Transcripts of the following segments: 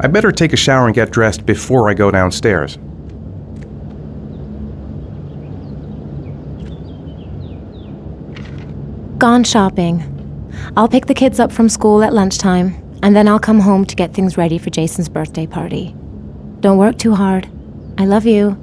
I better take a shower and get dressed before I go downstairs. Gone shopping. I'll pick the kids up from school at lunchtime, and then I'll come home to get things ready for Jason's birthday party. Don't work too hard. I love you.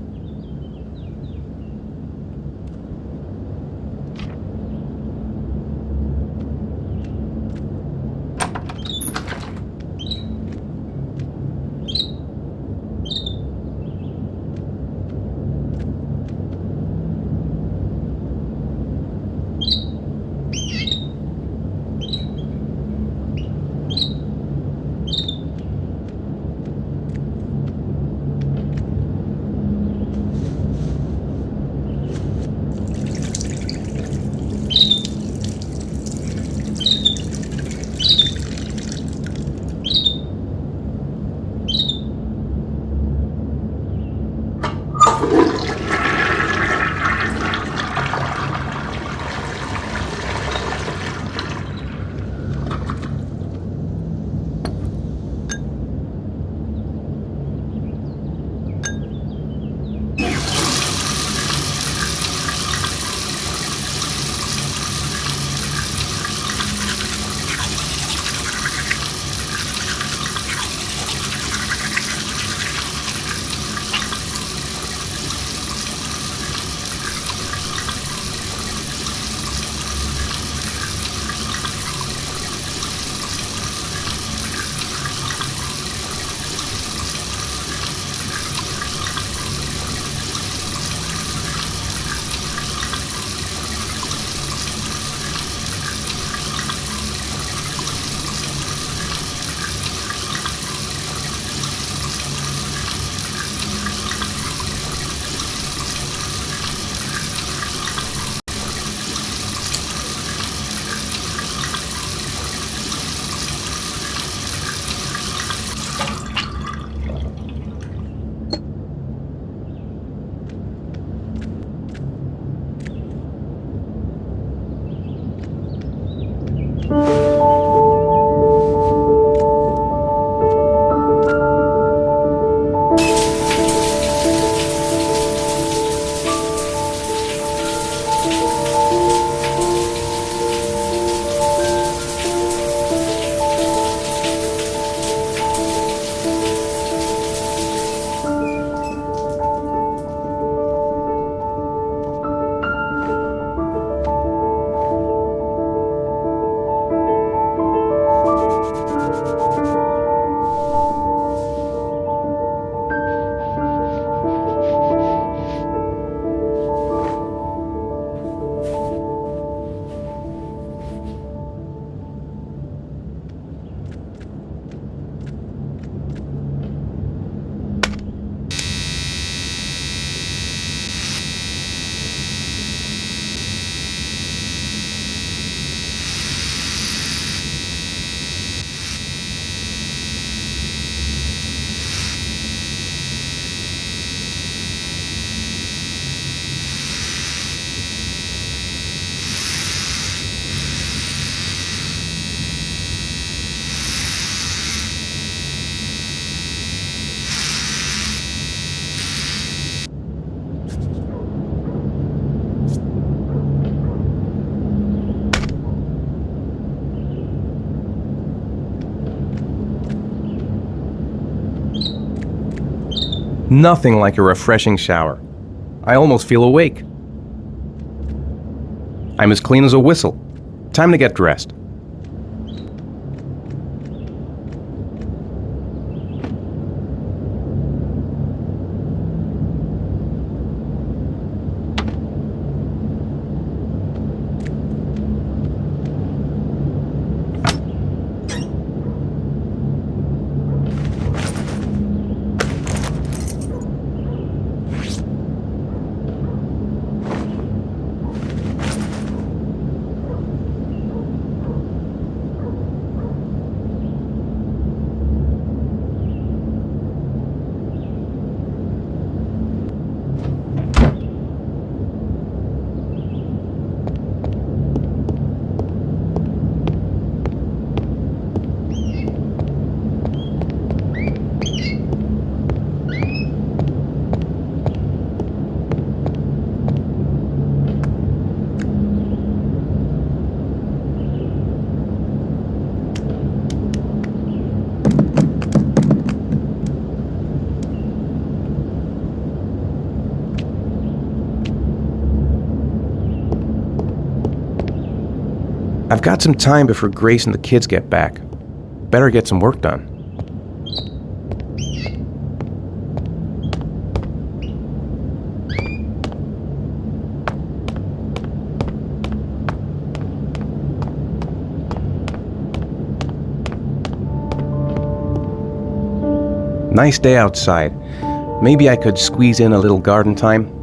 Nothing like a refreshing shower. I almost feel awake. I'm as clean as a whistle. Time to get dressed. I've got some time before Grace and the kids get back. Better get some work done. Nice day outside. Maybe I could squeeze in a little garden time.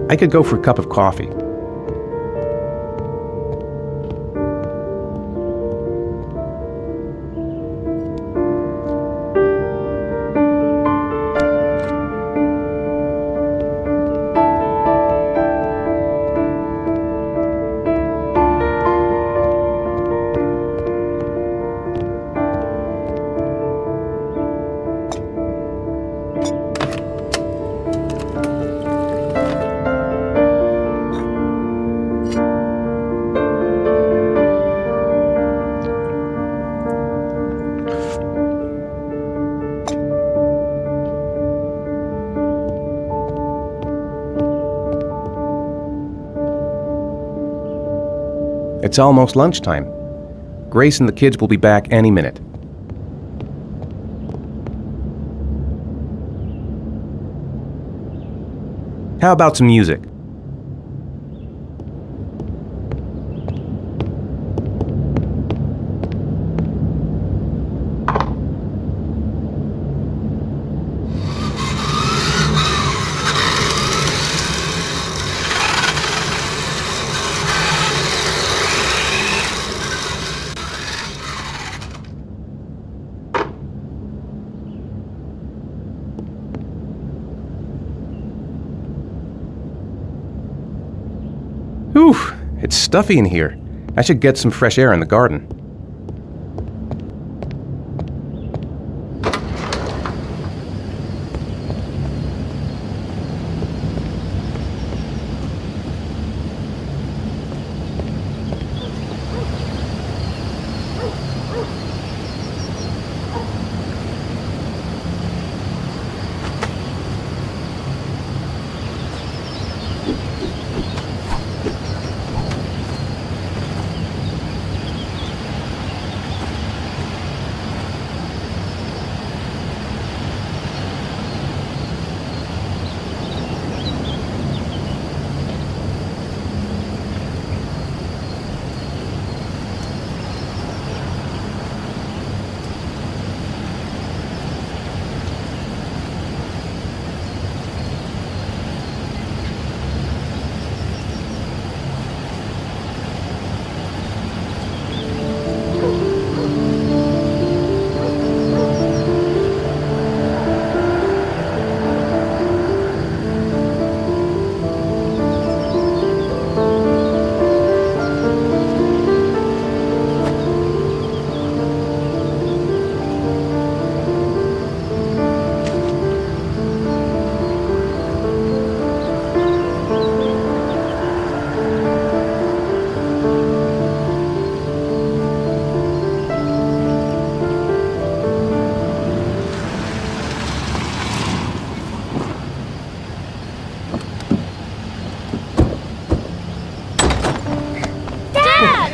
I could go for a cup of coffee. It's almost lunchtime. Grace and the kids will be back any minute. How about some music? Whew, it's stuffy in here. I should get some fresh air in the garden.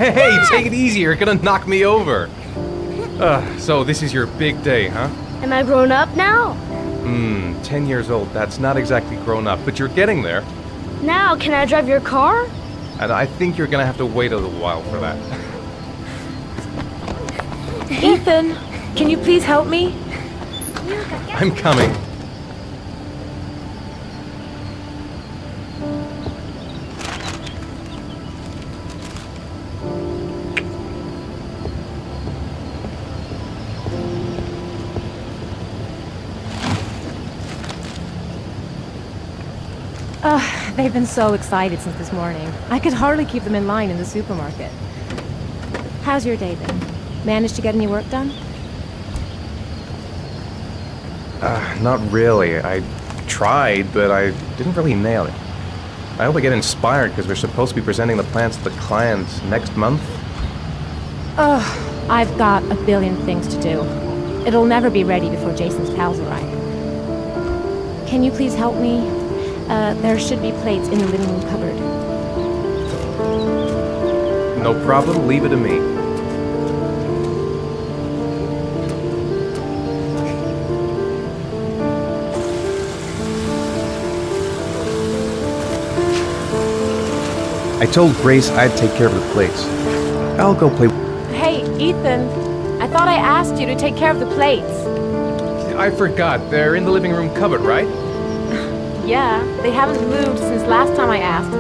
Hey, take it easy, you're gonna knock me over. So this is your big day, huh? Am I grown up now? 10 years old, that's not exactly grown up, but you're getting there. Now, can I drive your car? And I think you're gonna have to wait a little while for that. Ethan, can you please help me? I'm coming. They've been so excited since this morning. I could hardly keep them in line in the supermarket. How's your day been? Managed to get any work done? Not really. I tried, but I didn't really nail it. I hope I get inspired because we're supposed to be presenting the plans to the clients next month. Ugh, I've got a billion things to do. It'll never be ready before Jason's pals arrive. Can you please help me? There should be plates in the living room cupboard. No problem, leave it to me. I told Grace I'd take care of the plates. I'll go play. Hey, Ethan. I thought I asked you to take care of the plates. I forgot. They're in the living room cupboard, right? Yeah, they haven't moved since last time I asked.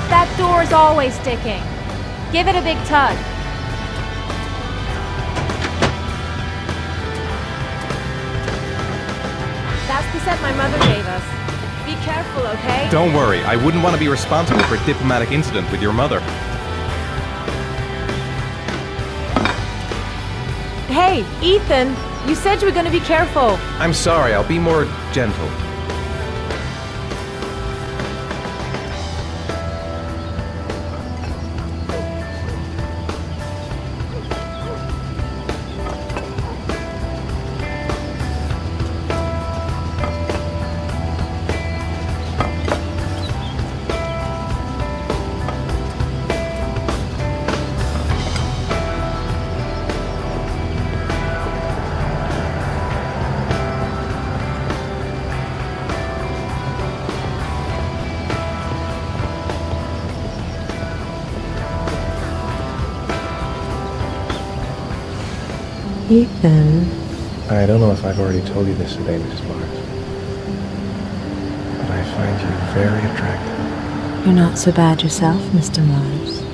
That door's always sticking. Give it a big tug. That's the set my mother gave us. Be careful, okay? Don't worry, I wouldn't want to be responsible for a diplomatic incident with your mother. Hey, Ethan, you said you were going to be careful. I'm sorry, I'll be more gentle. Ethan. I don't know if I've already told you this today, Mrs. Mars, but I find you very attractive. You're not so bad yourself, Mr. Mars.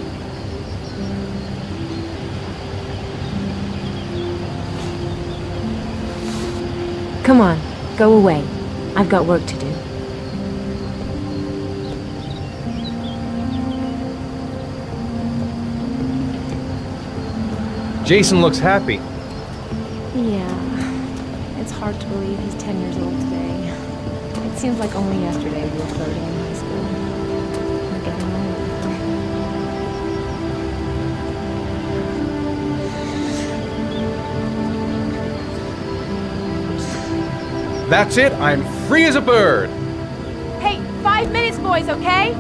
Come on, go away. I've got work to do. Jason looks happy. Yeah. It's hard to believe he's 10 years old today. It seems like only yesterday we were flirting in high school. We're getting old. That's it, I'm free as a bird. Hey, 5 minutes, boys, okay?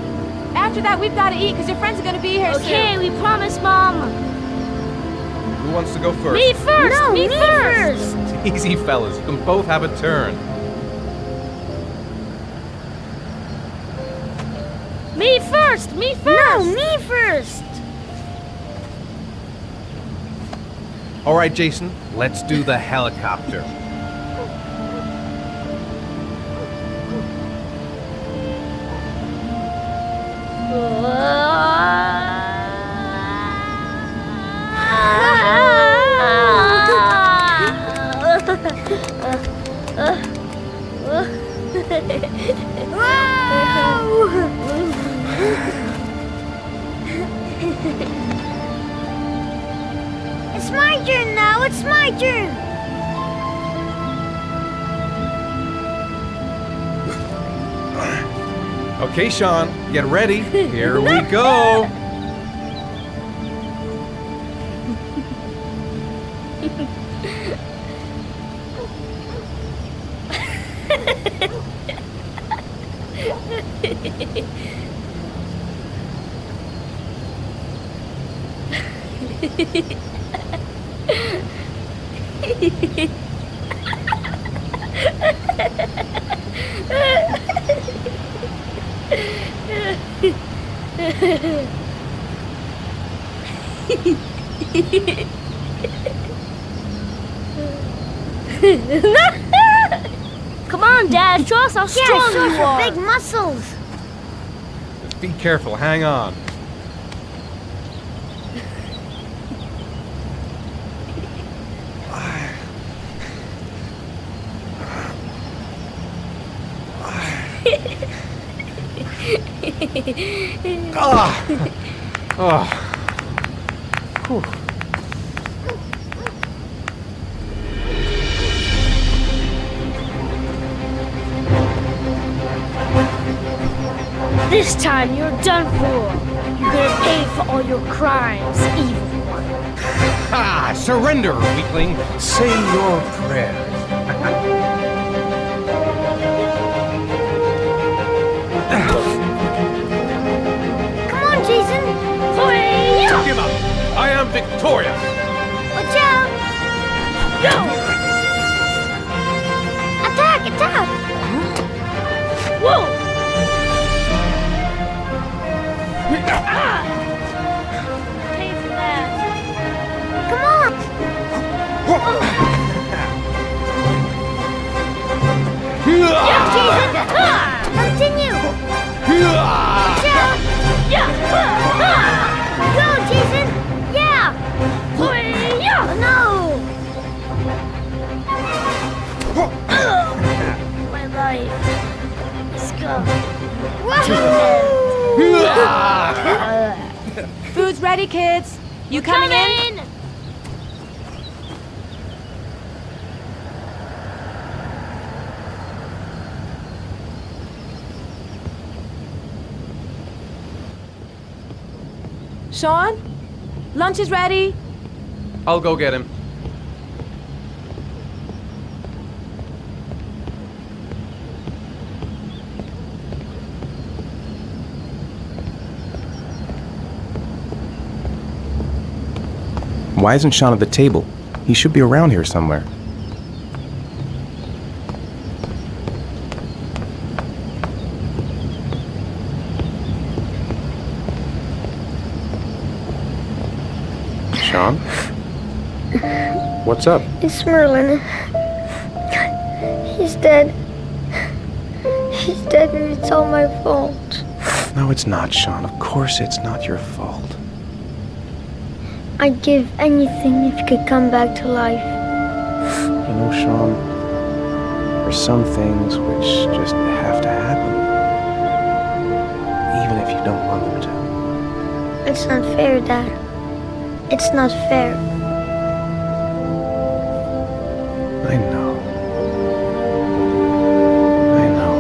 After that, we've got to eat because your friends are going to be here soon. Okay, we promise, Mom. Who wants to go first? Me first! No, me me first! Easy, fellas. You can both have a turn. Me first! Me first! No, me first! All right, Jason, let's do the helicopter. It's my turn now! It's my turn! Okay, Sean, get ready. Here we go. Come on, Dad, show us how strong show you us your are. big muscles. Just be careful, hang on. This time you're done for. You're gonna pay for all your crimes, evil one. Ah, surrender, weakling. Say your prayers. Come on, Jason. Hoi-ya! Give up. I am victorious. Watch out. Go! Attack, attack. Whoa! Ah! Pay for that. Come on. Yeah, Jason! Ah! Continue. Watch out. Yeah! Ah! Go, Jason. Yeah. Hoi-ya! Oh, My life is gone. no. Food's ready, kids. You coming in? Sean? Lunch is ready. I'll go get him. Why isn't Sean at the table? He should be around here somewhere. Sean? What's up? It's Merlin. He's dead. He's dead and it's all my fault. No, it's not, Sean. Of course it's not your fault. I'd give anything if you could come back to life. You know, Sean, there's some things which just have to happen. Even if you don't want them to. It's not fair, Dad. It's not fair. I know. I know.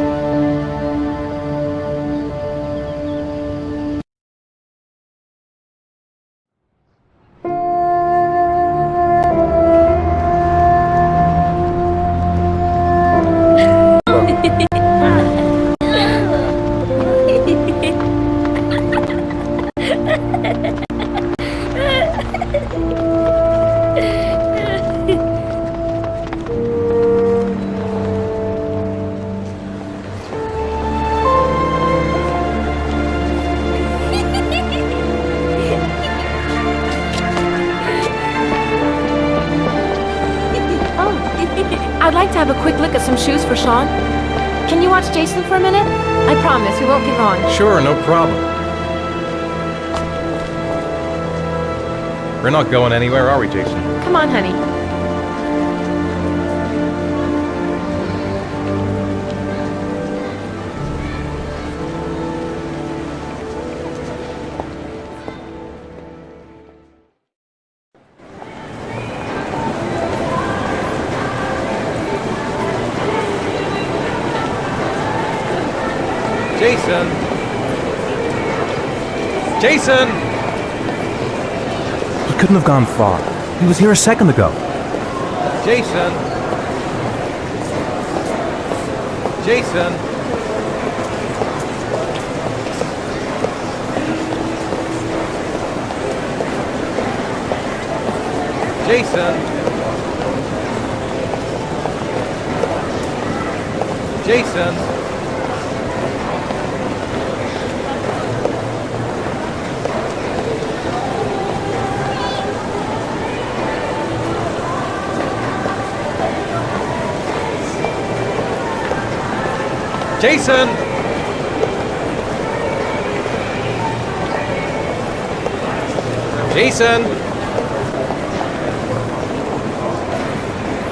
I'd like to have a quick look at some shoes for Sean. Can you watch Jason for a minute? I promise, we won't be long. Sure, no problem. We're not going anywhere, are we, Jason? Come on, honey. Jason! Jason! He couldn't have gone far. He was here a second ago. Jason! Jason! Jason! Jason! Jason! Jason!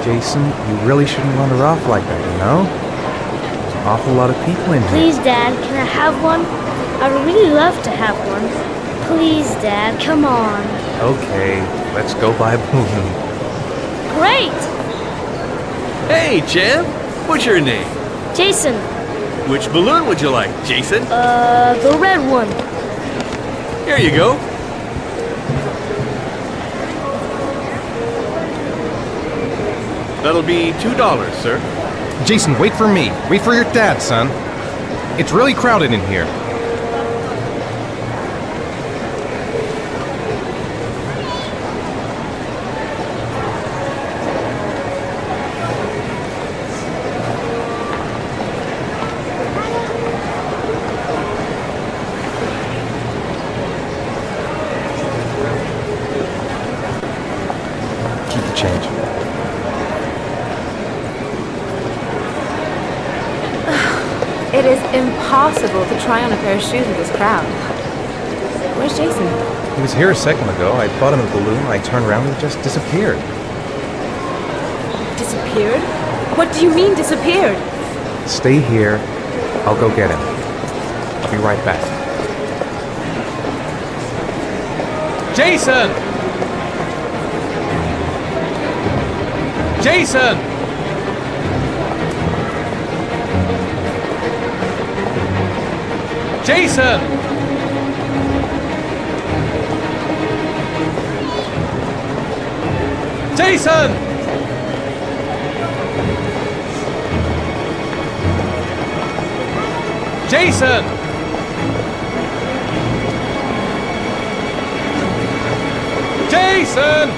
Jason, you really shouldn't wander off like that, you know? There's an awful lot of people in here. Please, Dad, can I have one? I'd really love to have one. Please, Dad, come on. Okay, let's go buy a balloon. Great! Hey, champ! What's your name? Jason, Which balloon would you like, Jason? the red one. Here you go. That'll be $2, sir. Jason, wait for me. Wait for your dad, son. It's really crowded in here. Keep the change. It is impossible to try on a pair of shoes with this crowd. Where's Jason? He was here a second ago. I bought him a balloon. I turned around and he just disappeared. Disappeared? What do you mean disappeared? Stay here. I'll go get him. I'll be right back. Jason! Jason! Jason! Jason! Jason! Jason!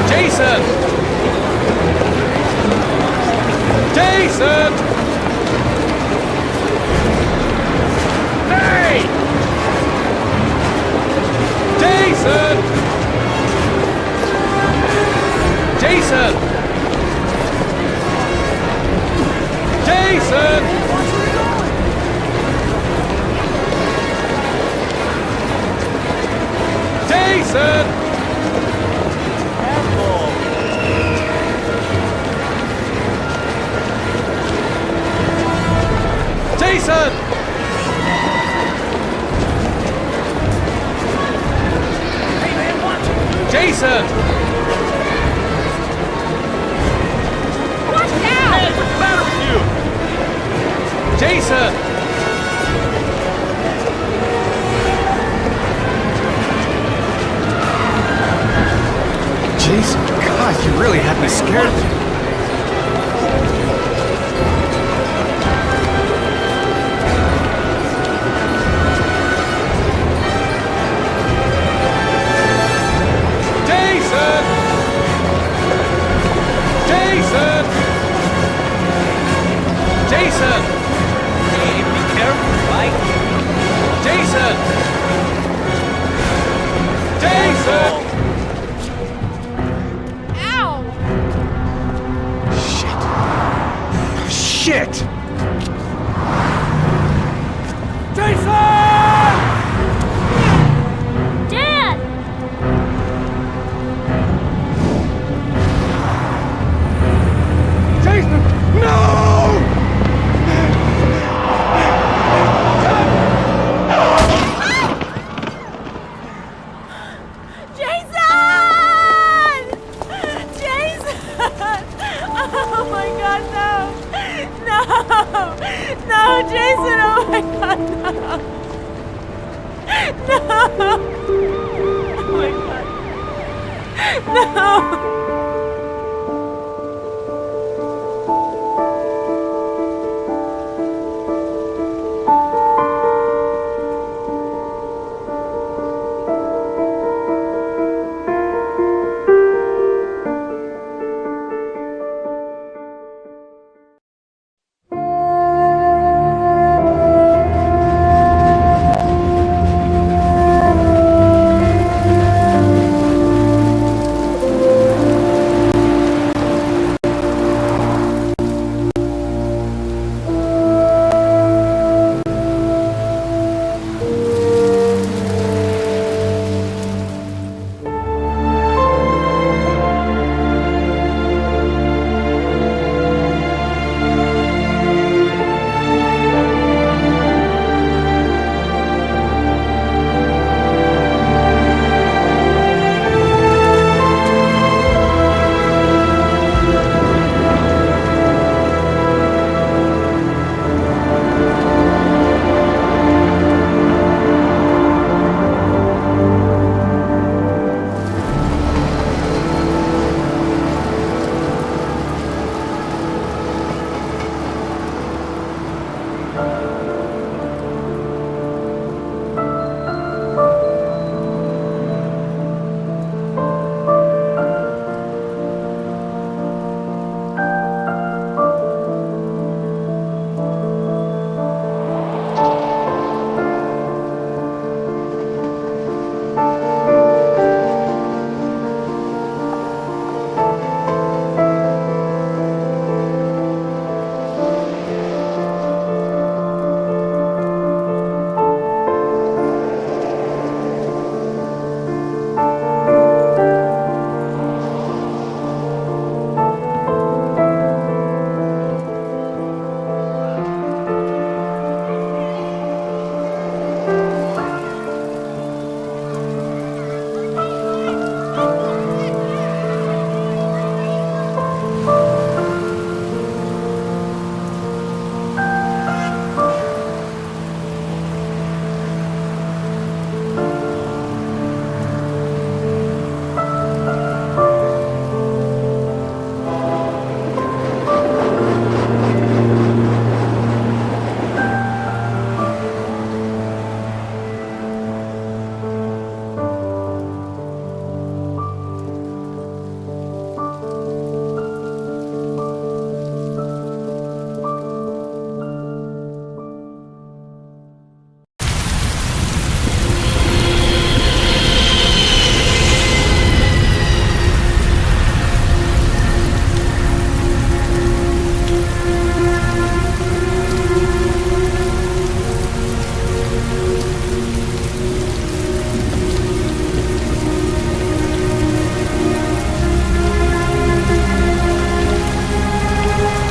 Jason! Jason! Hey! Jason! Jason! Jason! Jason! Jason! Jason! Watch out! Hey, what's the matter with you? Jason! Jason, God, you really had me scared. Jason! Jason! Jason! Hey, be careful, right? Jason! Jason! Ow! Oh my god. No!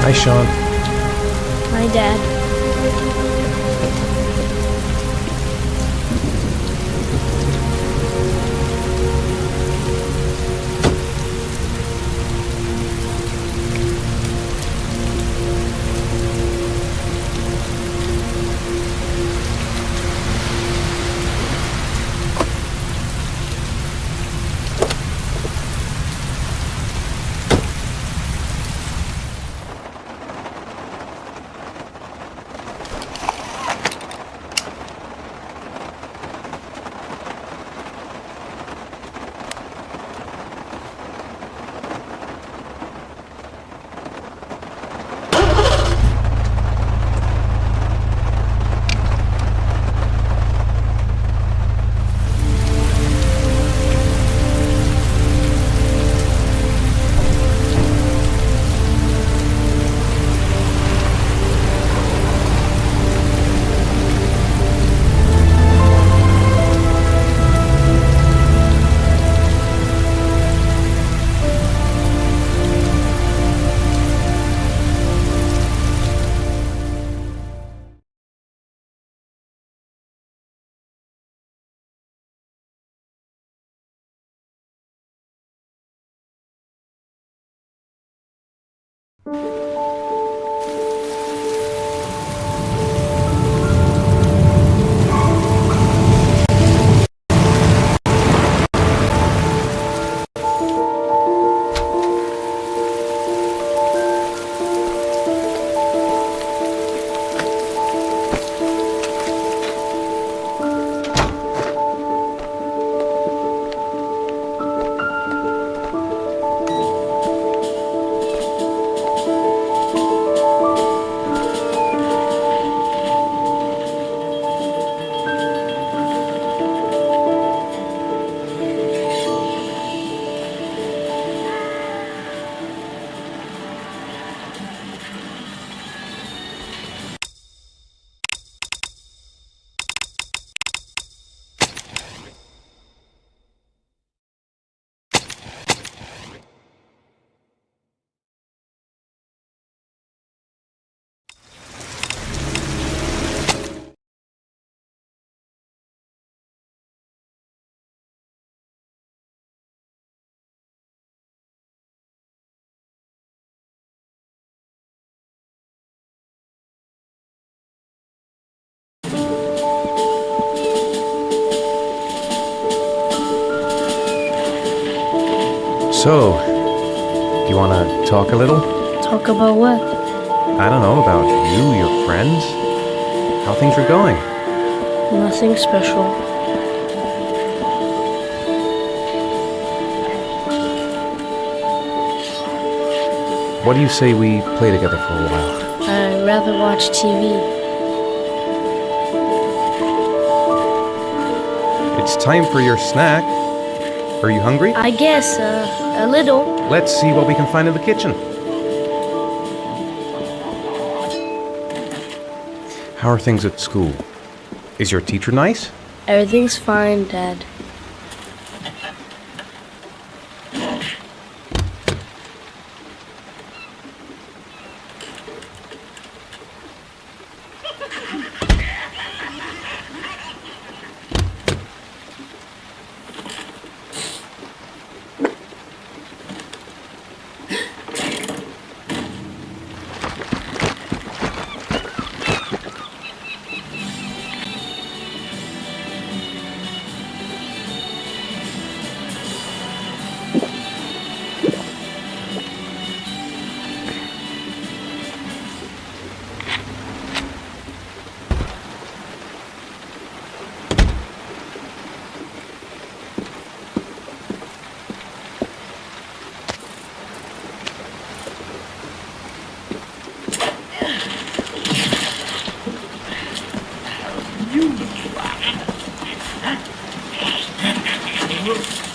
Hi, Sean. My dad. So, do you want to talk a little? Talk about what? I don't know, about you, your friends, how things are going. Nothing special. What do you say we play together for a while? I'd rather watch TV. It's time for your snack. Are you hungry? I guess, a little. Let's see what we can find in the kitchen. How are things at school? Is your teacher nice? Everything's fine, Dad.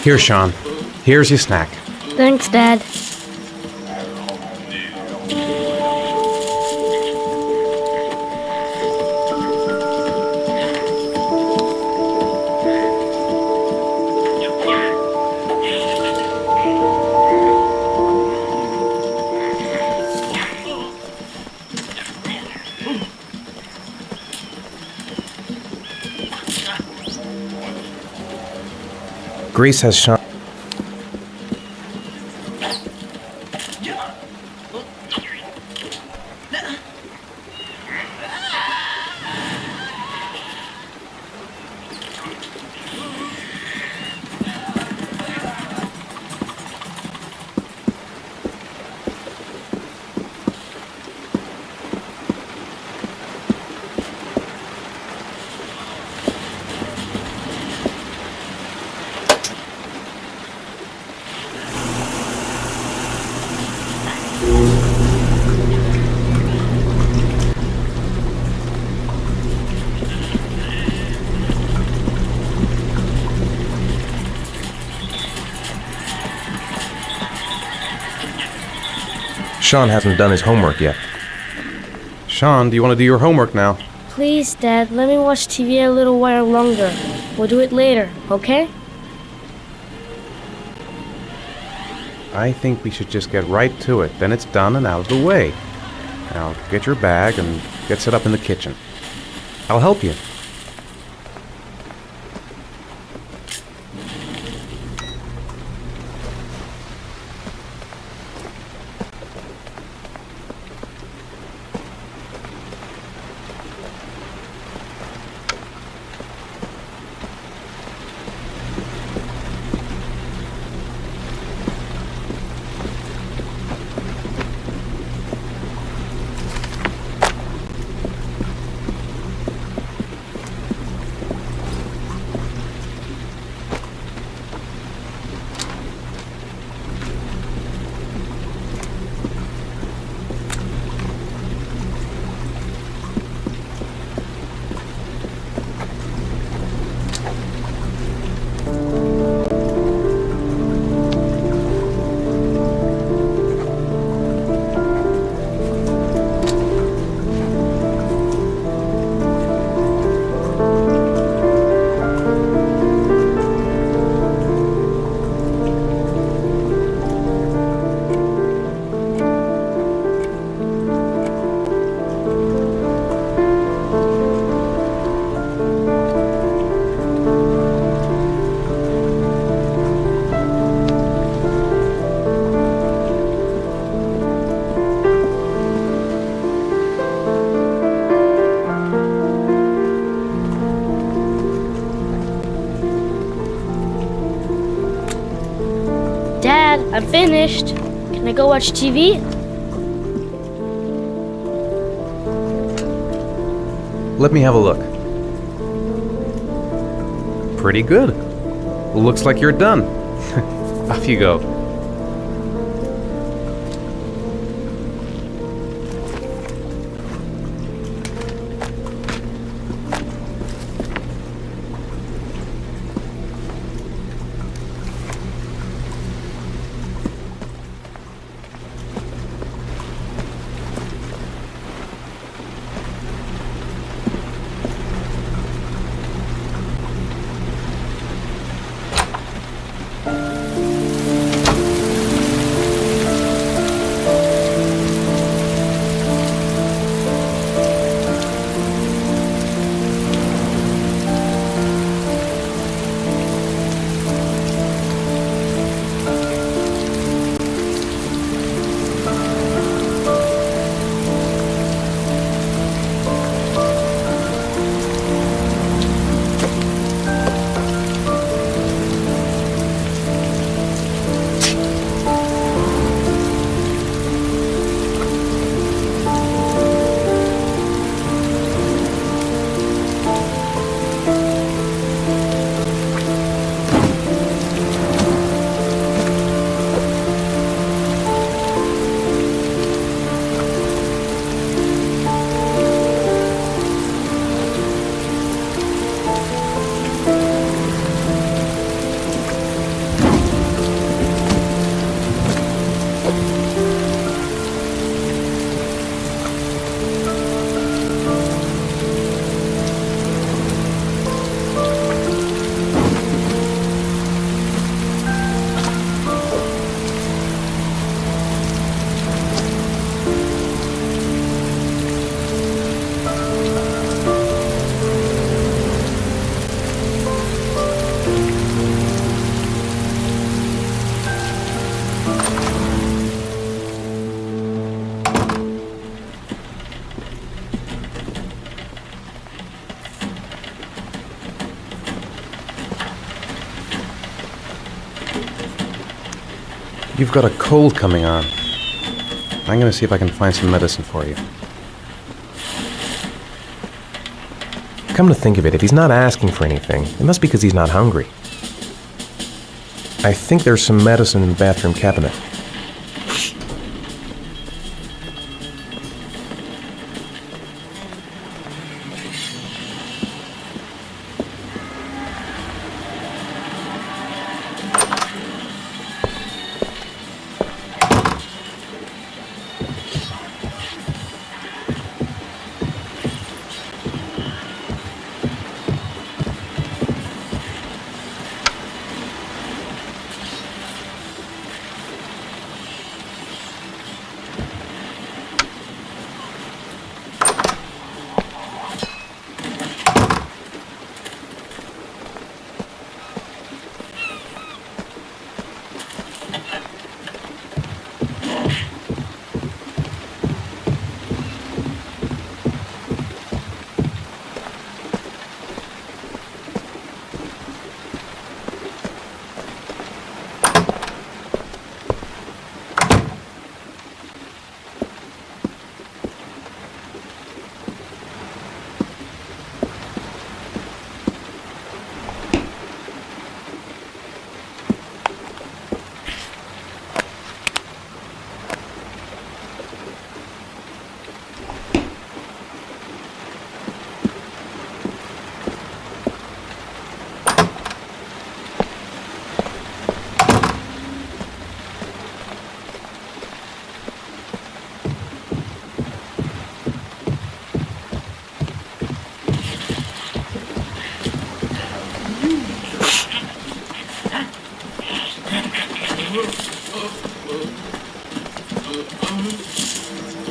Here, Sean. Here's your snack. Thanks, Dad. Grace has Sean. Sean hasn't done his homework yet. Sean, do you want to do your homework now? Please, Dad, let me watch TV a little while longer. We'll do it later, okay? I think we should just get right to it. Then it's done and out of the way. Now, get your bag and get set up in the kitchen. I'll help you. I'm finished. Can I go watch TV? Let me have a look. Pretty good. Looks like you're done. Off you go. You've got a cold coming on. I'm gonna see if I can find some medicine for you. Come to think of it, if he's not asking for anything, it must be because he's not hungry. I think there's some medicine in the bathroom cabinet.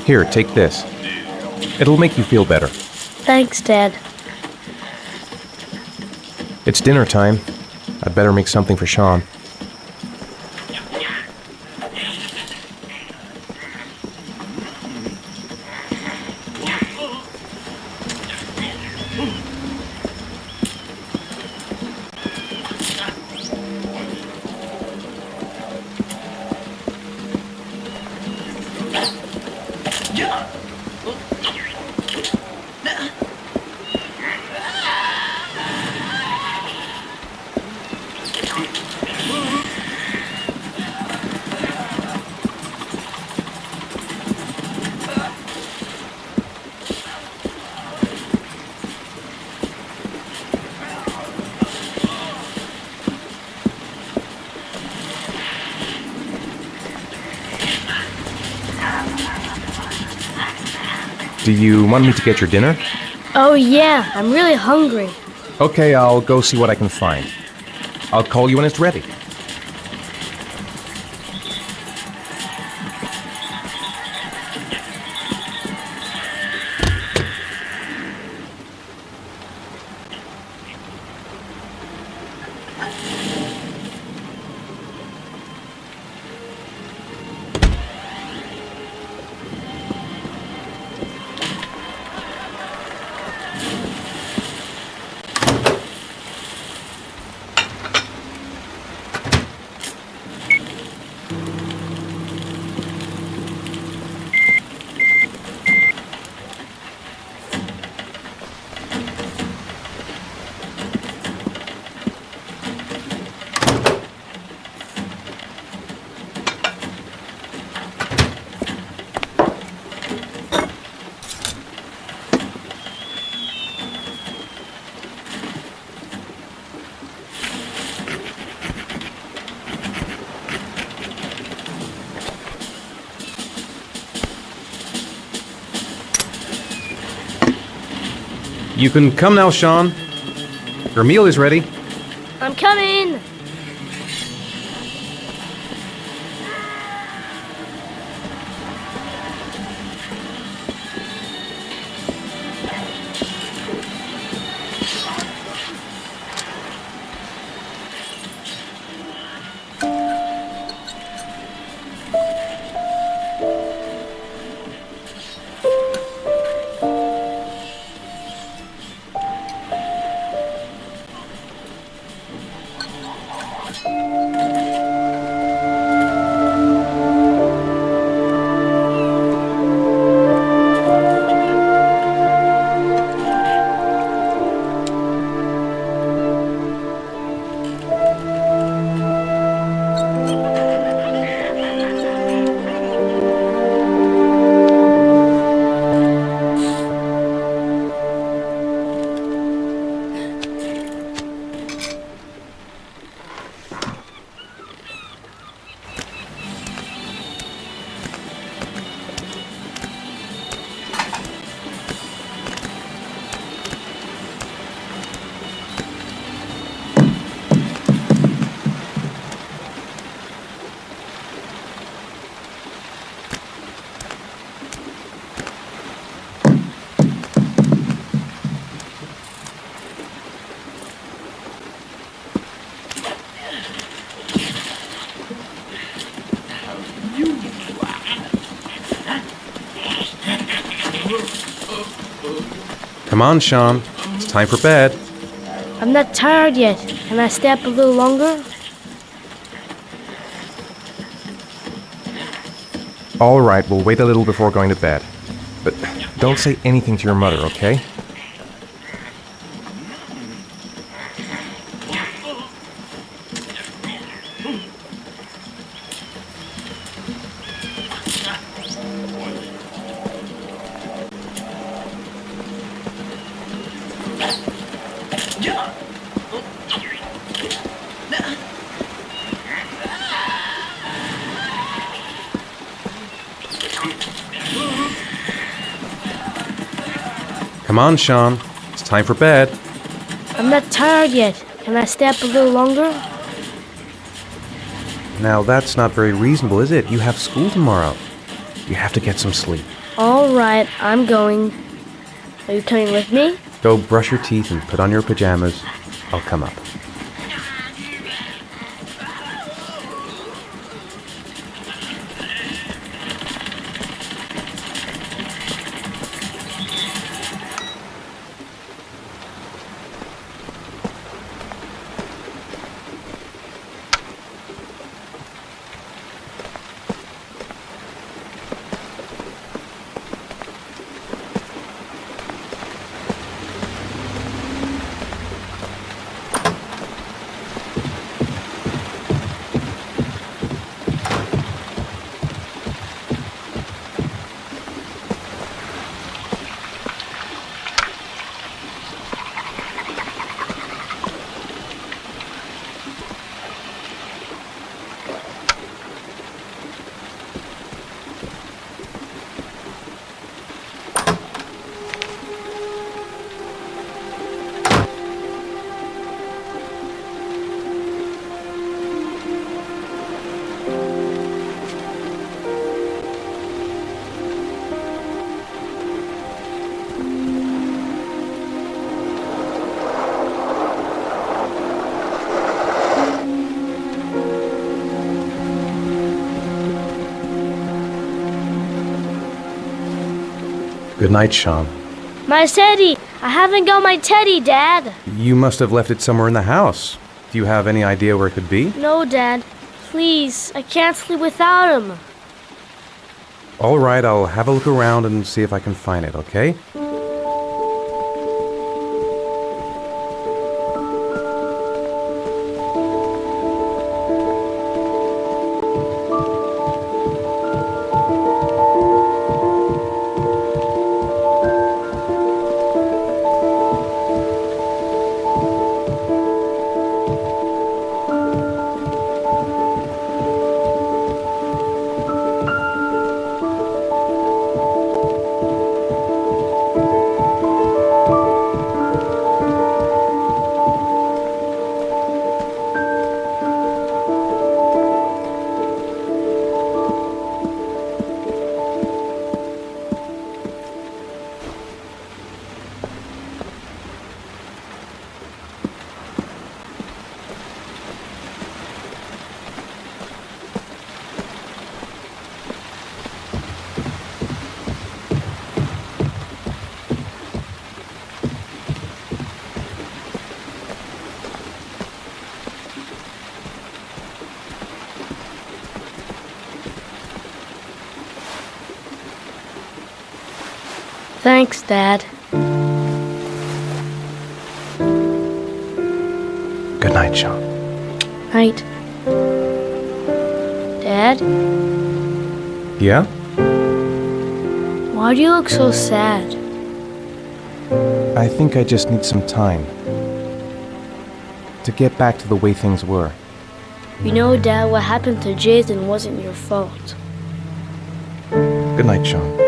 Here, take this. It'll make you feel better. Thanks, Dad. It's dinner time. I'd better make something for Sean. Do you want me to get your dinner? Oh yeah, I'm really hungry. Okay, I'll go see what I can find. I'll call you when it's ready. You can come now, Sean. Your meal is ready. I'm coming! Come on, Sean. It's time for bed. I'm not tired yet. Can I stay up a little longer? All right, we'll wait a little before going to bed. But don't say anything to your mother, okay? Come on, Sean. It's time for bed. I'm not tired yet. Can I stay up a little longer? Now, that's not very reasonable, is it? You have school tomorrow. You have to get some sleep. All right, I'm going. Are you coming with me? Go brush your teeth and put on your pajamas. I'll come up. Good night, Sean. My teddy! I haven't got my teddy, Dad! You must have left it somewhere in the house. Do you have any idea where it could be? No, Dad. Please, I can't sleep without him. All right, I'll have a look around and see if I can find it, okay? Thanks, Dad. Good night, Sean. Night. Dad, Yeah? why do you look so sad? I think I just need some time to get back to the way things were. You know, Dad, what happened to Jason wasn't your fault. Good night, Sean.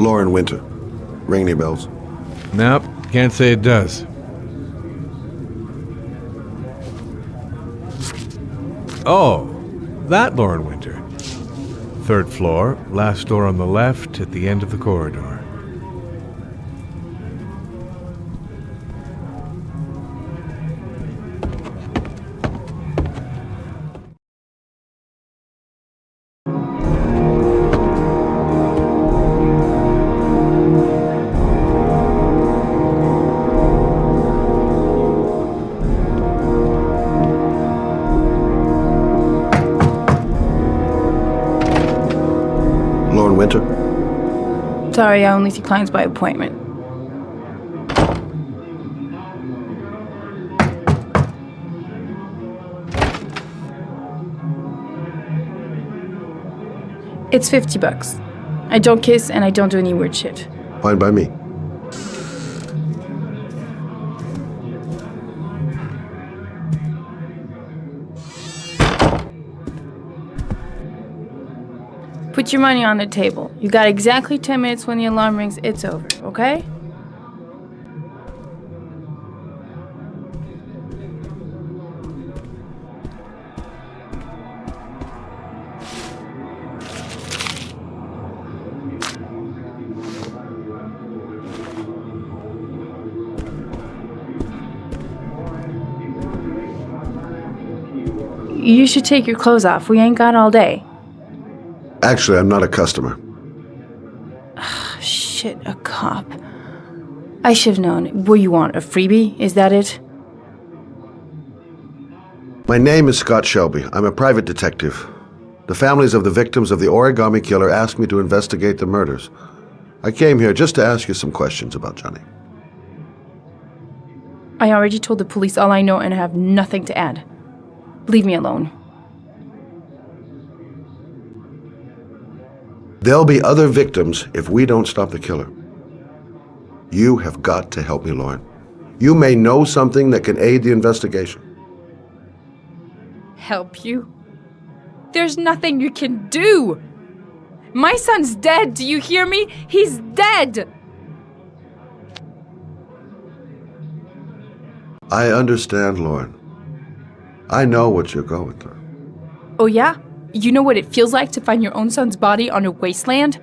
Lauren Winter. Ring any bells? Nope, can't say it does. Oh, that Lauren Winter. 3rd floor, last door on the left at the end of the corridor. Lauren Winter? Sorry, I only see clients by appointment. It's $50. I don't kiss and I don't do any weird shit. Fine by me. Put your money on the table. You got exactly 10 minutes. When the alarm rings, it's over, okay? You should take your clothes off. We ain't got all day. Actually, I'm not a customer. Shit, a cop. I should have known. What do you want, a freebie? Is that it? My name is Scott Shelby. I'm a private detective. The families of the victims of the Origami Killer asked me to investigate the murders. I came here just to ask you some questions about Johnny. I already told the police all I know and I have nothing to add. Leave me alone. There'll be other victims if we don't stop the killer. You have got to help me, Lauren. You may know something that can aid the investigation. Help you? There's nothing you can do! My son's dead, do you hear me? He's dead! I understand, Lauren. I know what you're going through. Oh yeah? You know what it feels like to find your own son's body on a wasteland?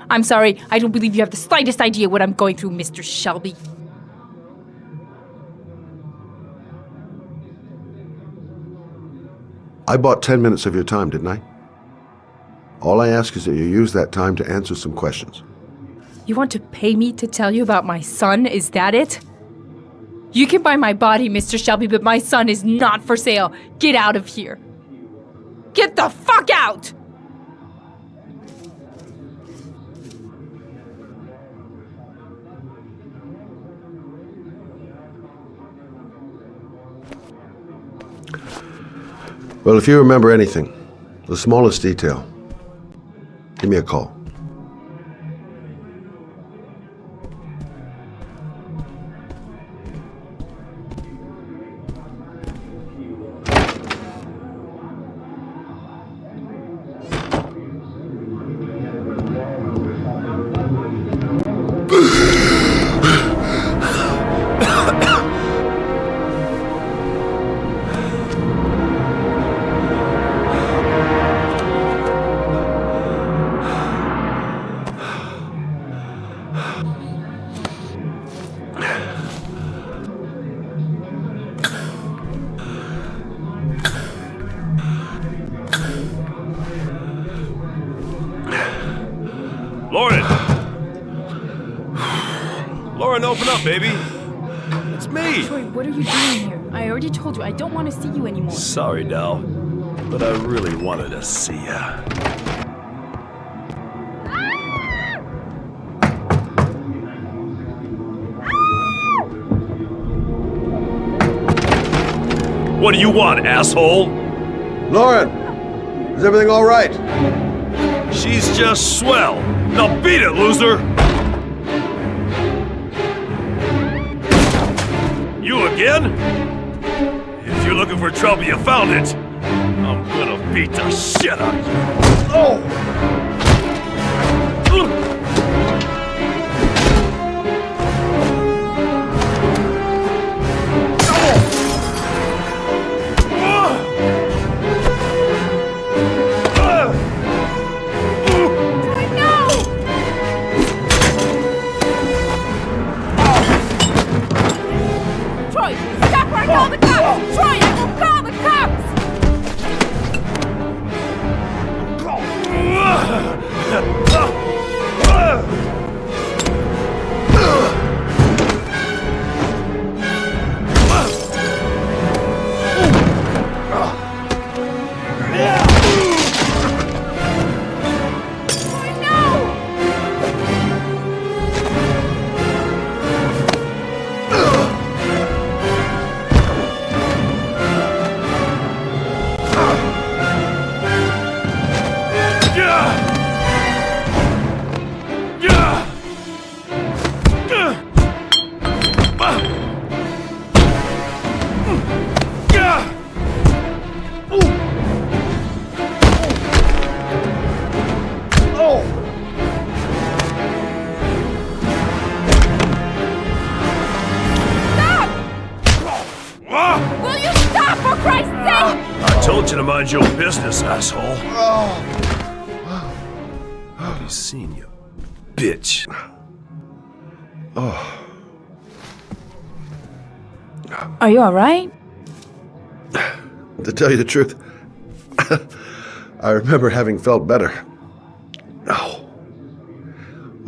I'm sorry, I don't believe you have the slightest idea what I'm going through, Mr. Shelby. I bought 10 minutes of your time, didn't I? All I ask is that you use that time to answer some questions. You want to pay me to tell you about my son? Is that it? You can buy my body, Mr. Shelby, but my son is not for sale. Get out of here. Get the fuck out! Well, if you remember anything, the smallest detail, give me a call. Lauren, open up, baby. It's me. Troy, what are you doing here? I already told you I don't want to see you anymore. Sorry, Dal, but I really wanted to see ya. What do you want, asshole? Lauren, is everything all right? She's just swell. Now beat it, loser! You again? If you're looking for trouble, you found it. I'm gonna beat the shit out of you. Oh! mind your business, asshole. I'll be seeing you, bitch. Are you alright? To tell you the truth, I remember having felt better. Oh.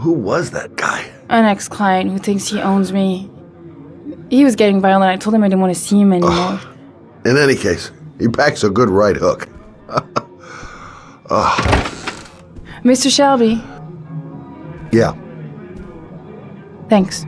Who was that guy? An ex-client who thinks he owns me. He was getting violent. I told him I didn't want to see him anymore. In any case, he packs a good right hook. Mr. Shelby, Yeah. thanks.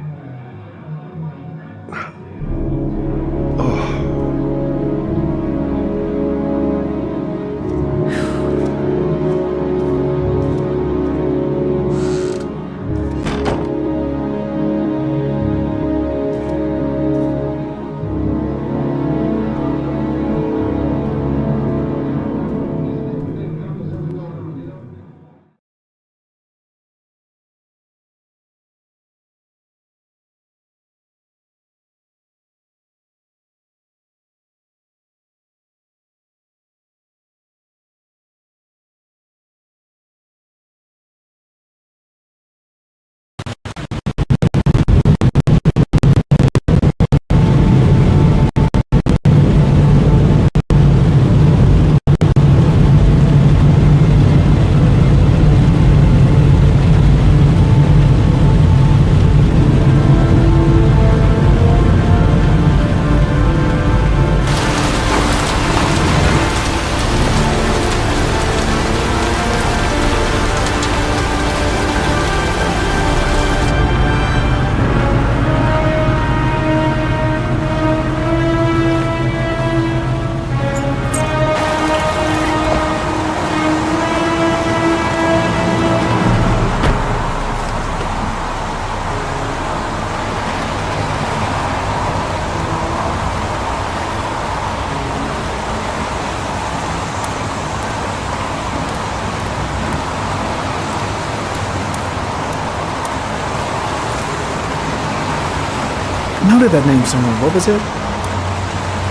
Noted that name somewhere. What was it?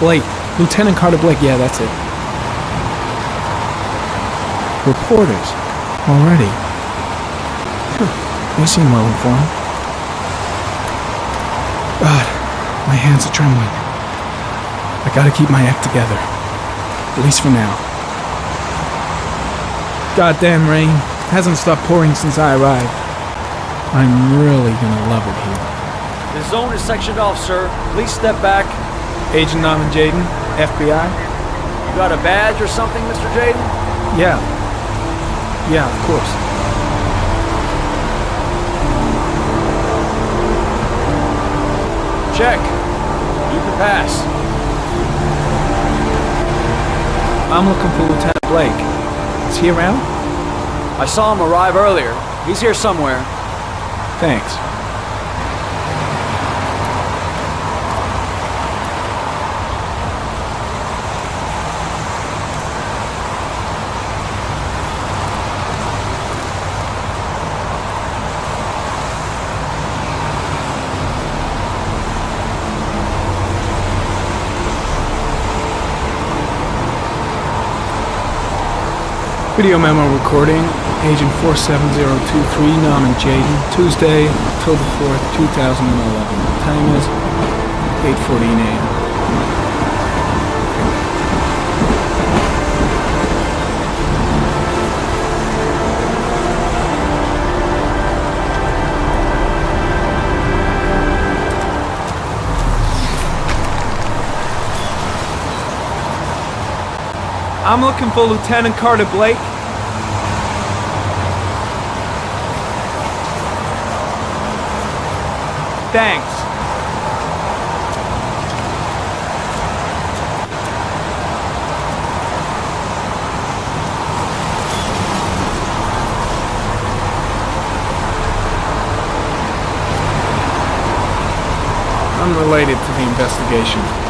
Blake. Lieutenant Carter Blake. Yeah, that's it. Reporters. Already. They seem well informed. God, my hands are trembling. I gotta keep my act together. At least for now. Goddamn rain. Hasn't stopped pouring since I arrived. I'm really gonna love it here. The zone is sectioned off, sir. Please step back. Agent Norman Jaden, FBI? You got a badge or something, Mr. Jaden? Yeah. Yeah, of course. Check. You can pass. I'm looking for Lieutenant Blake. Is he around? I saw him arrive earlier. He's here somewhere. Thanks. Video memo recording, Agent 47023, Norman Jaden, Tuesday, October 4th, 2011. Time is 8:14 a.m. I'm looking for Lieutenant Carter Blake. Thanks. Unrelated to the investigation.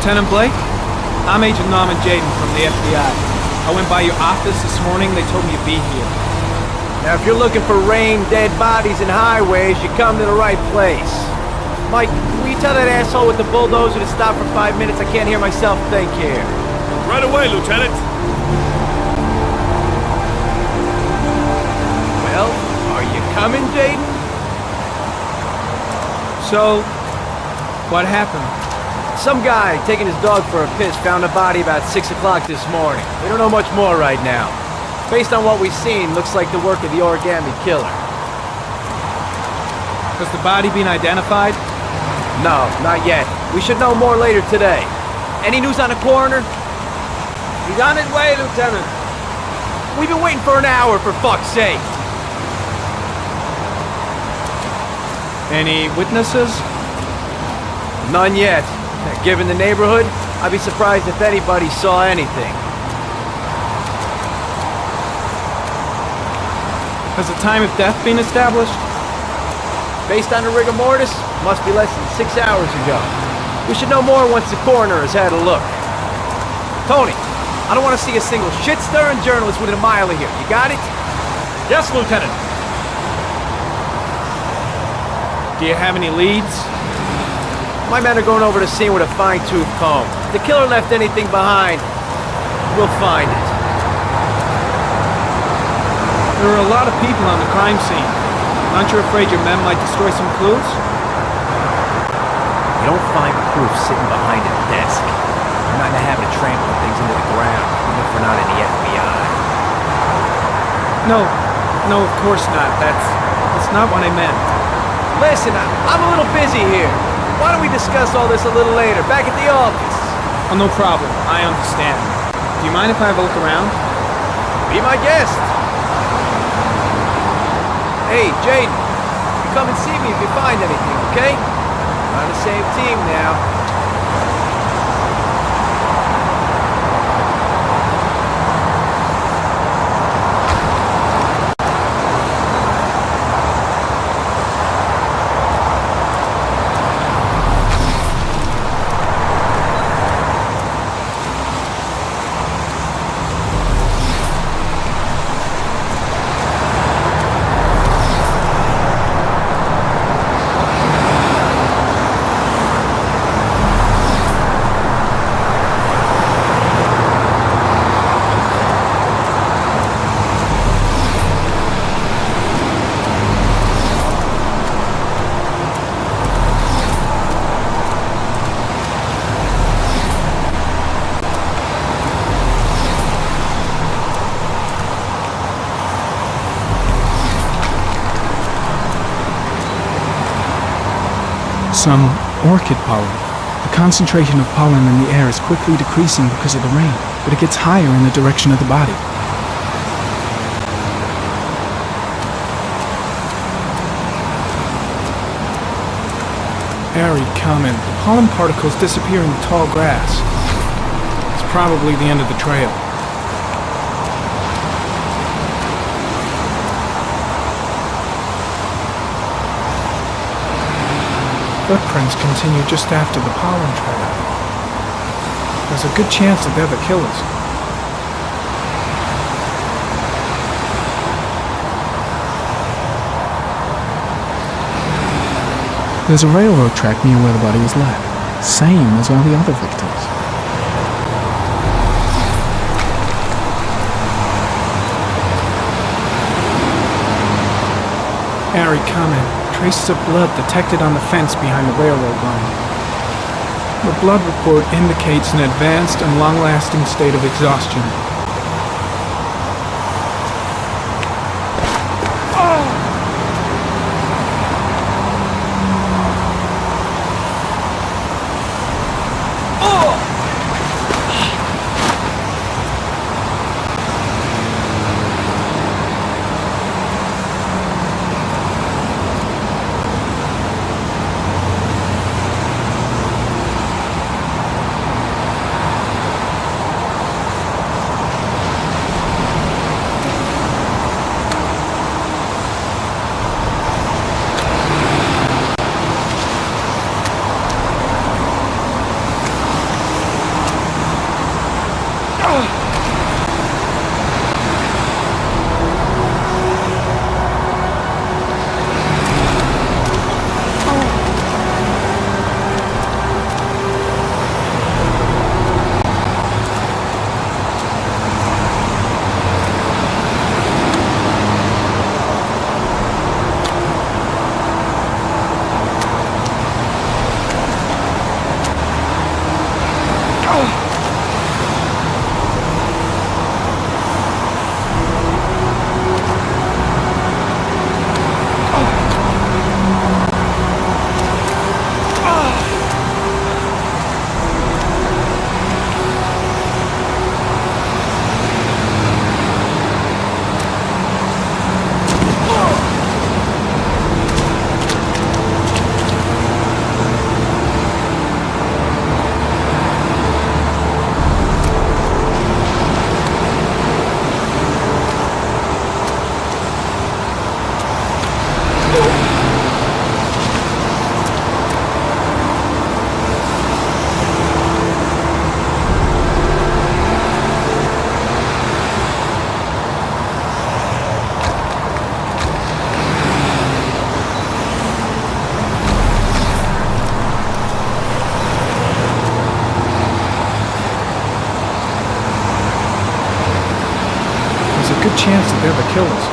Lieutenant Blake? I'm Agent Norman Jaden from the FBI. I went by your office this morning. They told me you'd be here. Now, if you're looking for rain, dead bodies, and highways, you come to the right place. Mike, will you tell that asshole with the bulldozer to stop for 5 minutes? I can't hear myself think here. Right away, Lieutenant. Well, are you coming, Jaden? So, what happened? Some guy taking his dog for a piss found a body about 6 o'clock this morning. We don't know much more right now. Based on what we've seen, looks like the work of the Origami Killer. Has the body been identified? No, not yet. We should know more later today. Any news on the coroner? He's on his way, Lieutenant. We've been waiting for an hour, for fuck's sake. Any witnesses? None yet. Given the neighborhood, I'd be surprised if anybody saw anything. Has the time of death been established? Based on the rigor mortis, must be less than 6 hours ago. We should know more once the coroner has had a look. Tony, I don't want to see a single shit-stirring journalist within a mile of here. You got it? Yes, Lieutenant. Do you have any leads? My men are going over the scene with a fine-tooth comb. If the killer left anything behind, we'll find it. There are a lot of people on the crime scene. Aren't you afraid your men might destroy some clues? You don't find proof sitting behind a desk. We're not in the habit of trampling things into the ground, even if we're not in the FBI. No, of course not. That's not what I meant. Listen, I'm a little busy here. Why don't we discuss all this a little later, back at the office? Oh, no problem. I understand. Do you mind if I have a look around? Be my guest. Hey, Jaden, you come and see me if you find anything, okay? We're on the same team now. Some orchid pollen. The concentration of pollen in the air is quickly decreasing because of the rain, but it gets higher in the direction of the body. Airy comment. The pollen particles disappear in the tall grass. It's probably the end of the trail. Footprints continue just after the pollen trail. There's a good chance that they're the killers. There's a railroad track near where the body was left, same as all the other victims. Airy comment. Traces of blood detected on the fence behind the railroad line. The blood report indicates an advanced and long-lasting state of exhaustion. chance that they're the killers.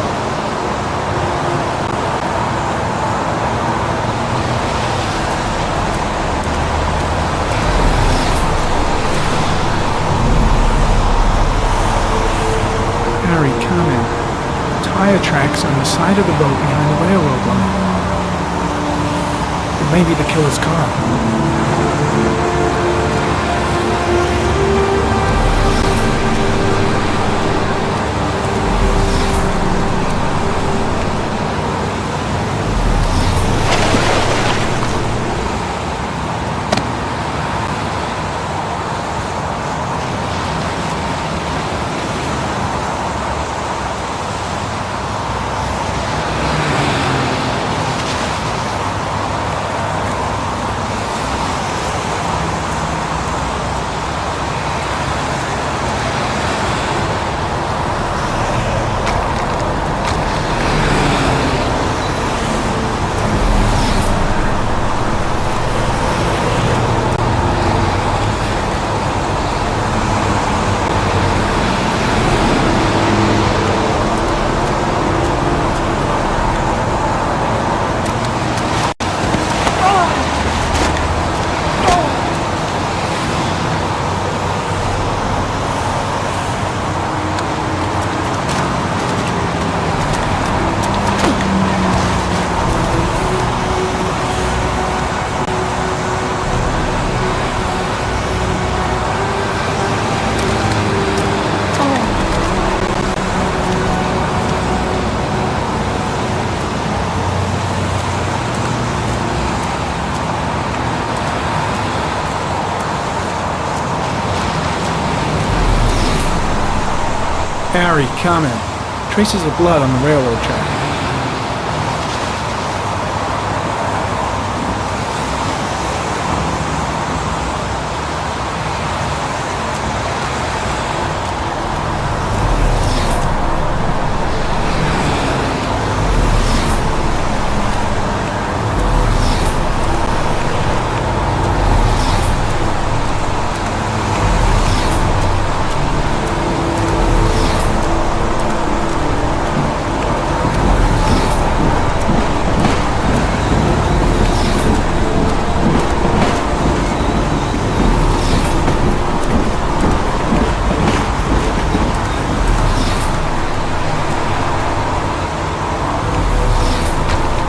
Harry, come in. Tire tracks on the side of the boat behind the railroad line. It may be the killer's car. Harry, come in. Traces of blood on the railroad track.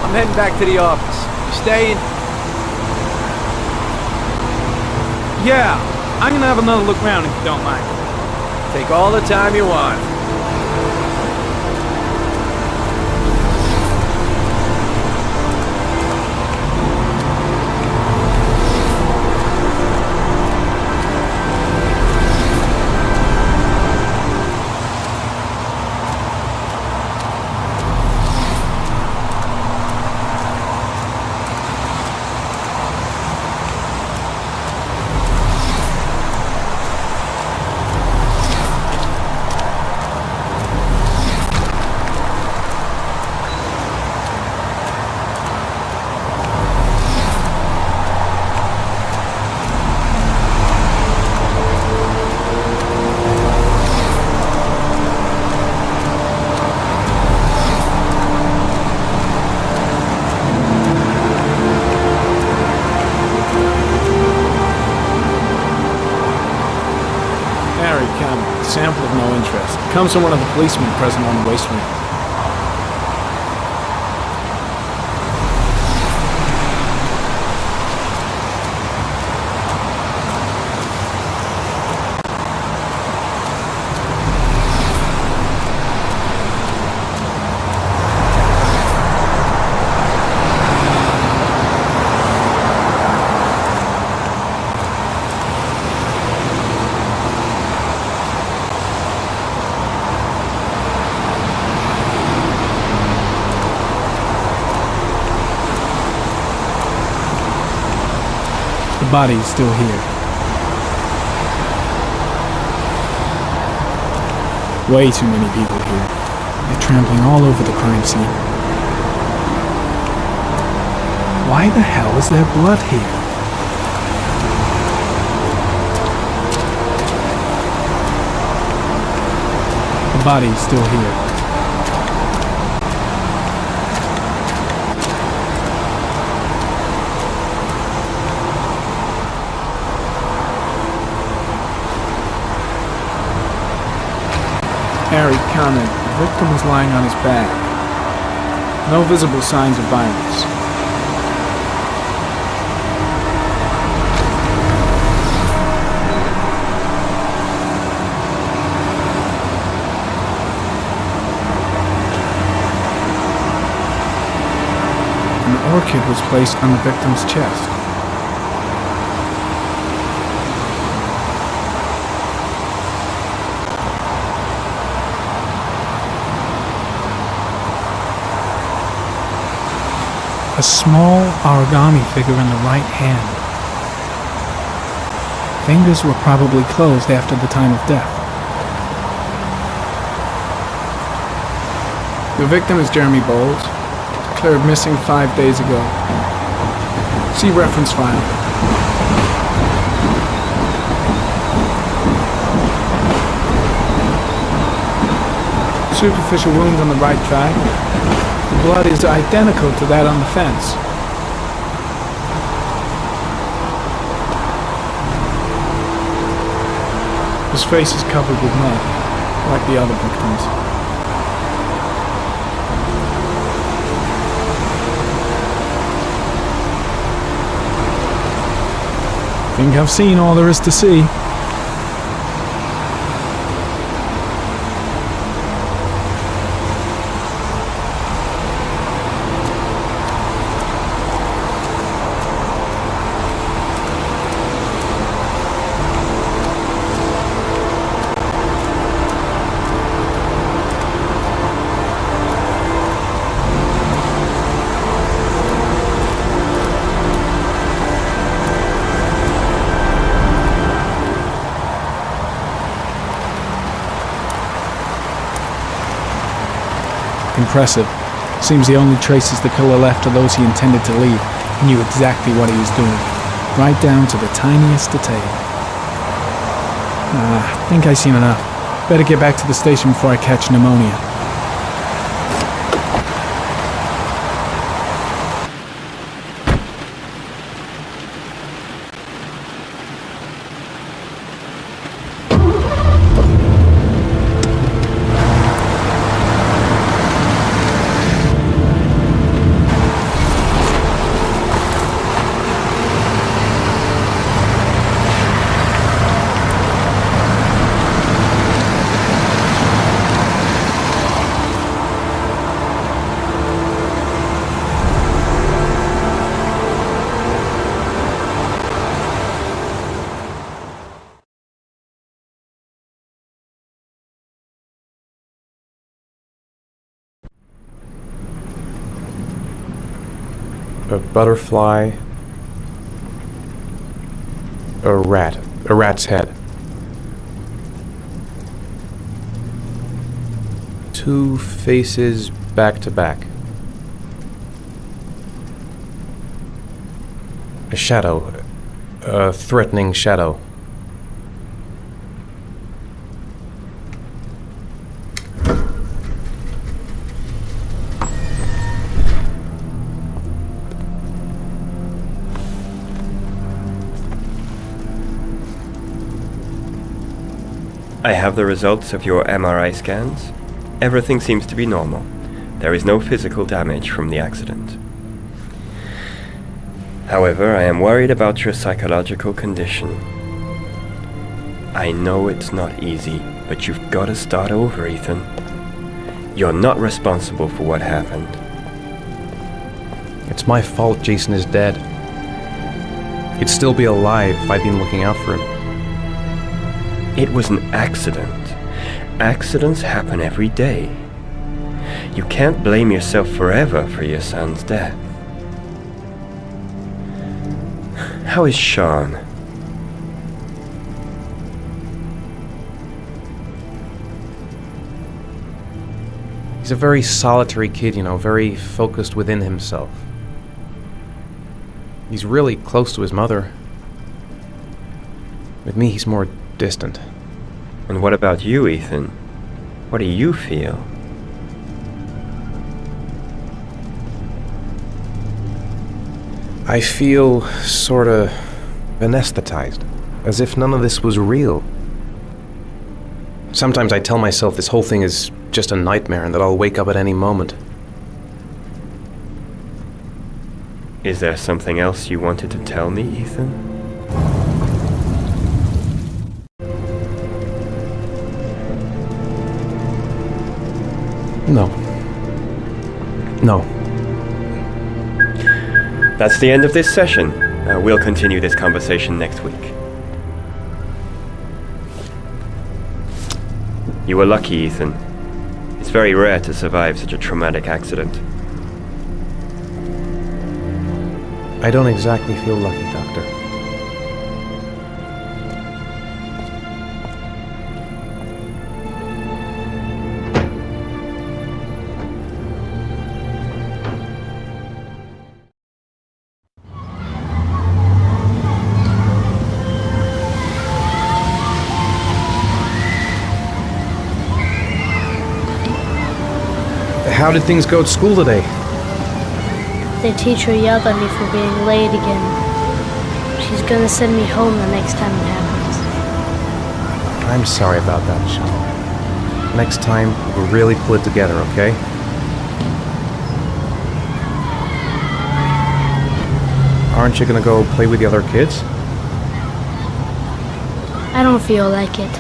I'm heading back to the office. You staying? Yeah, I'm gonna have another look around if you don't mind. Take all the time you want. Sample of no interest. Comes from one of the policemen present on the waste ramp. The body is still here. Way too many people here. They're trampling all over the crime scene. Why the hell is there blood here? The body is still here. Harry counted. The victim was lying on his back. No visible signs of violence. An orchid was placed on the victim's chest. A small origami figure in the right hand. Fingers were probably closed after the time of death. The victim is Jeremy Bowles, declared missing 5 days ago. See reference file. Superficial wound on the right thigh. The blood is identical to that on the fence. His face is covered with mud, like the other victims. Think I've seen all there is to see. Impressive. Seems the only traces the killer left are those he intended to leave. He knew exactly what he was doing, right down to the tiniest detail. I think I've seen enough. Better get back to the station before I catch pneumonia. A butterfly, a rat's head. 2 faces back to back. A shadow, a threatening shadow. I have the results of your MRI scans. Everything seems to be normal. There is no physical damage from the accident. However, I am worried about your psychological condition. I know it's not easy, but you've got to start over, Ethan. You're not responsible for what happened. It's my fault Jason is dead. He'd still be alive if I'd been looking out for him. It was an accident. Accidents happen every day. You can't blame yourself forever for your son's death. How is Sean? He's a very solitary kid, very focused within himself. He's really close to his mother. With me, he's more distant. And what about you, Ethan? What do you feel? I feel sorta anesthetized, as if none of this was real. Sometimes I tell myself this whole thing is just a nightmare and that I'll wake up at any moment. Is there something else you wanted to tell me, Ethan? No. No. That's the end of this session. We'll continue this conversation next week. You were lucky, Ethan. It's very rare to survive such a traumatic accident. I don't exactly feel lucky, Doctor. How did things go at school today? The teacher yelled at me for being late again. She's gonna send me home the next time it happens. I'm sorry about that, Sean. Next time, we'll really pull it together, okay? Aren't you gonna go play with the other kids? I don't feel like it.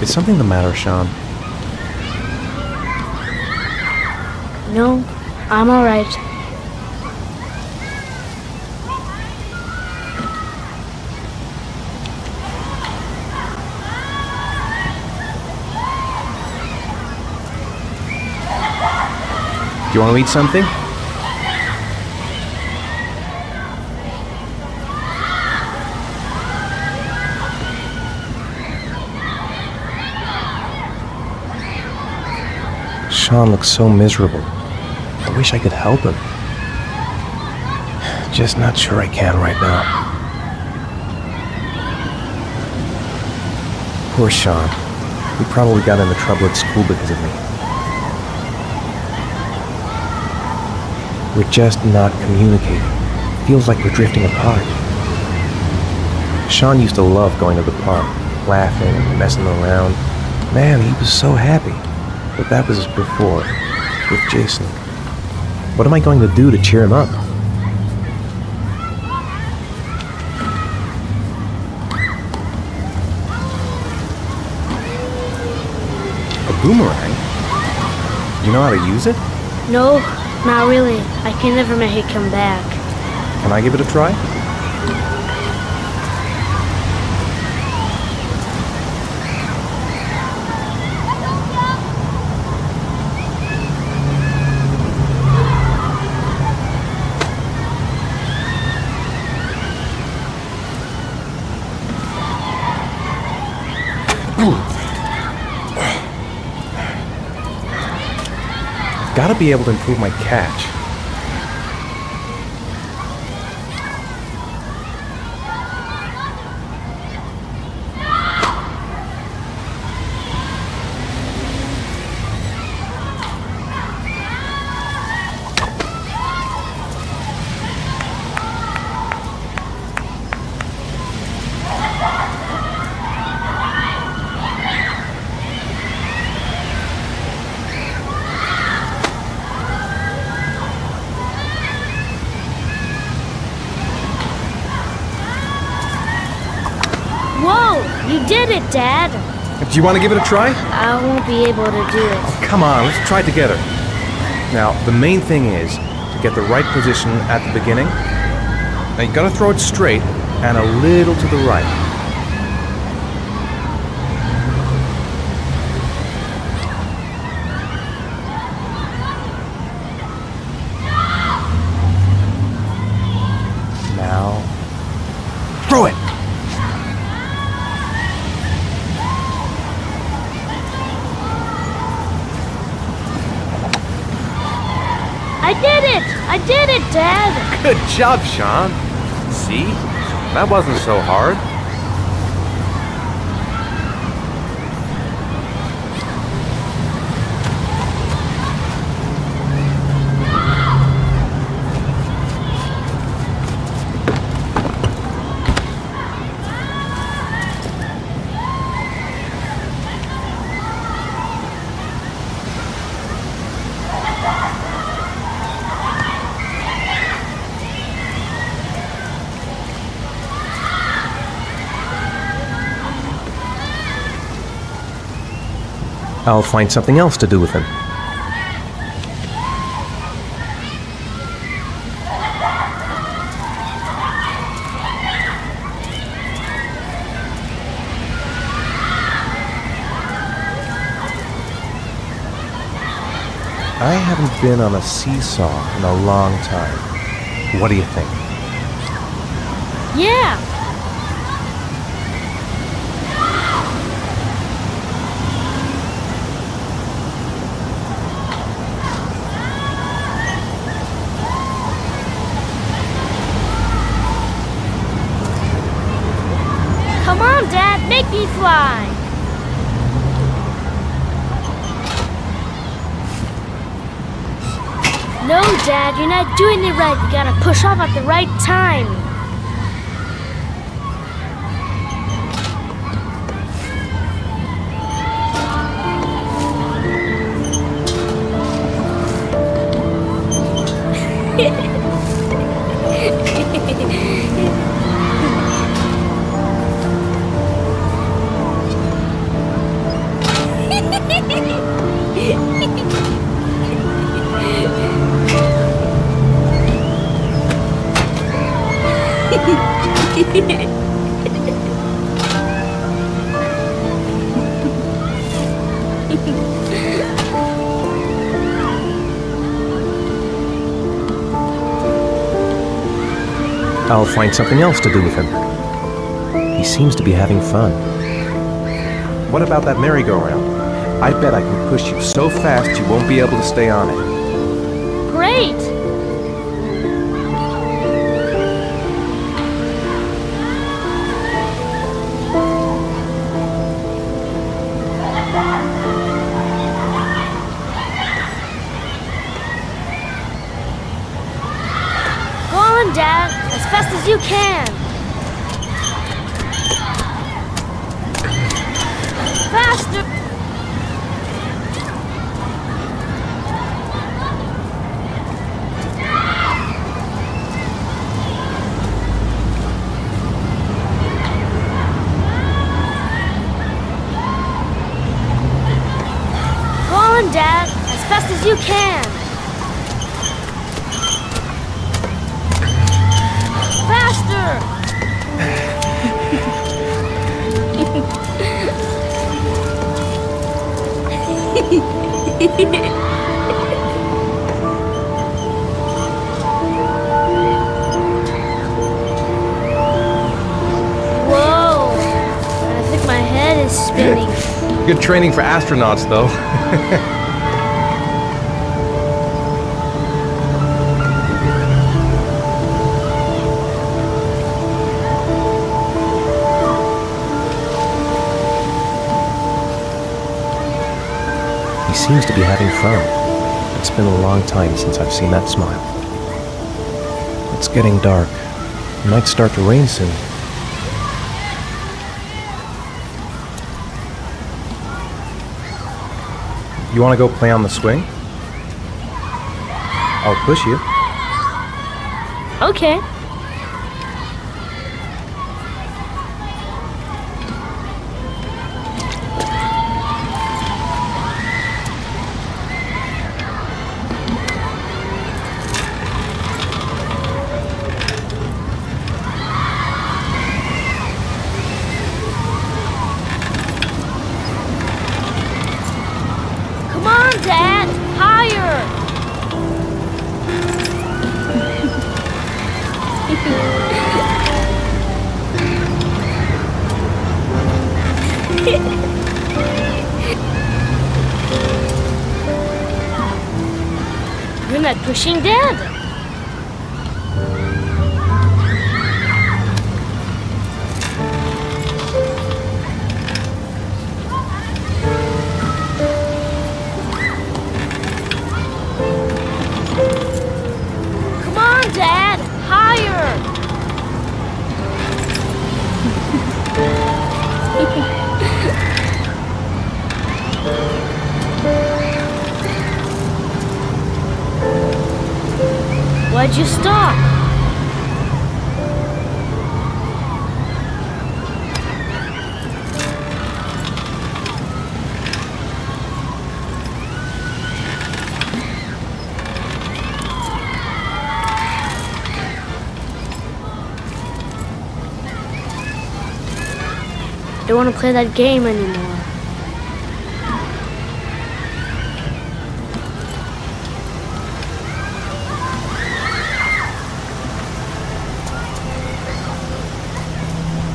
Is something the matter, Sean? No, I'm alright. Do you want to eat something? Sean looks so miserable. I wish I could help him. Just not sure I can right now. Poor Sean. He probably got into trouble at school because of me. We're just not communicating. Feels like we're drifting apart. Sean used to love going to the park, laughing and messing around. Man, he was so happy. But that was before, with Jason. What am I going to do to cheer him up? A boomerang? Do you know how to use it? No, not really. I can never make it come back. Can I give it a try? Gotta be able to improve my catch. You did it, Dad! Do you want to give it a try? I won't be able to do it. Oh, come on, let's try it together. Now, the main thing is to get the right position at the beginning. Now, you gotta throw it straight and a little to the right. Now, throw it! I did it, Dad! Good job, Sean. See? That wasn't so hard. I'll find something else to do with him. I haven't been on a seesaw in a long time. What do you think? Yeah. Come on, Dad, make me fly. No, Dad, you're not doing it right. You gotta push off at the right time. I'll find something else to do with him. He seems to be having fun. What about that merry-go-round? I bet I can push you so fast you won't be able to stay on it. Great! Go on, Dad, as fast as you can. Faster! Go on, Dad, as fast as you can. Faster! Whoa! I think my head is spinning. Good training for astronauts, though. He seems to be having fun. It's been a long time since I've seen that smile. It's getting dark. It might start to rain soon. You want to go play on the swing? I'll push you. Okay. Come on, Dad! Higher! You're not pushing Dad. Come on, Dad! Higher! Why'd you stop? don't want to play that game anymore.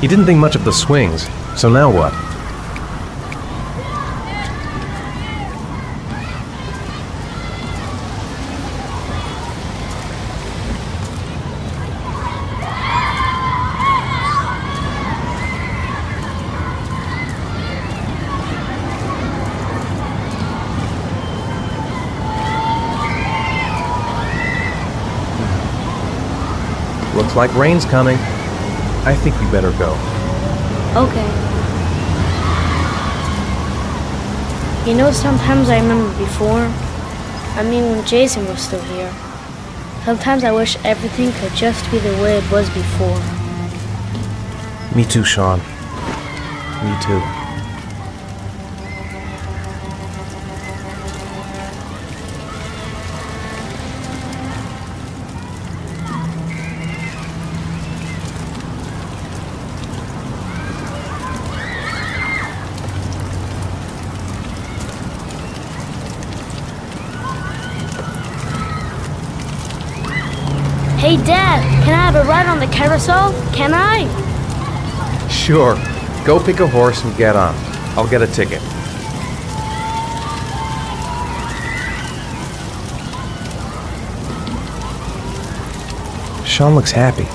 You didn't think much of the swings, so now what? Looks like rain's coming. I think we better go. Okay. You know, sometimes I remember before. I mean, when Jason was still here. Sometimes I wish everything could just be the way it was before. Me too, Sean. Me too. Hey, Dad, can I have a ride on the carousel? Can I? Sure. Go pick a horse and get on. I'll get a ticket. Sean looks happy.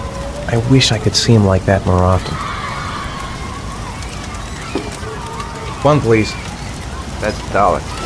I wish I could see him like that more often. One, please. That's $1.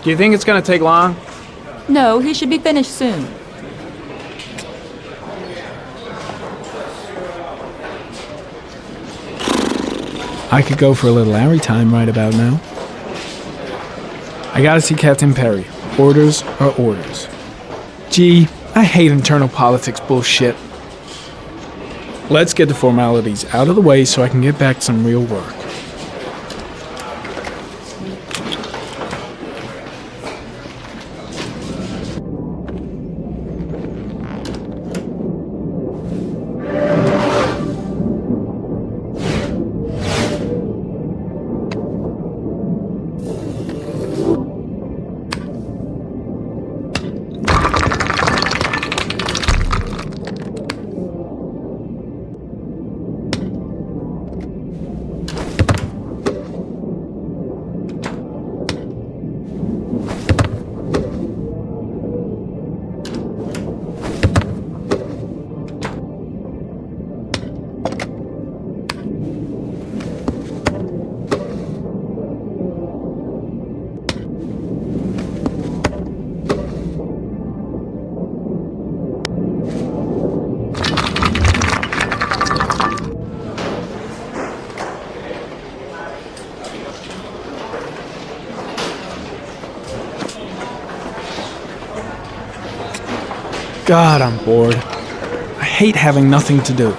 Do you think it's gonna take long? No, he should be finished soon. I could go for a little Larry time right about now. I gotta see Captain Perry. Orders are orders. Gee, I hate internal politics bullshit. Let's get the formalities out of the way so I can get back to some real work. God, I'm bored. I hate having nothing to do.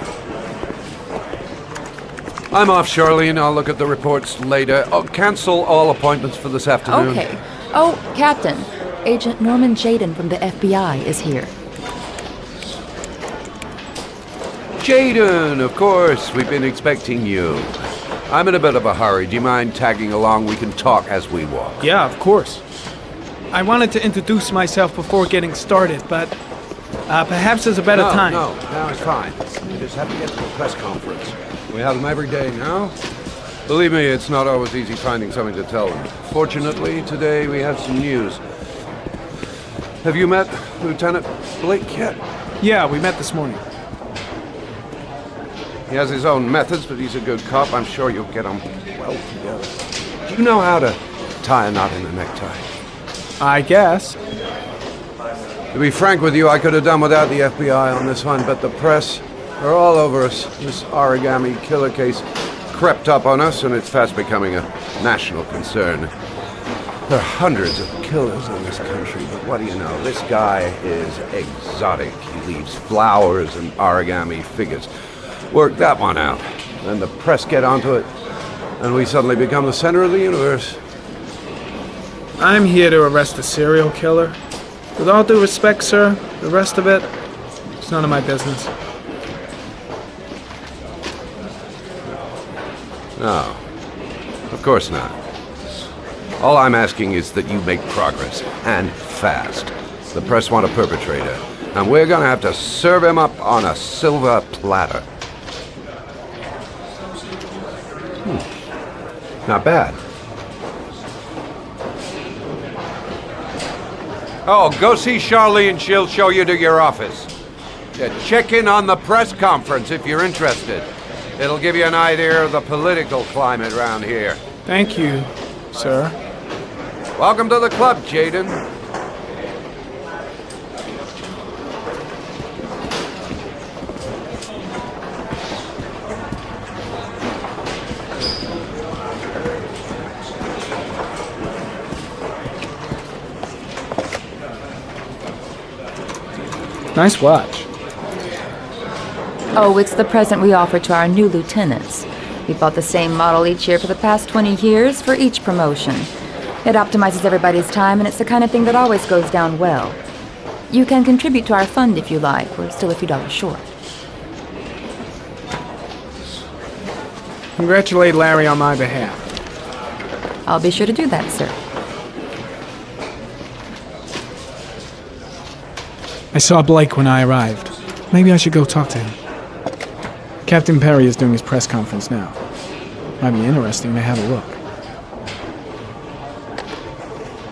I'm off, Charlene. I'll look at the reports later. Oh, cancel all appointments for this afternoon. Okay. Oh, Captain. Agent Norman Jaden from the FBI is here. Jaden, of course. We've been expecting you. I'm in a bit of a hurry. Do you mind tagging along? We can talk as we walk. Yeah, of course. I wanted to introduce myself before getting started, but perhaps there's a better time. No, it's fine. We just have to get to the press conference. We have them every day now. Believe me, it's not always easy finding something to tell them. Fortunately, today we have some news. Have you met Lieutenant Blake yet? Yeah, we met this morning. He has his own methods, but he's a good cop. I'm sure you'll get on well together. Do you know how to tie a knot in a necktie? I guess. To be frank with you, I could have done without the FBI on this one, but the press are all over us. This Origami Killer case crept up on us, and it's fast becoming a national concern. There are hundreds of killers in this country, but what do you know? This guy is exotic. He leaves flowers and origami figures. Work that one out. Then the press get onto it, and we suddenly become the center of the universe. I'm here to arrest a serial killer. With all due respect, sir, the rest of it, it's none of my business. No, of course not. All I'm asking is that you make progress, and fast. The press want a perpetrator, and we're gonna have to serve him up on a silver platter. Not bad. Oh, go see Charlene. She'll show you to your office. Yeah, check in on the press conference if you're interested. It'll give you an idea of the political climate around here. Thank you, sir. Welcome to the club, Jaden. Nice watch. Oh, it's the present we offer to our new lieutenants. We bought the same model each year for the past 20 years for each promotion. It optimizes everybody's time, and it's the kind of thing that always goes down well. You can contribute to our fund if you like. We're still a few dollars short. Congratulate Larry on my behalf. I'll be sure to do that, sir. I saw Blake when I arrived. Maybe I should go talk to him. Captain Perry is doing his press conference now. Might be interesting to have a look.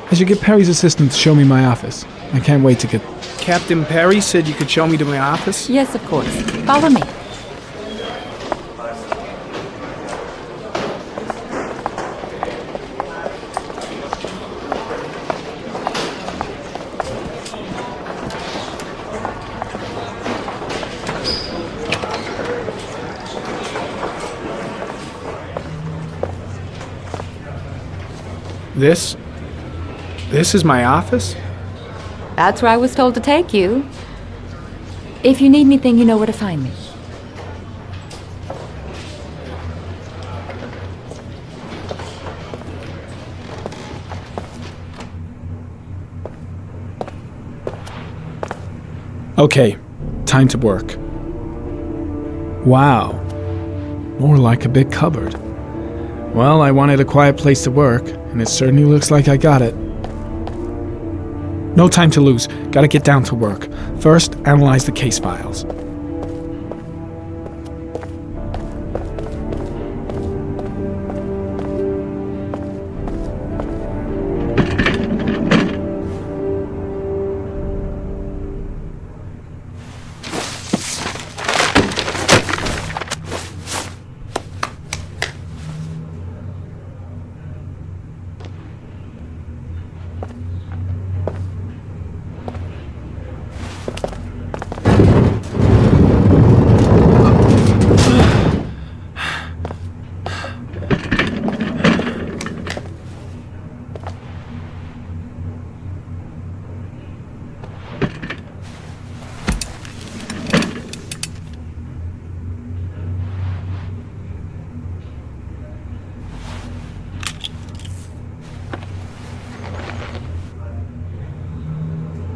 I should get Perry's assistant to show me my office. I can't wait to get... Captain Perry said you could show me to my office? Yes, of course. Follow me. This is my office? That's where I was told to take you. If you need anything, you know where to find me. Okay, time to work. Wow. More like a big cupboard. Well, I wanted a quiet place to work, and it certainly looks like I got it. No time to lose. Gotta get down to work. First, analyze the case files.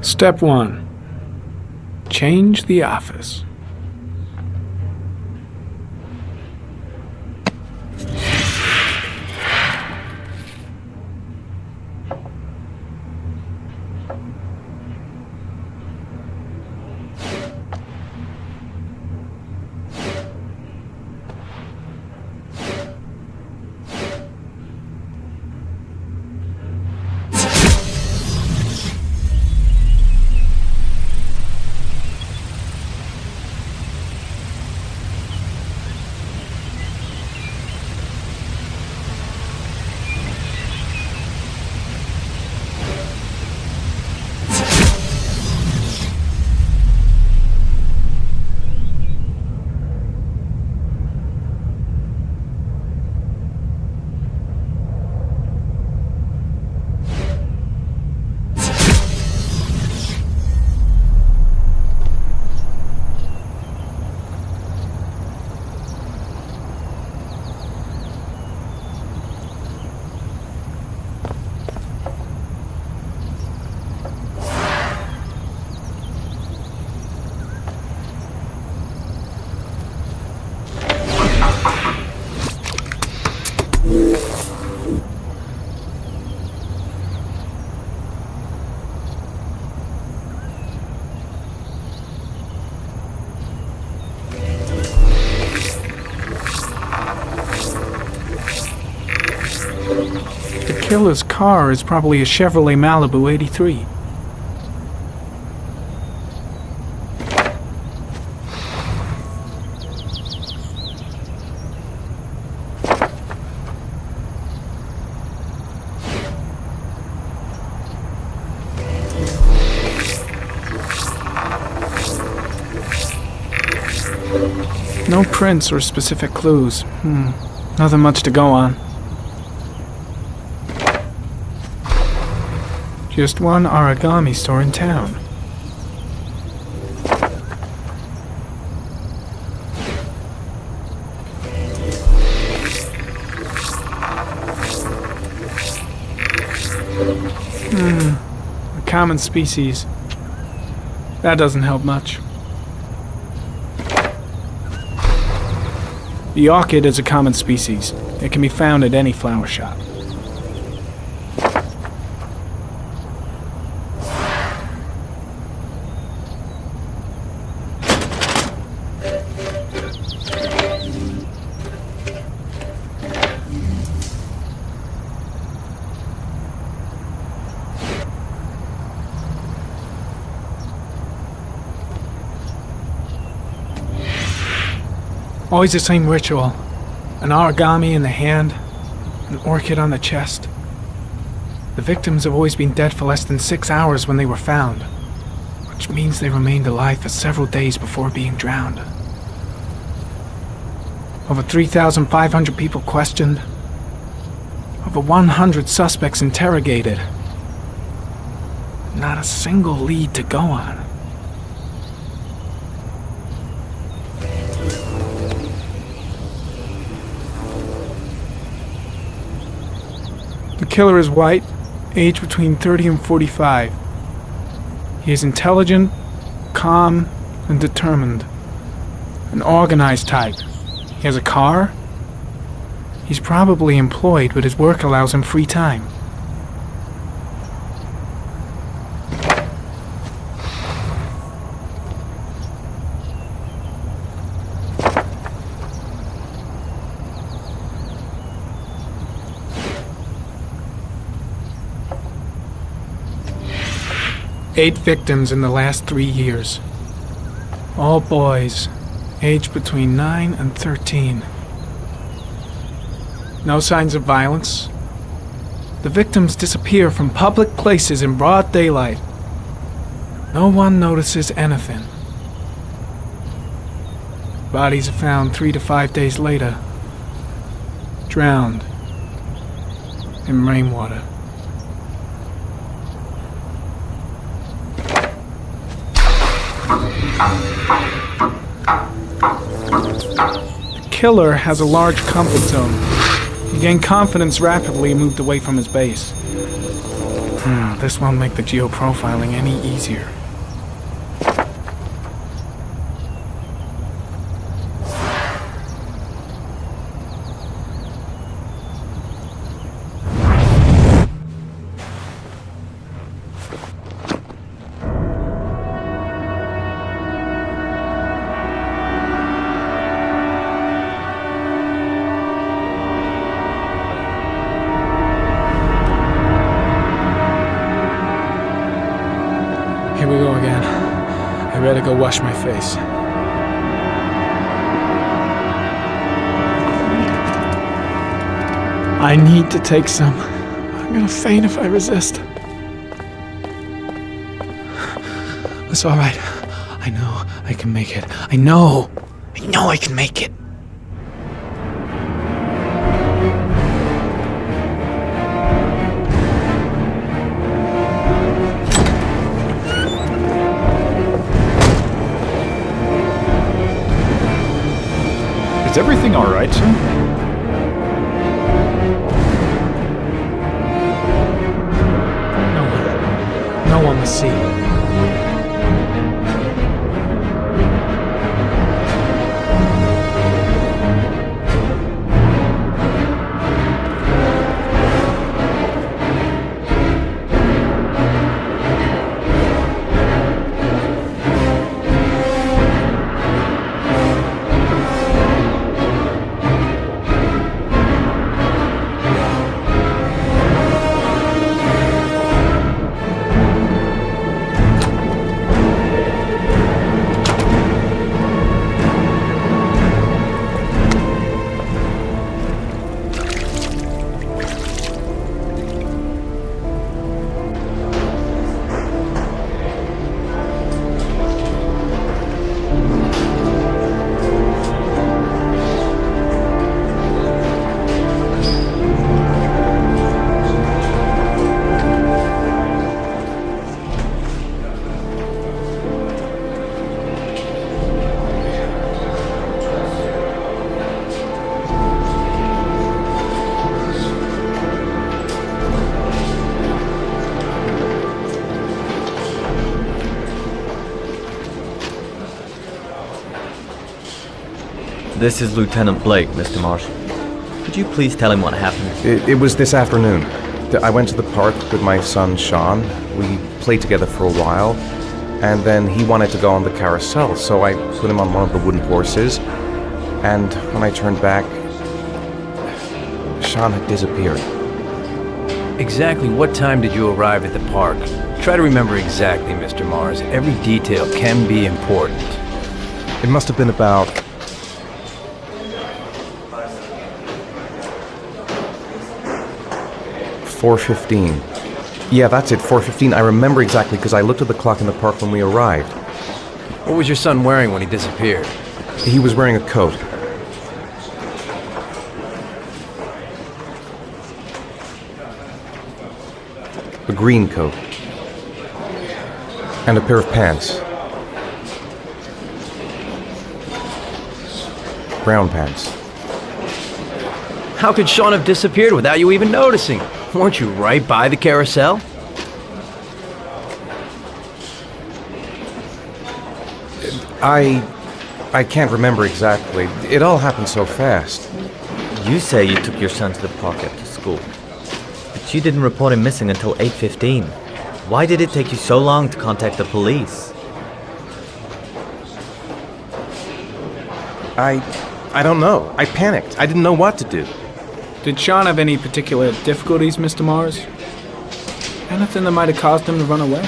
Step 1. Change the office. The killer's car is probably a Chevrolet Malibu 83. No prints or specific clues. Nothing much to go on. Just one origami store in town. A common species. That doesn't help much. The orchid is a common species. It can be found at any flower shop. Always the same ritual. An origami in the hand, an orchid on the chest. The victims have always been dead for less than 6 hours when they were found, which means they remained alive for several days before being drowned. Over 3,500 people questioned. Over Over 100 suspects interrogated. Not a single lead to go on. The killer is white, age between 30 and 45. He is intelligent, calm, and determined. An organized type. He has a car. He's probably employed, but his work allows him free time. Eight victims in the last 3 years. All boys, aged between 9 and 13. No signs of violence. The victims disappear from public places in broad daylight. No one notices anything. Bodies are found 3 to 5 days later, drowned in rainwater. The killer has a large comfort zone. He gained confidence rapidly and moved away from his base. This won't make the geoprofiling any easier. Here we go again. I better go wash my face. I need to take some. I'm gonna faint if I resist. It's all right. I know I can make it. I know I can make it. Is everything all right, sir? No one will see. This is Lieutenant Blake, Mr. Marshall. Could you please tell him what happened? It was this afternoon. I went to the park with my son, Sean. We played together for a while, and then he wanted to go on the carousel, so I put him on one of the wooden horses, and when I turned back, Sean had disappeared. Exactly what time did you arrive at the park? Try to remember exactly, Mr. Mars. Every detail can be important. It must have been about 4:15. Yeah, that's it, 4:15. I remember exactly because I looked at the clock in the park when we arrived. What was your son wearing when he disappeared? He was wearing a coat. A green coat. And a pair of pants. Brown pants. How could Sean have disappeared without you even noticing? Weren't you right by the carousel? I can't remember exactly. It all happened so fast. You say you took your son to the park after school, but you didn't report him missing until 8:15. Why did it take you so long to contact the police? I don't know. I panicked. I didn't know what to do. Did Sean have any particular difficulties, Mr. Mars? Anything that might have caused him to run away?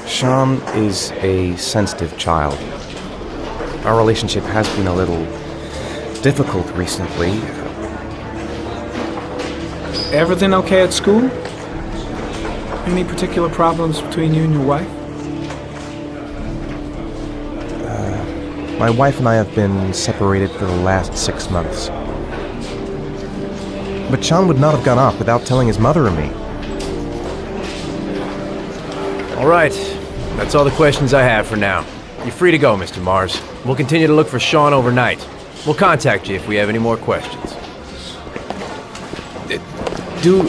Sean is a sensitive child. Our relationship has been a little difficult recently. Everything okay at school? Any particular problems between you and your wife? My wife and I have been separated for the last 6 months. But Sean would not have gone off without telling his mother and me. All right, that's all the questions I have for now. You're free to go, Mr. Mars. We'll continue to look for Sean overnight. We'll contact you if we have any more questions. Do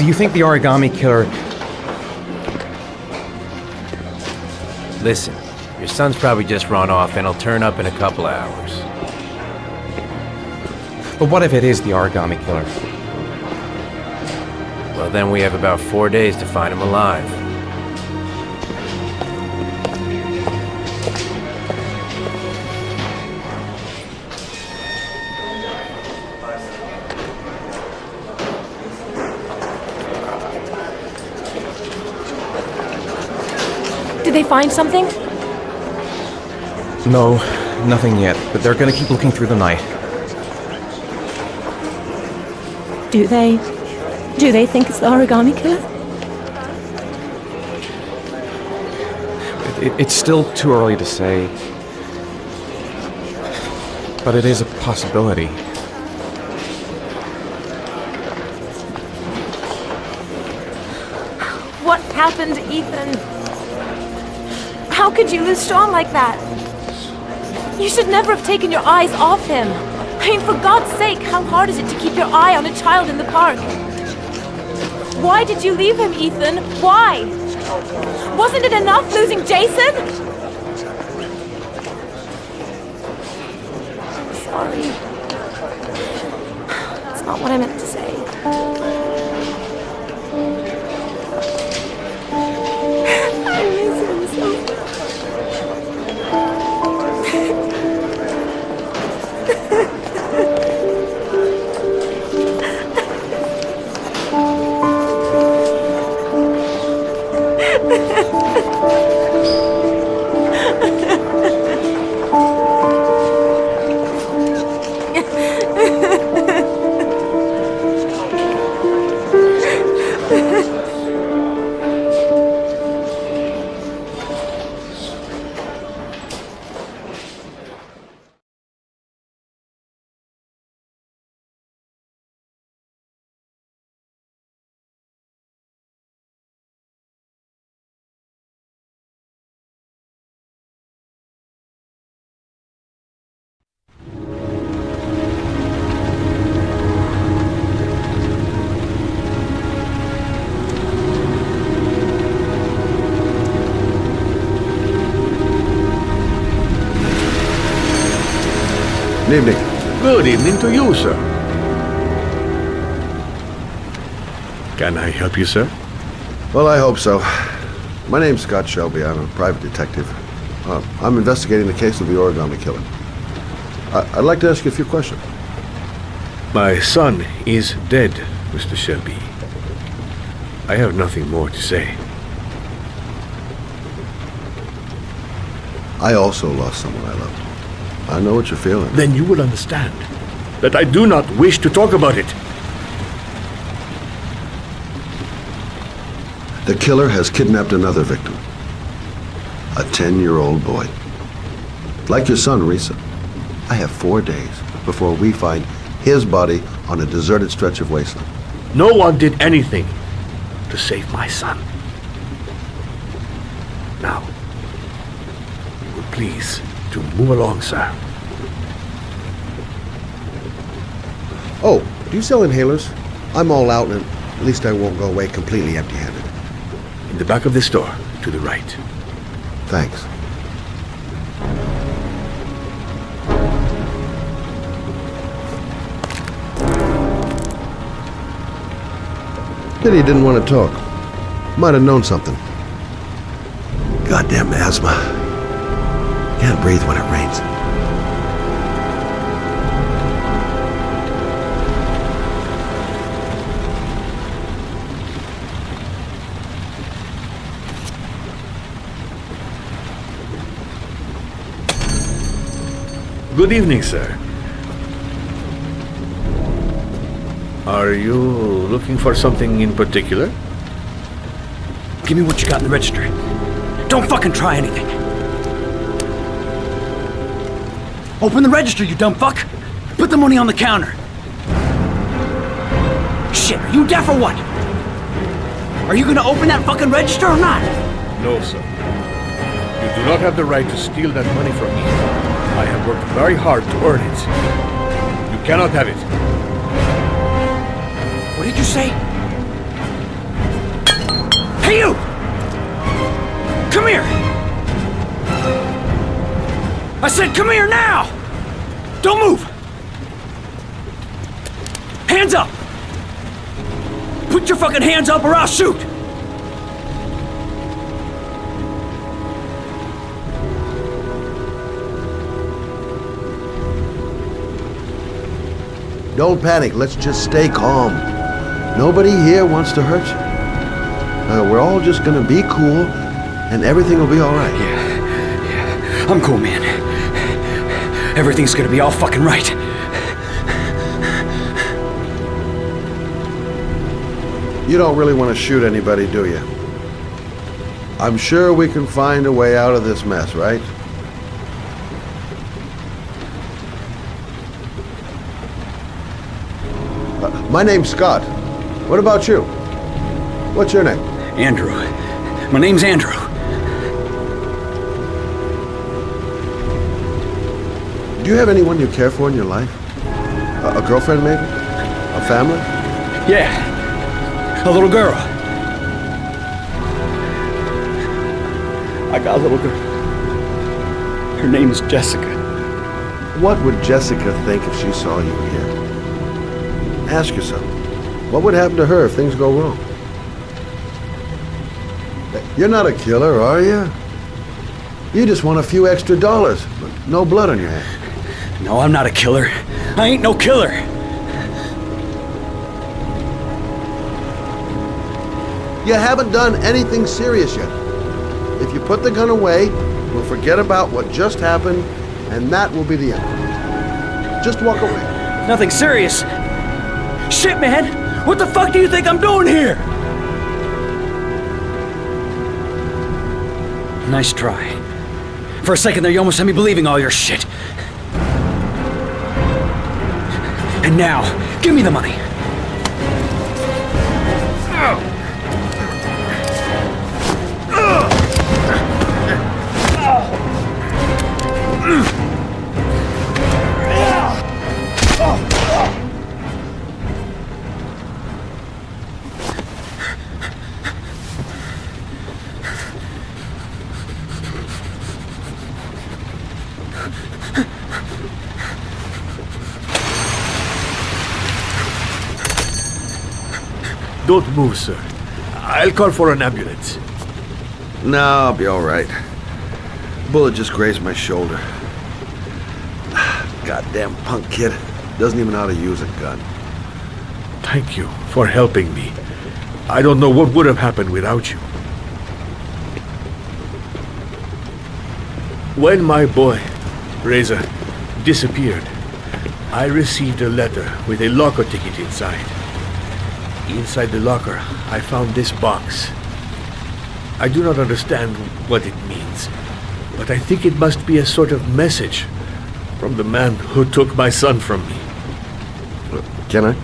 you think the Origami Killer... Listen, your son's probably just run off and he'll turn up in a couple of hours. But what if it is the Origami Killer? Well, then we have about 4 days to find him alive. Did they find something? No, nothing yet, but they're gonna keep looking through the night. Do they think it's the Origami Killer? It's still too early to say. But it is a possibility. What happened to Ethan? How could you lose Sean like that? You should never have taken your eyes off him. I mean, for God's sake, how hard is it to keep your eye on a child in the park? Why did you leave him, Ethan? Why? Wasn't it enough losing Jason? I'm sorry. That's not what I meant to say. I miss him so Good evening. Good evening to you, sir. Can I help you, sir? Well, I hope so. My name's Scott Shelby. I'm a private detective. I'm investigating the case of the Origami Killer. I'd like to ask you a few questions. My son is dead, Mr. Shelby. I have nothing more to say. I also lost someone I loved. I know what you're feeling. Then you will understand that I do not wish to talk about it. The killer has kidnapped another victim. A 10-year-old boy. Like your son, Risa. I have 4 days before we find his body on a deserted stretch of wasteland. No one did anything to save my son. Now, please, to move along, sir. Oh, do you sell inhalers? I'm all out, and at least I won't go away completely empty-handed. In the back of the store, to the right. Thanks. Pity he didn't want to talk. Might have known something. Goddamn asthma. Can't breathe when it rains. Good evening, sir. Are you looking for something in particular? Give me what you got in the register. Don't fucking try anything. Open the register, you dumb fuck! Put the money on the counter. Shit, are you deaf or what? Are you gonna open that fucking register or not? No, sir. You do not have the right to steal that money from me. I have worked very hard to earn it. You cannot have it. What did you say? Hey, you! Come here! I said come here now! Don't move! Hands up! Put your fucking hands up or I'll shoot! Don't panic. Let's just stay calm. Nobody here wants to hurt you. We're all just gonna be cool, and everything will be all right. Yeah, I'm cool, man. Everything's gonna be all fucking right. You don't really want to shoot anybody, do you? I'm sure we can find a way out of this mess, right? My name's Scott. What about you? What's your name? Andrew. My name's Andrew. Do you have anyone you care for in your life? A girlfriend, maybe? A family? Yeah. A little girl. I got a little girl. Her name's Jessica. What would Jessica think if she saw you here? Ask yourself, what would happen to her if things go wrong? You're not a killer, are you? You just want a few extra dollars, but no blood on your hands. No, I'm not a killer. I ain't no killer. You haven't done anything serious yet. If you put the gun away, we'll forget about what just happened, and that will be the end. Just walk away. Nothing serious. Shit, man! What the fuck do you think I'm doing here? Nice try. For a second there, you almost had me believing all your shit. And now, give me the money. Don't move, sir. I'll call for an ambulance. No, I'll be all right. Bullet just grazed my shoulder. Goddamn punk kid. Doesn't even know how to use a gun. Thank you for helping me. I don't know what would have happened without you. When my boy, Reza, disappeared, I received a letter with a locker ticket inside. Inside the locker, I found this box. I do not understand what it means, but I think it must be a sort of message From the man who took my son from me. Can I?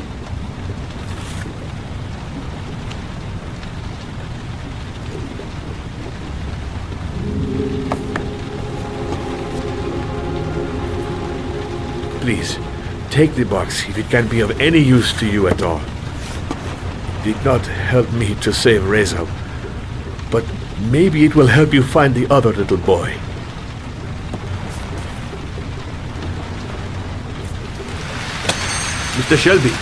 Please, take the box if it can be of any use to you at all. It did not help me to save Reza, but maybe it will help you find the other little boy. Mr. Shelby,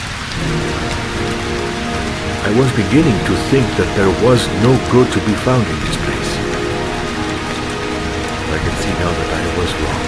I was beginning to think that there was no good to be found in this place. I can see now that I was wrong.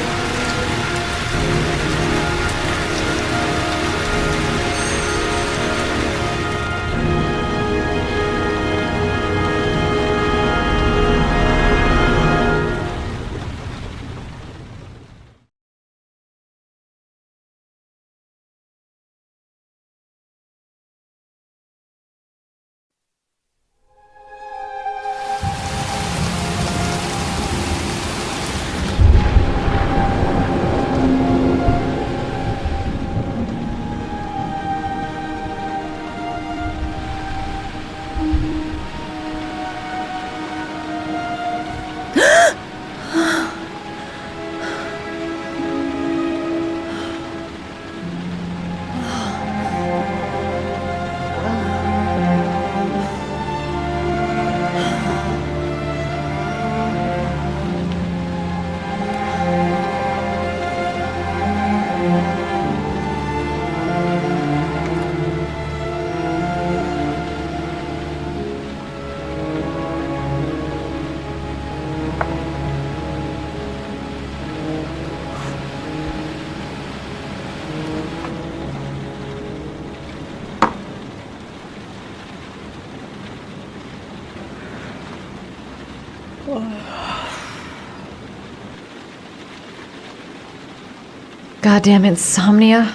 Goddamn insomnia.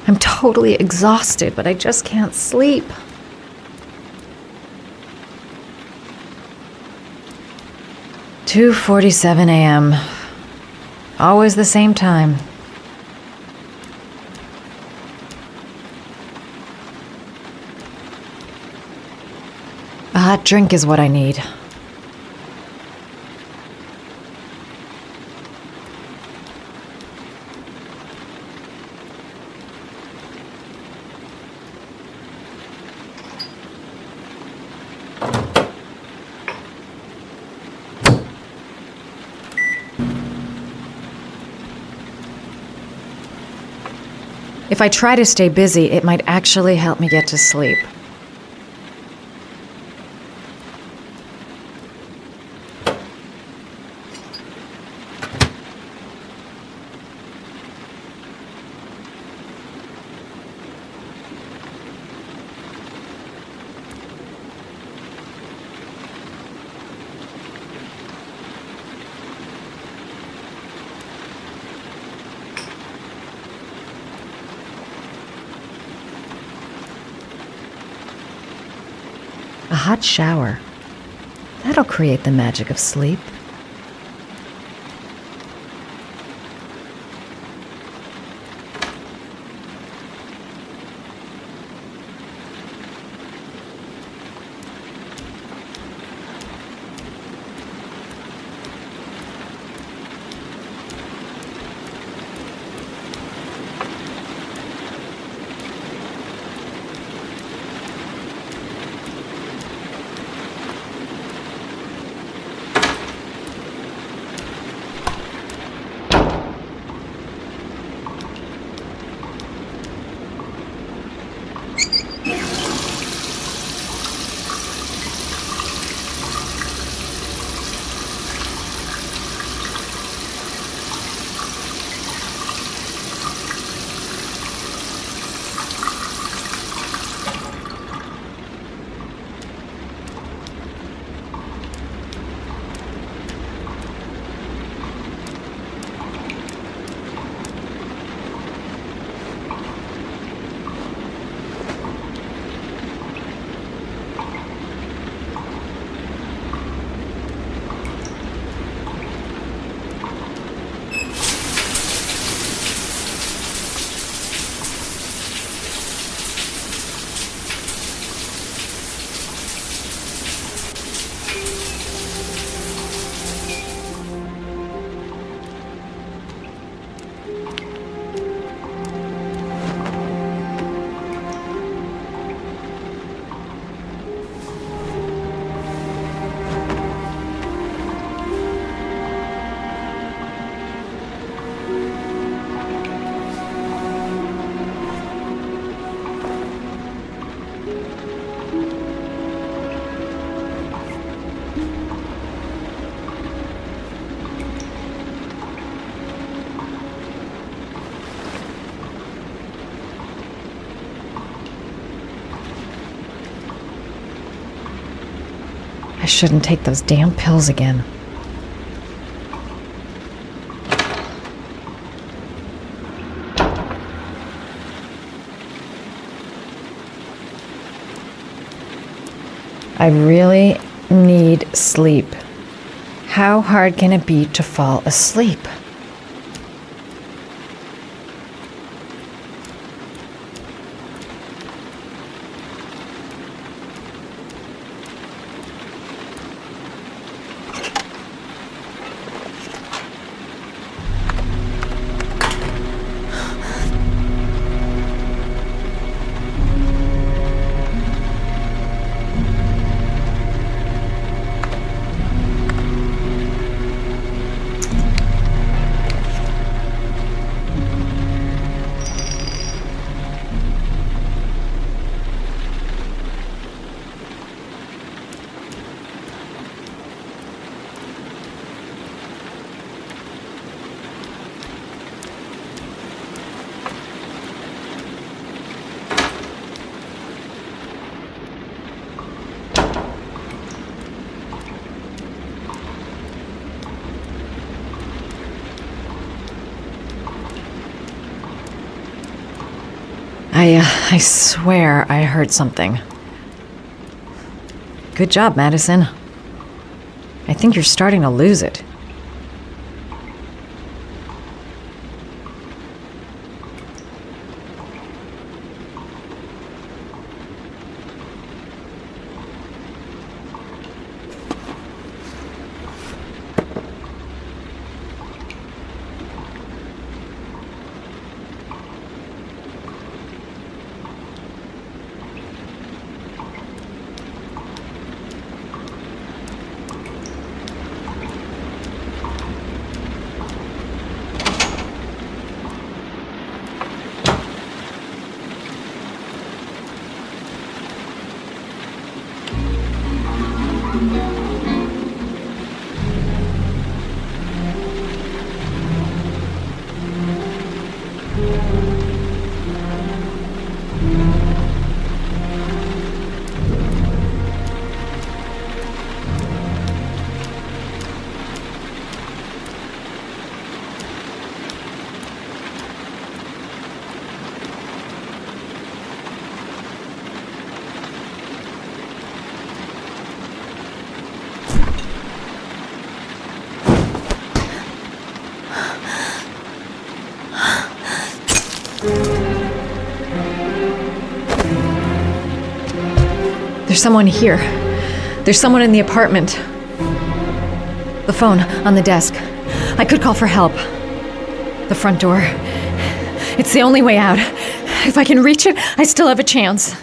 I'm totally exhausted, but I just can't sleep. "2:47 a.m. Always the same time. A hot drink is what I need. If I try to stay busy, it might actually help me get to sleep. A hot shower. That'll create the magic of sleep. I shouldn't take those damn pills again. I really need sleep. How hard can it be to fall asleep? I swear I heard something. Good job, Madison. I think you're starting to lose it. There's someone here. There's someone in the apartment. The phone on the desk. I could call for help. The front door. It's the only way out. If I can reach it, I still have a chance.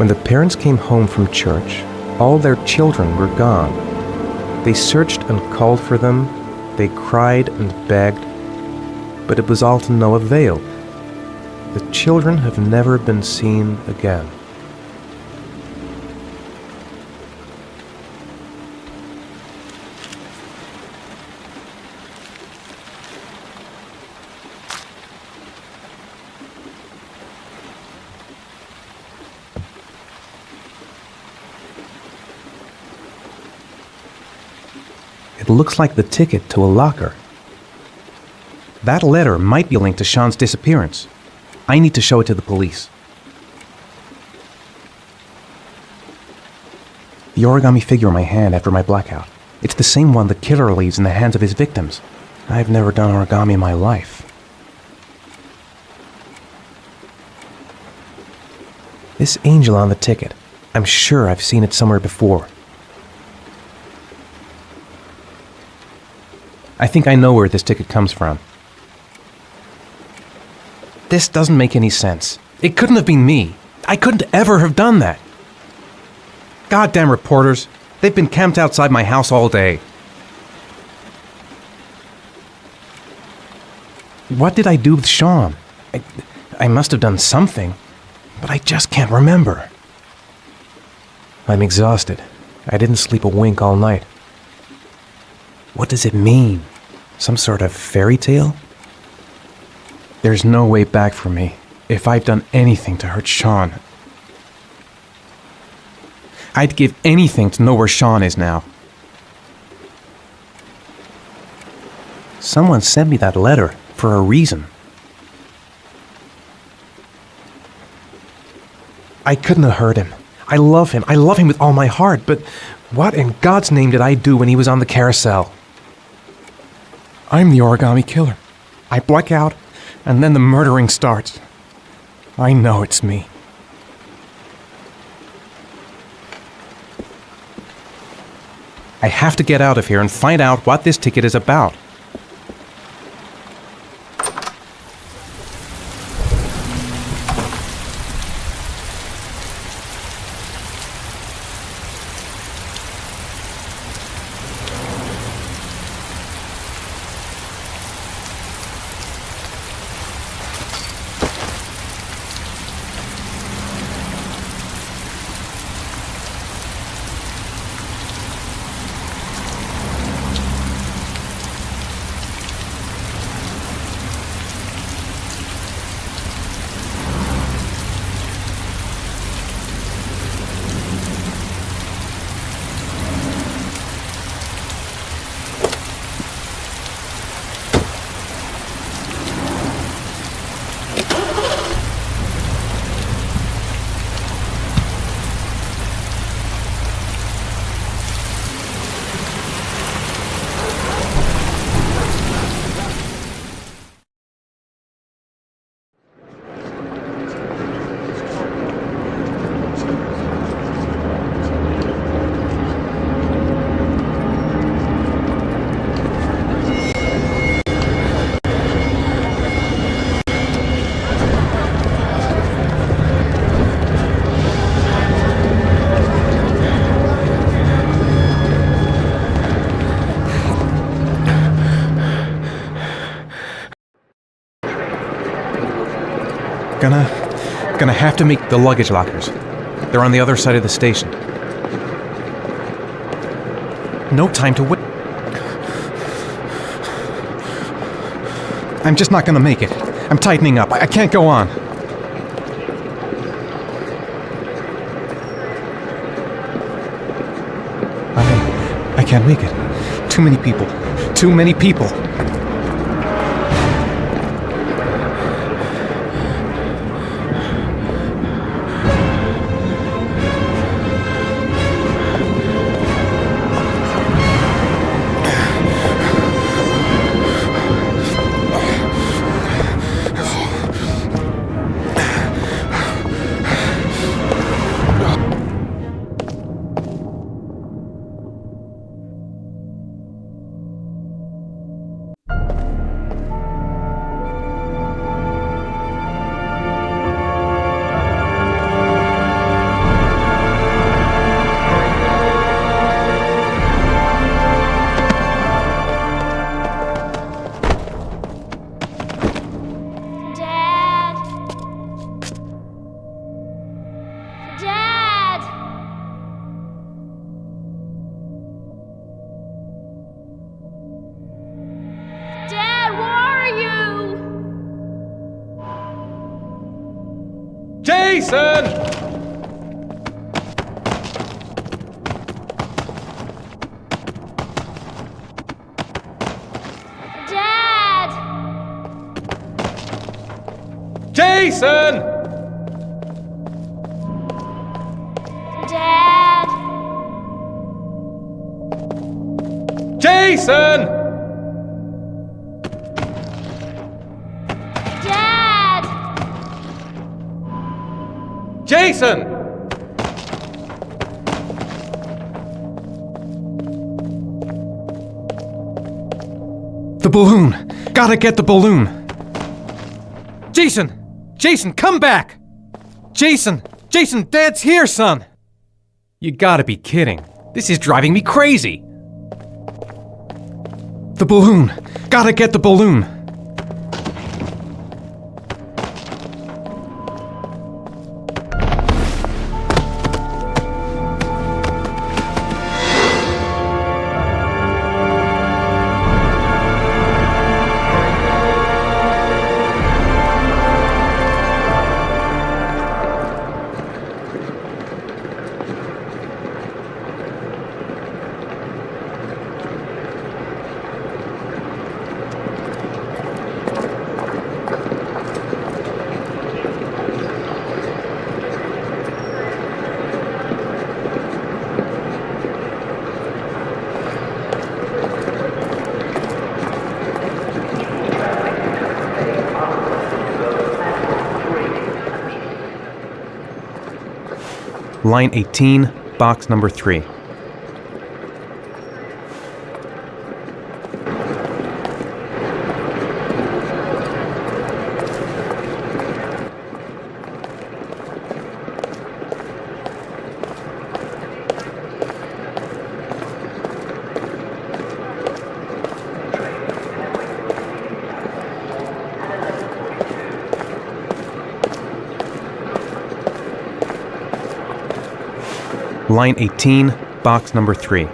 When the parents came home from church, all their children were gone. They searched and called for them, they cried and begged, but it was all to no avail. The children have never been seen again. It looks like the ticket to a locker. That letter might be linked to Sean's disappearance. I need to show it to the police. The origami figure in my hand after my blackout. It's the same one the killer leaves in the hands of his victims. I've never done origami in my life. This angel on the ticket. I'm sure I've seen it somewhere before. I think I know where this ticket comes from. This doesn't make any sense. It couldn't have been me. I couldn't ever have done that. Goddamn reporters. They've been camped outside my house all day. What did I do with Sean? I must have done something, but I just can't remember. I'm exhausted. I didn't sleep a wink all night. What does it mean? Some sort of fairy tale? There's no way back for me if I've done anything to hurt Sean. I'd give anything to know where Sean is now. Someone sent me that letter for a reason. I couldn't have hurt him. I love him. I love him with all my heart, but what in God's name did I do when he was on the carousel? I'm the Origami Killer. I black out, and then the murdering starts. I know it's me. I have to get out of here and find out what this ticket is about. Gonna have to make the luggage lockers. They're on the other side of the station. No time to wait. I'm just not gonna make it. I'm tightening up. I can't go on. I can't make it. Too many people. Too many people. Jason! Dad! Jason! Dad! Jason! Dad! Jason! The balloon! Gotta get the balloon! Jason! Jason, come back! Jason! Jason, Dad's here, son! You gotta be kidding. This is driving me crazy! The balloon! Gotta get the balloon! Line 18, box number 3. Line 18, box number 3.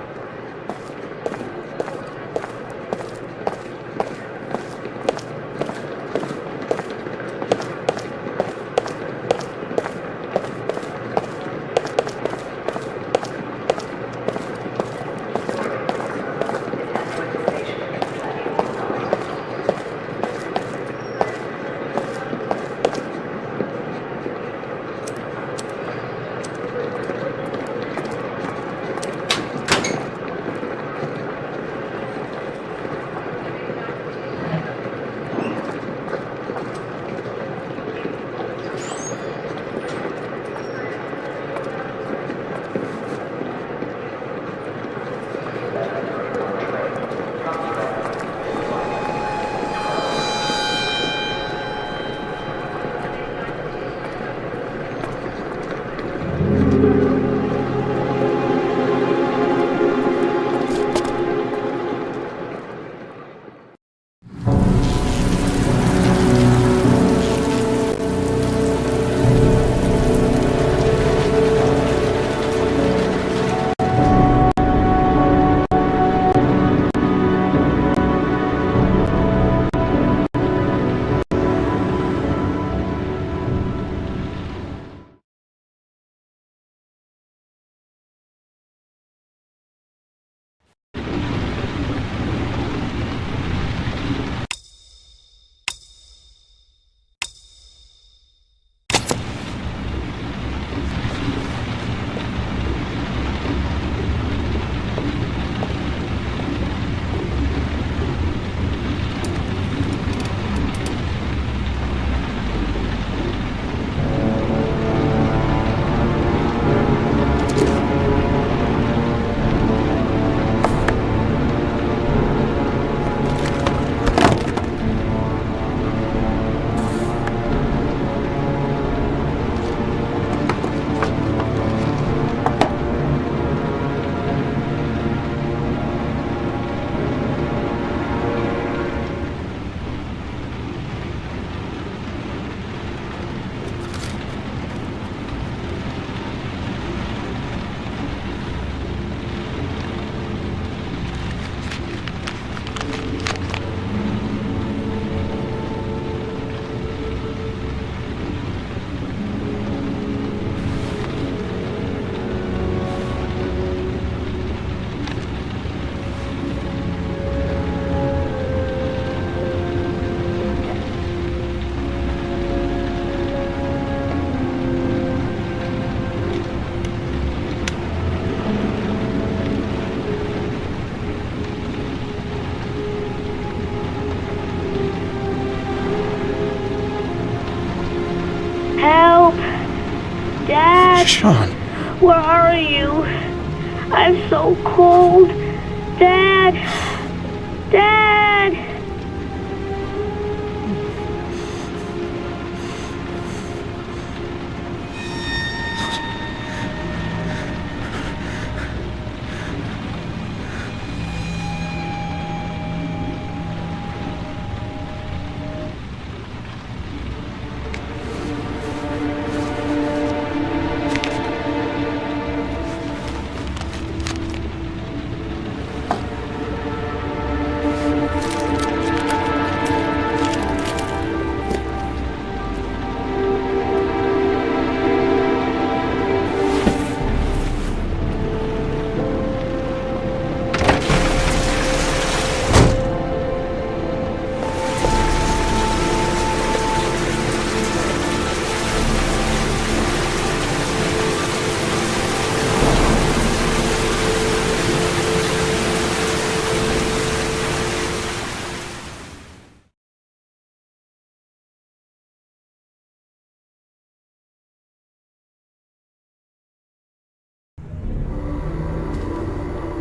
Dad? Sean. Where are you? I'm so cold. Dad! Dad!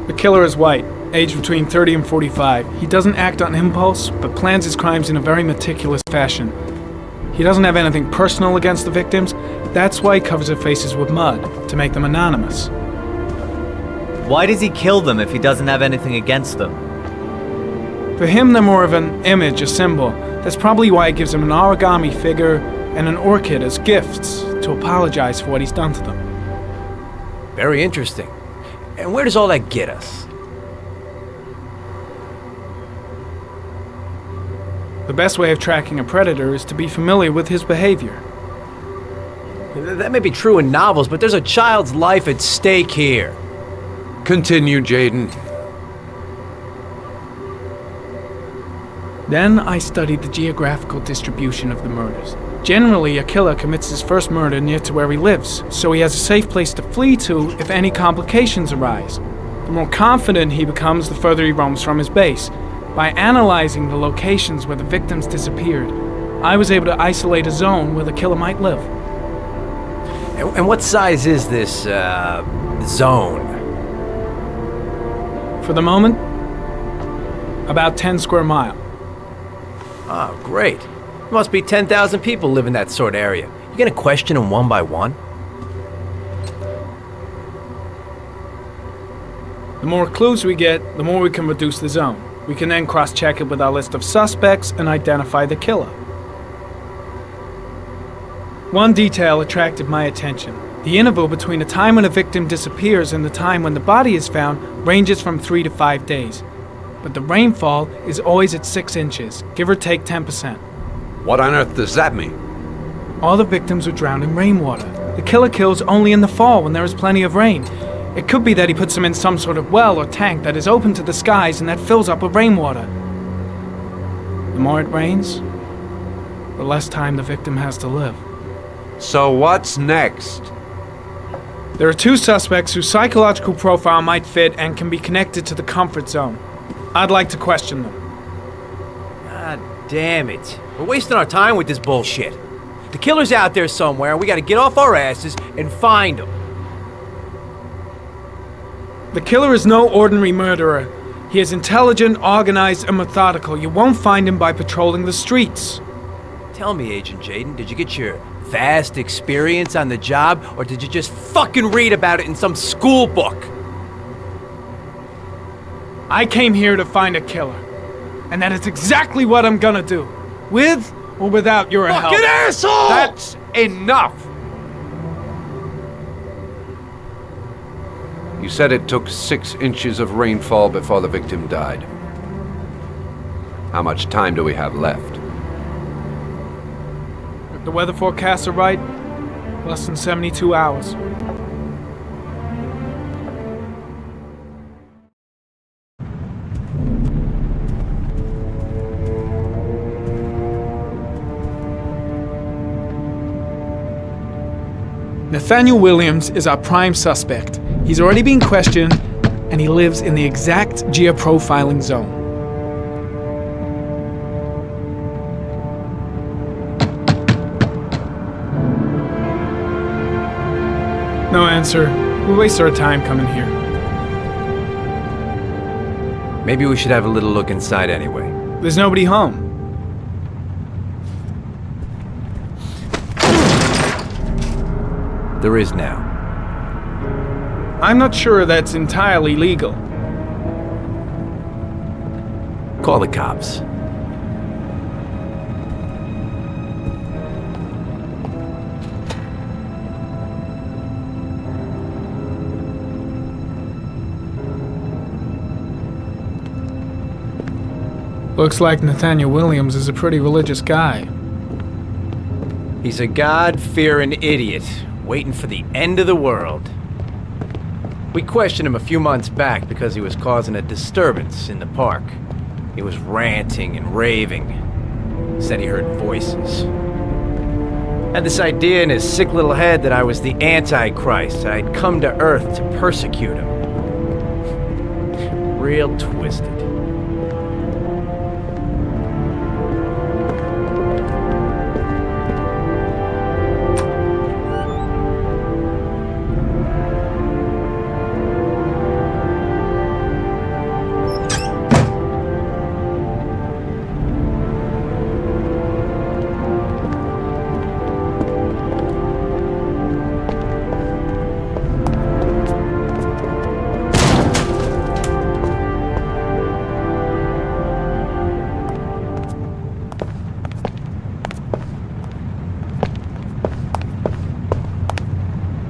The killer is white, aged between 30 and 45. He doesn't act on impulse, but plans his crimes in a very meticulous fashion. He doesn't have anything personal against the victims. That's why he covers their faces with mud, to make them anonymous. Why does he kill them if he doesn't have anything against them? For him, they're more of an image, a symbol. That's probably why he gives them an origami figure and an orchid as gifts, to apologize for what he's done to them. Very interesting. And where does all that get us? The best way of tracking a predator is to be familiar with his behavior. That may be true in novels, but there's a child's life at stake here. Continue, Jaden. Then I studied the geographical distribution of the murders. Generally, a killer commits his first murder near to where he lives, so he has a safe place to flee to if any complications arise. The more confident he becomes, the further he roams from his base. By analyzing the locations where the victims disappeared, I was able to isolate a zone where the killer might live. And what size is this, zone? For the moment, about 10 square miles. Oh, great. There must be 10,000 people live in that sort of area. You gonna question them one by one? The more clues we get, the more we can reduce the zone. We can then cross-check it with our list of suspects and identify the killer. One detail attracted my attention. The interval between the time when a victim disappears and the time when the body is found ranges from 3 to 5 days. But the rainfall is always at 6 inches, give or take 10%. What on earth does that mean? All the victims were drowned in rainwater. The killer kills only in the fall when there is plenty of rain. It could be that he puts them in some sort of well or tank that is open to the skies and that fills up with rainwater. The more it rains, the less time the victim has to live. So what's next? There are 2 suspects whose psychological profile might fit and can be connected to the comfort zone. I'd like to question them. God damn it. We're wasting our time with this bullshit. The killer's out there somewhere, and we gotta get off our asses and find him. The killer is no ordinary murderer. He is intelligent, organized, and methodical. You won't find him by patrolling the streets. Tell me, Agent Jaden, did you get your vast experience on the job, or did you just fucking read about it in some school book? I came here to find a killer. And that is exactly what I'm gonna do. With or without your help. Fucking asshole! That's enough! You said it took 6 inches of rainfall before the victim died. How much time do we have left? If the weather forecasts are right, less than 72 hours. Nathaniel Williams is our prime suspect. He's already been questioned, and he lives in the exact geoprofiling zone. No answer. We waste our time coming here. Maybe we should have a little look inside anyway. There's nobody home. There is now. I'm not sure that's entirely legal. Call the cops. Looks like Nathaniel Williams is a pretty religious guy. He's a God-fearing idiot, waiting for the end of the world. We questioned him a few months back because he was causing a disturbance in the park. He was ranting and raving. Said he heard voices. Had this idea in his sick little head that I was the Antichrist. I'd come to Earth to persecute him. Real twisted.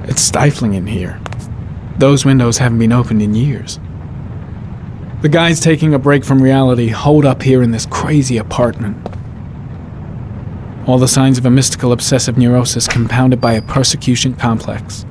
It's stifling in here. Those windows haven't been opened in years. The guys taking a break from reality holed up here in this crazy apartment. All the signs of a mystical obsessive neurosis compounded by a persecution complex.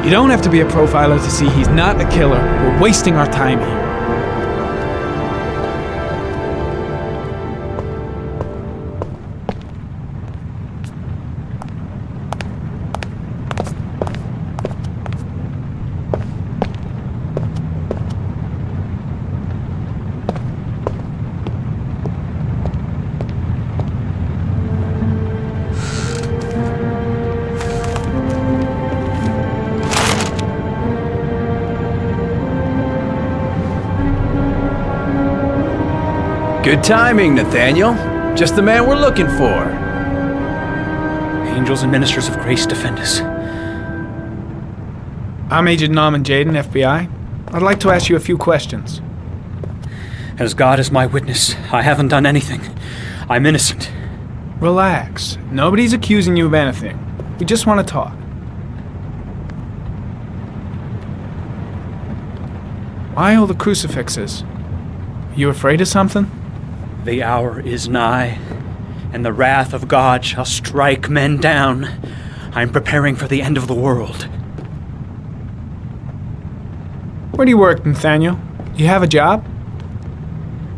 You don't have to be a profiler to see he's not a killer. We're wasting our time here. Good timing, Nathaniel. Just the man we're looking for. Angels and ministers of grace defend us. I'm Agent Norman Jaden, FBI. I'd like to ask you a few questions. As God is my witness, I haven't done anything. I'm innocent. Relax. Nobody's accusing you of anything. We just want to talk. Why all the crucifixes? Are you afraid of something? The hour is nigh, and the wrath of God shall strike men down. I'm preparing for the end of the world. Where do you work, Nathaniel? Do you have a job?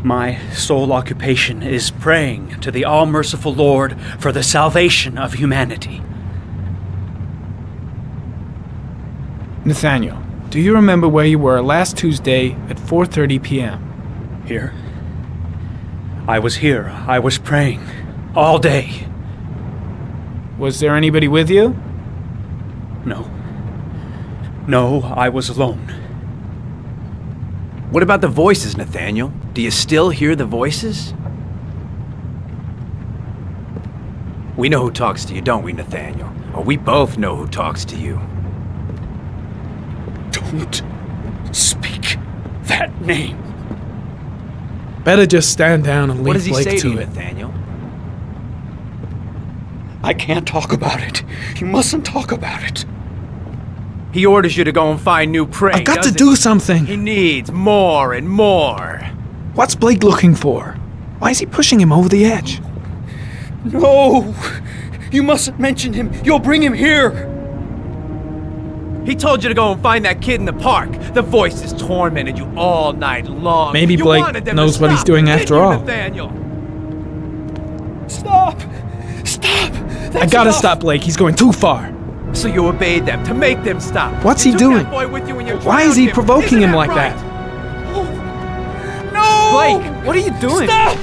My sole occupation is praying to the all-merciful Lord for the salvation of humanity. Nathaniel, do you remember where you were last Tuesday at 4:30 p.m.? Here? I was here. I was praying. All day. Was there anybody with you? No. No, I was alone. What about the voices, Nathaniel? Do you still hear the voices? We know who talks to you, don't we, Nathaniel? Or we both know who talks to you. Don't speak that name. Better just stand down and leave What does he Blake say to you, it. Nathaniel? I can't talk about it. You mustn't talk about it. He orders you to go and find new prey. I've got to doesn't do he? something. He needs more and more. What's Blake looking for? Why is he pushing him over the edge? No! You mustn't mention him. You'll bring him here. He told you to go and find that kid in the park. The voices tormented you all night long. Maybe You Blake wanted them knows to what he's stop, doing didn't after you, all. Nathaniel? I gotta stop Blake. He's going too far. So you obeyed them to make them stop. What's You he took doing? that boy with you when you Why is drowned he him. provoking Isn't him like right? that? No! Blake, what are you doing? Stop!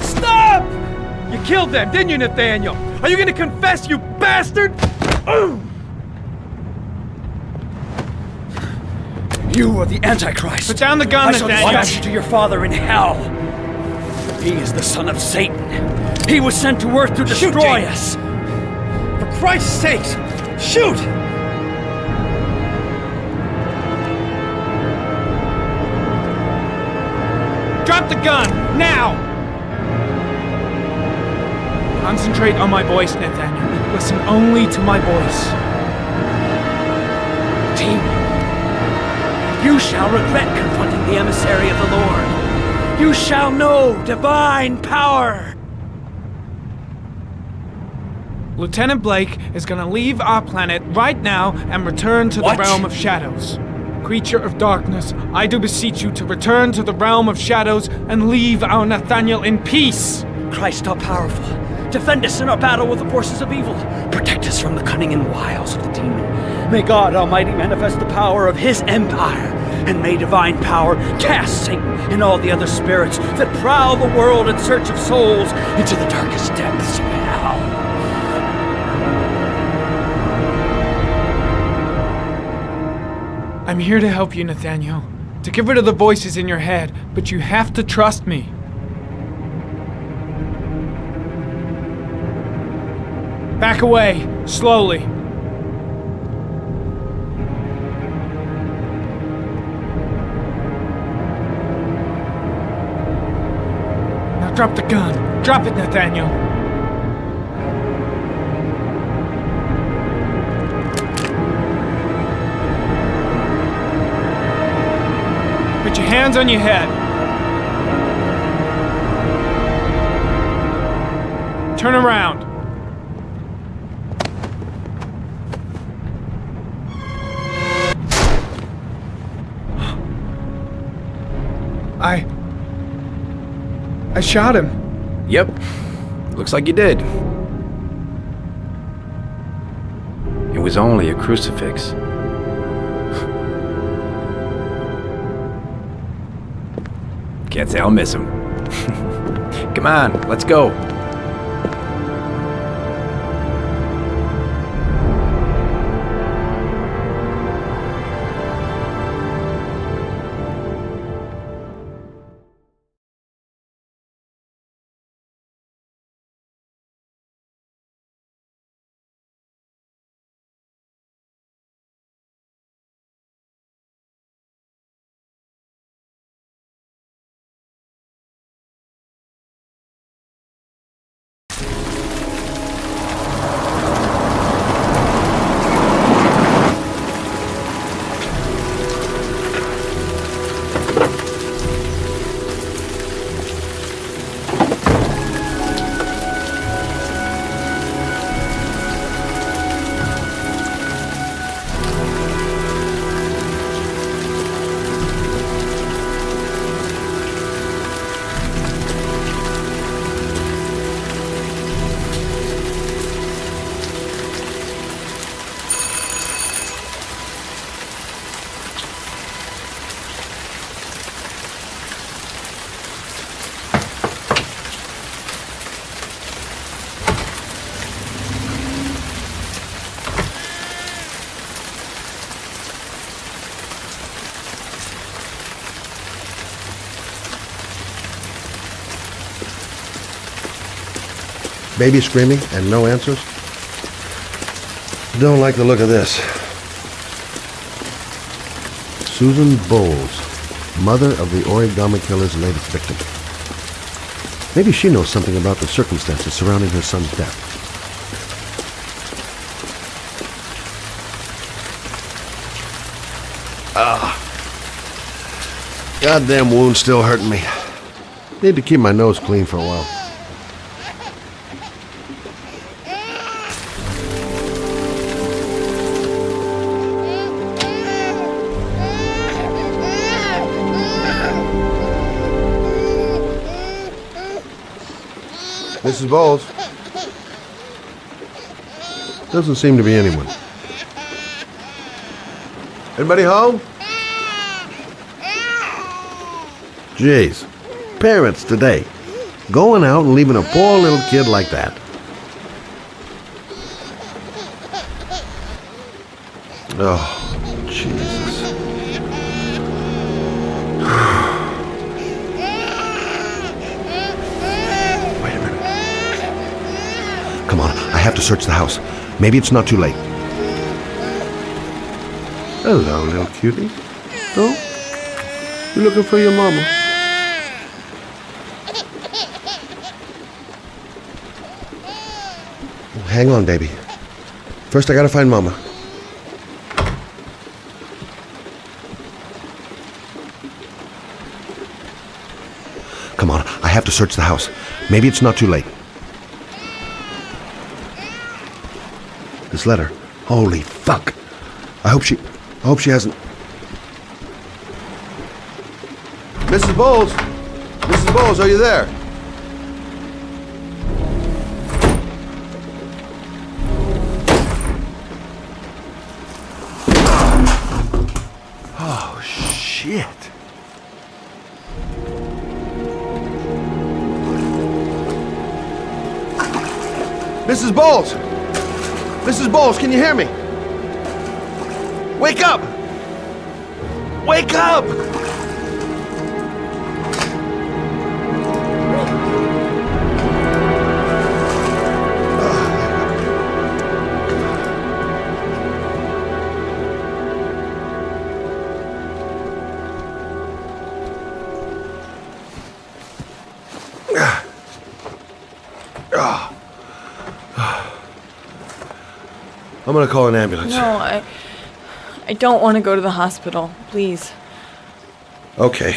Stop! You killed them, didn't you, Nathaniel? Are you gonna confess, you bastard? You are the Antichrist. Put down the gun, I shall Nathaniel. dispatch you to your father in hell. He is the son of Satan. He was sent to earth to destroy us. For Christ's sakes, shoot! Drop the gun, now! Concentrate on my voice, Nathaniel. Listen only to my voice. Team, you shall regret confronting the emissary of the Lord. You shall know divine power. Lieutenant Blake is gonna leave our planet right now and return to the What? realm of shadows. Creature of darkness, I do beseech you to return to the realm of shadows and leave our Nathaniel in peace. Christ all powerful, defend us in our battle with the forces of evil. Protect us from the cunning and wiles of the demon. May God Almighty manifest the power of His empire, and may divine power cast Satan and all the other spirits that prowl the world in search of souls into the darkest depths of hell. I'm here to help you, Nathaniel. To get rid of the voices in your head, but you have to trust me. Back away, slowly. Now drop the gun. Drop it, Nathaniel. Put your hands on your head. Turn around. I shot him. Yep. Looks like you did. It was only a crucifix. Can't say I'll miss him. Come on, let's go. Baby screaming and no answers? Don't like the look of this. Susan Bowles, mother of the Origami Killer's latest victim. Maybe she knows something about the circumstances surrounding her son's death. Goddamn wound's still hurting me. Need to keep my nose clean for a while. Mrs. Bowles. Doesn't seem to be anyone. Anybody home? Jeez. Parents today. Going out and leaving a poor little kid like that. Oh, Jesus. Wait a minute. Come on, I have to search the house. Maybe it's not too late. Hello, little cutie. Oh? You looking for your mama? Hang on, baby. First, I gotta find Mama. Come on, I have to search the house. Maybe it's not too late. This letter. Holy fuck. I hope she hasn't... Mrs. Bowles! Mrs. Bowles, are you there? Oh, shit. Mrs. Bowles! Mrs. Bowles, can you hear me? Wake up! Wake up! I'm gonna call an ambulance. No, I don't want to go to the hospital. Please. Okay.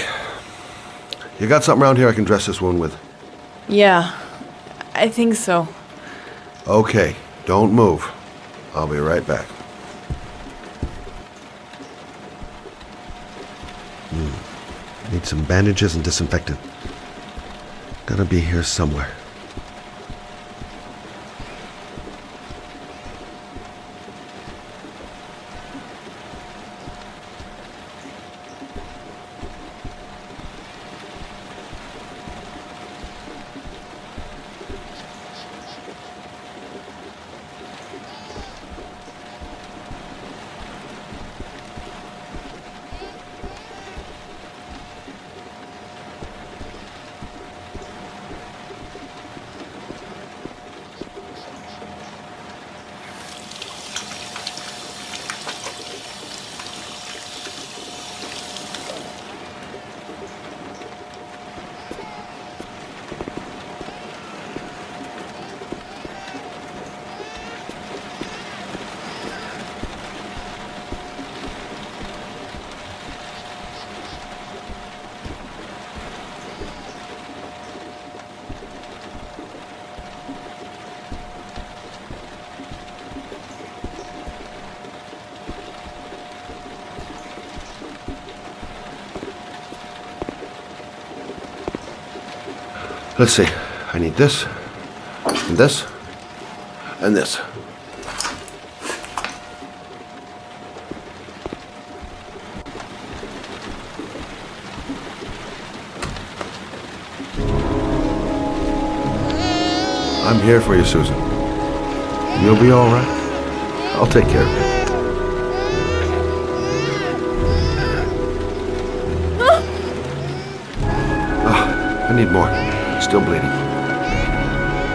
You got something around here I can dress this wound with? Yeah, I think so. Okay, don't move. I'll be right back. Need some bandages and disinfectant. Gotta be here somewhere. Let's see. I need this, and this, and this. I'm here for you, Susan. You'll be all right. I'll take care of you. I need more. Still bleeding.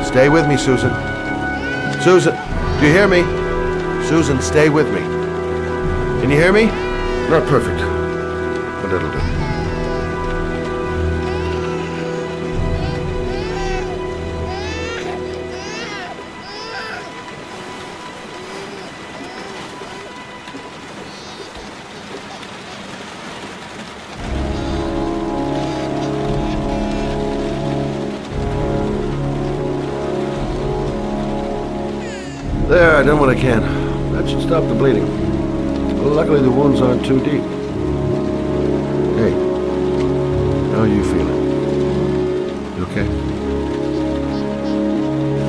Stay with me, Susan. Susan, do you hear me? Susan, stay with me. Can you hear me? Not perfect, but it'll do. There, I done what I can. That should stop the bleeding. Luckily, the wounds aren't too deep. Hey, how are you feeling? You okay?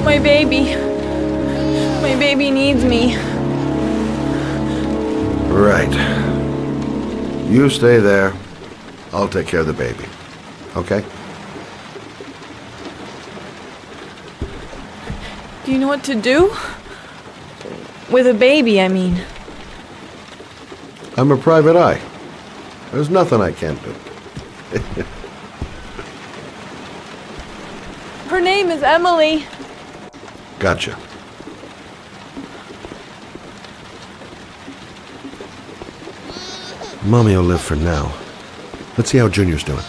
My baby. My baby needs me. Right. You stay there. I'll take care of the baby. Okay? Do you know what to do? With a baby, I mean. I'm a private eye. There's nothing I can't do. Her name is Emily. Gotcha. Mommy will live for now. Let's see how Junior's doing.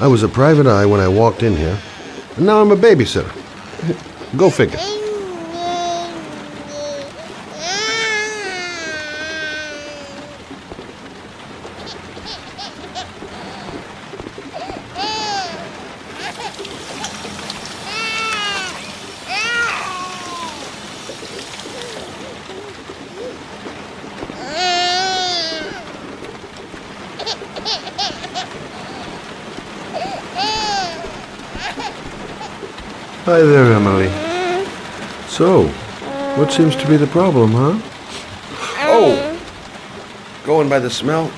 I was a private eye when I walked in here, and now I'm a babysitter. Go figure. Hi there, Emily. So, what seems to be the problem, huh? Oh! Going by the smell,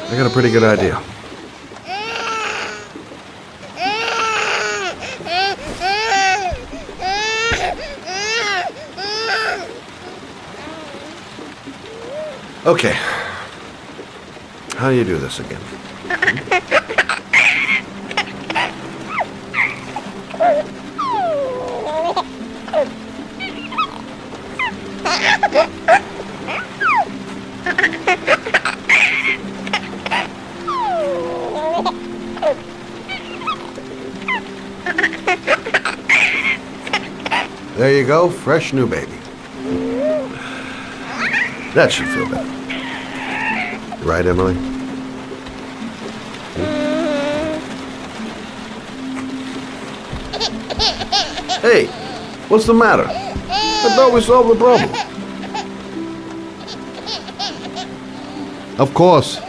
I got a pretty good idea. Okay. How do you do this again? There you go, fresh new baby. That should feel better. Right, Emily? Hey, what's the matter? I thought we solved the problem. Of course.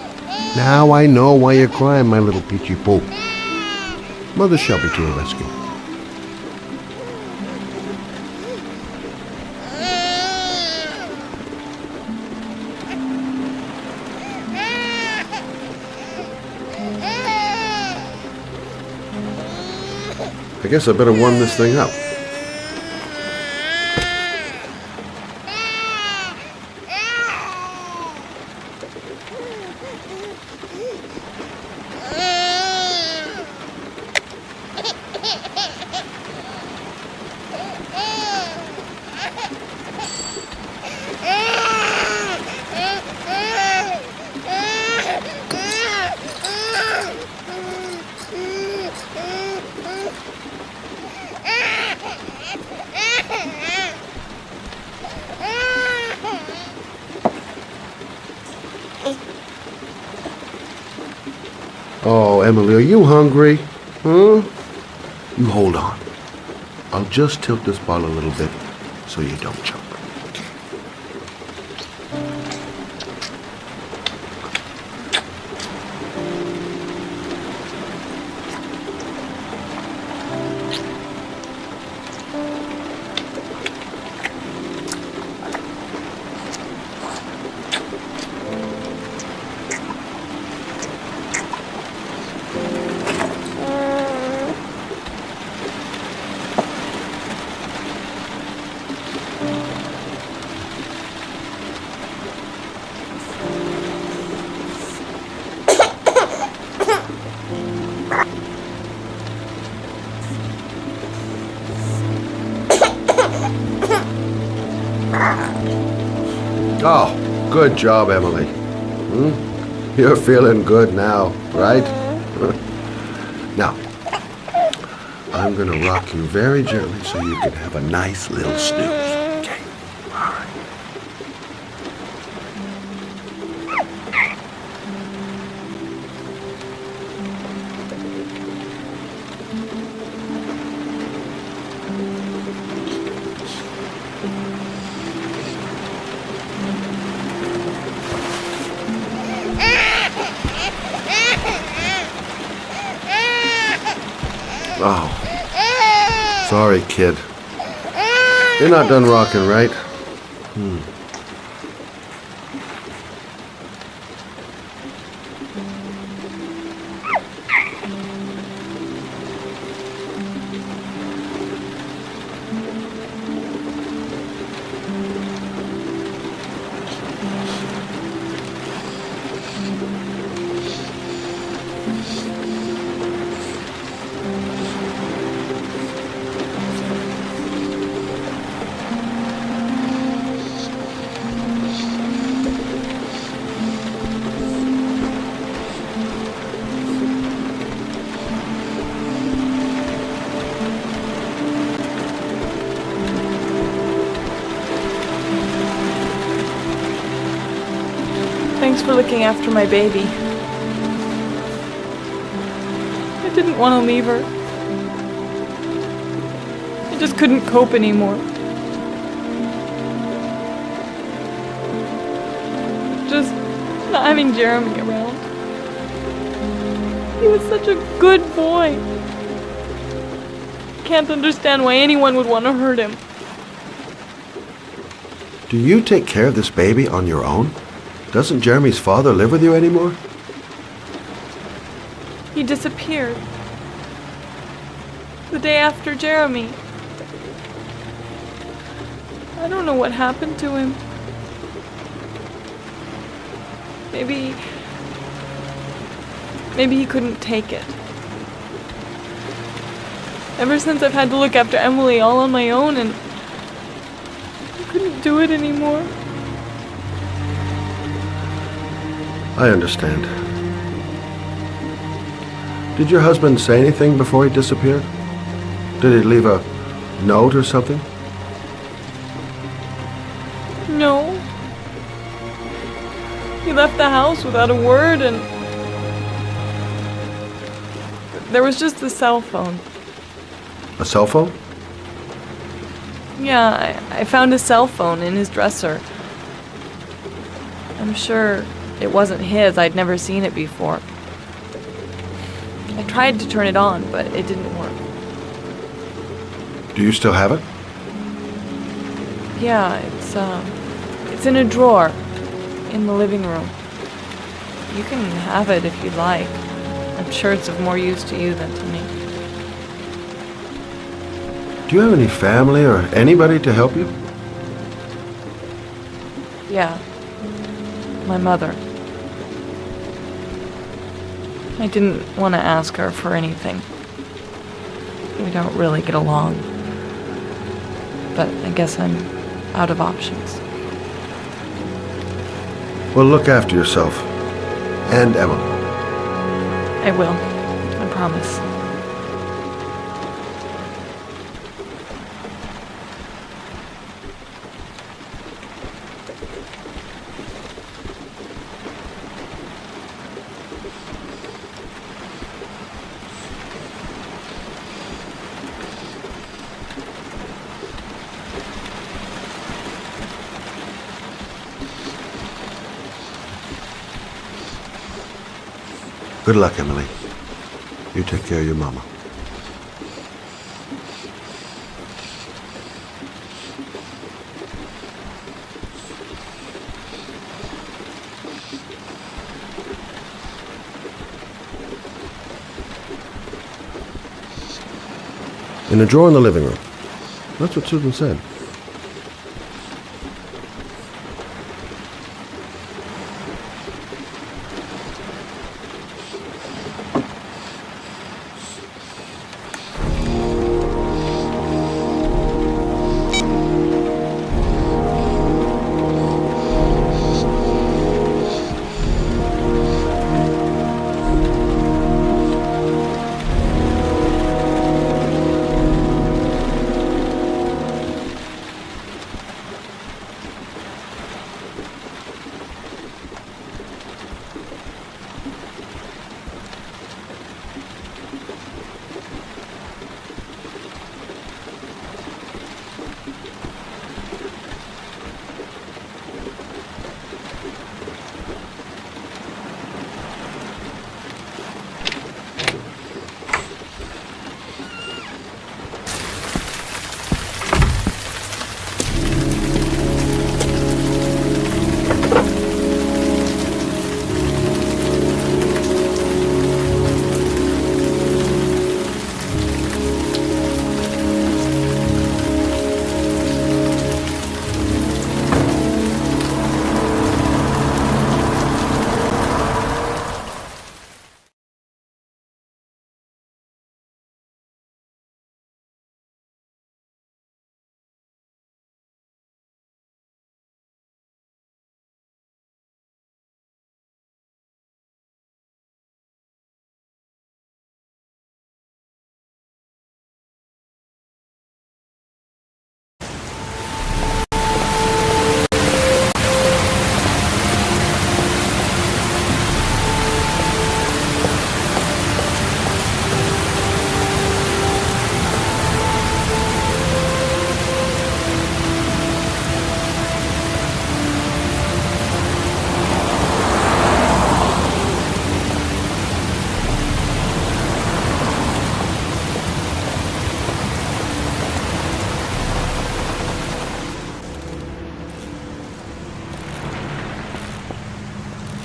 Now I know why you're crying, my little peachy poo. Mother shall be to your rescue. I guess I better warm this thing up. Oh, Emily, are you hungry? Huh? You hold on. I'll just tilt this ball a little bit so you don't choke. Oh, good job, Emily. You're feeling good now, right? Now, I'm gonna rock you very gently so you can have a nice little snooze. Okay? All right. Oh, sorry, kid. You're not done rocking, right? Thanks for looking after my baby. I didn't want to leave her. I just couldn't cope anymore. Just not having Jeremy around. He was such a good boy. I can't understand why anyone would want to hurt him. Do you take care of this baby on your own? Doesn't Jeremy's father live with you anymore? He disappeared. The day after Jeremy. I don't know what happened to him. Maybe he couldn't take it. Ever since I've had to look after Emily all on my own, and I couldn't do it anymore. I understand. Did your husband say anything before he disappeared? Did he leave a note or something? No. He left the house without a word, and there was just the cell phone. A cell phone? Yeah, I found a cell phone in his dresser. I'm sure it wasn't his. I'd never seen it before. I tried to turn it on, but it didn't work. Do you still have it? Yeah, it's in a drawer in the living room. You can have it if you'd like. I'm sure it's of more use to you than to me. Do you have any family or anybody to help you? Yeah. My mother. I didn't want to ask her for anything. We don't really get along. But I guess I'm out of options. Well, look after yourself. And Emily. I will. I promise. Good luck, Emily. You take care of your mama. In a drawer in the living room. That's what Susan said.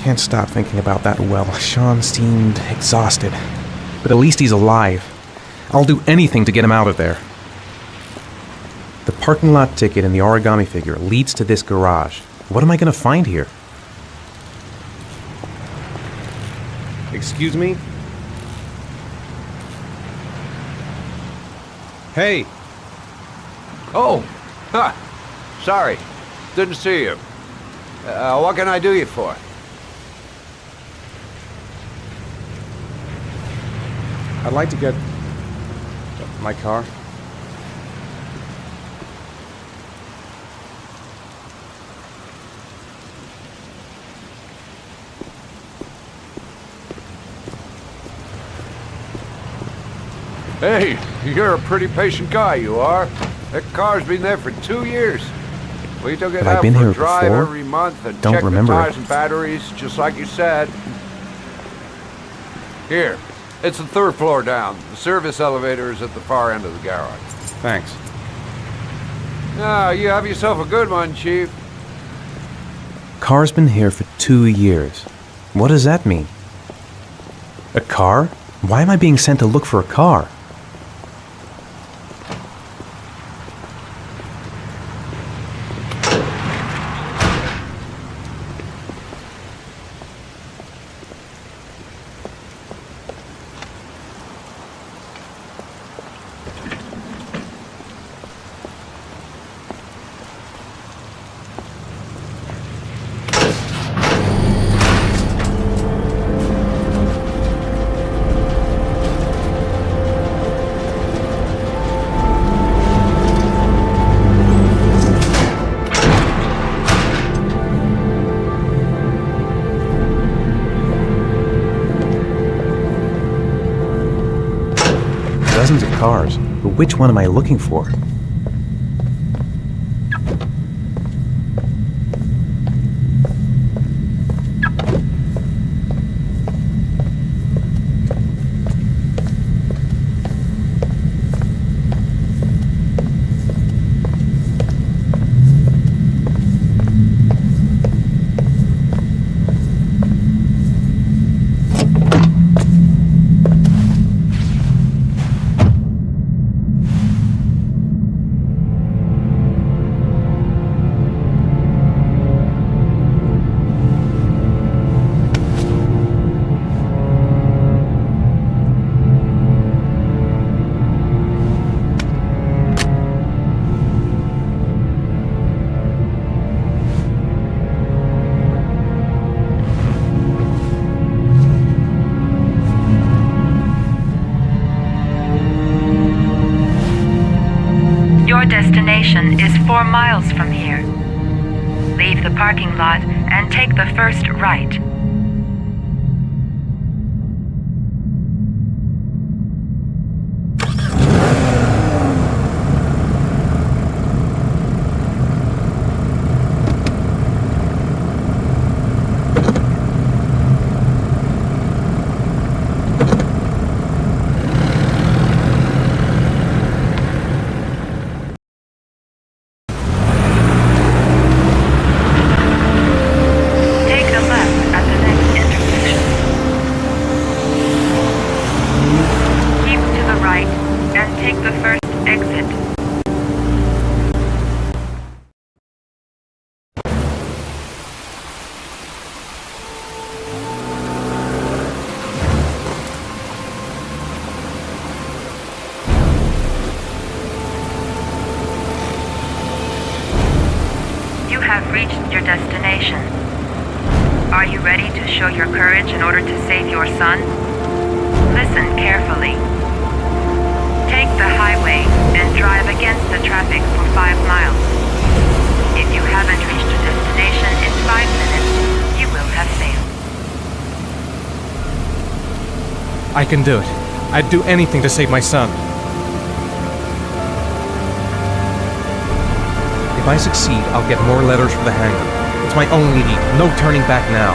Can't stop thinking about that well. Sean seemed exhausted. But at least he's alive. I'll do anything to get him out of there. The parking lot ticket and the origami figure leads to this garage. What am I going to find here? Excuse me? Hey! Oh! Huh. Sorry. Didn't see you. What can I do you for? I'd like to get my car. Hey, you're a pretty patient guy, you are. That car's been there for 2 years. We took it Have I out been for here a drive before? every month and Don't checked the remember tires it. and batteries, just like you said. Here, it's the 3rd floor down. The service elevator is at the far end of the garage. Thanks. Ah, you have yourself a good one, Chief. Car's been here for 2 years. What does that mean? A car? Why am I being sent to look for a car? Dozens of cars, but which one am I looking for? Your destination is 4 miles from here. Leave the parking lot and take the first right. You have reached your destination. Are you ready to show your courage in order to save your son? Listen carefully. Take the highway and drive against the traffic for 5 miles. If you haven't reached your destination in 5 minutes, you will have failed. I can do it. I'd do anything to save my son. If I succeed, I'll get more letters from the hangar. It's my only need. No turning back now.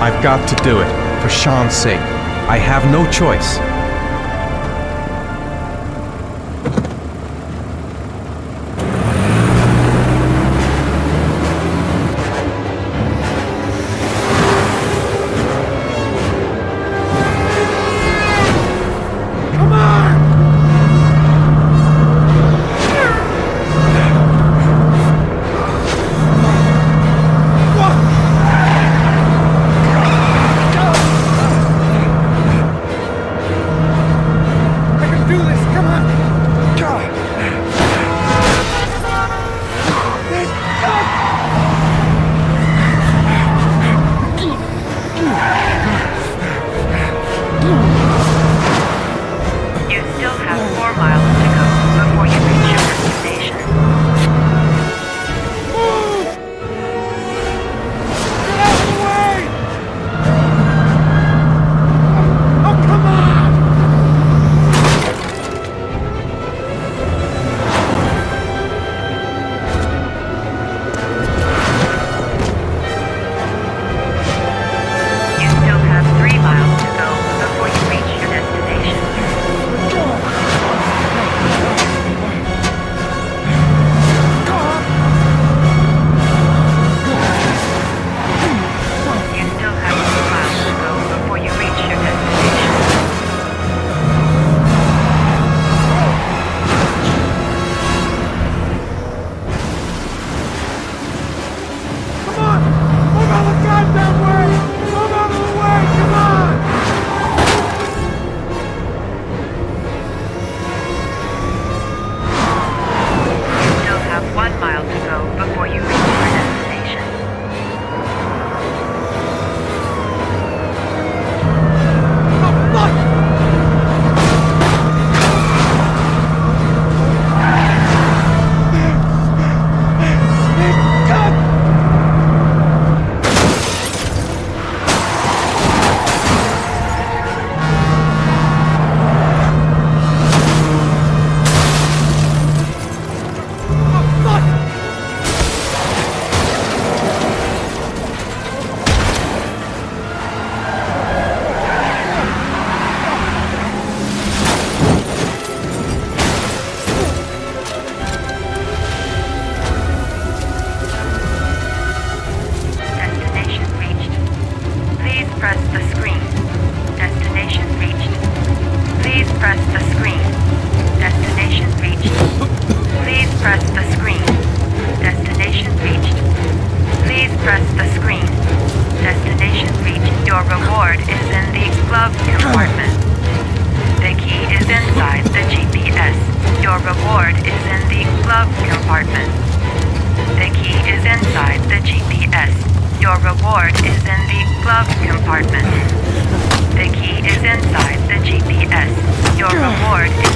I've got to do it. For Sean's sake. I have no choice. You still have 4 miles to go before you reach your destination. You still have 3 miles to go before you reach your destination. You still have 2 miles to go before you reach your destination. Come on! Move out of the goddamn way! Move out of the way! Come on! You still have 1 mile to go before you reach your destination. Destination reached. Please press the screen. Destination reached. Please press the screen. Destination reached. Please press the screen. Destination reached. Please press the screen. Destination reached. Your reward is in the glove compartment. The key is inside the GPS. Your reward is in the glove compartment. The key is inside the GPS. Your reward is in the glove compartment. The key is inside the GPS. Your reward is...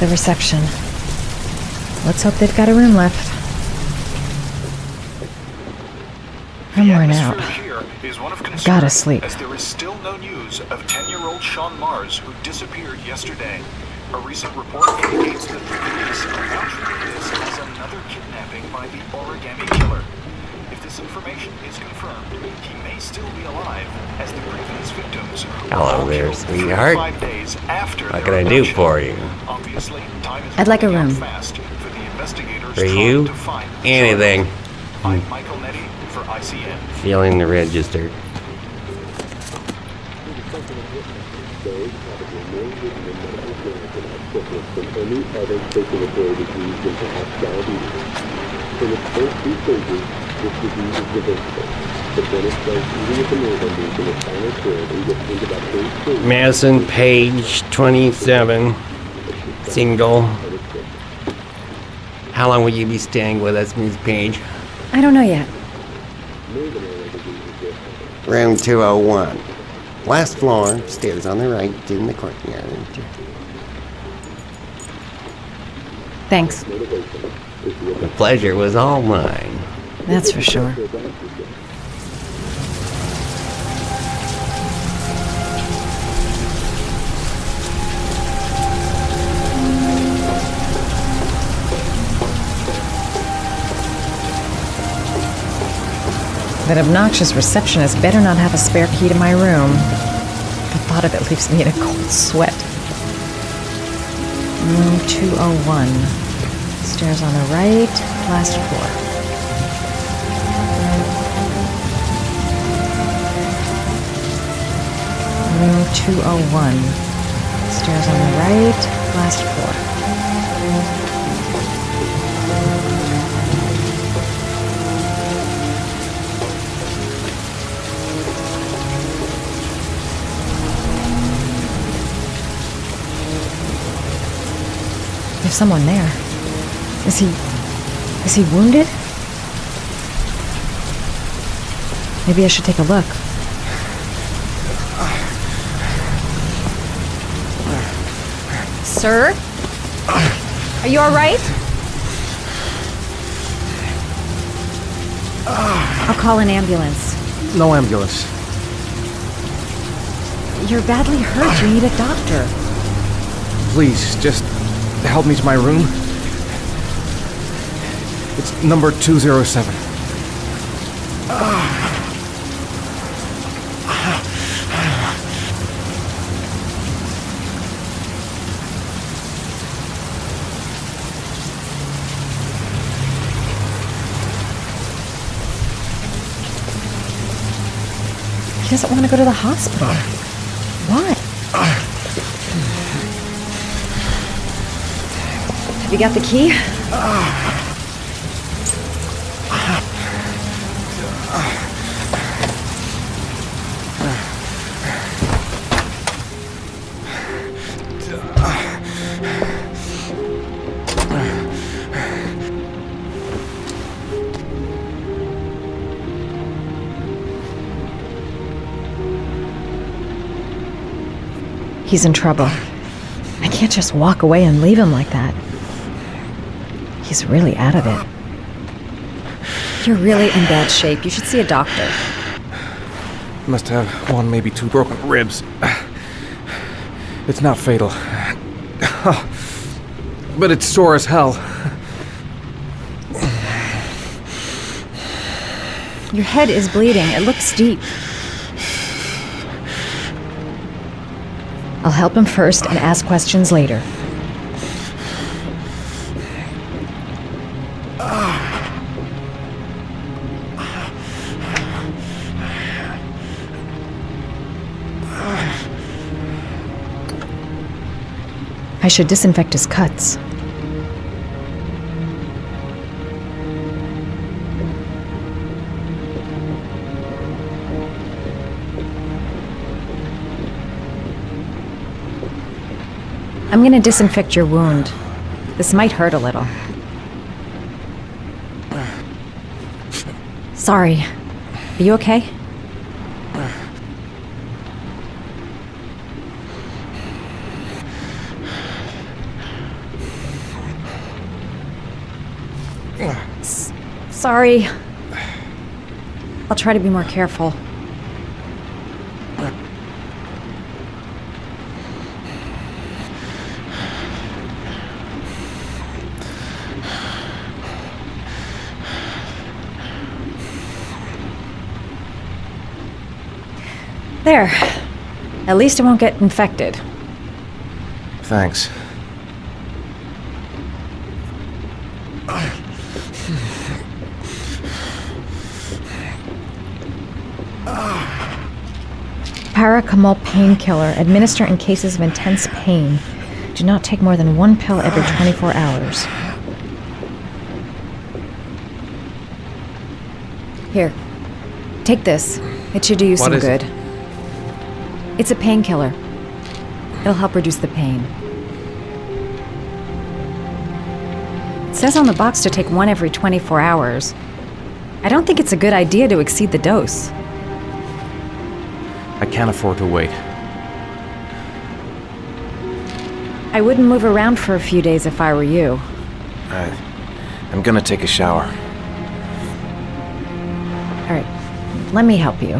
The reception. Let's hope they've got a room left. I'm worn out. Gotta sleep. As there is still no news of 10-year-old Sean Mars, who disappeared yesterday. A recent report indicates that the police are now treating this as another kidnapping by the Origami Killer. If this information is confirmed, he may still be alive, as the previous victims Hello there, sweetheart. 5 days after What their can I do abduction. for you? Obviously, time is I'd like a running out room. fast for the investigators For trying you? to find Anything. I'm Michael Nettie for ICN. Feeling the register. Madison, page 27. Single. How long will you be staying with us, Miss Page? I don't know yet. Room 201. Last floor, stairs on the right, in the courtyard. Thanks. The pleasure was all mine. That's for sure. That obnoxious receptionist better not have a spare key to my room. The thought of it leaves me in a cold sweat. Room 201. Stairs on the right, last floor. Room 201. Stairs on the right, last floor. There's someone there. Is he wounded? Maybe I should take a look. Sir? Are you all right? I'll call an ambulance. No ambulance. You're badly hurt. You need a doctor. Please, just help me to my room. It's number 207. He doesn't want to go to the hospital. Why? Have you got the key? He's in trouble. I can't just walk away and leave him like that. He's really out of it. You're really in bad shape. You should see a doctor. Must have one, maybe two broken ribs. It's not fatal. But it's sore as hell. Your head is bleeding. It looks deep. I'll help him first and ask questions later. I should disinfect his cuts. I'm gonna disinfect your wound. This might hurt a little. Sorry. Are you okay? Sorry. I'll try to be more careful. There. At least it won't get infected. Thanks. Paracetamol painkiller. Administer in cases of intense pain. Do not take more than 1 pill every 24 hours. Here. Take this. It should do you some good. It's a painkiller. It'll help reduce the pain. It says on the box to take 1 every 24 hours. I don't think it's a good idea to exceed the dose. I can't afford to wait. I wouldn't move around for a few days if I were you. I'm gonna take a shower. All right, let me help you.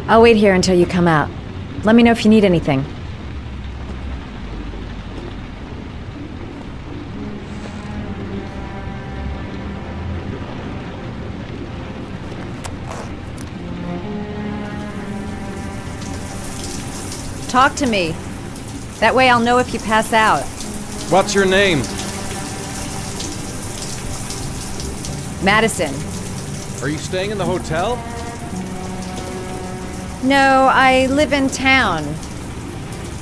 I'll wait here until you come out. Let me know if you need anything. Talk to me. That way I'll know if you pass out. What's your name? Madison. Are you staying in the hotel? No, I live in town.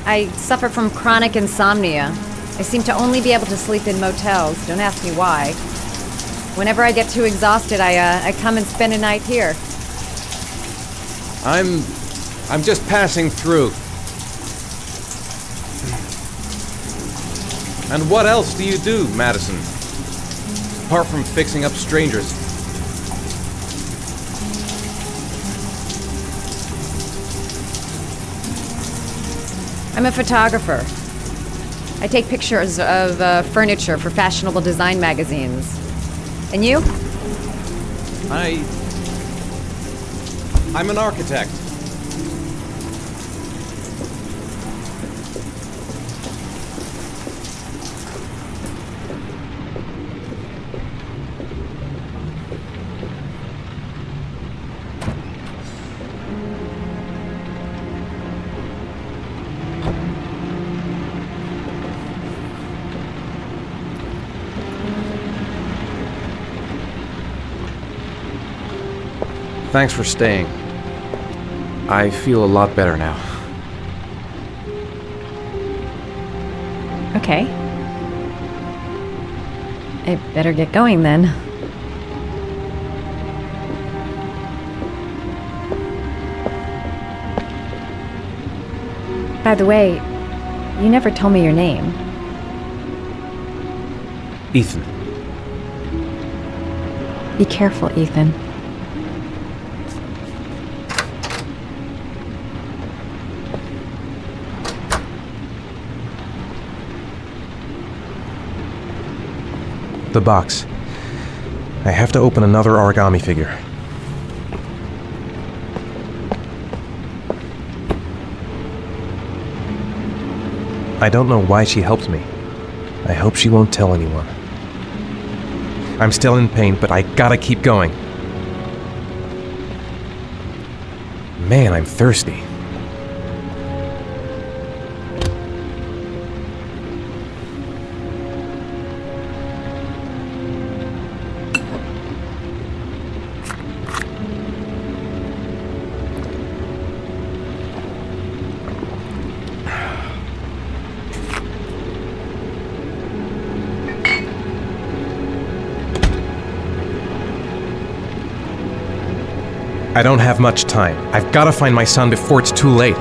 I suffer from chronic insomnia. I seem to only be able to sleep in motels. Don't ask me why. Whenever I get too exhausted, I come and spend a night here. I'm just passing through. And what else do you do, Madison? Apart from fixing up strangers. I'm a photographer. I take pictures of furniture for fashionable design magazines. And you? I'm an architect. Thanks for staying. I feel a lot better now. Okay. I better get going then. By the way, you never told me your name. Ethan. Be careful, Ethan. The box. I have to open another origami figure. I don't know why she helped me. I hope she won't tell anyone. I'm still in pain, but I gotta keep going. Man, I'm thirsty. I don't have much time. I've got to find my son before it's too late.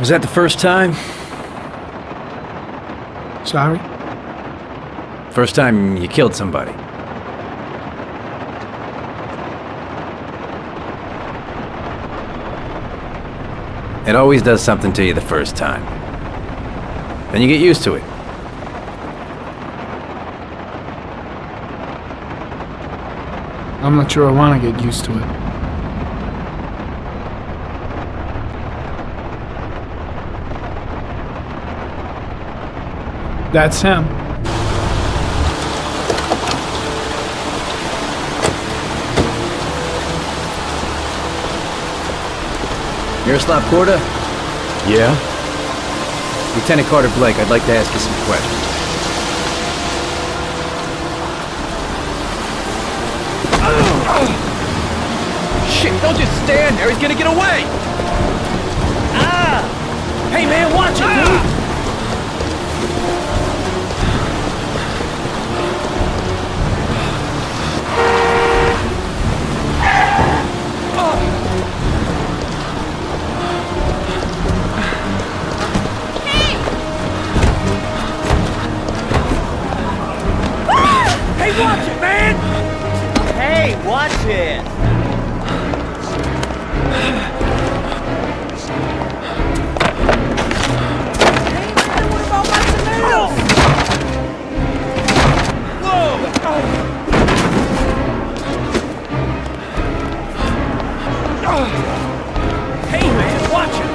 Was that the first time? Sorry? First time you killed somebody? It always does something to you the first time. Then you get used to it. I'm not sure I want to get used to it. That's him. Miroslav Korda? Yeah? Lieutenant Carter Blake, I'd like to ask you some questions. Shit, don't just stand there, he's gonna get away! Hey man, watch it, dude! Hey, watch it, man! Hey, watch it! Hey man, watch it!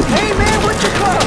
Hey man, what's your club?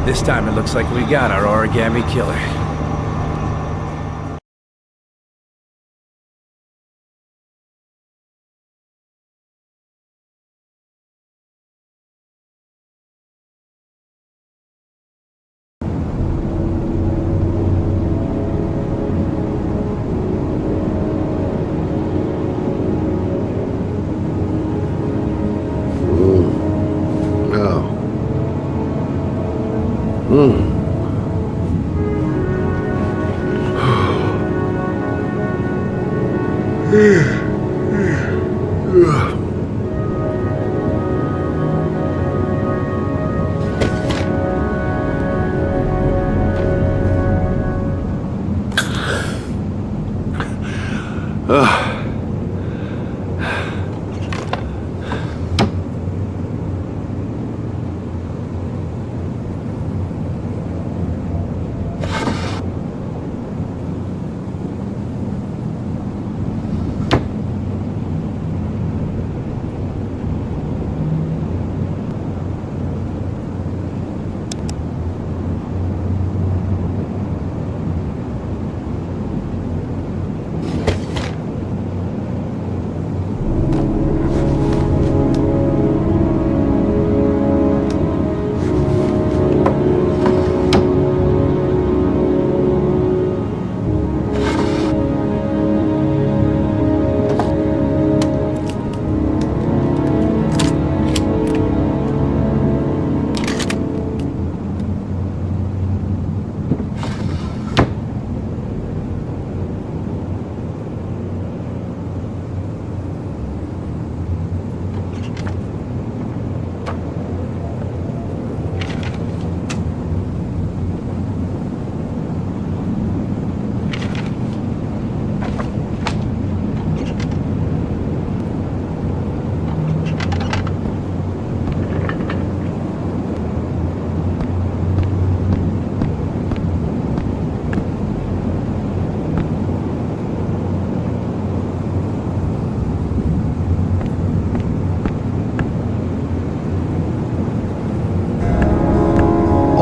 This time it looks like we got our Origami Killer.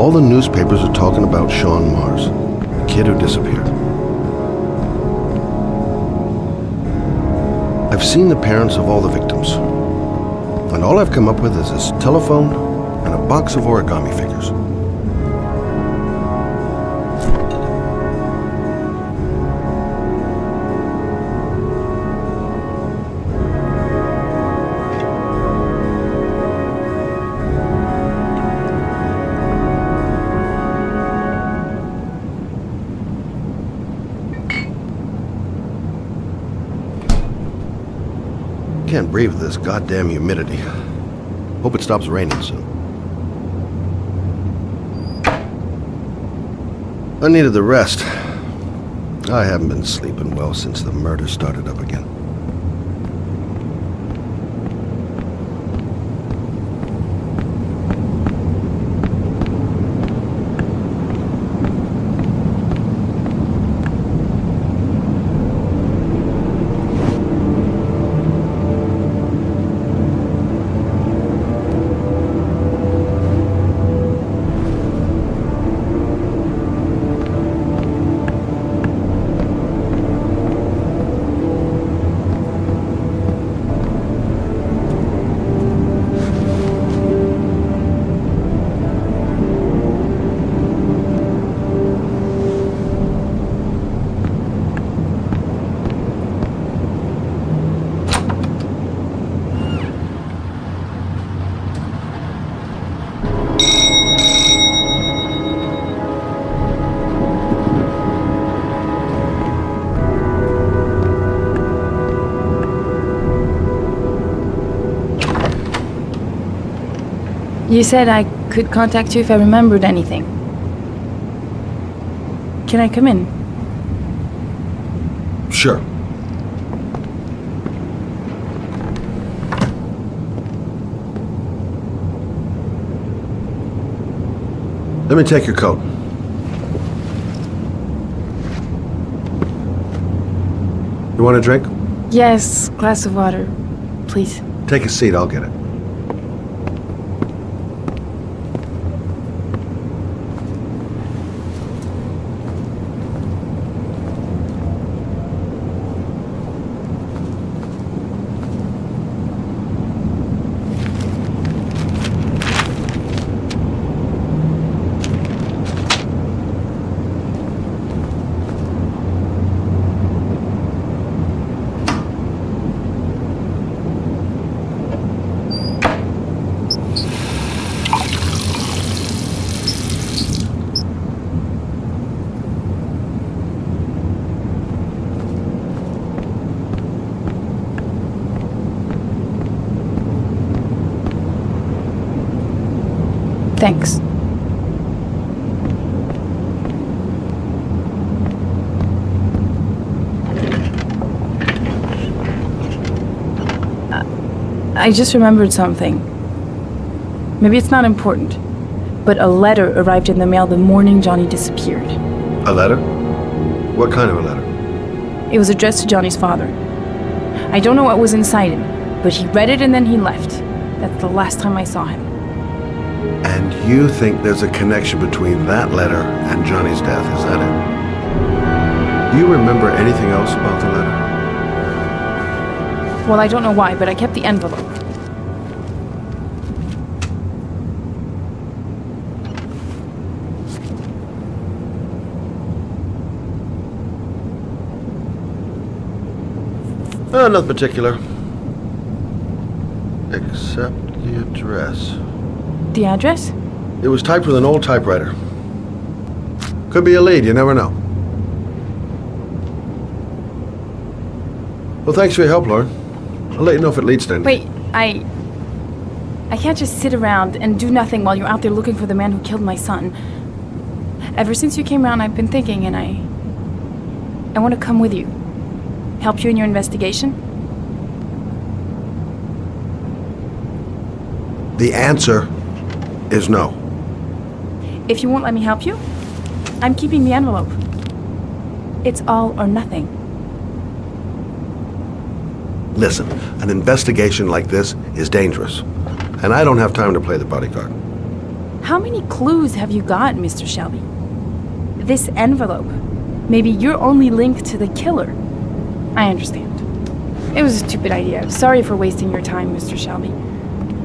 All the newspapers are talking about Sean Mars, the kid who disappeared. I've seen the parents of all the victims, and all I've come up with is his telephone and a box of origami figures. Can't breathe with this goddamn humidity. Hope it stops raining soon. I needed the rest. I haven't been sleeping well since the murder started up again. You said I could contact you if I remembered anything. Can I come in? Sure. Let me take your coat. You want a drink? Yes, glass of water, please. Take a seat, I'll get it. Thanks. I just remembered something. Maybe it's not important, but a letter arrived in the mail the morning Johnny disappeared. A letter? What kind of a letter? It was addressed to Johnny's father. I don't know what was inside it, but he read it and then he left. That's the last time I saw him. And you think there's a connection between that letter and Johnny's death, is that it? Do you remember anything else about the letter? Well, I don't know why, but I kept the envelope. Nothing particular. Except the address. The address? It was typed with an old typewriter. Could be a lead, you never know. Well, thanks for your help, Lauren. I'll let you know if it leads to anything. Wait, I can't just sit around and do nothing while you're out there looking for the man who killed my son. Ever since you came around, I've been thinking, and I want to come with you. Help you in your investigation? The answer is no. If you won't let me help you, I'm keeping the envelope. It's all or nothing. Listen, an investigation like this is dangerous, and I don't have time to play the bodyguard. How many clues have you got, Mr. Shelby? This envelope. Maybe your only link to the killer. I understand. It was a stupid idea. Sorry for wasting your time, Mr. Shelby.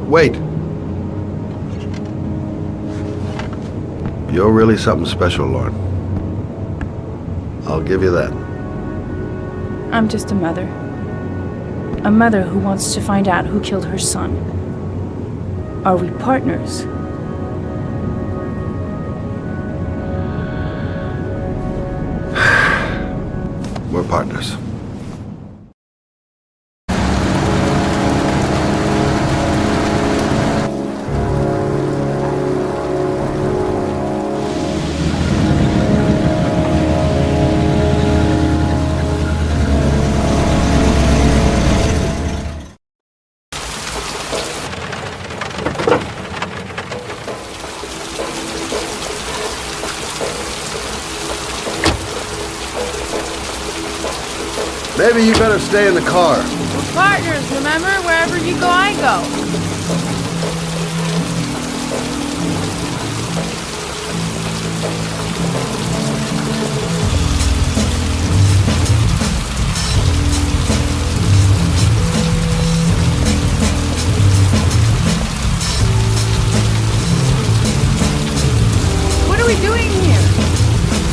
Wait. You're really something special, Lauren. I'll give you that. I'm just a mother. A mother who wants to find out who killed her son. Are we partners? We're partners. Maybe you better stay in the car. We're partners, remember? Wherever you go, I go. What are we doing here?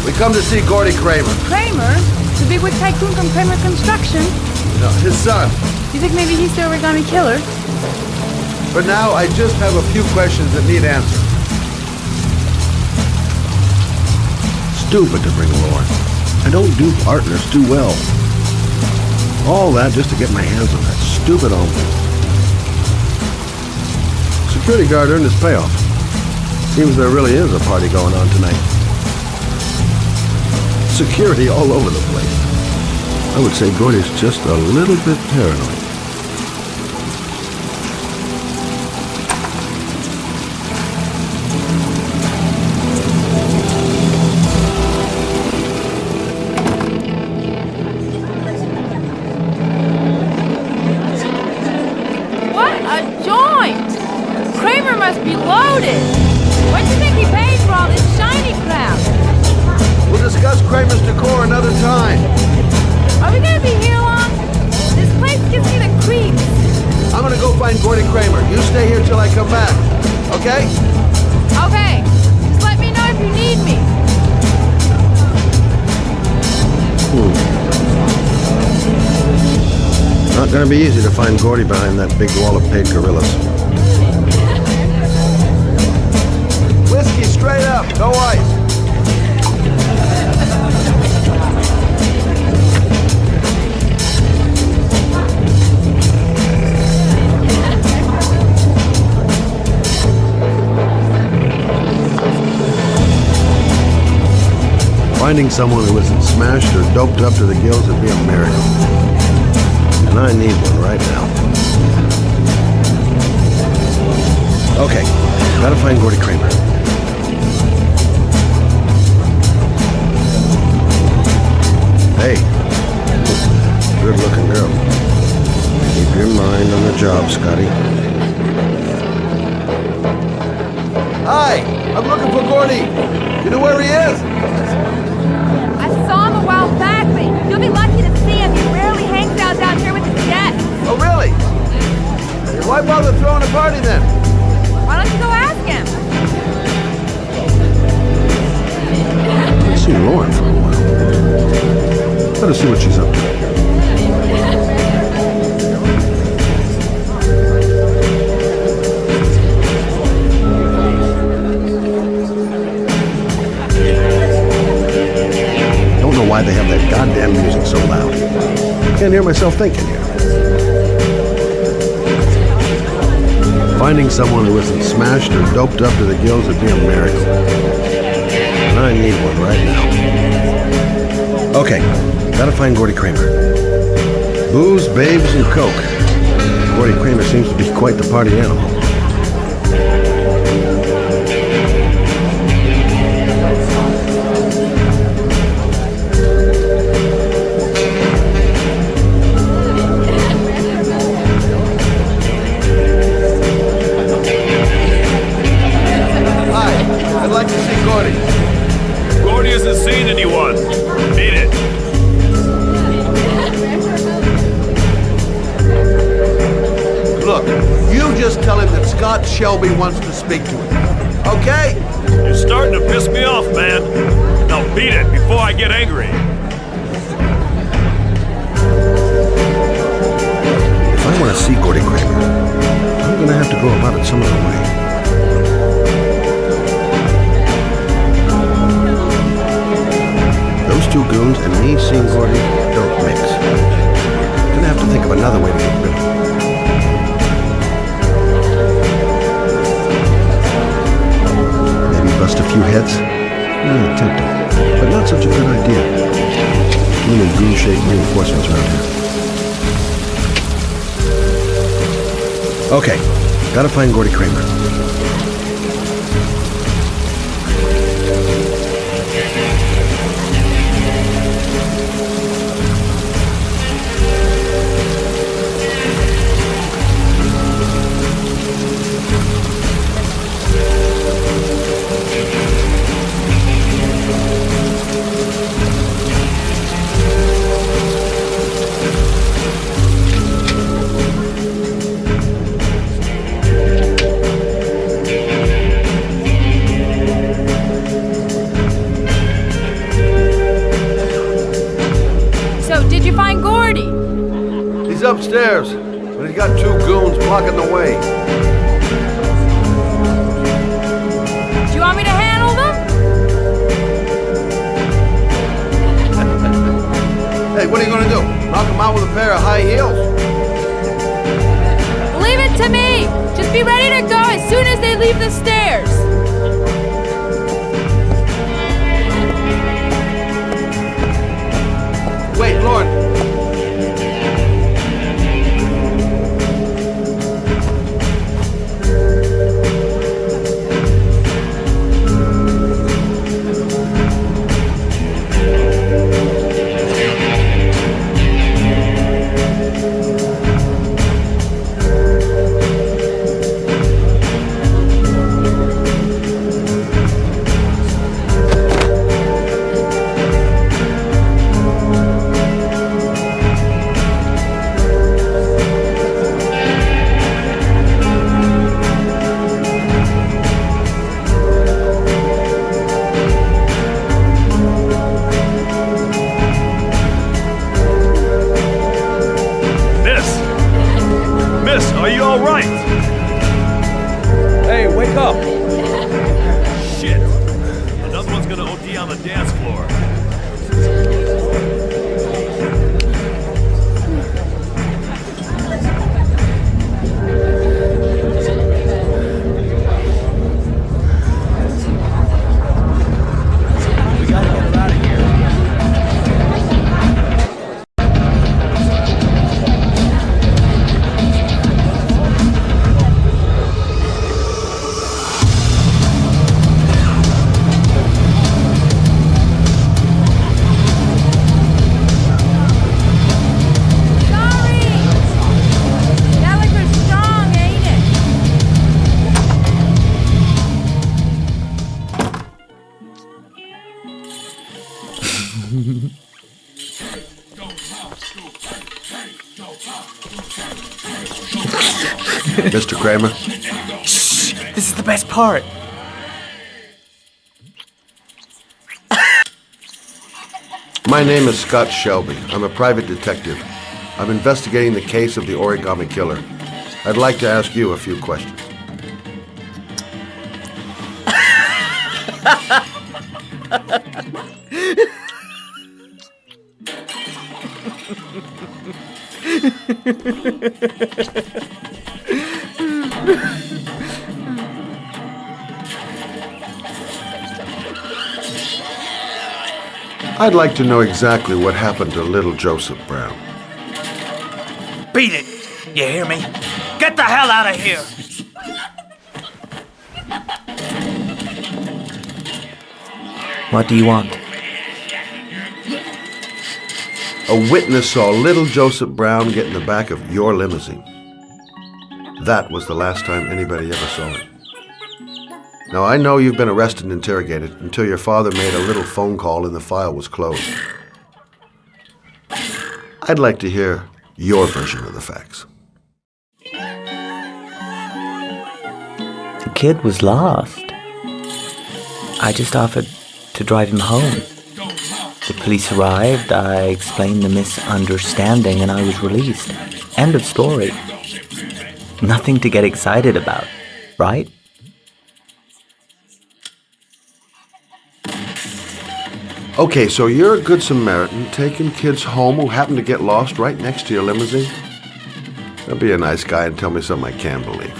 We come to see Gordy Kramer. Kramer? The bigwig tycoon from Kramer Construction? No, his son. You think maybe he's the Origami Killer? For now, I just have a few questions that need answered. Stupid to bring Lauren. I don't do partners too well. All that just to get my hands on that stupid homie. Security guard earned his payoff. Seems there really is a party going on tonight. Security all over the place. I would say Gordy's just a little bit paranoid. What a joint! Kramer must be loaded! What do you think he paid for all this shiny crap? We'll discuss Kramer's decor another time. Are we gonna be here long? This place gives me the creeps. I'm gonna go find Gordy Kramer. You stay here till I come back. Okay? Okay. Just let me know if you need me. Not gonna be easy to find Gordy behind that big wall of paid gorillas. Whiskey straight up, no ice. Finding someone who isn't smashed or doped up to the gills would be a miracle. And I need one right now. Okay, gotta find Gordy Kramer. Hey, good-looking girl. Keep your mind on the job, Scotty. Hi, I'm looking for Gordy. You know where he is? I saw him a while back, but you'll be lucky to see him. He rarely hangs out down here with his guests. Oh, really? Why bother throwing a party then? Why don't you go ask him? I haven't seen Lauren for a while. Better see what she's up to. Why they have that goddamn music so loud. I can't hear myself thinking here. Finding someone who isn't smashed or doped up to the gills would be a miracle. And I need one right now. Okay, gotta find Gordy Kramer. Booze, babes, and coke. Gordy Kramer seems to be quite the party animal. Hi, hasn't seen anyone. Beat it. Look, you just tell him that Scott Shelby wants to speak to him. Okay? You're starting to piss me off, man. Now beat it before I get angry. If I want to see Gordy Kramer, I'm gonna have to go about it some other way. Those two goons and me seeing Gordy don't mix. Gonna have to think of another way to get rid of him. Maybe bust a few heads? Tempting, but not such a good idea. Too many goon-shaped reinforcements around here. Okay, gotta find Gordy Kramer. He's upstairs, but he's got two goons blocking the way. Do you want me to handle them? Hey, what are you gonna do? Knock him out with a pair of high heels? Leave it to me! Just be ready to go as soon as they leave the stairs! Wait, Lord. Are you all right? Hey, wake up! Shit. Another one's gonna OD on the dance floor. Mr. Kramer? Shh! This is the best part. My name is Scott Shelby. I'm a private detective. I'm investigating the case of the Origami Killer. I'd like to ask you a few questions. I'd like to know exactly what happened to little Joseph Brown. Beat it! You hear me? Get the hell out of here! What do you want? A witness saw little Joseph Brown get in the back of your limousine. That was the last time anybody ever saw him. Now, I know you've been arrested and interrogated until your father made a little phone call and the file was closed. I'd like to hear your version of the facts. The kid was lost. I just offered to drive him home. The police arrived, I explained the misunderstanding, and I was released. End of story. Nothing to get excited about, right? Okay, so you're a good Samaritan taking kids home who happen to get lost right next to your limousine? Now be a nice guy and tell me something I can believe.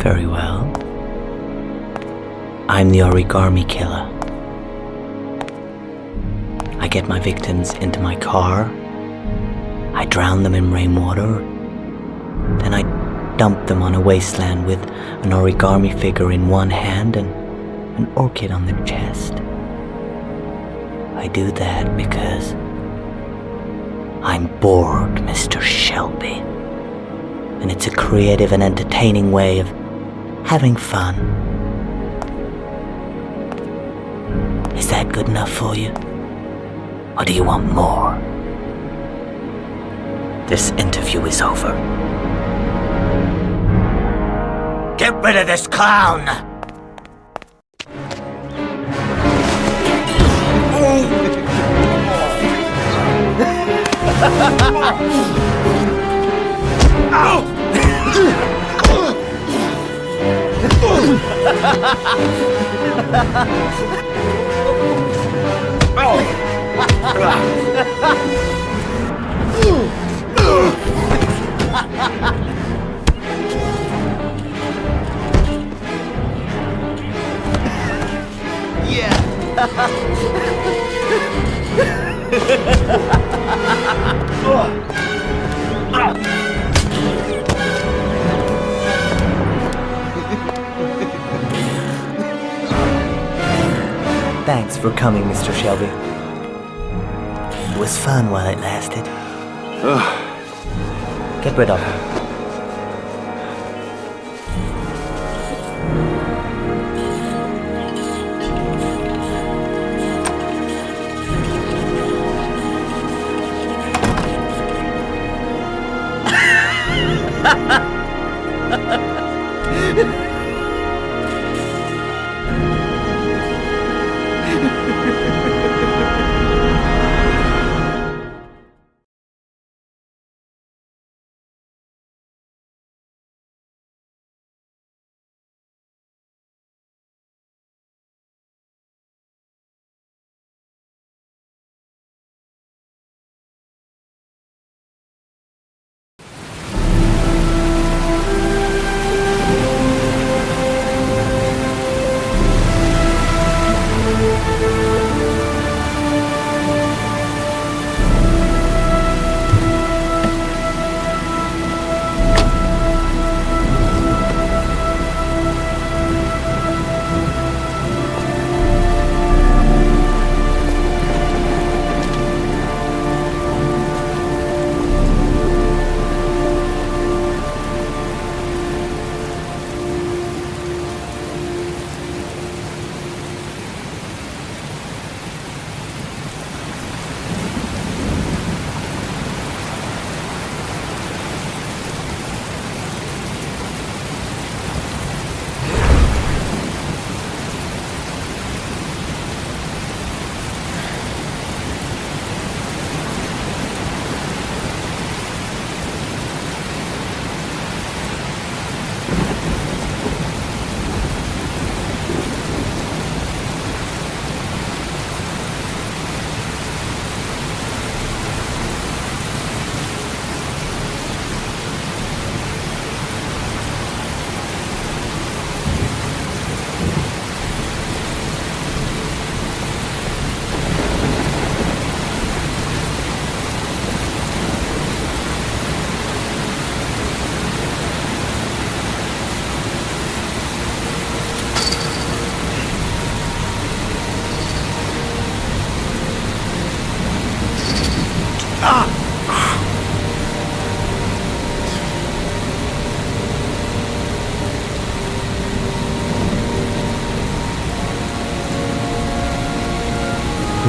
Very well. I'm the Origami Killer. I get my victims into my car. I drown them in rainwater. Then I dump them on a wasteland with an origami figure in one hand and an orchid on their chest. I do that because I'm bored, Mr. Shelby. And it's a creative and entertaining way of having fun. Is that good enough for you? Or do you want more? This interview is over. Get rid of this clown! Thanks for coming, Mr. Shelby. It was fun while it lasted. Get rid of him.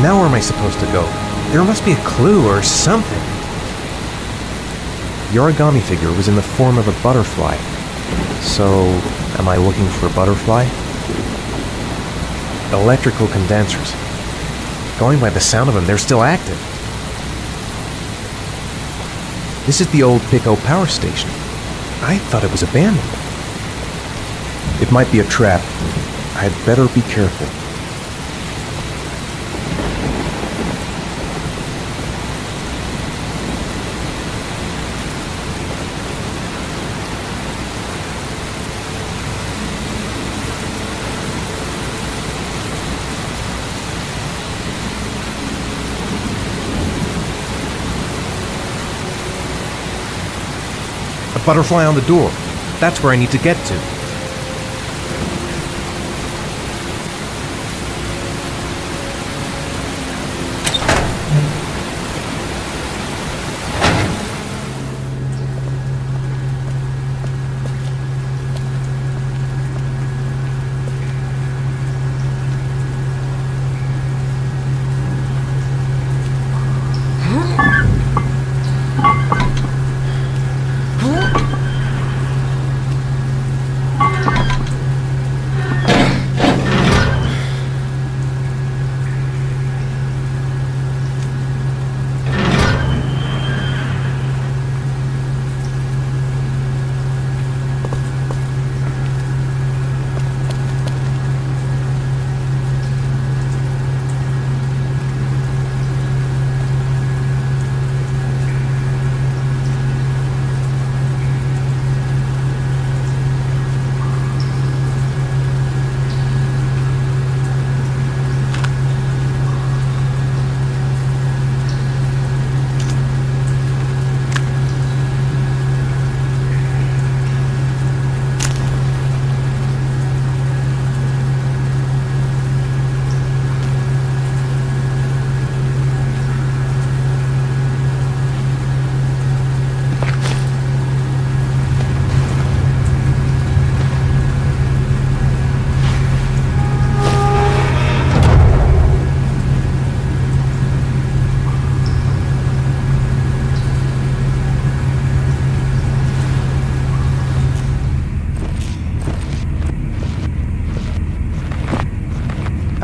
Now where am I supposed to go? There must be a clue or something. The origami figure was in the form of a butterfly. So, am I looking for a butterfly? Electrical condensers. Going by the sound of them, they're still active. This is the old Pico power station. I thought it was abandoned. It might be a trap. I'd better be careful. A butterfly on the door. That's where I need to get to.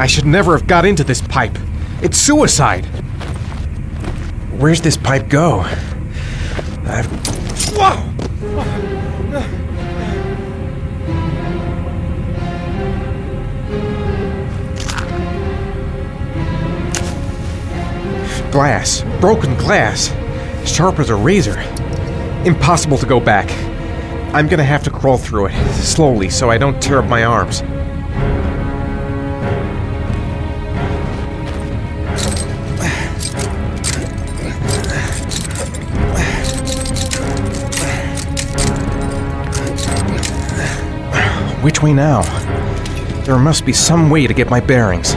I should never have got into this pipe. It's suicide. Where's this pipe go? Whoa! Glass. Broken glass. Sharp as a razor. Impossible to go back. I'm gonna have to crawl through it, slowly, so I don't tear up my arms. Which way now? There must be some way to get my bearings.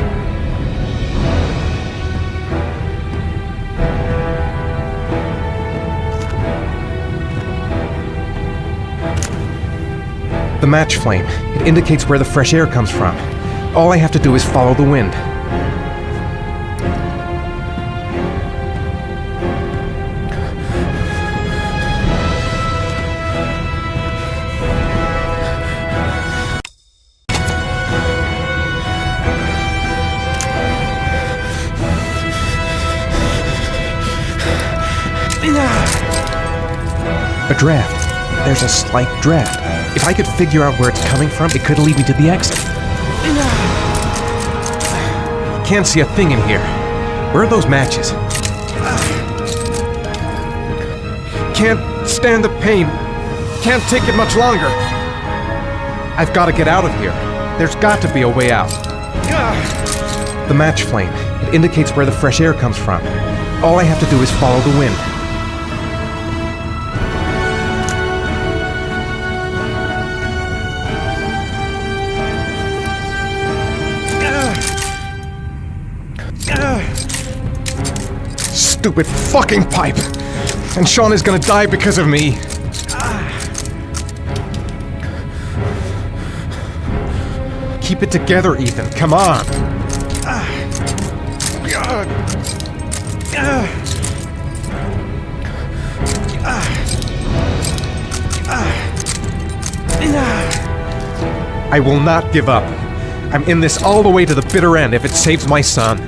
The match flame. It indicates where the fresh air comes from. All I have to do is follow the wind. A draft. There's a slight draft. If I could figure out where it's coming from, it could lead me to the exit. Can't see a thing in here. Where are those matches? Can't stand the pain. Can't take it much longer. I've got to get out of here. There's got to be a way out. The match flame. It indicates where the fresh air comes from. All I have to do is follow the wind. Stupid fucking pipe! And Sean is gonna die because of me! Keep it together, Ethan. Come on! I will not give up. I'm in this all the way to the bitter end if it saves my son.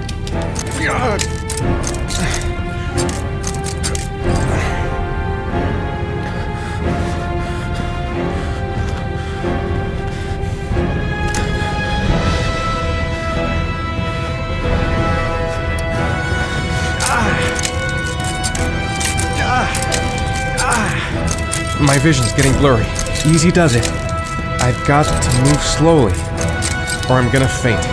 My vision's getting blurry. Easy does it. I've got to move slowly, or I'm gonna faint.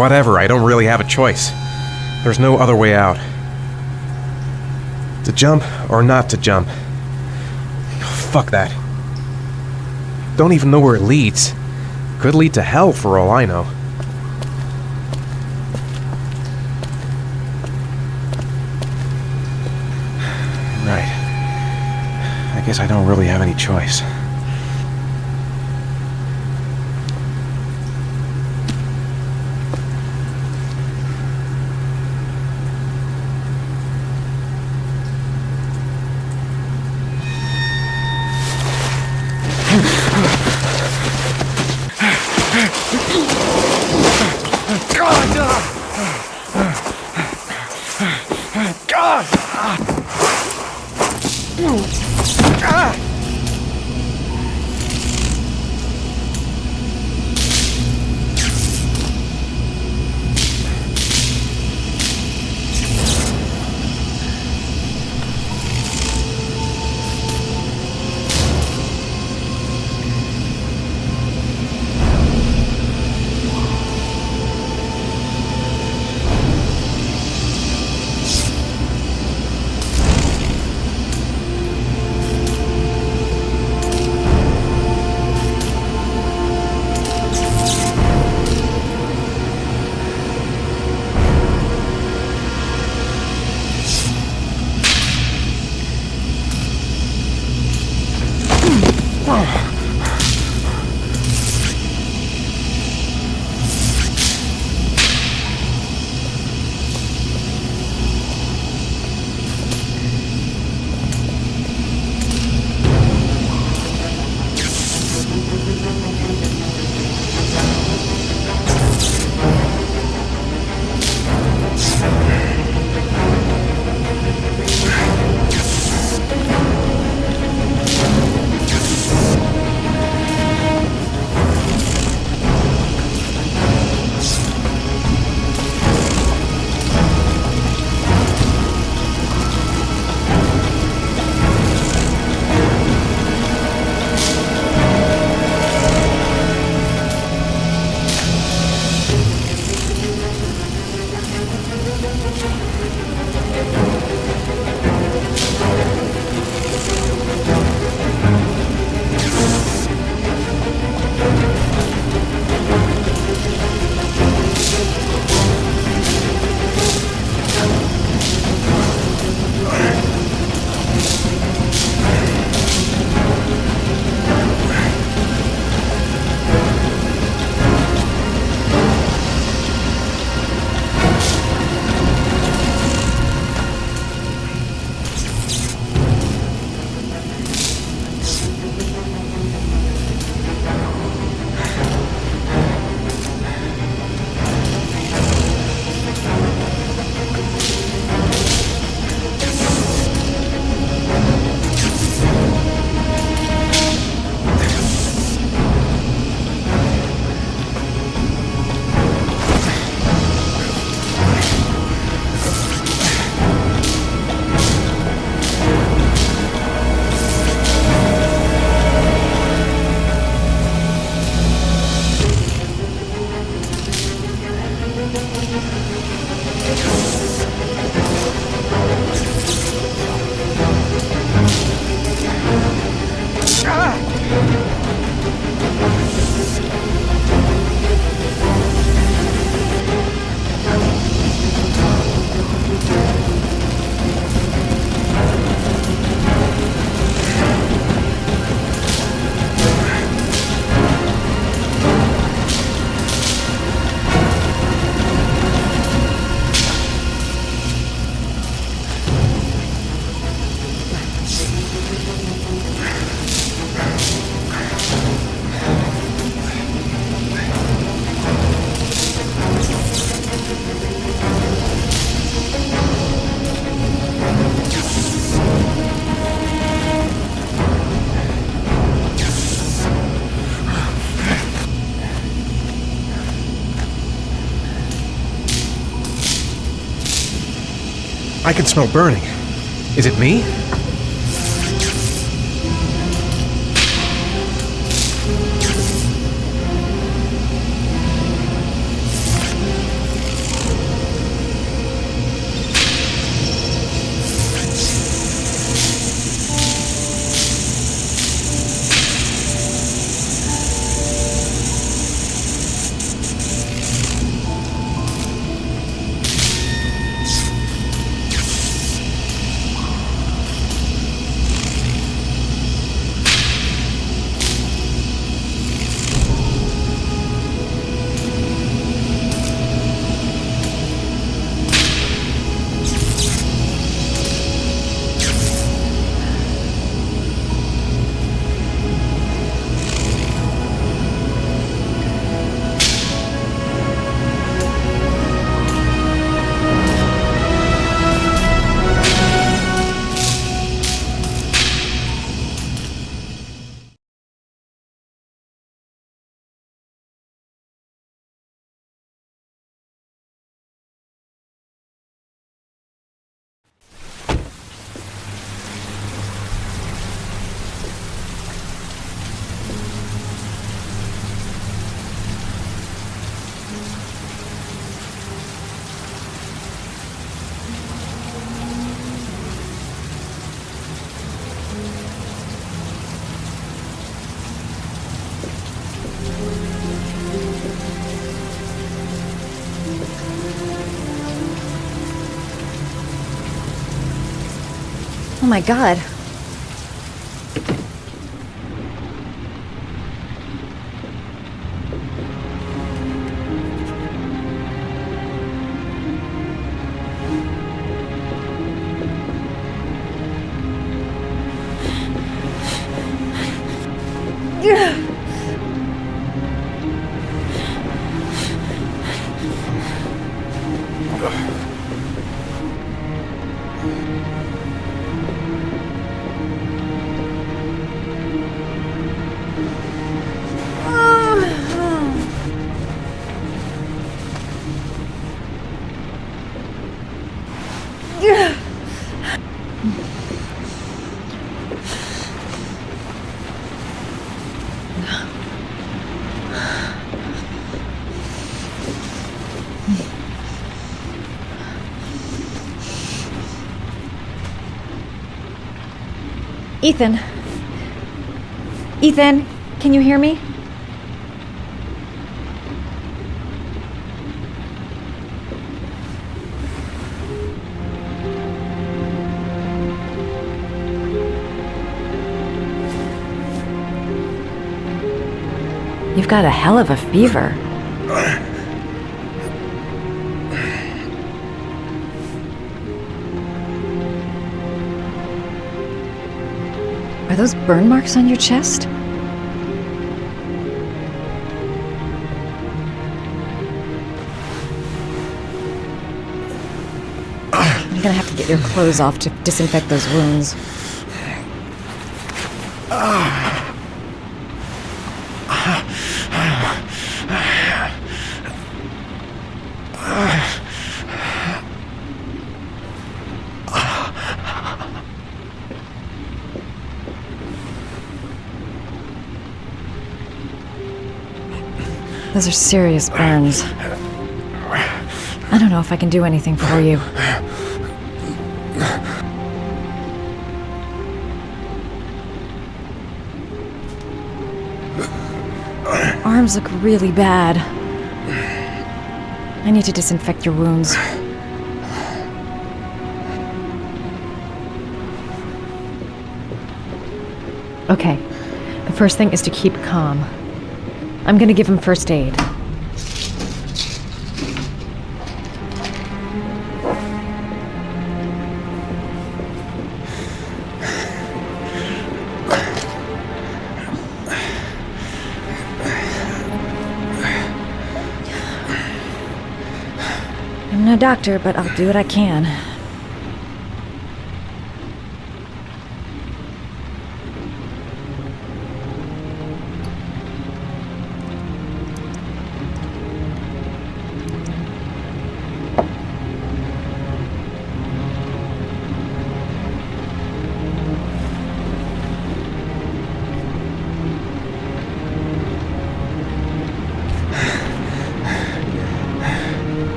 Whatever, I don't really have a choice. There's no other way out. To jump or not to jump? Fuck that. Don't even know where it leads. Could lead to hell for all I know. Right. I guess I don't really have any choice. I can smell burning. Is it me? Oh my god. Ethan. Ethan, can you hear me? You've got a hell of a fever. Are those burn marks on your chest? I'm gonna have to get your clothes off to disinfect those wounds. Those are serious burns. I don't know if I can do anything for you. Arms look really bad. I need to disinfect your wounds. Okay, the first thing is to keep calm. I'm gonna give him first aid. I'm no doctor, but I'll do what I can.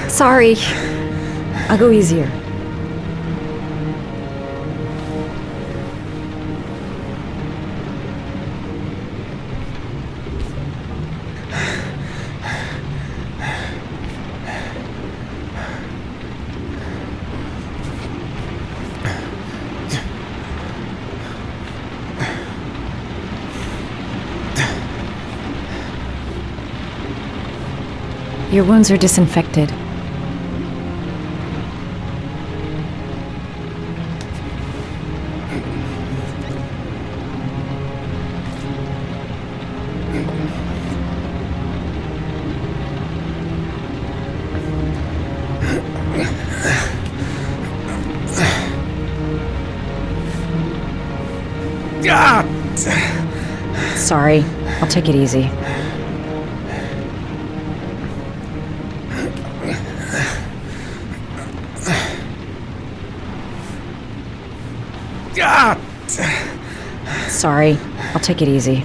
Sorry. I'll go easier. Your wounds are disinfected. Sorry. I'll take it easy. Sorry. I'll take it easy.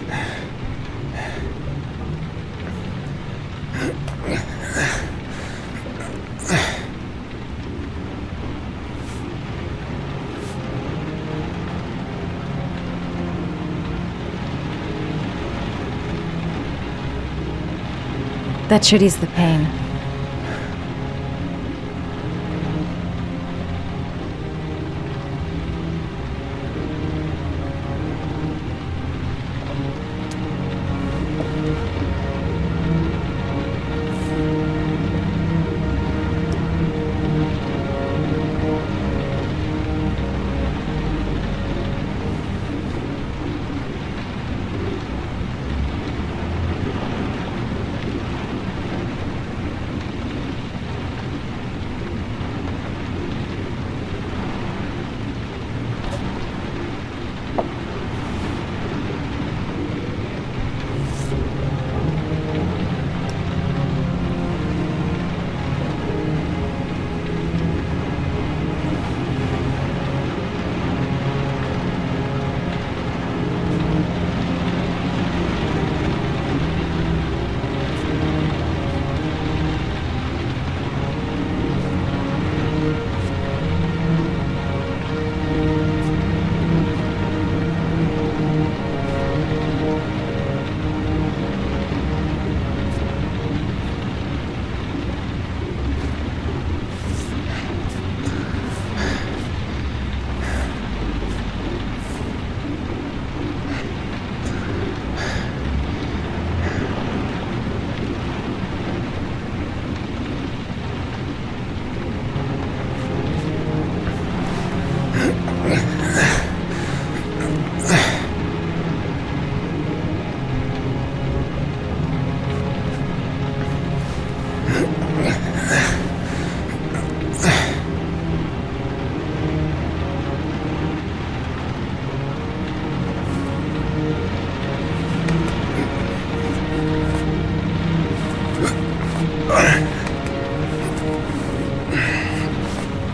That should ease the pain.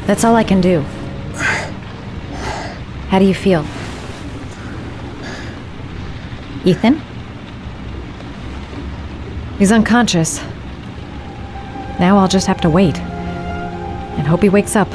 That's all I can do. How do you feel? Ethan? He's unconscious. Now I'll just have to wait. And hope he wakes up.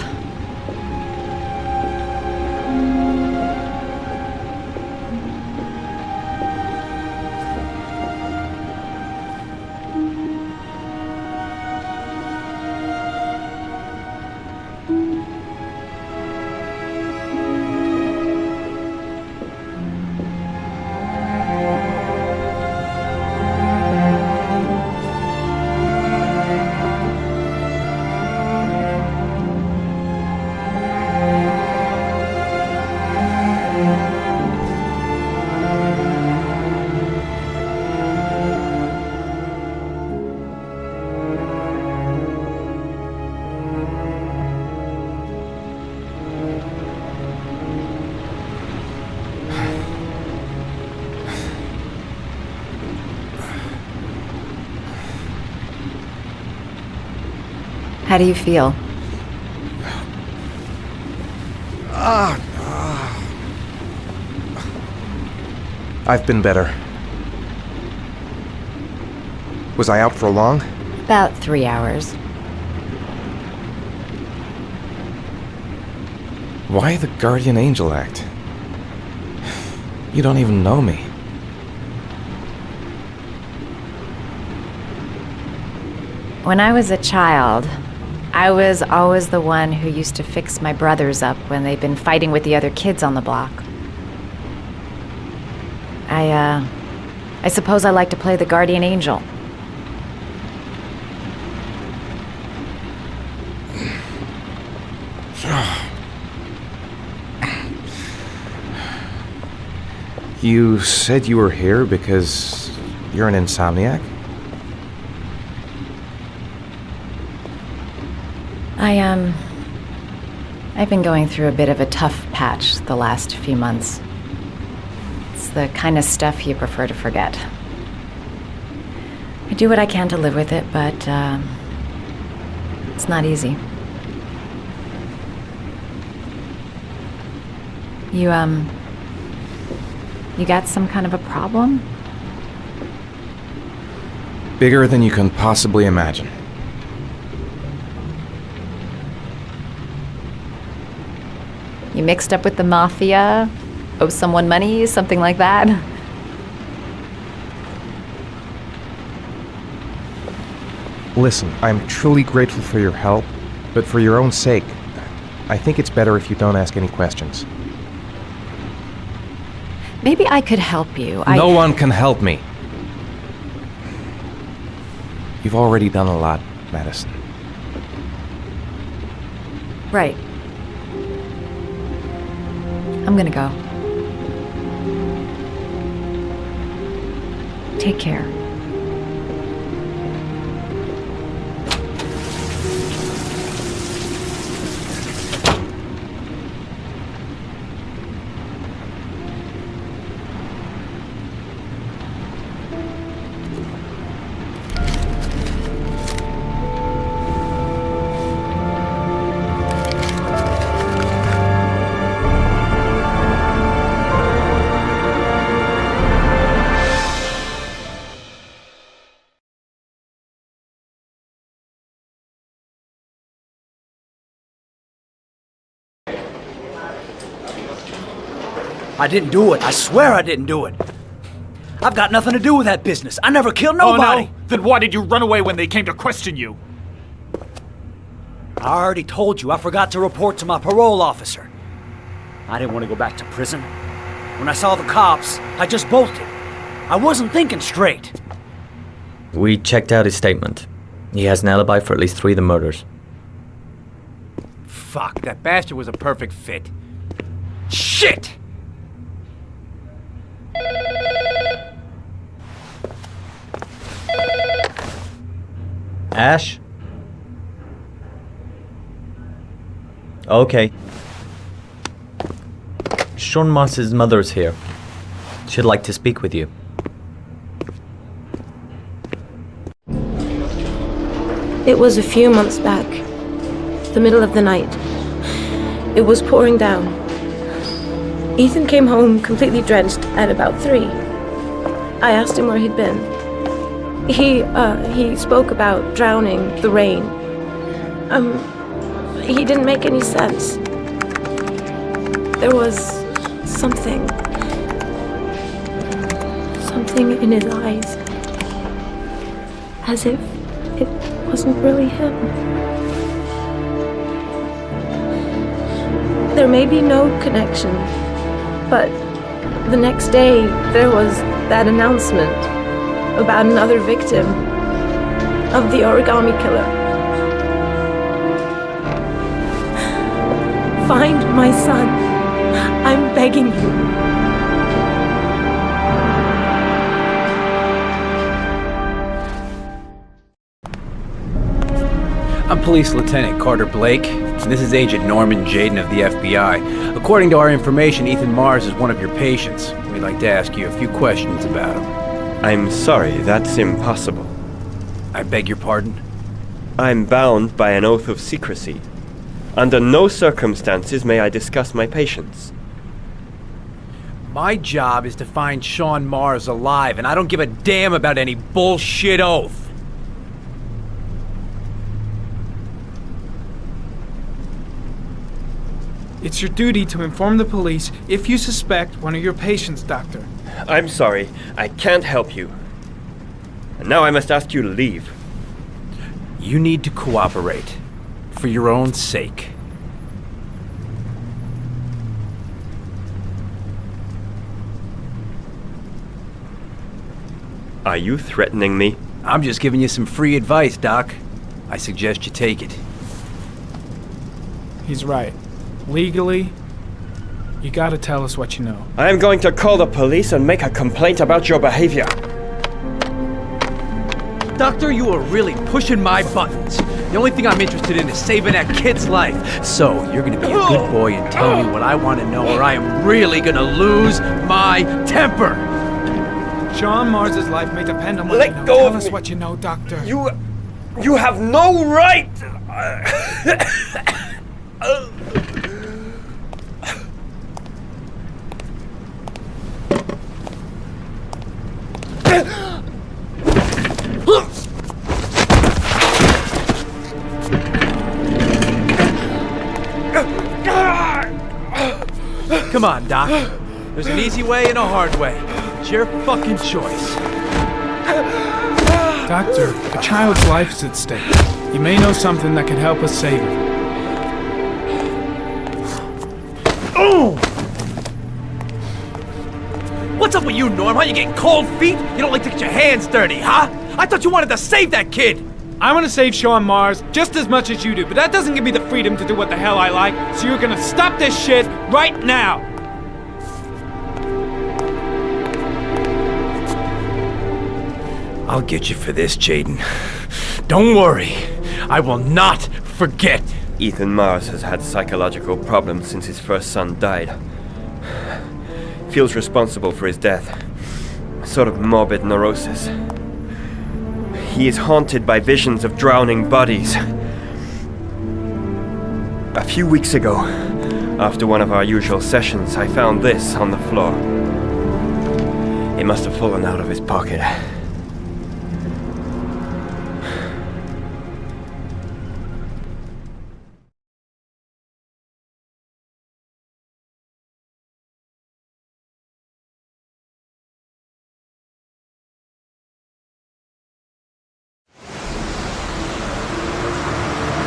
How do you feel? I've been better. Was I out for long? About 3 hours. Why the guardian angel act? You don't even know me. When I was a child, I was always the one who used to fix my brothers up when they'd been fighting with the other kids on the block. I suppose I like to play the guardian angel. You said you were here because you're an insomniac? I've been going through a bit of a tough patch the last few months. It's the kind of stuff you prefer to forget. I do what I can to live with it, but it's not easy. You got some kind of a problem? Bigger than you can possibly imagine. You mixed up with the mafia? Owe someone money? Something like that? Listen, I'm truly grateful for your help, but for your own sake, I think it's better if you don't ask any questions. Maybe I could help you. No one can help me. You've already done a lot, Madison. Right. I'm gonna go. Take care. I didn't do it. I swear I didn't do it. I've got nothing to do with that business. I never killed nobody. Oh, no? Then why did you run away when they came to question you? I already told you I forgot to report to my parole officer. I didn't want to go back to prison. When I saw the cops, I just bolted. I wasn't thinking straight. We checked out his statement. He has an alibi for at least 3 of the murders. Fuck, that bastard was a perfect fit. Shit! Ash? Okay. Sean Mars's mother's here. She'd like to speak with you. It was a few months back. The middle of the night. It was pouring down. Ethan came home completely drenched at about 3. I asked him where he'd been. He spoke about drowning, the rain. He didn't make any sense. There was something in his eyes. As if it wasn't really him. There may be no connection, but the next day there was that announcement about another victim of the Origami Killer. Find my son. I'm begging you. I'm Police Lieutenant Carter Blake, and this is Agent Norman Jaden of the FBI. According to our information, Ethan Mars is one of your patients. We'd like to ask you a few questions about him. I'm sorry, that's impossible. I beg your pardon? I'm bound by an oath of secrecy. Under no circumstances may I discuss my patients. My job is to find Sean Mars alive, and I don't give a damn about any bullshit oath. It's your duty to inform the police if you suspect one of your patients, Doctor. I'm sorry, I can't help you. And now I must ask you to leave. You need to cooperate. For your own sake. Are you threatening me? I'm just giving you some free advice, Doc. I suggest you take it. He's right. Legally, you gotta tell us what you know. I am going to call the police and make a complaint about your behavior. Doctor, you are really pushing my buttons. The only thing I'm interested in is saving that kid's life. So, you're gonna be a good boy and tell me what I want to know, or I am really gonna lose my temper. Sean Mars's life may depend on what Let you know. go Tell of us me. what you know, Doctor. You have no right! Come on, Doc. There's an easy way and a hard way. It's your fucking choice. Doctor, a child's life is at stake. You may know something that could help us save it. Oh! What's up with you, Norm? Huh? You getting cold feet? You don't like to get your hands dirty, huh? I thought you wanted to save that kid! I want to save Sean Mars just as much as you do, but that doesn't give me the freedom to do what the hell I like, so you're gonna stop this shit right now! I'll get you for this, Jaden. Don't worry. I will not forget. Ethan Mars has had psychological problems since his first son died. Feels responsible for his death. A sort of morbid neurosis. He is haunted by visions of drowning bodies. A few weeks ago, after one of our usual sessions, I found this on the floor. It must have fallen out of his pocket.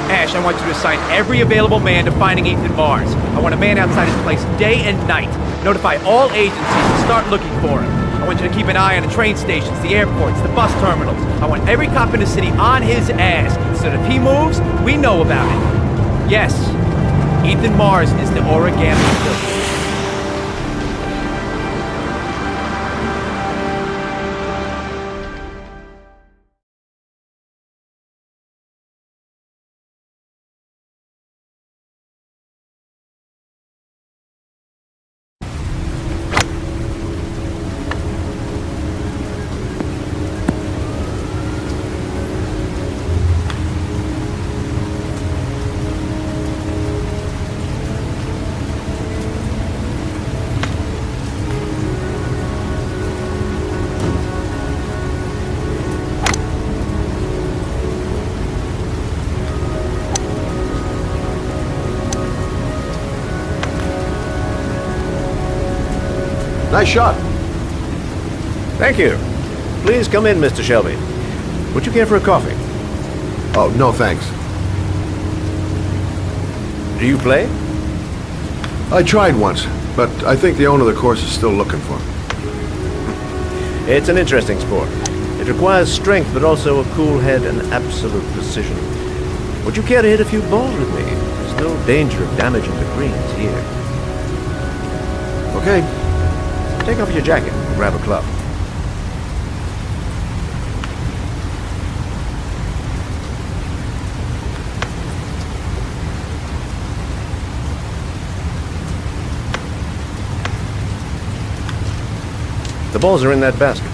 Ash, I want you to assign every available man to finding Ethan Mars. I want a man outside his place day and night. Notify all agencies to start looking for him. I want you to keep an eye on the train stations, the airports, the bus terminals. I want every cop in the city on his ass, so that if he moves, we know about it. Yes, Ethan Mars is the Origami Killer. Nice shot. Thank you. Please come in, Mr. Shelby. Would you care for a coffee? Oh, no thanks. Do you play? I tried once, but I think the owner of the course is still looking for me. It's an interesting sport. It requires strength, but also a cool head and absolute precision. Would you care to hit a few balls with me? There's no danger of damaging the greens here. Okay. Take off your jacket and grab a club. The balls are in that basket.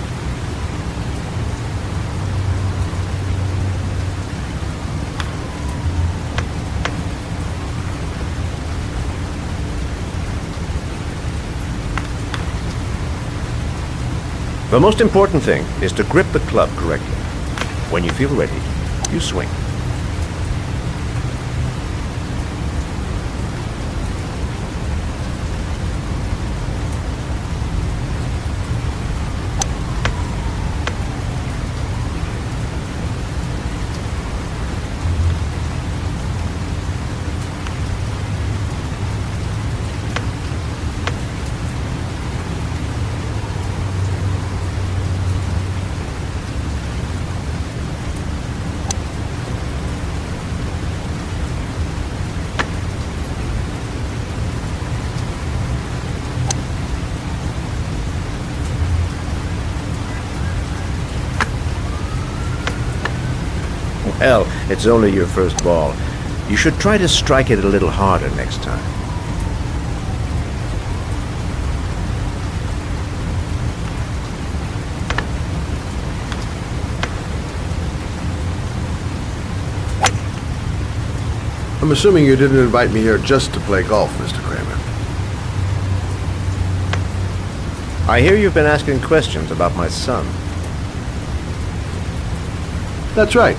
The most important thing is to grip the club correctly. When you feel ready, you swing. Hell, it's only your first ball. You should try to strike it a little harder next time. I'm assuming you didn't invite me here just to play golf, Mr. Kramer. I hear you've been asking questions about my son. That's right.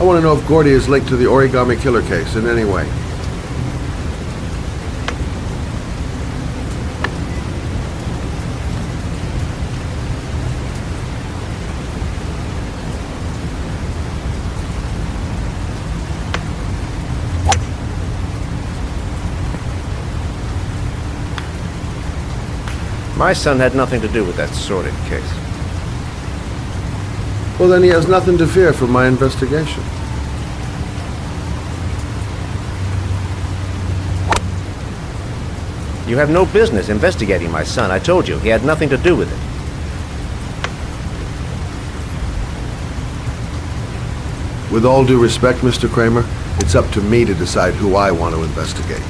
I want to know if Gordy is linked to the Origami Killer case in any way. My son had nothing to do with that sordid case. Well, then he has nothing to fear from my investigation. You have no business investigating my son. I told you, he had nothing to do with it. With all due respect, Mr. Kramer, it's up to me to decide who I want to investigate.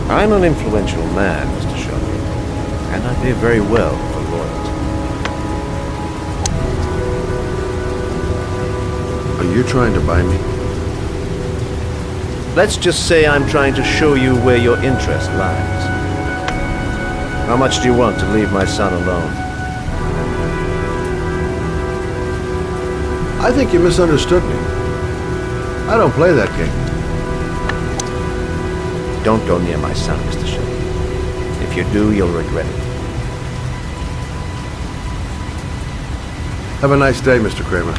I'm an influential man, Mr. Shelby, and I pay very well for loyalty. Are you trying to buy me? Let's just say I'm trying to show you where your interest lies. How much do you want to leave my son alone? I think you misunderstood me. I don't play that game. Don't go near my son, Mr. Shelby. If you do, you'll regret it. Have a nice day, Mr. Kramer.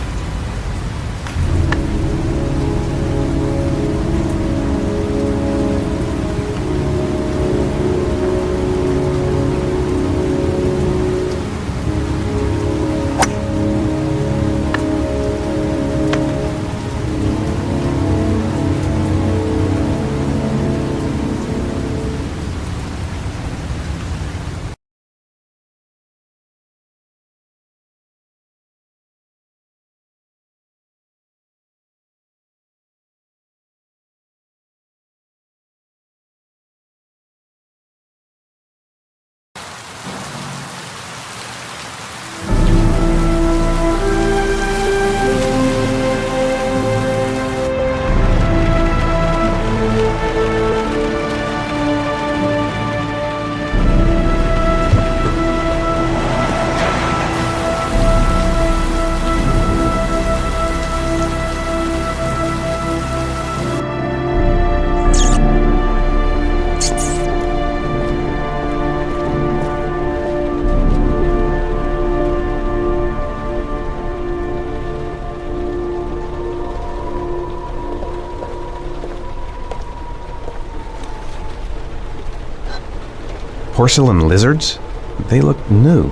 Porcelain lizards? They look new,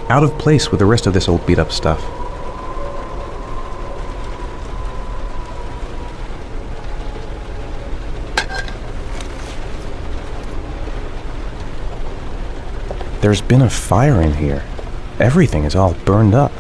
out of place with the rest of this old beat-up stuff. There's been a fire in here. Everything is all burned up.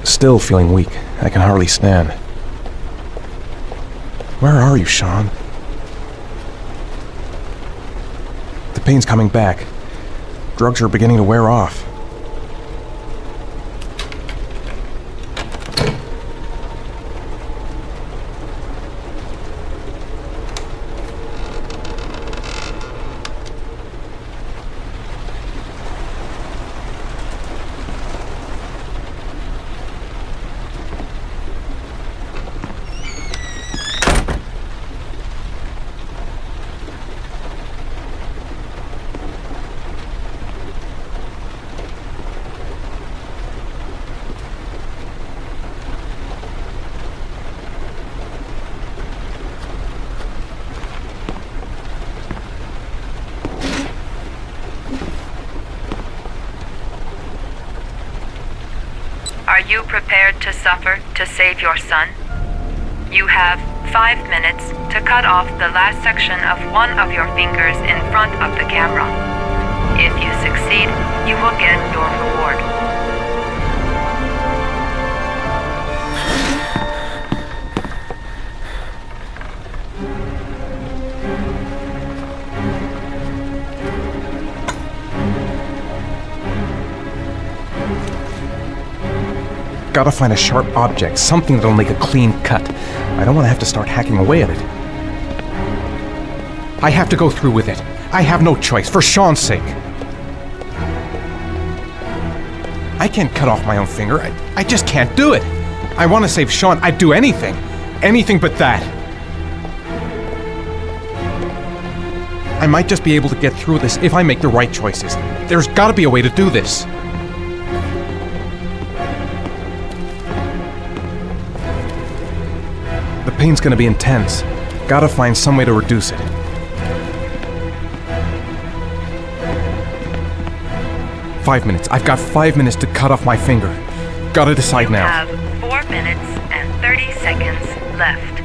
Still feeling weak. I can hardly stand. Where are you, Sean? The pain's coming back. Drugs are beginning to wear off. Are you prepared to suffer to save your son? You have 5 minutes to cut off the last section of one of your fingers in front of the camera. If you succeed, you will get your reward. Gotta find a sharp object, something that'll make a clean cut. I don't want to have to start hacking away at it. I have to go through with it. I have no choice, for Sean's sake. I can't cut off my own finger. I just can't do it. I want to save Sean. I'd do anything. Anything but that. I might just be able to get through this if I make the right choices. There's gotta be a way to do this. The pain's gonna be intense. Gotta find some way to reduce it. Five minutes. I've got 5 minutes to cut off my finger. Gotta decide now. You have 4 minutes and 30 seconds left.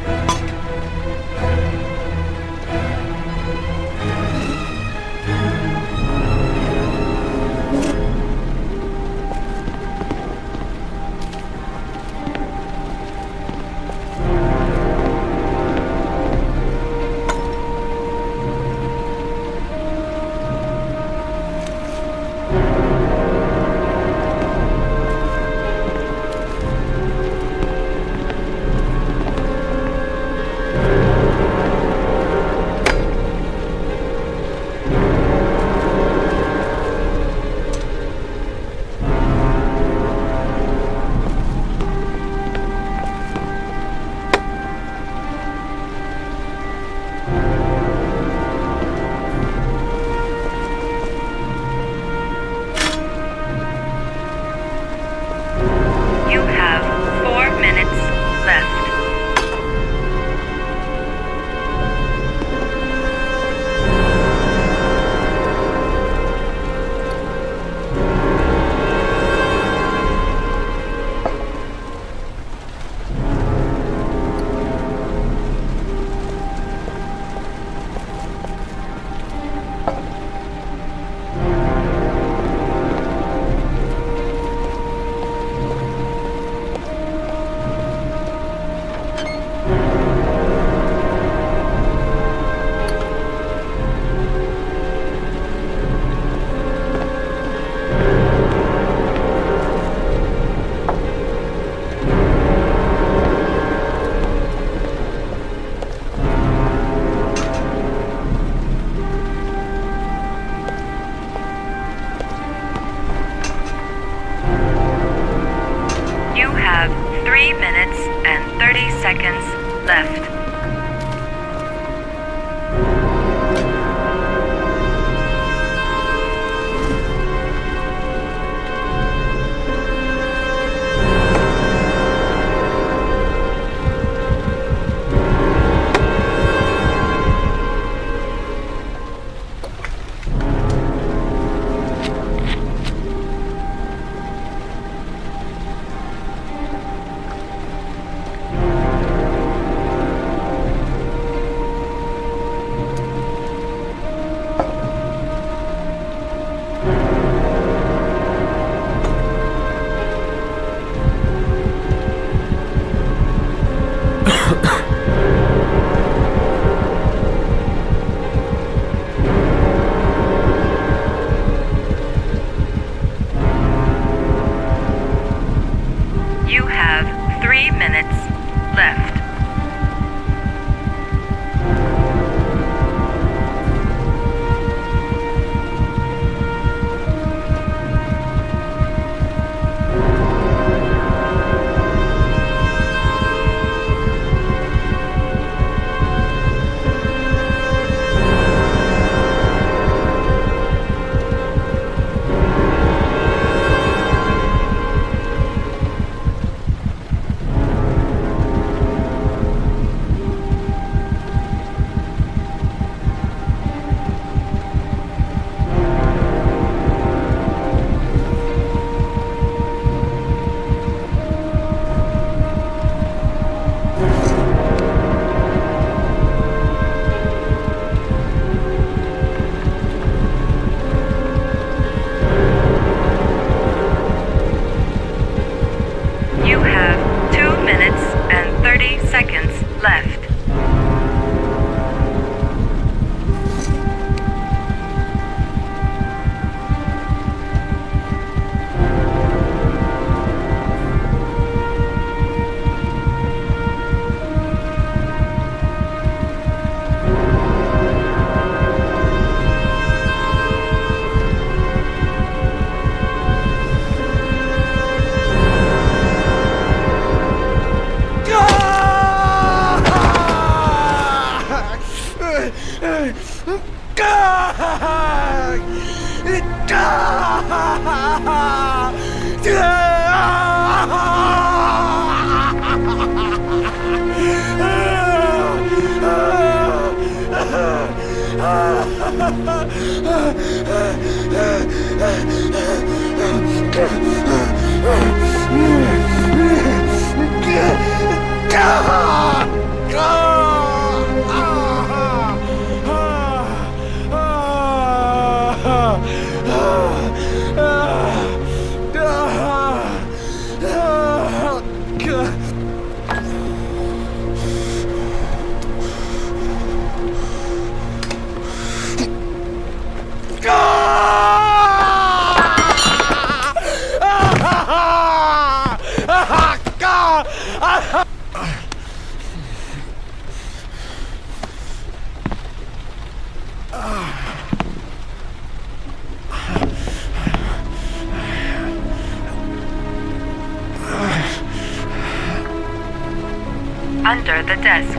Under the desk.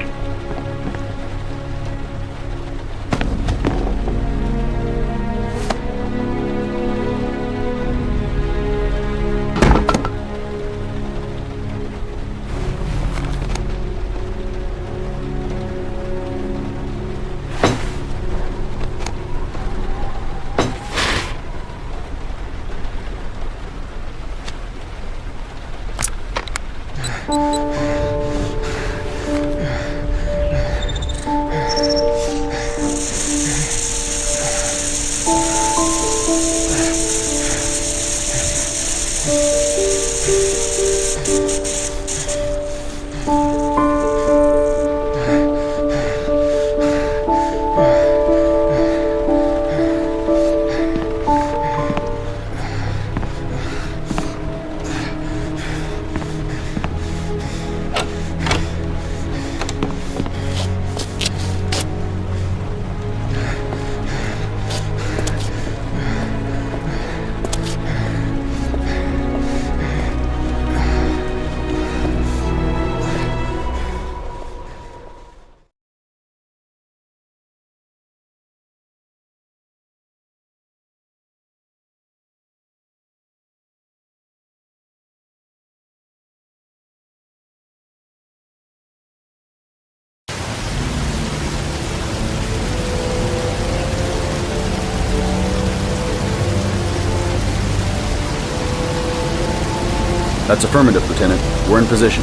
That's affirmative, Lieutenant. We're in position.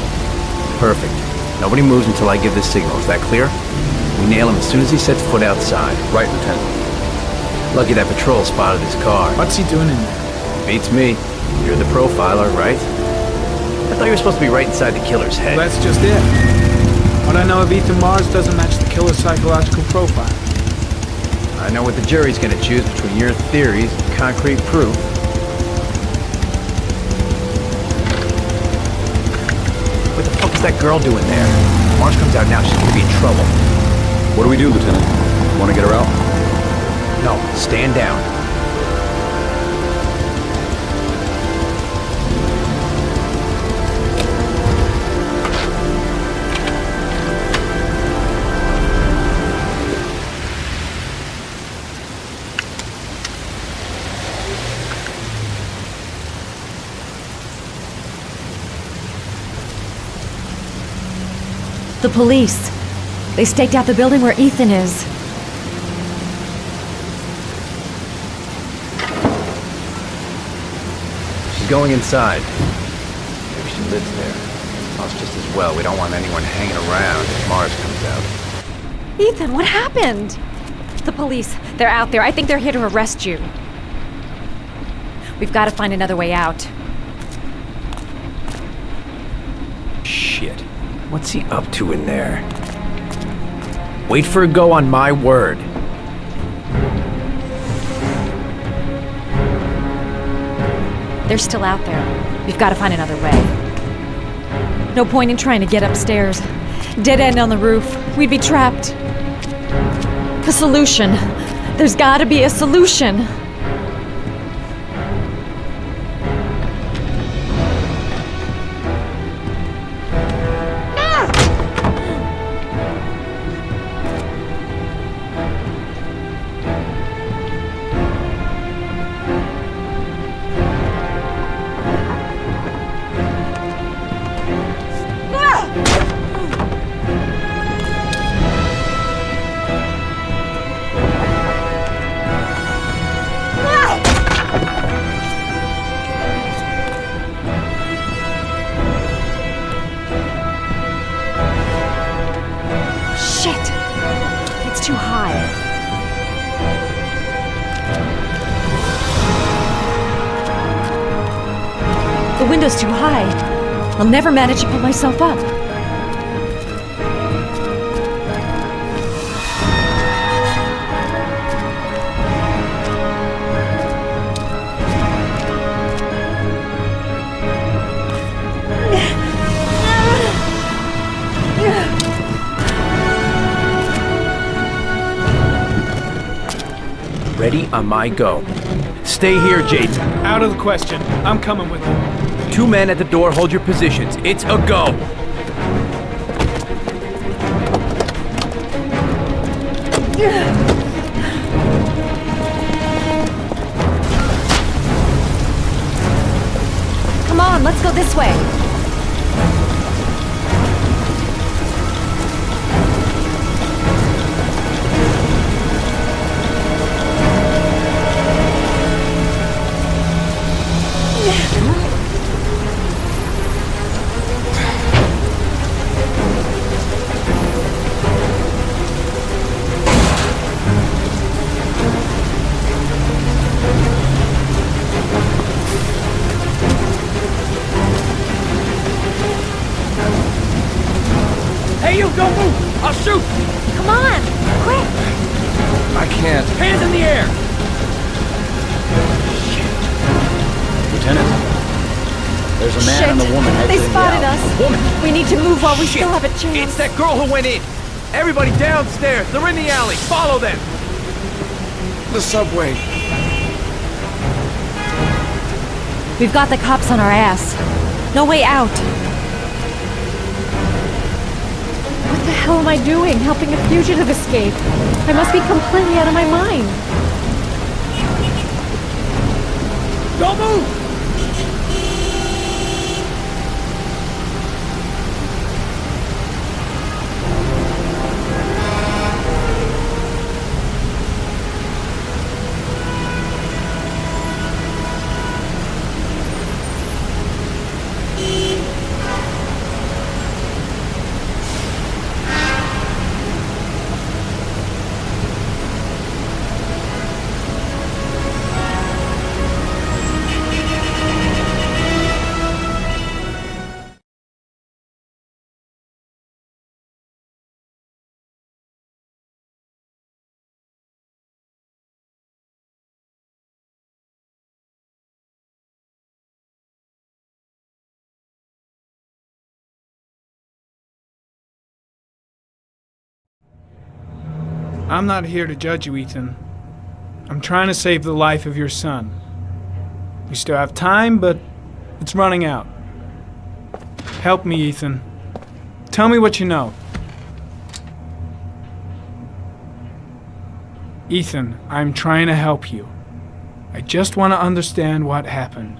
Perfect. Nobody moves until I give the signal. Is that clear? We nail him as soon as he sets foot outside. Right, Lieutenant. Lucky that patrol spotted his car. What's he doing in there? Beats me. You're the profiler, right? I thought you were supposed to be right inside the killer's head. Well, that's just it. What I know of Ethan Mars doesn't match the killer's psychological profile. I know what the jury's gonna choose between your theories and concrete proof. What the fuck is that girl doing there? If Mars comes out now, she's gonna be in trouble. What do we do, Lieutenant? Want to get her out? No, stand down. The police. They staked out the building where Ethan is. She's going inside. Maybe she lives there. Well, it's just as well. We don't want anyone hanging around if Mars comes out. Ethan, what happened? The police. They're out there. I think they're here to arrest you. We've got to find another way out. Shit. What's he up to in there? Wait for a go on my word. They're still out there. We've got to find another way. No point in trying to get upstairs. Dead end on the roof. We'd be trapped. A solution. There's got to be a solution. Shit! It's too high. The window's too high. I'll never manage to pull myself up. Ready on my go. Stay here, Jaden. Out of the question. I'm coming with you. 2 men at the door, hold your positions. It's a go. Come on, let's go this way. Hey, you, don't move! I'll shoot! Come on, quick! I can't. Hands in the air! Lieutenant, there's a man Shit. and a woman They exiting the spotted alley. us. Woman! We need to move while we Shit. still have a chance. It's that girl who went in! Everybody downstairs! They're in the alley! Follow them! The subway. We've got the cops on our ass. No way out. What the hell am I doing? Helping a fugitive escape? I must be completely out of my mind. Don't move! I'm not here to judge you, Ethan. I'm trying to save the life of your son. We still have time, but it's running out. Help me, Ethan. Tell me what you know. Ethan, I'm trying to help you. I just want to understand what happened.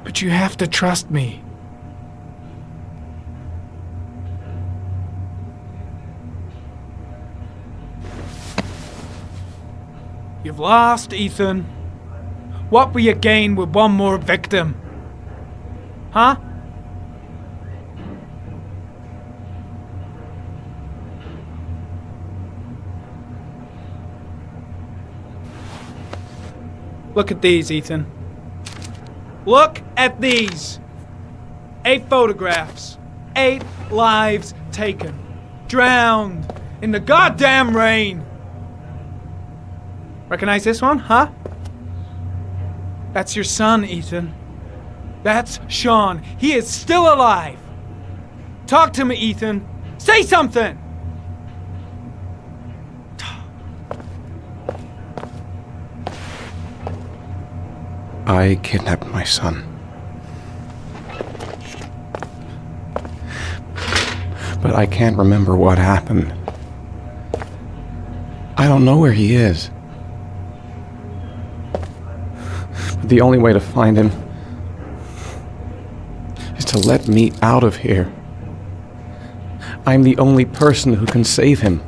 But you have to trust me. You've lost, Ethan. What will you gain with one more victim? Huh? Look at these, Ethan. Look at these. 8 photographs. 8 lives taken. Drowned in the goddamn rain. Recognize this one, huh? That's your son, Ethan. That's Sean. He is still alive. Talk to me, Ethan. Say something! I kidnapped my son. But I can't remember what happened. I don't know where he is. But the only way to find him is to let me out of here. I'm the only person who can save him.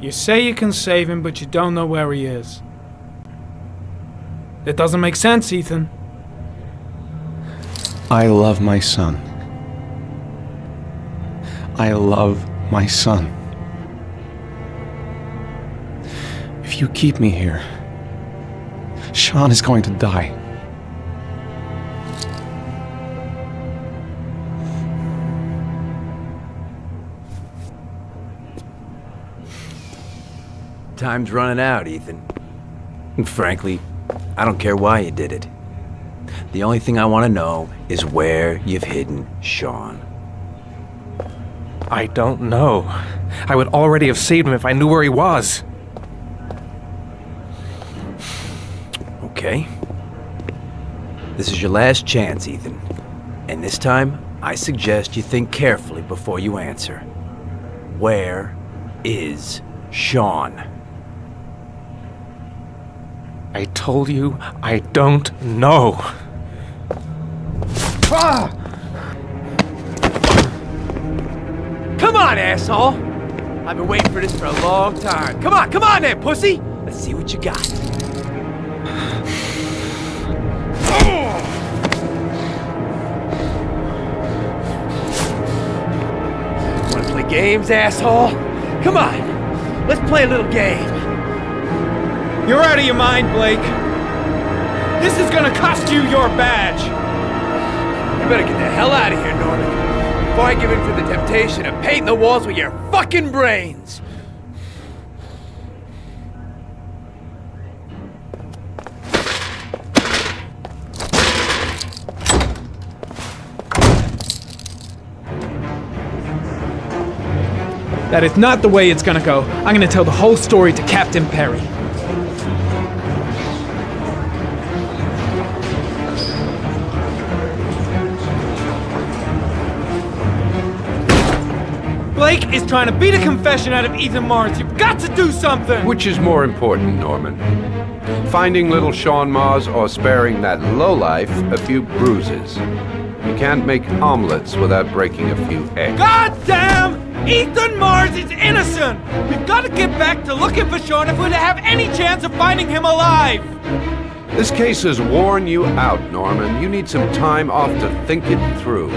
You say you can save him, but you don't know where he is. It doesn't make sense, Ethan. I love my son. I love my son. If you keep me here, Sean is going to die. Time's running out, Ethan. And frankly, I don't care why you did it. The only thing I want to know is where you've hidden Sean. I don't know. I would already have saved him if I knew where he was. Okay. This is your last chance, Ethan. And this time, I suggest you think carefully before you answer. Where is Sean? I told you I don't know. Ah! Come on, asshole! I've been waiting for this for a long time. Come on then, pussy! Let's see what you got. Wanna play games, asshole? Come on, let's play a little game. You're out of your mind, Blake. This is gonna cost you your badge. You better get the hell out of here, Norman, before I give in to the temptation of painting the walls with your fucking brains. That is not the way it's gonna go. I'm gonna tell the whole story to Captain Perry. Blake is trying to beat a confession out of Ethan Mars. You've got to do something! Which is more important, Norman? Finding little Sean Mars or sparing that lowlife a few bruises? You can't make omelets without breaking a few eggs. God damn! Ethan Mars is innocent! We've got to get back to looking for Sean if we're to have any chance of finding him alive! This case has worn you out, Norman. You need some time off to think it through.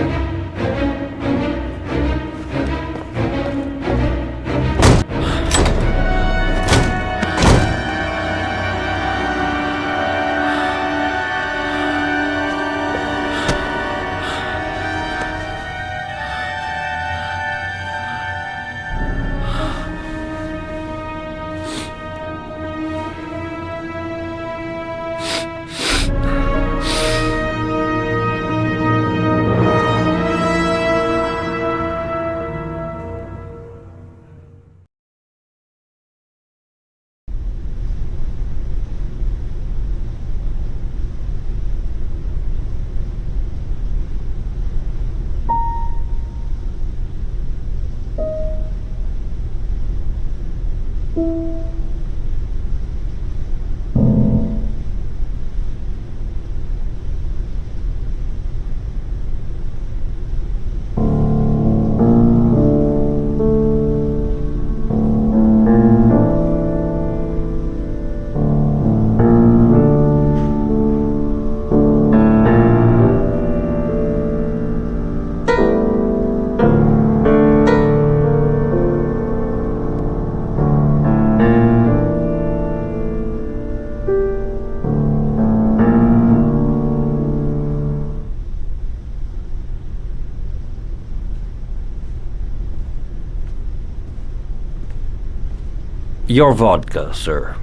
Your vodka, sir.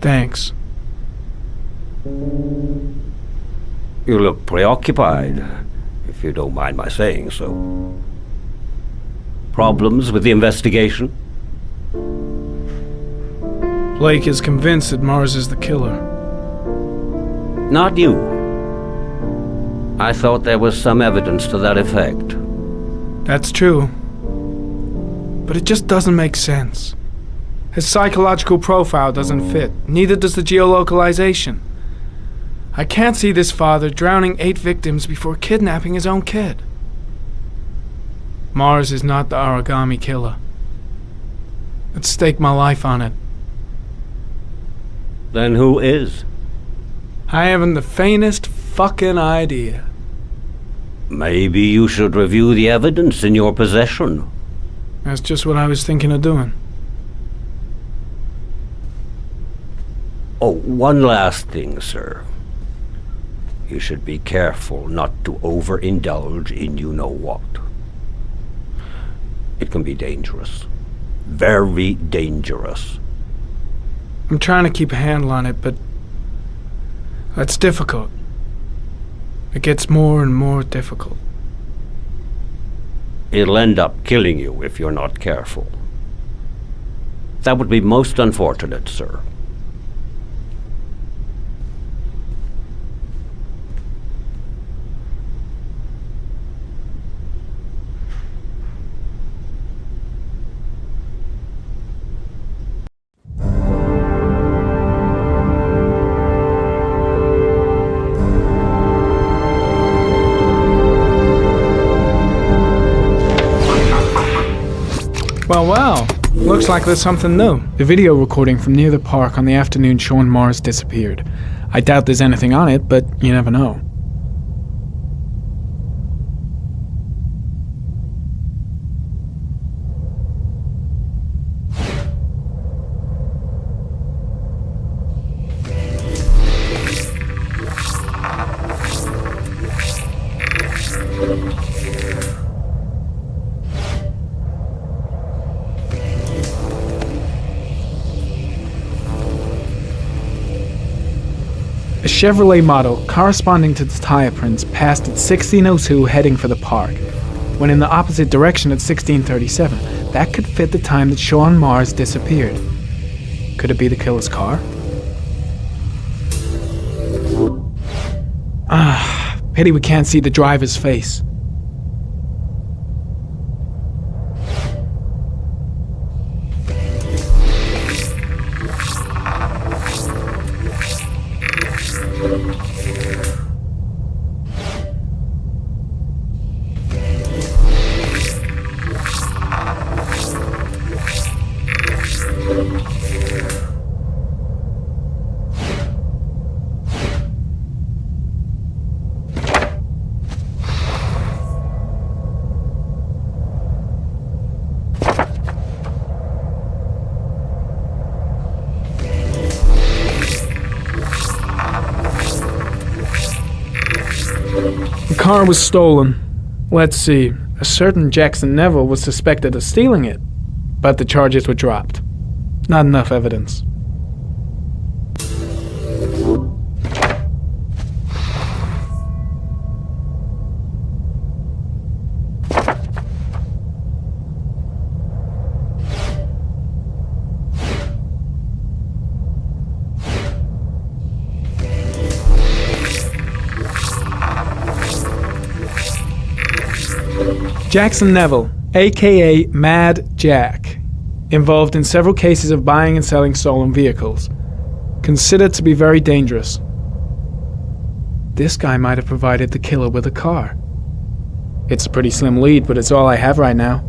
Thanks. You look preoccupied, if you don't mind my saying so. Problems with the investigation? Blake is convinced that Mars is the killer. Not you. I thought there was some evidence to that effect. That's true. But it just doesn't make sense. His psychological profile doesn't fit, neither does the geolocalization. I can't see this father drowning 8 victims before kidnapping his own kid. Mars is not the Origami Killer. I'd stake my life on it. Then who is? I haven't the faintest fucking idea. Maybe you should review the evidence in your possession. That's just what I was thinking of doing. Oh, one last thing, sir. You should be careful not to overindulge in you-know-what. It can be dangerous. Very dangerous. I'm trying to keep a handle on it, but that's difficult. It gets more and more difficult. It'll end up killing you if you're not careful. That would be most unfortunate, sir. Well, looks like there's something new. The video recording from near the park on the afternoon Sean Mars disappeared. I doubt there's anything on it, but you never know. A Chevrolet model corresponding to the tire prints passed at 16:02 heading for the park, when in the opposite direction at 16:37. That could fit the time that Sean Mars disappeared. Could it be the killer's car? Pity we can't see the driver's face. The car was stolen. Let's see. A certain Jackson Neville was suspected of stealing it, but the charges were dropped. Not enough evidence. Jackson Neville, aka Mad Jack, involved in several cases of buying and selling stolen vehicles, considered to be very dangerous. This guy might have provided the killer with a car. It's a pretty slim lead, but it's all I have right now.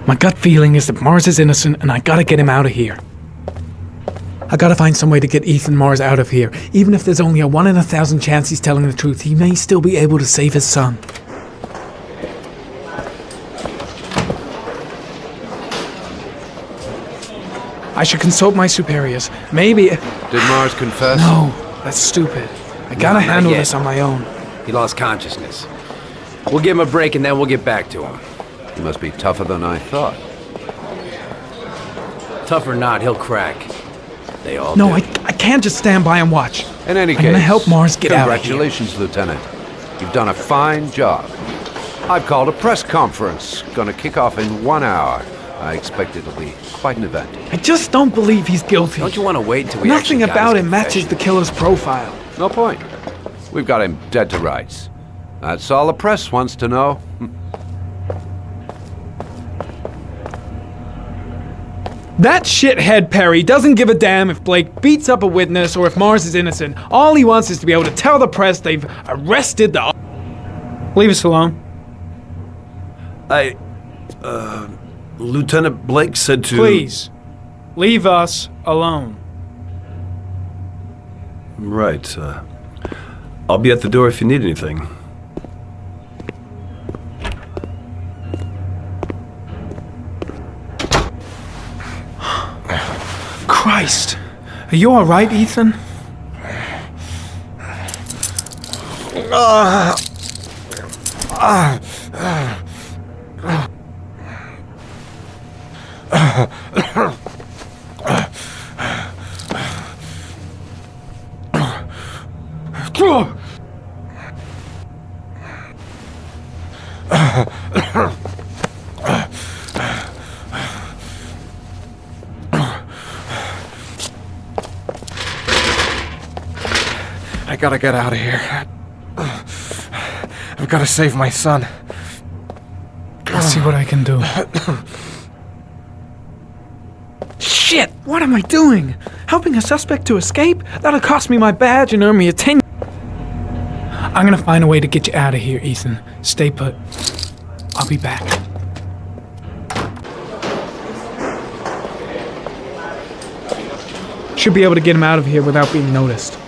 My gut feeling is that Mars is innocent and I gotta get him out of here. I gotta find some way to get Ethan Mars out of here. Even if there's only a 1 in 1,000 chance he's telling the truth, he may still be able to save his son. I should consult my superiors. Maybe... Did Mars confess? No, that's stupid. I gotta handle this on my own. He lost consciousness. We'll give him a break and then we'll get back to him. He must be tougher than I thought. Tough or not, he'll crack. They all No, do. I can't just stand by and watch. In any I'm case, gonna help Mars get out of here. Congratulations, Lieutenant. You've done a fine job. I've called a press conference. Gonna kick off in 1 hour. I expect it'll be quite an event. I just don't believe he's guilty. Don't you want to wait till we Nothing about him matches the killer's profile. No point. We've got him dead to rights. That's all the press wants to know. That shithead Perry doesn't give a damn if Blake beats up a witness or if Mars is innocent. All he wants is to be able to tell the press they've arrested the... Leave us alone. Lieutenant Blake said to... Please, leave us alone. Right, I'll be at the door if you need anything. Christ. Are you alright, Ethan? I gotta get out of here. I've gotta save my son. I'll see what I can do. Shit! What am I doing? Helping a suspect to escape? That'll cost me my badge and earn me a 10... I'm gonna find a way to get you out of here, Ethan. Stay put. I'll be back. Should be able to get him out of here without being noticed.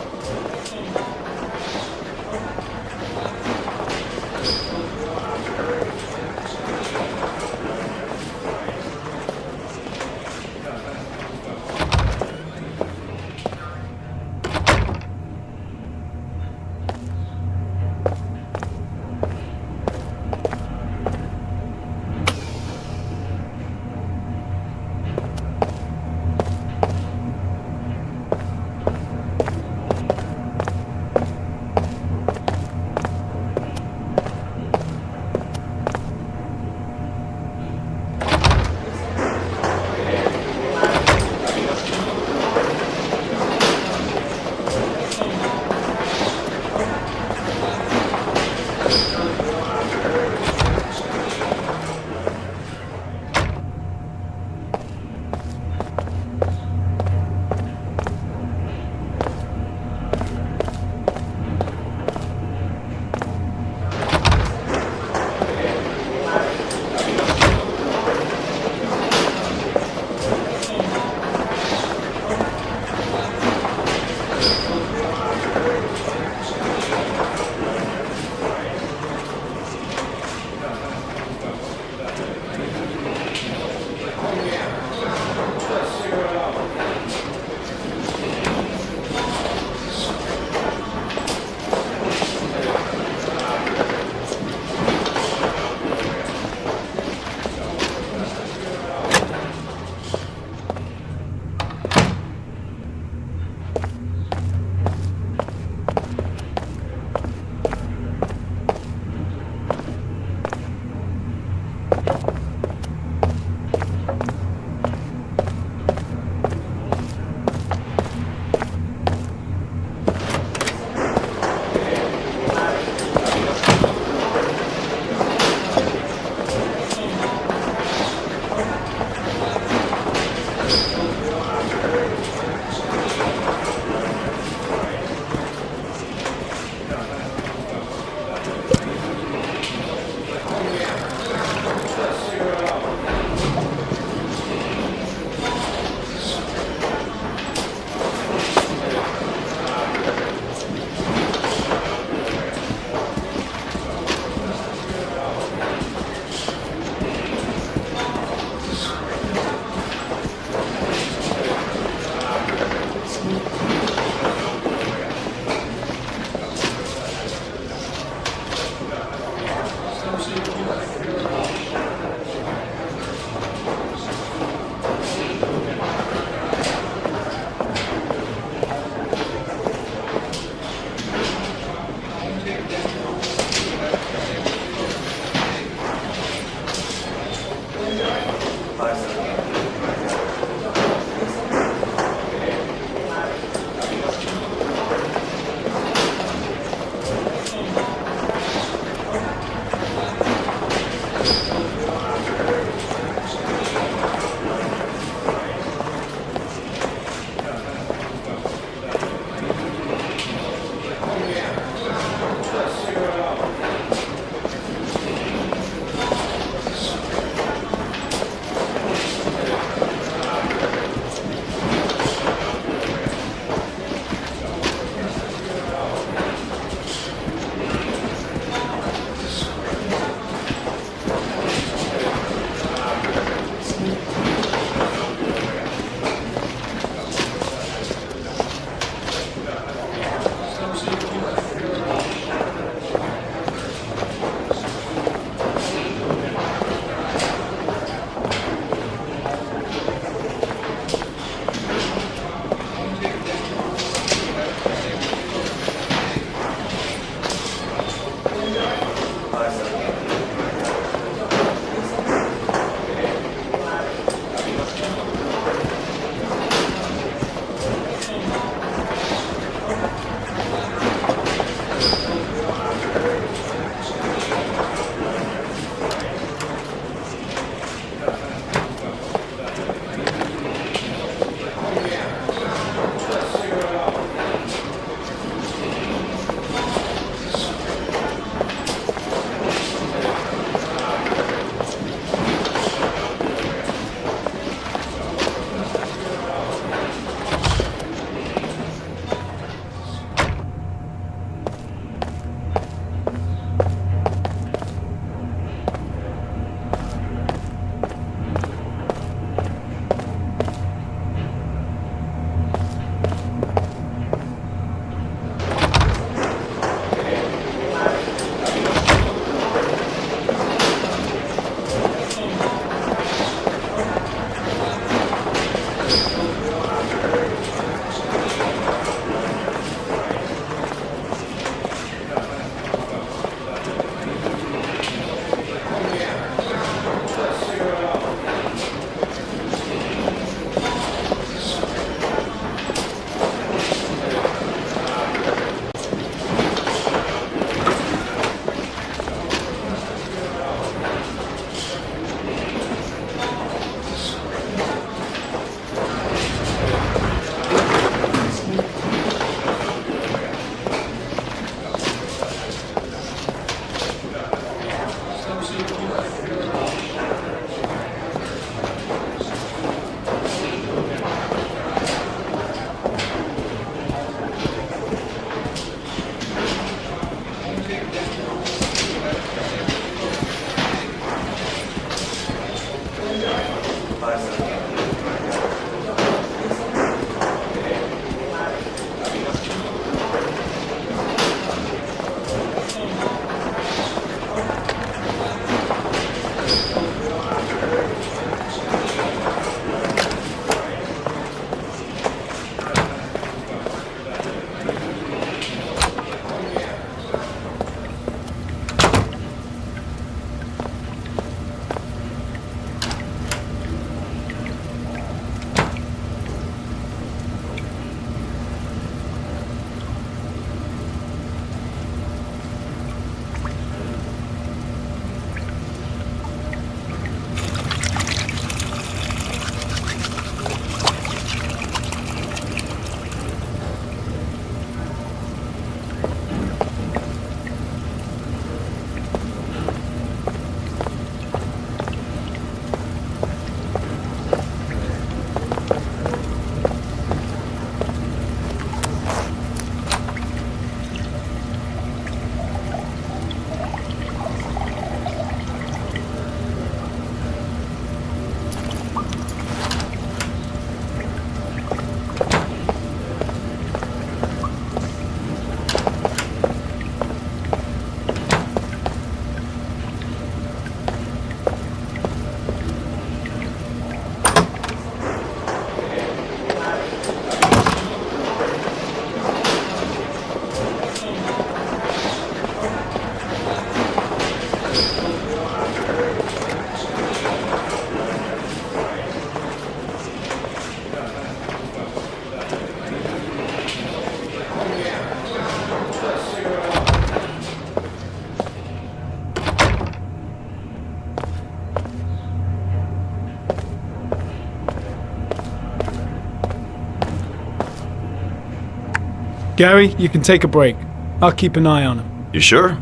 Gary, you can take a break. I'll keep an eye on him. You sure?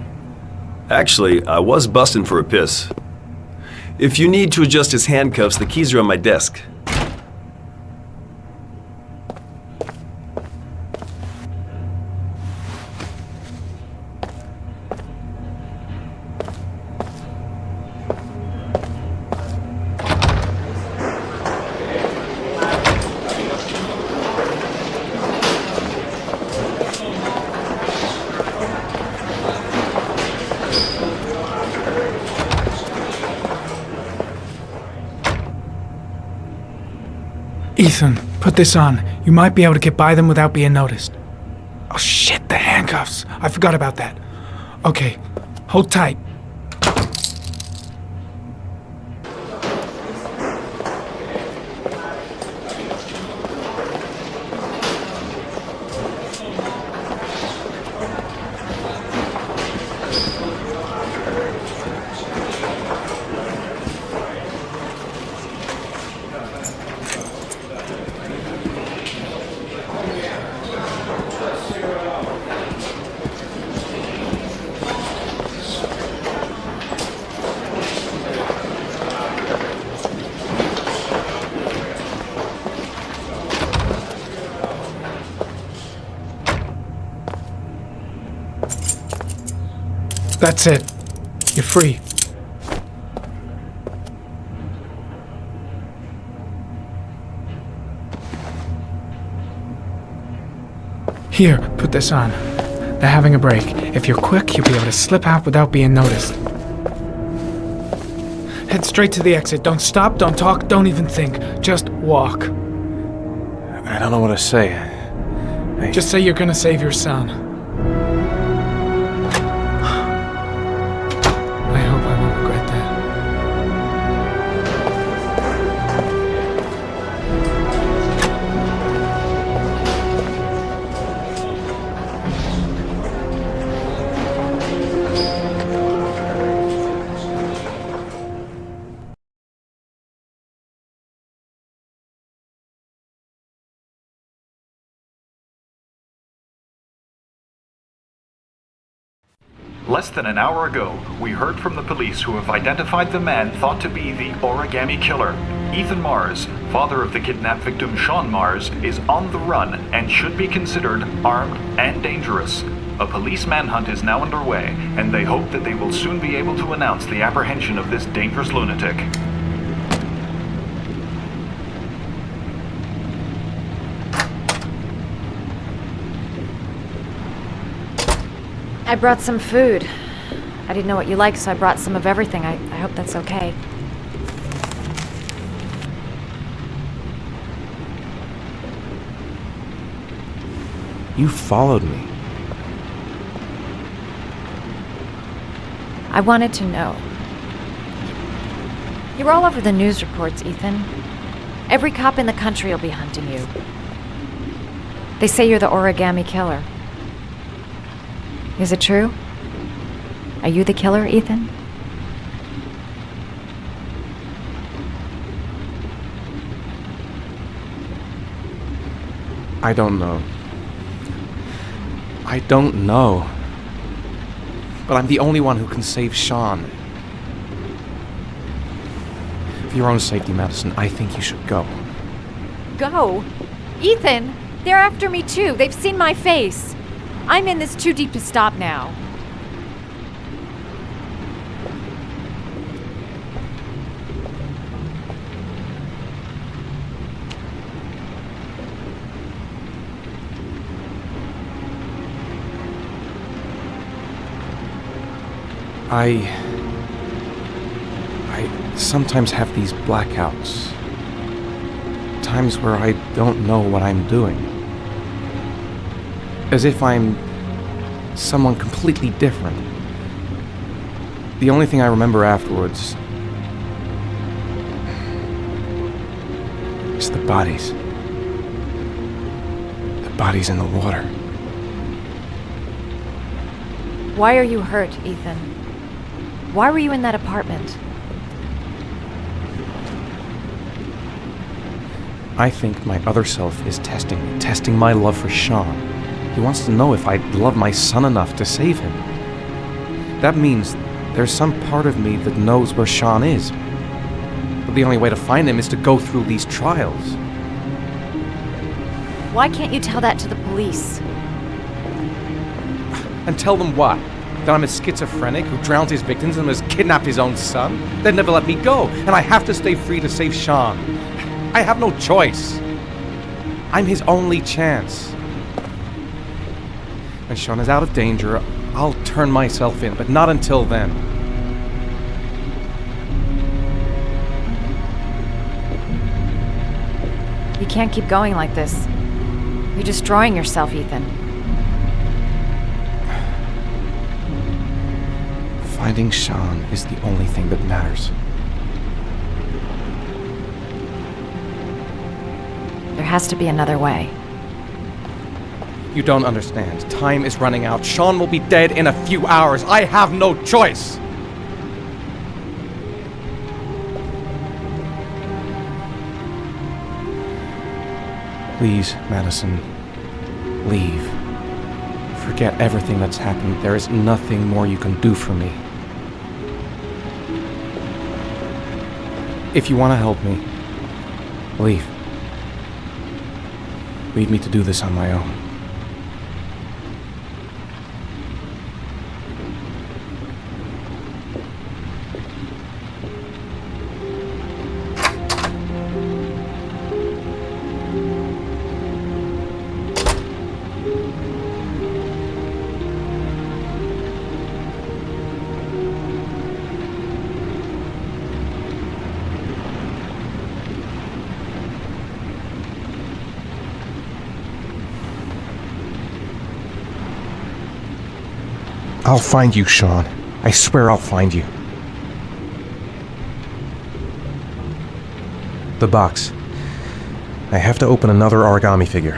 Actually, I was busting for a piss. If you need to adjust his handcuffs, the keys are on my desk. Ethan, put this on. You might be able to get by them without being noticed. Oh shit, the handcuffs. I forgot about that. Okay, hold tight. That's it. You're free. Here, put this on. They're having a break. If you're quick, you'll be able to slip out without being noticed. Head straight to the exit. Don't stop, don't talk, don't even think. Just walk. I don't know what to say. Just say you're gonna save your son. I hope I won't regret that. Less than an hour ago, we heard from the police who have identified the man thought to be the Origami Killer. Ethan Mars, father of the kidnapped victim Sean Mars, is on the run and should be considered armed and dangerous. A police manhunt is now underway, and they hope that they will soon be able to announce the apprehension of this dangerous lunatic. I brought some food. I didn't know what you liked, so I brought some of everything. I hope that's okay. You followed me. I wanted to know. You're all over the news reports, Ethan. Every cop in the country will be hunting you. They say you're the Origami Killer. Is it true? Are you the killer, Ethan? I don't know. I don't know. But I'm the only one who can save Sean. For your own safety, Madison, I think you should go. Go? Ethan, they're after me too. They've seen my face. I'm in this too deep to stop now. I sometimes have these blackouts. Times where I don't know what I'm doing. As if I'm someone completely different. The only thing I remember afterwards is the bodies. The bodies in the water. Why are you hurt, Ethan? Why were you in that apartment? I think my other self is testing me, testing my love for Sean. He wants to know if I love my son enough to save him. That means there's some part of me that knows where Sean is. But the only way to find him is to go through these trials. Why can't you tell that to the police? And tell them what? That I'm a schizophrenic who drowned his victims and has kidnapped his own son? They'd never let me go, and I have to stay free to save Sean. I have no choice. I'm his only chance. When Sean is out of danger, I'll turn myself in, but not until then. You can't keep going like this. You're destroying yourself, Ethan. Finding Sean is the only thing that matters. There has to be another way. You don't understand. Time is running out. Sean will be dead in a few hours. I have no choice. Please, Madison, leave. Forget everything that's happened. There is nothing more you can do for me. If you want to help me, leave. Leave me to do this on my own. I'll find you, Sean. I swear I'll find you. The box. I have to open another origami figure.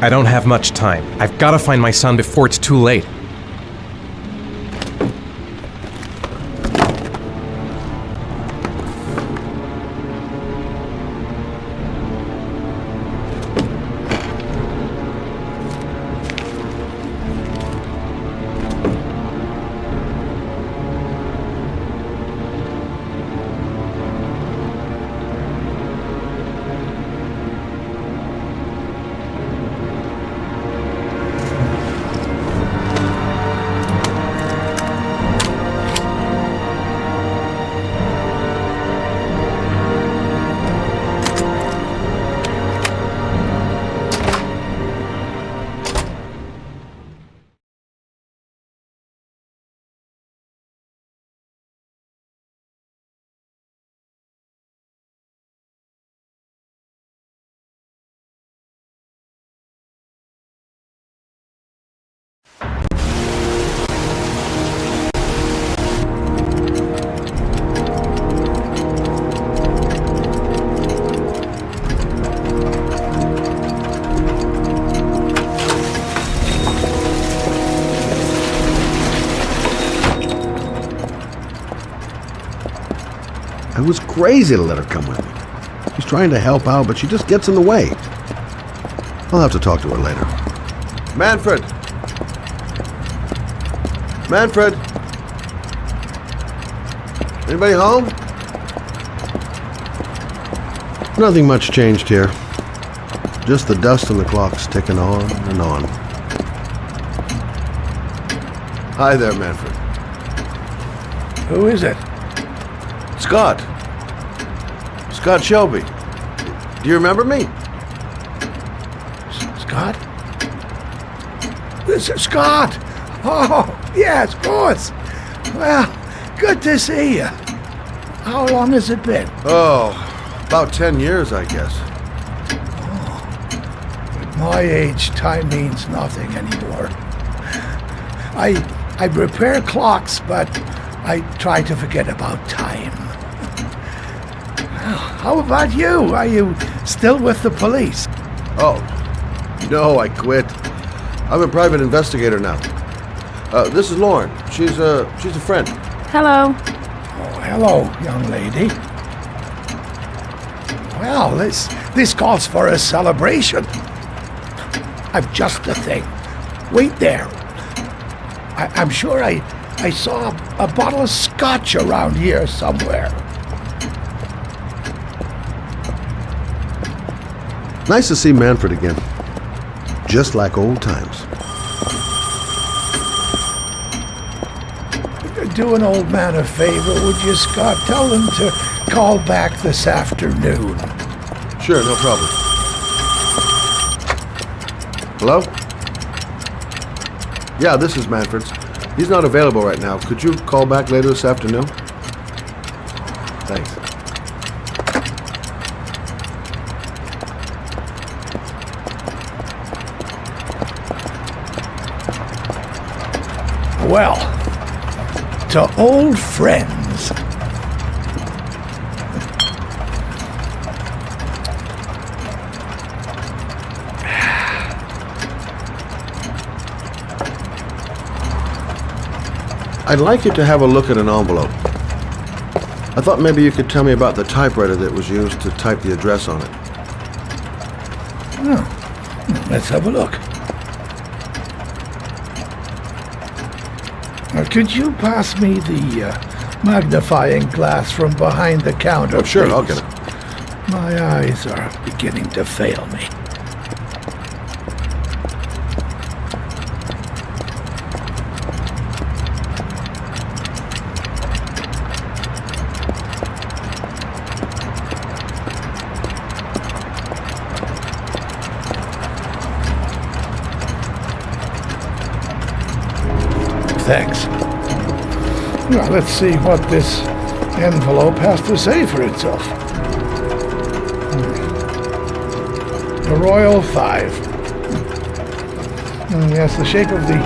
I don't have much time. I've got to find my son before it's too late. It was crazy to let her come with me. She's trying to help out, but she just gets in the way. I'll have to talk to her later. Manfred! Manfred! Anybody home? Nothing much changed here. Just the dust on the clocks ticking on and on. Hi there, Manfred. Who is it? Scott. Scott Shelby. Do you remember me? Scott? This is Scott! Oh, yes, of course. Well, good to see you. How long has it been? Oh, about 10 years, I guess. At my age, time means nothing anymore. I repair clocks, but I try to forget about time. How about you? Are you still with the police? Oh, no, I quit. I'm a private investigator now. This is Lauren. She's a friend. Hello. Oh, Hello, young lady. Well, this calls for a celebration. I've just the thing. Wait there. I'm sure I saw a bottle of scotch around here somewhere. Nice to see Manfred again. Just like old times. Do an old man a favor, would you, Scott? Tell them to call back this afternoon. Sure, no problem. Hello? Yeah, this is Manfred's. He's not available right now. Could you call back later this afternoon? Thanks. Well, to old friends. I'd like you to have a look at an envelope. I thought maybe you could tell me about the typewriter that was used to type the address on it. Oh, let's have a look. Could you pass me the magnifying glass from behind the counter, Oh, sure, please? I'll get it. My eyes are beginning to fail me. Thanks. Now, let's see what this envelope has to say for itself. The Royal 5. Yes, the shape of the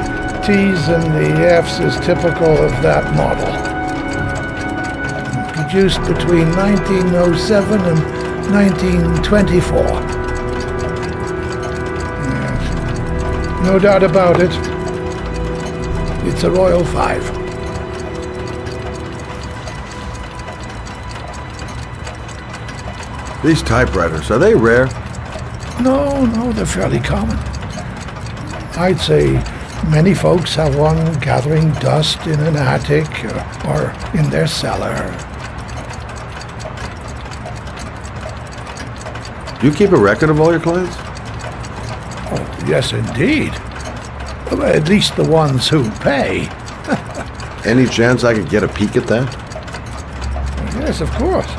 T's and the F's is typical of that model. Produced between 1907 and 1924. Yes. No doubt about it. It's a Royal 5. These typewriters, are they rare? No, they're fairly common. I'd say many folks have one gathering dust in an attic or in their cellar. Do you keep a record of all your clients? Oh, yes, indeed. At least the ones who pay. Any chance I could get a peek at that? Yes, of course.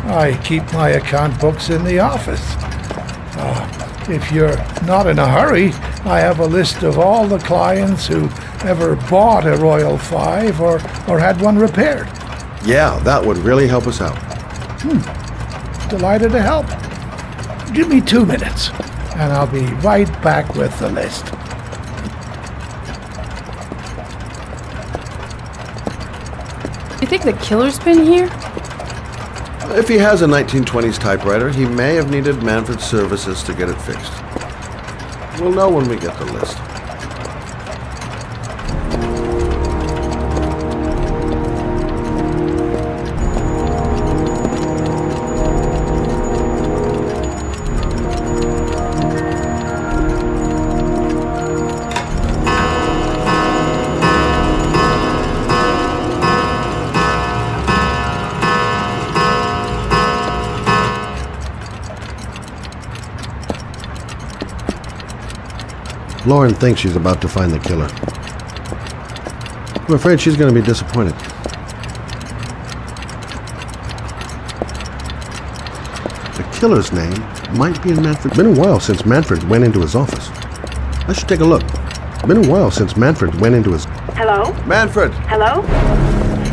I keep my account books in the office. If you're not in a hurry, I have a list of all the clients who ever bought a Royal 5 or had one repaired. Yeah, that would really help us out. Delighted to help. Give me 2 minutes, and I'll be right back with the list. You think the killer's been here? If he has a 1920s typewriter, he may have needed Manfred's services to get it fixed. We'll know when we get the list. Lauren thinks she's about to find the killer. I'm afraid she's going to be disappointed. The killer's name might be in Manfred. Been a while since Manfred went into his office. I should take a look. Been a while since Manfred went into his... Hello? Manfred! Hello?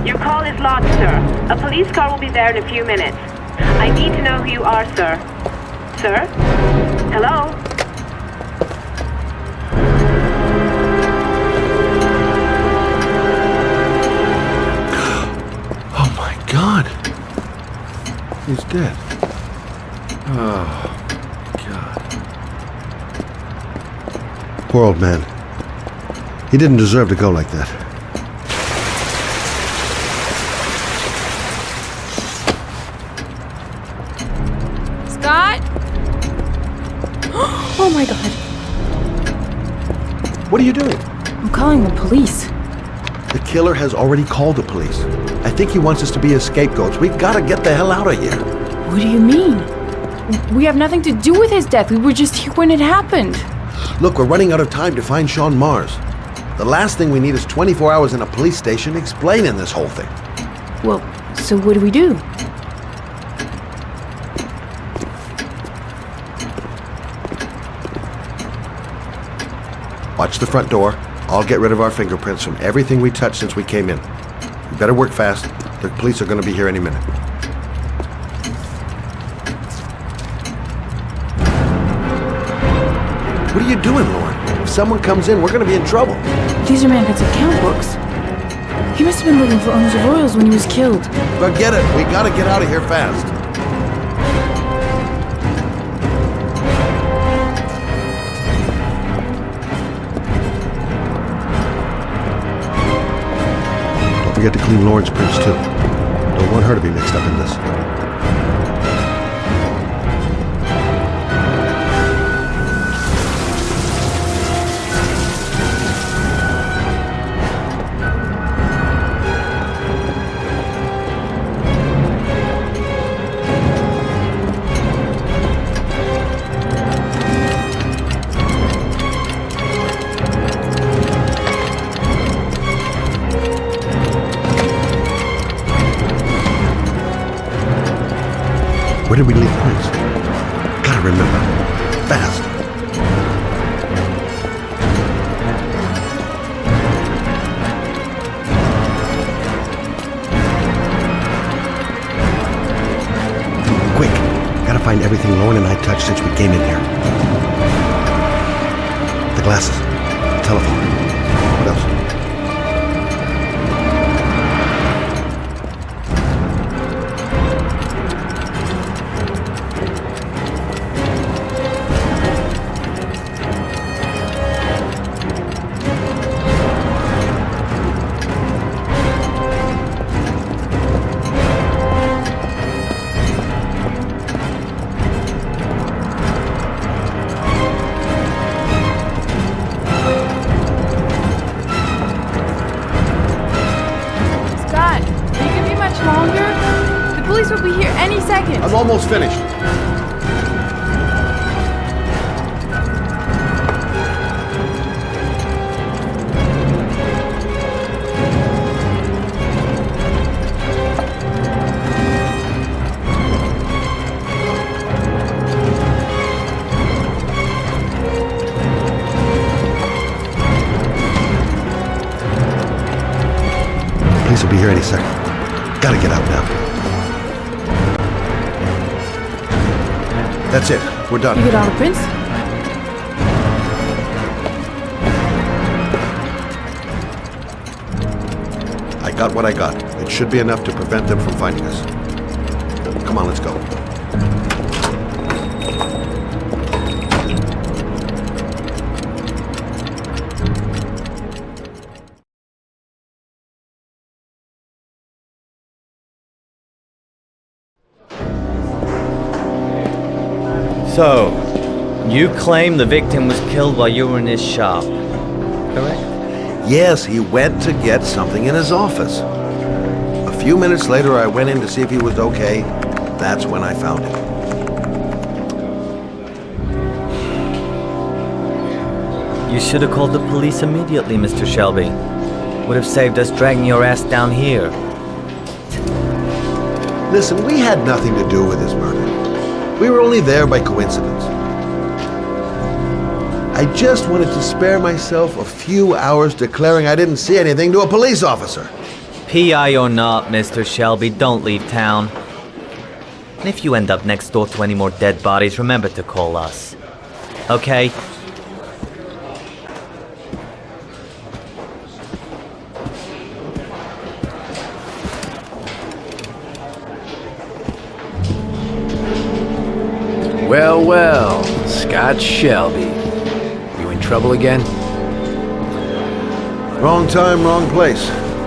Your call is lodged, sir. A police car will be there in a few minutes. I need to know who you are, sir. Sir? Hello? God! He's dead. Oh, God. Poor old man. He didn't deserve to go like that. Oh my god. What are you doing? I'm calling the police. The killer has already called the police. I think he wants us to be his scapegoats. We gotta get the hell out of here. What do you mean? We have nothing to do with his death. We were just here when it happened. Look, we're running out of time to find Sean Mars. The last thing we need is 24 hours in a police station explaining this whole thing. Well, so what do we do? Watch the front door. I'll get rid of our fingerprints from everything we touched since we came in. We better work fast. The police are going to be here any minute. What are you doing, Lauren? If someone comes in, we're going to be in trouble. These are Mancutt's account books. He must have been looking for owners of Royals when he was killed. Forget it. We got to get out of here fast. Don't forget to clean Lauren's prints, too. Don't want her to be mixed up in this. Where did we leave prints? Gotta remember. Fast. Quick. Gotta find everything Lauren and I touched since we came in here. The glasses. The telephone. What else? Will be here any second. I'm almost finished. Police will be here any second. Gotta get out now. That's it. We're done. You get all the prints? I got what I got. It should be enough to prevent them from finding us. Come on, let's go. So, you claim the victim was killed while you were in his shop, correct? Yes, he went to get something in his office. A few minutes later, I went in to see if he was okay. That's when I found him. You should have called the police immediately, Mr. Shelby. Would have saved us dragging your ass down here. Listen, we had nothing to do with his murder. We were only there by coincidence. I just wanted to spare myself a few hours declaring I didn't see anything to a police officer. PI or not, Mr. Shelby, don't leave town. And if you end up next door to any more dead bodies, remember to call us. Okay? Well, well, Scott Shelby. You in trouble again? Wrong time, wrong place.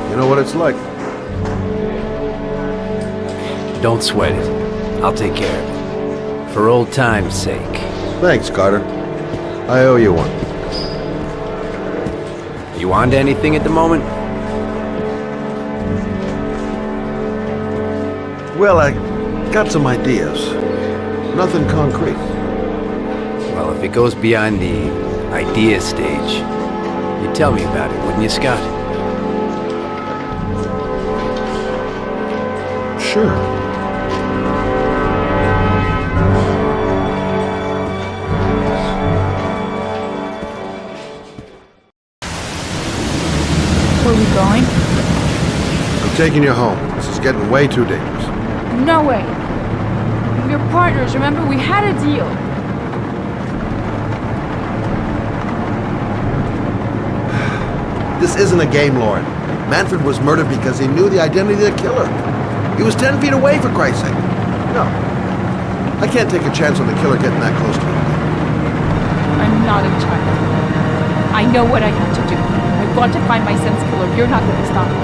You know what it's like. Don't sweat it. I'll take care of it. For old time's sake. Thanks, Carter. I owe you one. You on to anything at the moment? Well, I got some ideas. Nothing concrete. Well, if it goes beyond the idea stage, you'd tell me about it, wouldn't you, Scott? Sure. Where are we going? I'm taking you home. This is getting way too dangerous. No way. We're partners, remember? We had a deal. This isn't a game, Lauren. Manfred was murdered because he knew the identity of the killer. He was 10 feet away, for Christ's sake. No. I can't take a chance on the killer getting that close to me. I'm not a child. I know what I have to do. I want to find my son's killer. You're not going to stop me.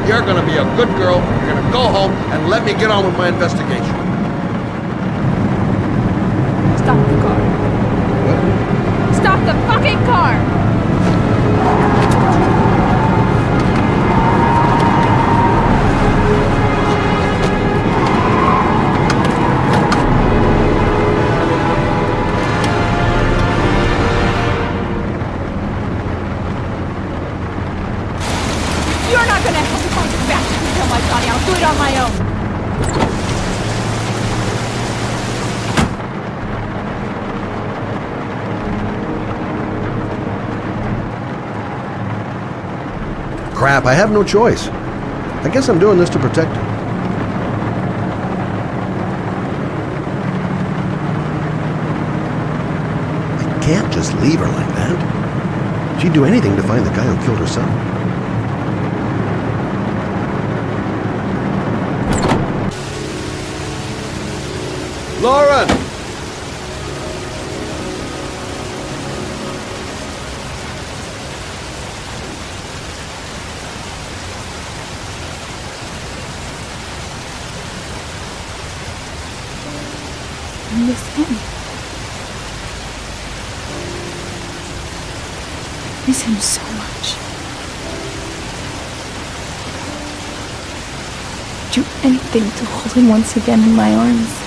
You're gonna be a good girl. You're gonna go home and let me get on with my investigation. Stop the car. What? Stop the fucking car! You're not gonna help me find the bastard who killed my Johnny. I'll do it on my own. Crap, I have no choice. I guess I'm doing this to protect her. I can't just leave her like that. She'd do anything to find the guy who killed her son. Lauren! I miss him. I miss him so much. Do anything to hold him once again in my arms.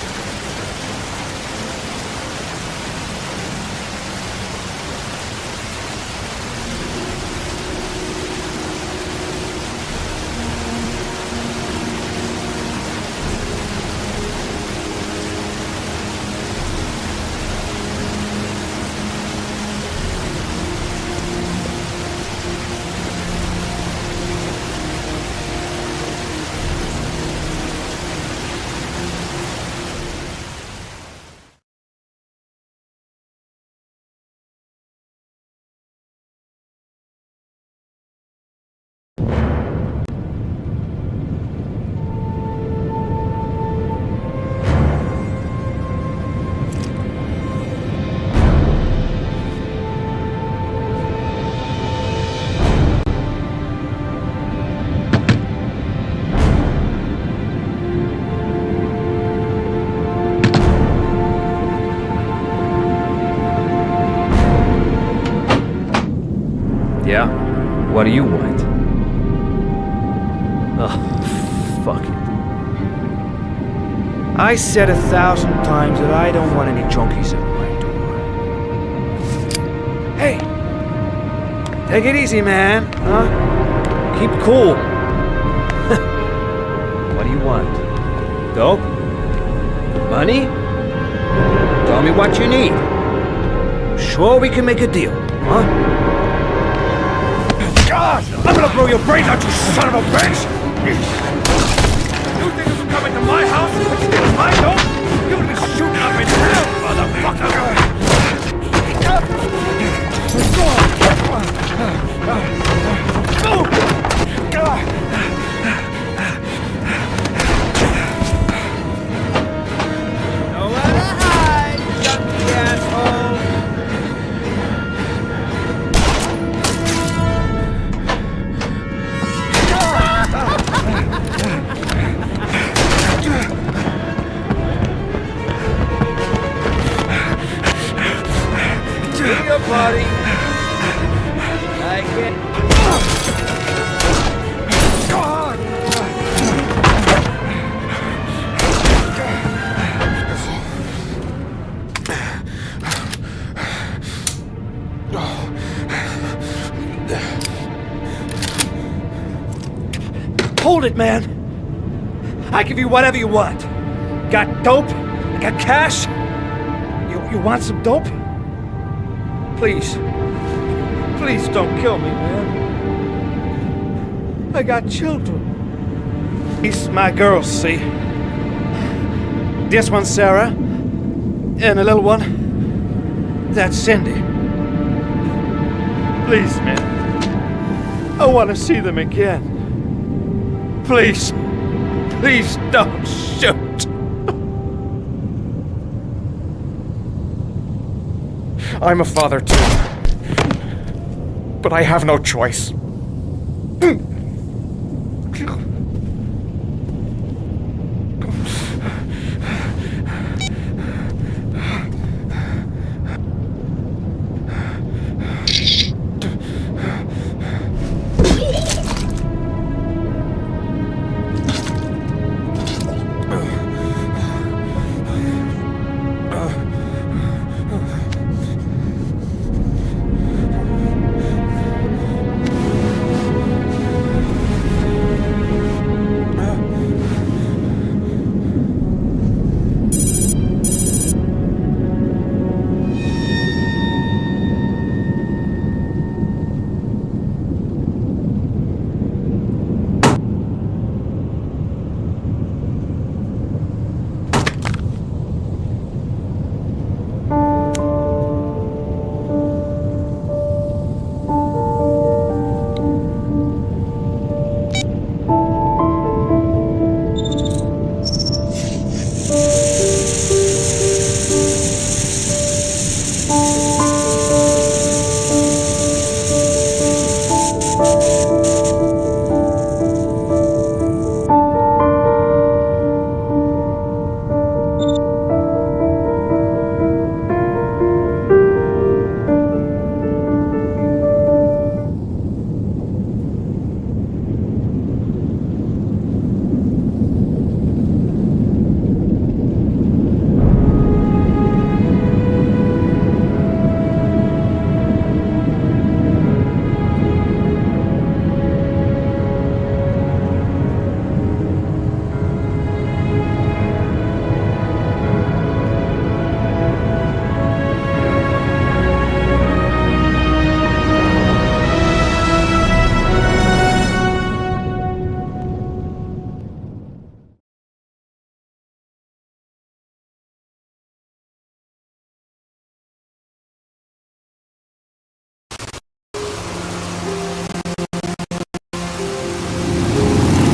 Yeah? What do you want? Oh, fuck it. I said 1,000 times that I don't want any junkies at my door. Hey! Take it easy, man, huh? Keep cool. What do you want? Dope? Money? Tell me what you need. Sure we can make a deal, huh? God! I'm gonna blow your brains out, you son of a bitch! You think you can come into my house and steal my dope? You're gonna be shooting up in hell, motherfucker! Nowhere to hide, junkie asshole! buddy. I get. Hold it, man. I give you whatever you want. Got dope? I got cash? You want some dope? Please. Please don't kill me, man. I got children. These my girls, see? This one's Sarah. And the little one, that's Cindy. Please, man. I want to see them again. Please. Please don't shoot. I'm a father too. But I have no choice.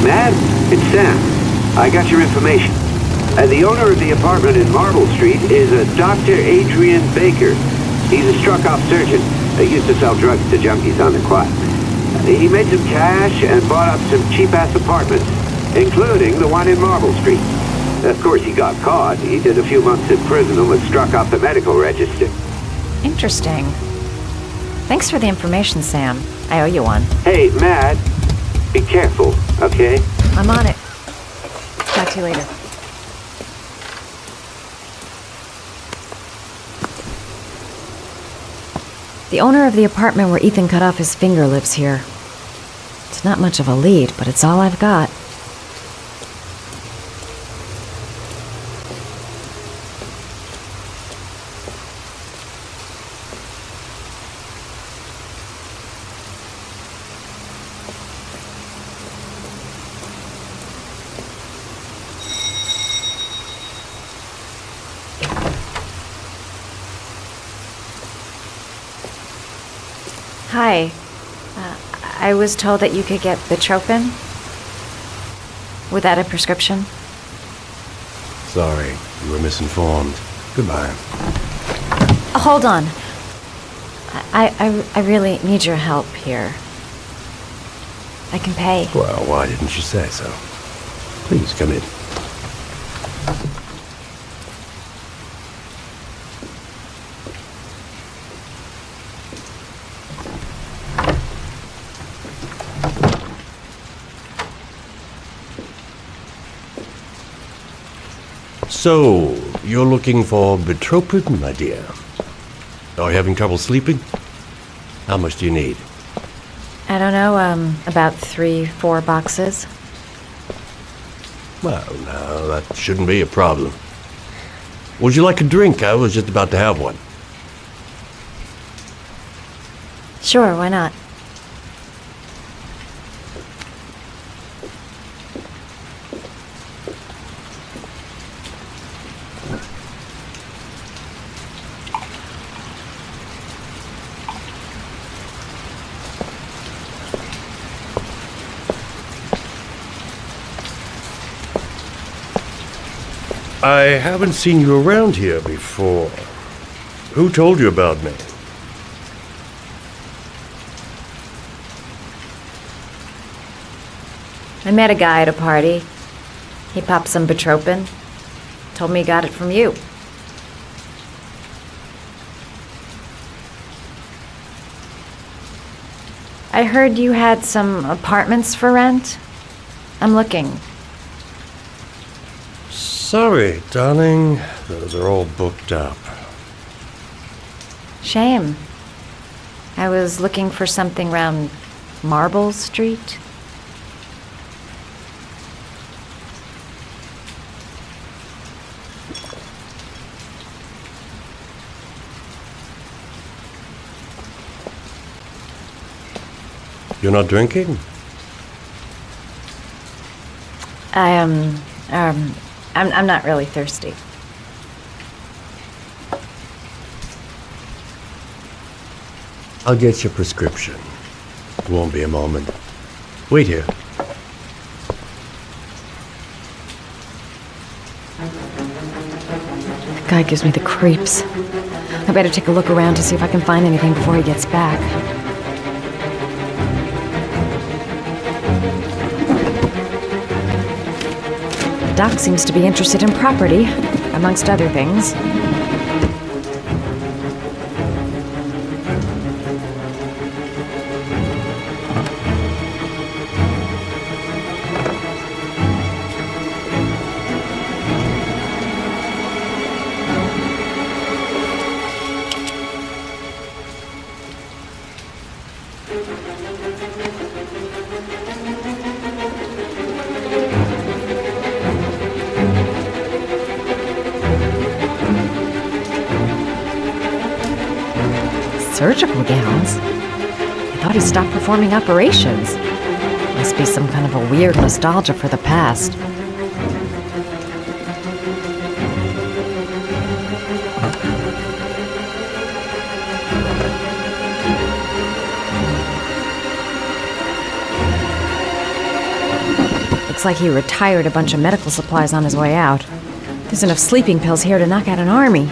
Matt, it's Sam. I got your information. The owner of the apartment in Marble Street is a Dr. Adrian Baker. He's a struck-off surgeon. He used to sell drugs to junkies on the quad. He made some cash and bought up some cheap-ass apartments, including the one in Marble Street. Of course, he got caught. He did a few months in prison and was struck off the medical register. Interesting. Thanks for the information, Sam. I owe you one. Hey, Matt, be careful, okay? I'm on it. Talk to you later. The owner of the apartment where Ethan cut off his finger lives here. It's not much of a lead, but it's all I've got. Hi. I was told that you could get Bitropin without a prescription. Sorry, you were misinformed. Goodbye. Hold on. I really need your help here. I can pay. Well, why didn't you say so? Please come in. So, you're looking for betropin, my dear? Are you having trouble sleeping? How much do you need? I don't know, about 3-4 boxes. Well, no, that shouldn't be a problem. Would you like a drink? I was just about to have one. Sure, why not? I haven't seen you around here before. Who told you about me? I met a guy at a party. He popped some betropin. Told me he got it from you. I heard you had some apartments for rent. I'm looking. Sorry, darling. Those are all booked up. Shame. I was looking for something around Marble Street. You're not drinking? I'm not really thirsty. I'll get your prescription. It won't be a moment. Wait here. That guy gives me the creeps. I better take a look around to see if I can find anything before he gets back. The doc seems to be interested in property, amongst other things. Surgical gowns? I thought he stopped performing operations. Must be some kind of a weird nostalgia for the past. Looks like he retired a bunch of medical supplies on his way out. There's enough sleeping pills here to knock out an army.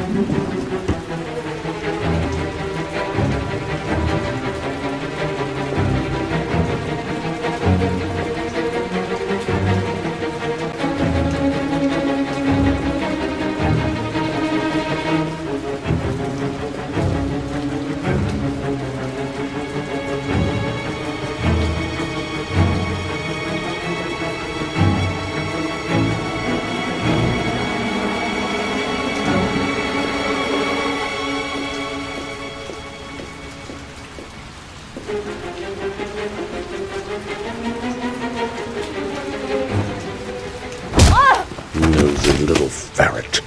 Nosy little ferret.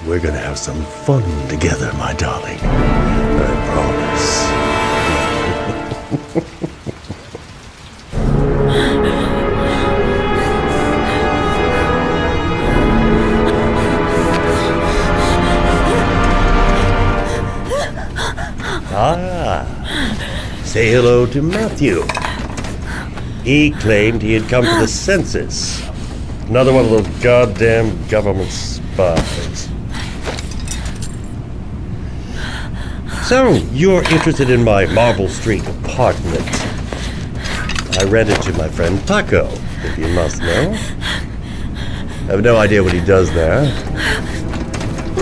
We're gonna have some fun together, my darling. I promise. Say hello to Matthew. He claimed he had come to the census. Another one of those goddamn government spies. So, you're interested in my Marble Street apartment. I rent it to my friend Taco, if you must know. I have no idea what he does there.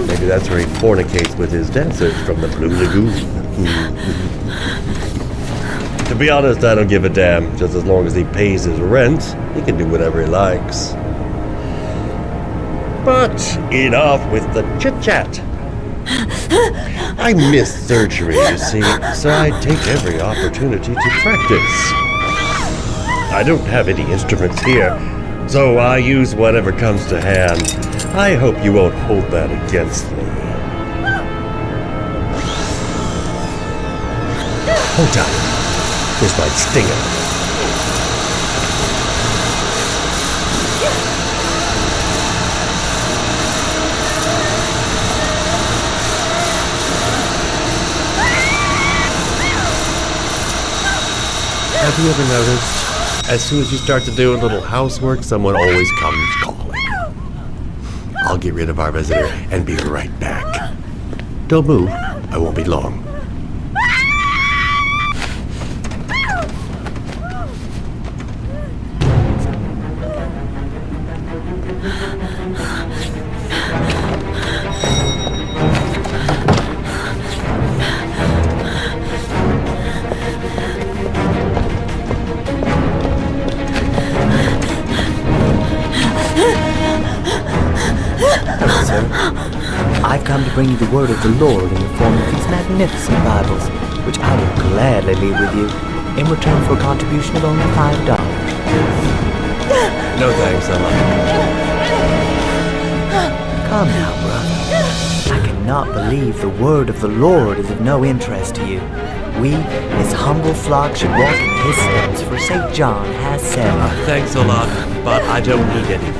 Maybe that's where he fornicates with his dancers from the Blue Lagoon. To be honest, I don't give a damn. Just as long as he pays his rent, he can do whatever he likes. But enough with the chit-chat. I miss surgery, you see, so I take every opportunity to practice. I don't have any instruments here, so I use whatever comes to hand. I hope you won't hold that against me. Hold on. This might sting him. Have you ever noticed, as soon as you start to do a little housework, someone always comes calling? I'll get rid of our visitor and be right back. Don't move. I won't be long. I've come to bring you the word of the Lord in the form of these magnificent Bibles, which I will gladly leave with you in return for a contribution of only $5. No thanks, Emma. Come now, brother. I cannot believe the word of the Lord is of no interest to you. We, his humble flock, should walk in his steps, for St. John has said... Thanks a lot, but I don't need any.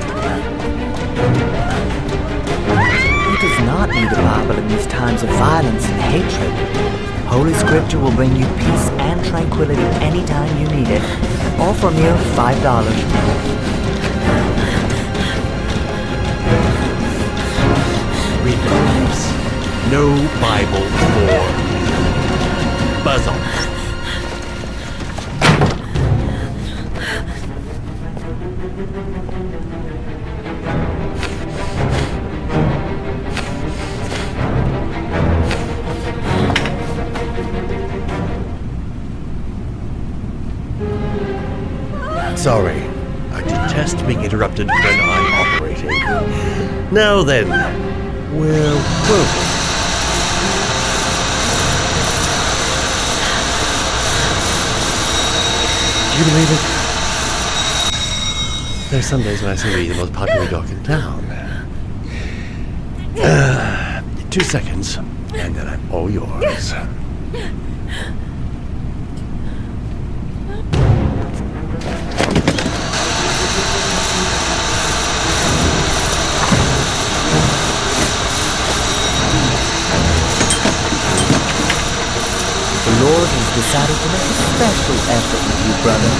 Who does not need a Bible in these times of violence and hatred? Holy Scripture will bring you peace and tranquility anytime you need it, all for a mere $5. Relax. No Bible for buzz-offs. Sorry, I detest being interrupted when I'm operating. Now then, where were we? Do you believe it? There's some days when I seem to be the most popular dog in town. 2 seconds, and then I'm all yours. The Lord has decided to make a special effort with you, brother.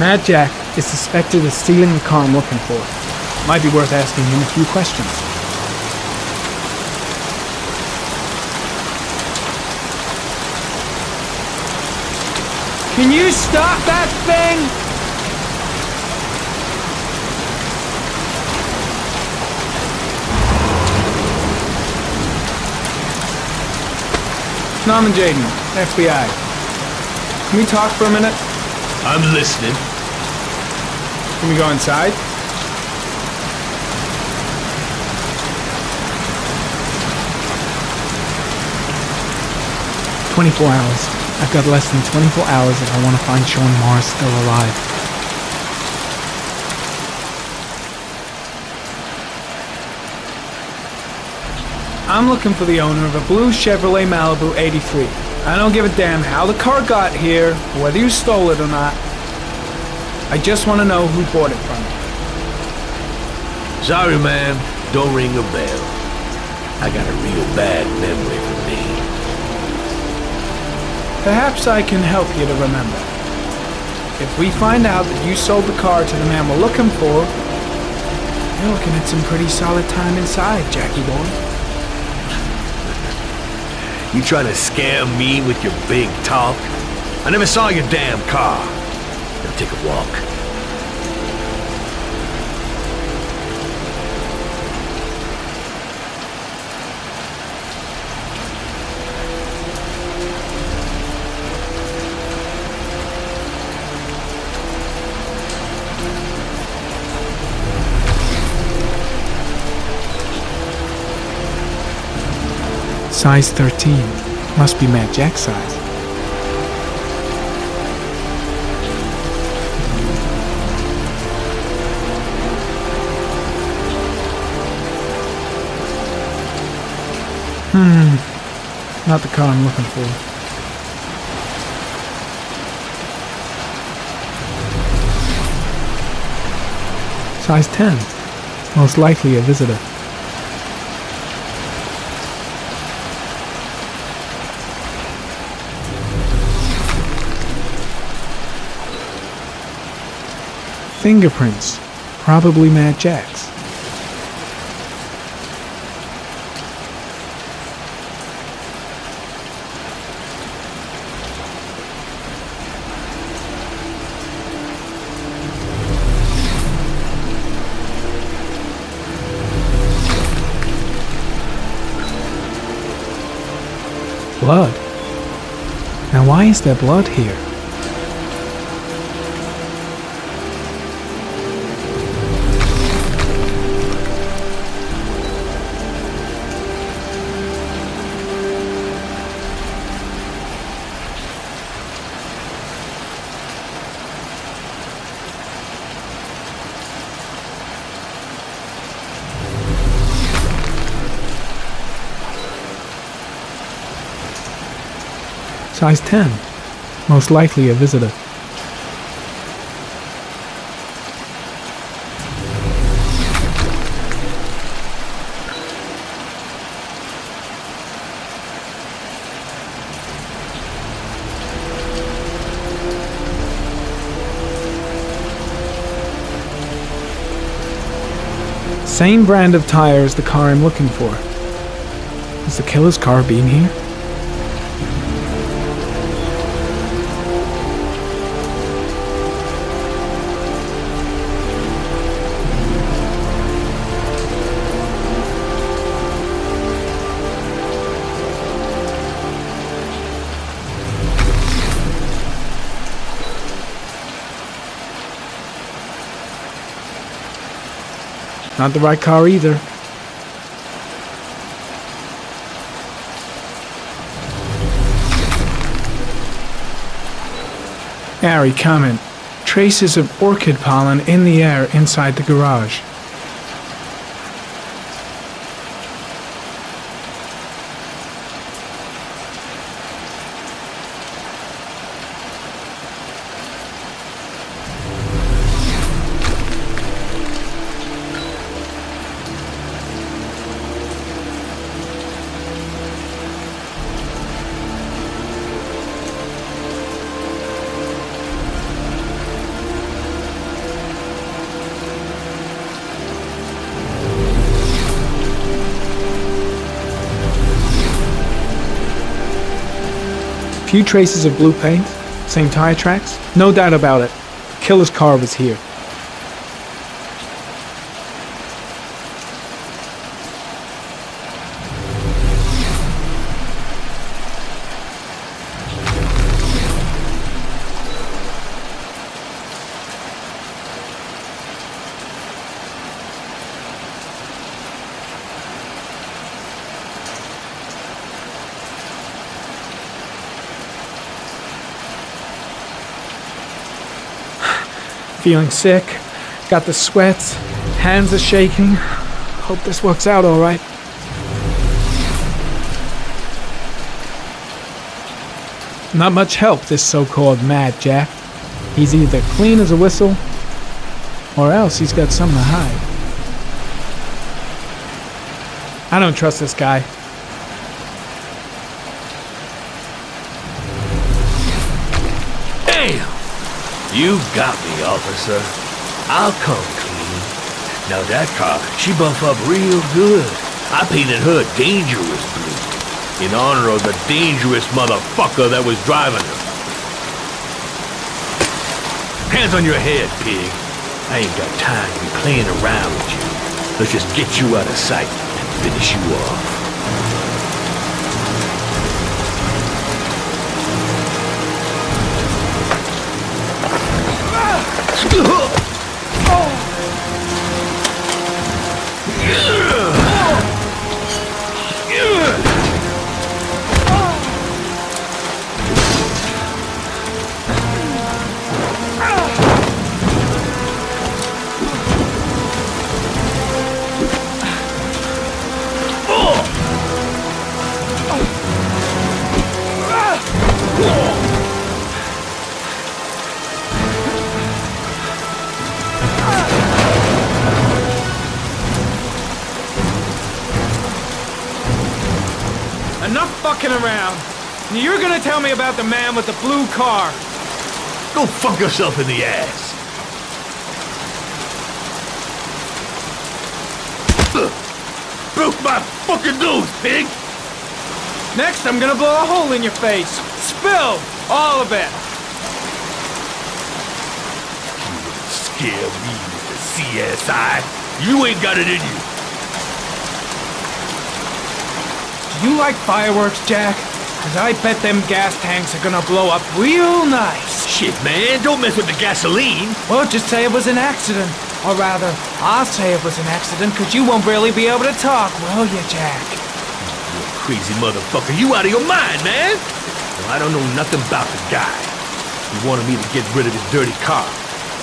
Mad Jack is suspected of stealing the car I'm looking for. Might be worth asking him a few questions. Can you stop that thing? Norman Jaden, FBI. Can we talk for a minute? I'm listening. Can we go inside? "24 hours. I've got less than 24 hours if I want to find Sean Mars still alive." I'm looking for the owner of a blue Chevrolet Malibu 83. I don't give a damn how the car got here, or whether you stole it or not. I just want to know who bought it from you. Sorry, man. Don't ring a bell. I got a real bad memory for me. Perhaps I can help you to remember. If we find out that you sold the car to the man we're looking for, you're looking at some pretty solid time inside, Jackie boy. You trying to scam me with your big talk? I never saw your damn car. Now take a walk. Size 13. Must be Matt Jack's size. Not the car I'm looking for. Size 10. Most likely a visitor. Fingerprints. Probably Matt Jack's. Blood. Now why is there blood here? Size 10. Most likely a visitor. Same brand of tire as the car I'm looking for. Is the killer's car being here? Not the right car either. Harry, comment. Traces of orchid pollen in the air inside the garage. Few traces of blue paint, same tire tracks. No doubt about it. The killer's car was here. Feeling sick, got the sweats, hands are shaking. Hope this works out all right. Not much help, this so-called Mad Jack. He's either clean as a whistle, or else he's got something to hide. I don't trust this guy. Damn! You got me, officer. I'll come clean. Now that car, she buff up real good. I painted her dangerous blue, in honor of the dangerous motherfucker that was driving her. Hands on your head, pig. I ain't got time to be playing around with you. Let's just get you out of sight and finish you off. Enough fucking around. You're gonna tell me about the man with the blue car. Go fuck yourself in the ass. Broke my fucking nose, pig! Next, I'm gonna blow a hole in your face. Spill! All of it! You wouldn't scare me with the CSI. You ain't got it in you. Do you like fireworks, Jack? Cause I bet them gas tanks are gonna blow up real nice. Shit, man, don't mess with the gasoline. Well, just say it was an accident. Or rather, I'll say it was an accident cause you won't really be able to talk, will you, Jack? You crazy motherfucker, you out of your mind, man. Well, I don't know nothing about the guy. He wanted me to get rid of his dirty car,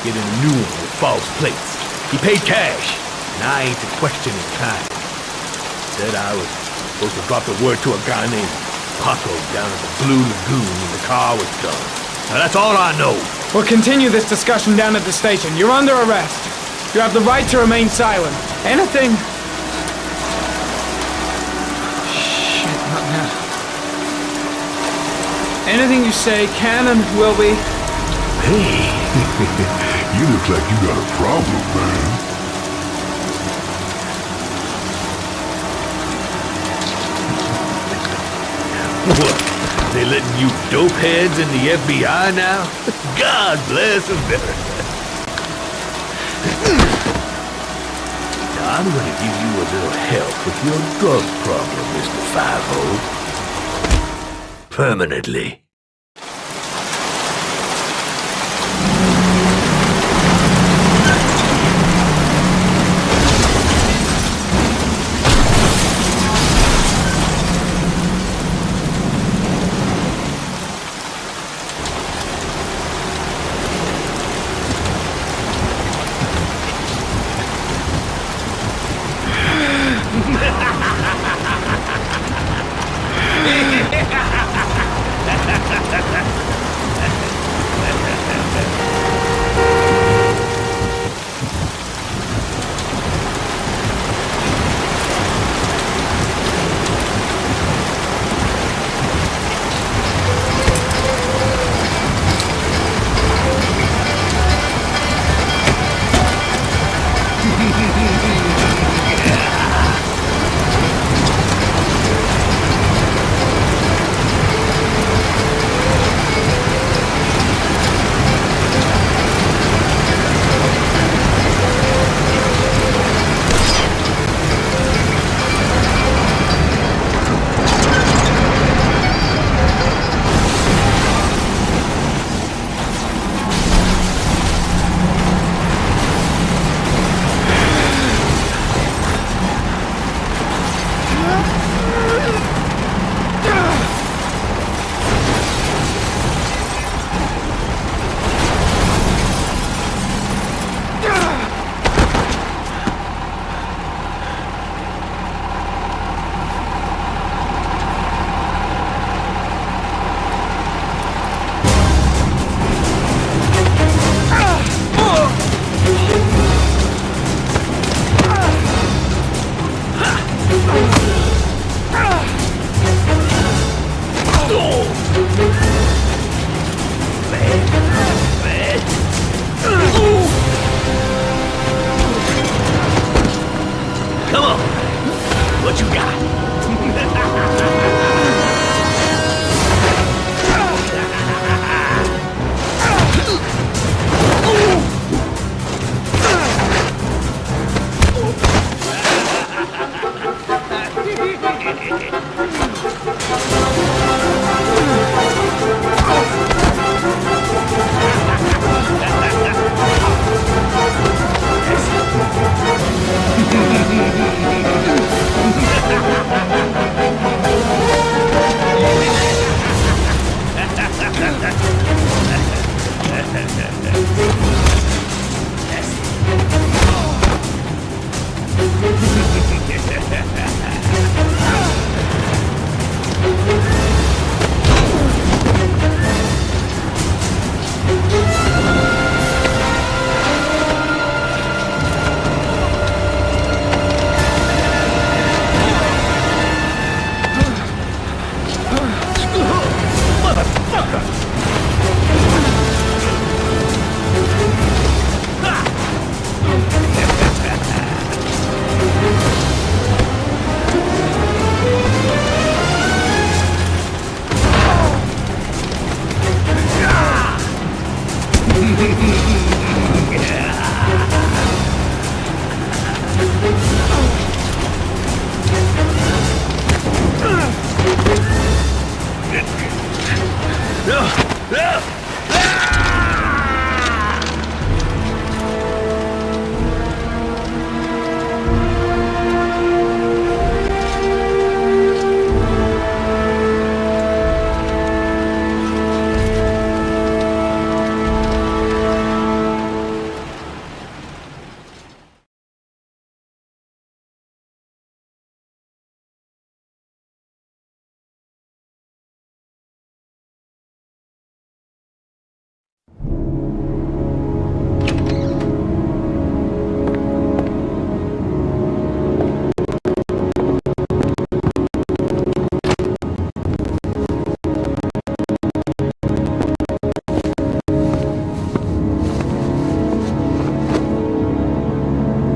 get in a new one with false plates. He paid cash, and I ain't to question his kind. Said I was supposed to drop the word to a guy named Paco down at the Blue Lagoon when the car was done. Now that's all I know. We'll continue this discussion down at the station. You're under arrest. You have the right to remain silent. Anything... Shit, not now. Anything you say can and will be... Hey, you look like you got a problem, man. What? They letting you dope heads in the FBI now? God bless America. Now I'm gonna give you a little help with your drug problem, Mr. 5-0. Permanently.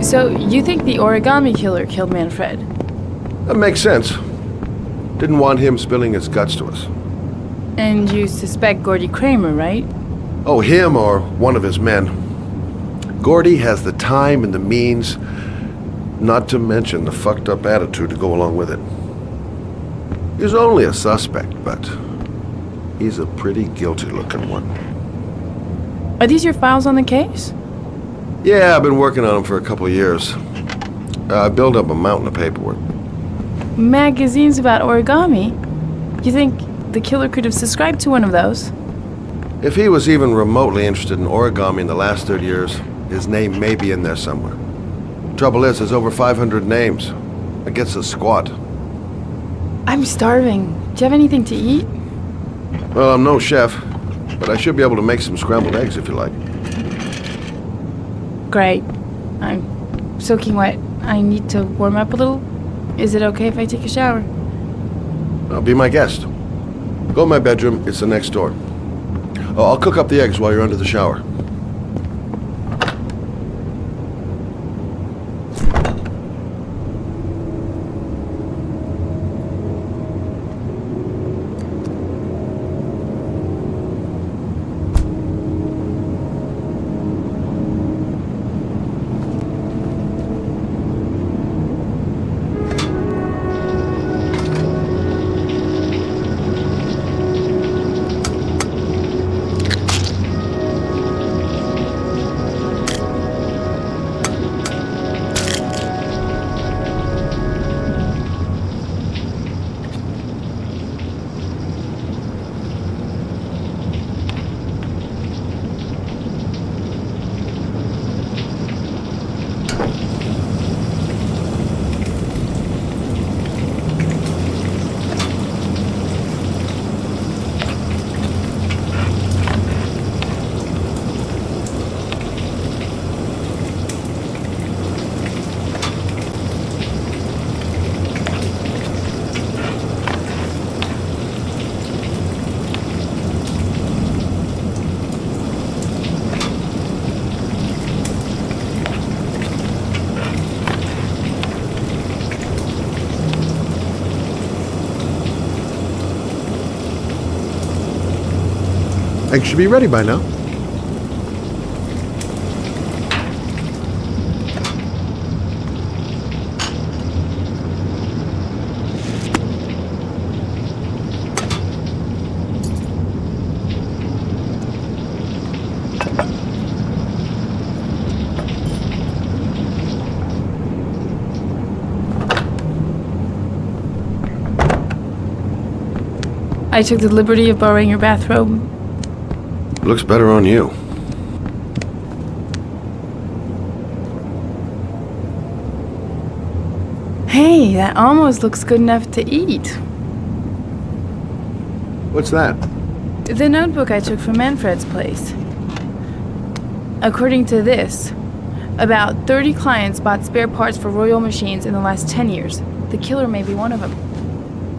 So, you think the Origami Killer killed Manfred? That makes sense. Didn't want him spilling his guts to us. And you suspect Gordy Kramer, right? Oh, him or one of his men. Gordy has the time and the means, not to mention the fucked up attitude to go along with it. He's only a suspect, but he's a pretty guilty looking one. Are these your files on the case? Yeah, I've been working on him for a couple of years. I built up a mountain of paperwork. Magazines about origami? You think the killer could have subscribed to one of those? If he was even remotely interested in origami in the last 30 years, his name may be in there somewhere. Trouble is, there's over 500 names. That gets us squat. I'm starving. Do you have anything to eat? Well, I'm no chef, but I should be able to make some scrambled eggs if you like. Great. I'm soaking wet. I need to warm up a little. Is it okay if I take a shower? Be my guest. Go in my bedroom. It's the next door. Oh, I'll cook up the eggs while you're under the shower. Eggs should be ready by now. I took the liberty of borrowing your bathrobe. Looks better on you. Hey, that almost looks good enough to eat. What's that? The notebook I took from Manfred's place. According to this, about 30 clients bought spare parts for Royal machines in the last 10 years. The killer may be one of them.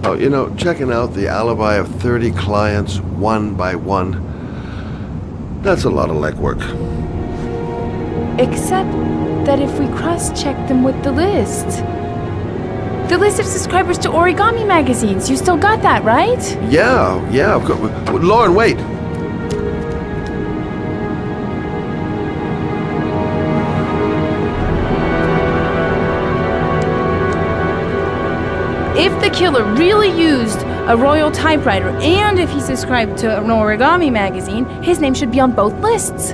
Oh, you know, checking out the alibi of 30 clients one by one, that's a lot of legwork. Except that if we cross-check them with the list of subscribers to Origami magazines, you still got that, right? Yeah, of course. Lauren, wait. If the killer really used a royal typewriter, and if he's subscribed to an origami magazine, his name should be on both lists.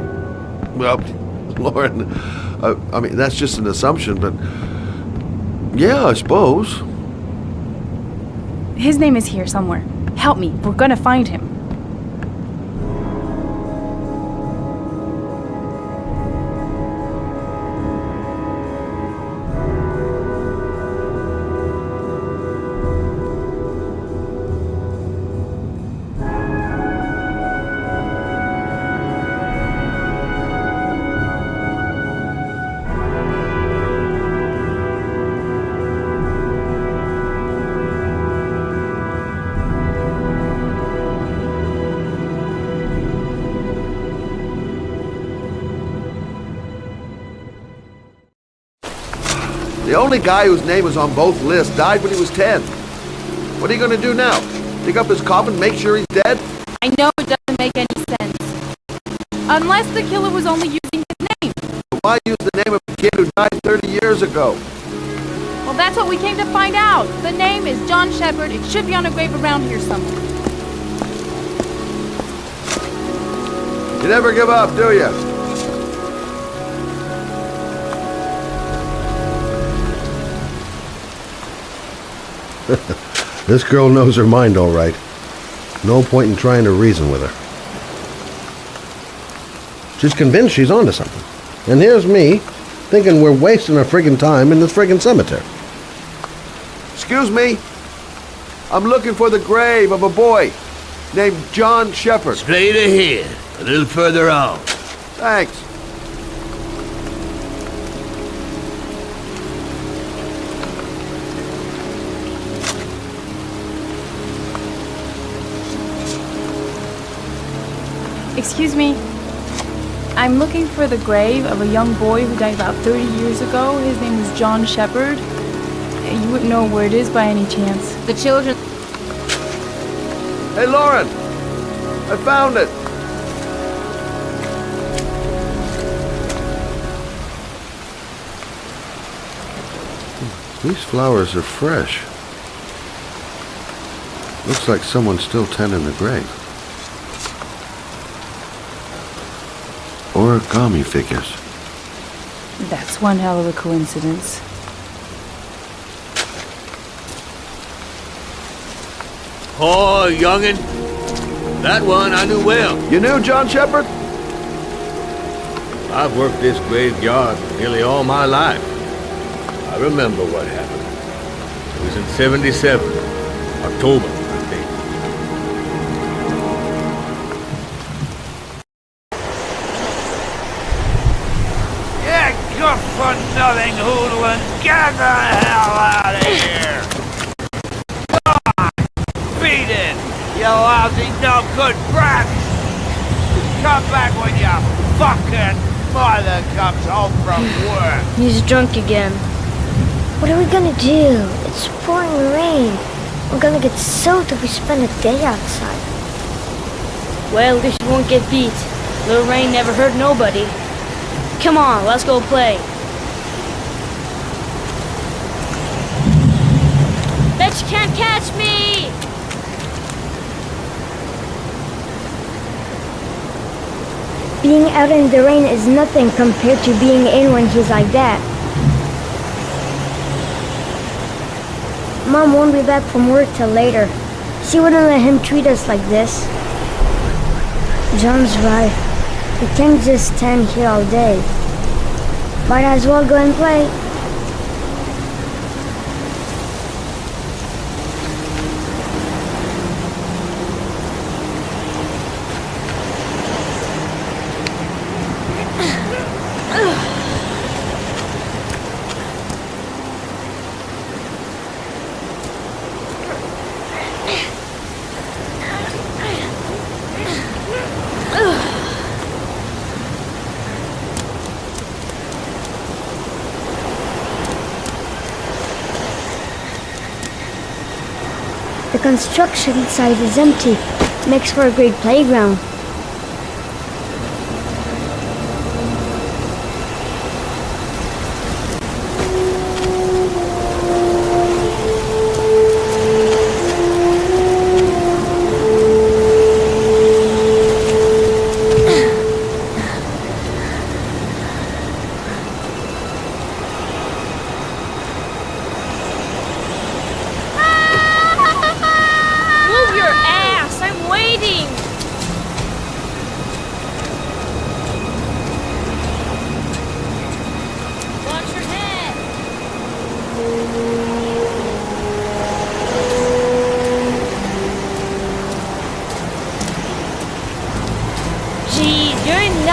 Well, Lauren, I mean, that's just an assumption, but yeah, I suppose. His name is here somewhere. Help me, we're gonna find him. The only guy whose name was on both lists died when he was 10. What are you going to do now? Dig up his coffin, make sure he's dead? I know it doesn't make any sense. Unless the killer was only using his name. Why use the name of a kid who died 30 years ago? Well, that's what we came to find out. The name is John Shepard. It should be on a grave around here somewhere. You never give up, do you? This girl knows her mind all right. No point in trying to reason with her. She's convinced she's onto something. And here's me, thinking we're wasting our friggin' time in this friggin' cemetery. Excuse me? I'm looking for the grave of a boy named John Shepard. Straight ahead, a little further on. Thanks. Excuse me. I'm looking for the grave of a young boy who died about 30 years ago. His name was John Shepard. You wouldn't know where it is by any chance. The children... Hey, Lauren! I found it! These flowers are fresh. Looks like someone's still tending the grave. Origami figures. That's one hell of a coincidence. Oh, youngin'. That one I knew well. You knew John Shepard? I've worked this graveyard nearly all my life. I remember what happened. It was in 77, October, I think. Yeah, good for nothing, hoodlum. Get the hell out of here! God, beat it, you lousy, no good brat! Come back when your fucking mother comes home from work. He's drunk again. What are we gonna do? It's pouring rain. We're gonna get soaked if we spend a day outside. Well, at least you won't get beat. Little rain never hurt nobody. Come on, let's go play. Bet you can't catch me! Being out in the rain is nothing compared to being in when he's like that. Mom won't be back from work till later. She wouldn't let him treat us like this. John's right. We can't just stand here all day. Might as well go and play. The construction site is empty. Makes for a great playground.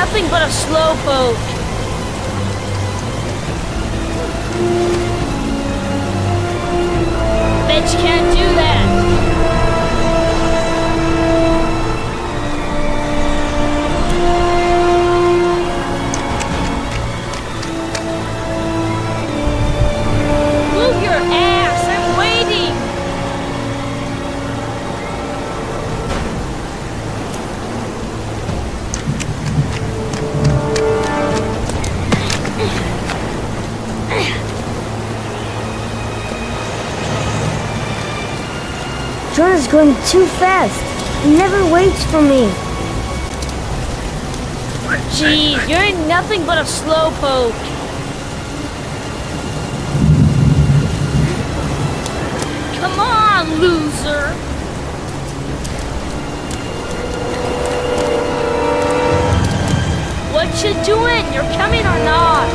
nothing but a slowpoke. Bet you can't do that. Move your ass, I'm waiting. John is going too fast. He never waits for me. Jeez, you're nothing but a slowpoke. Come on, loser. What you doing? You're coming or not?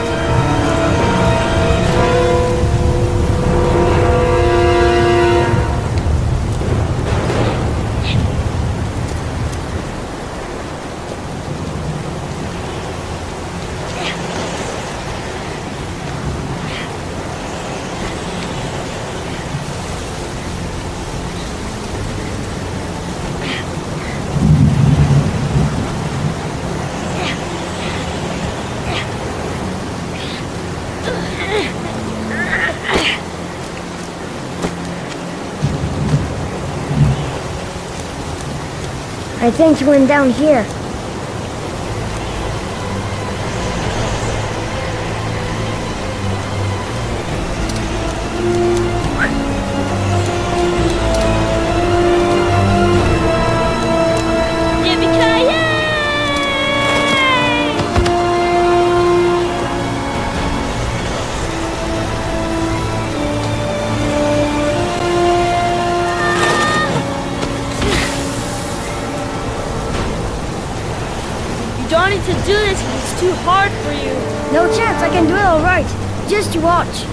I think he went down here. Starting to do this, it's too hard for you. No chance, I can do it all right. Just you watch.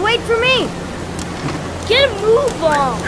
Wait for me! Get a move on!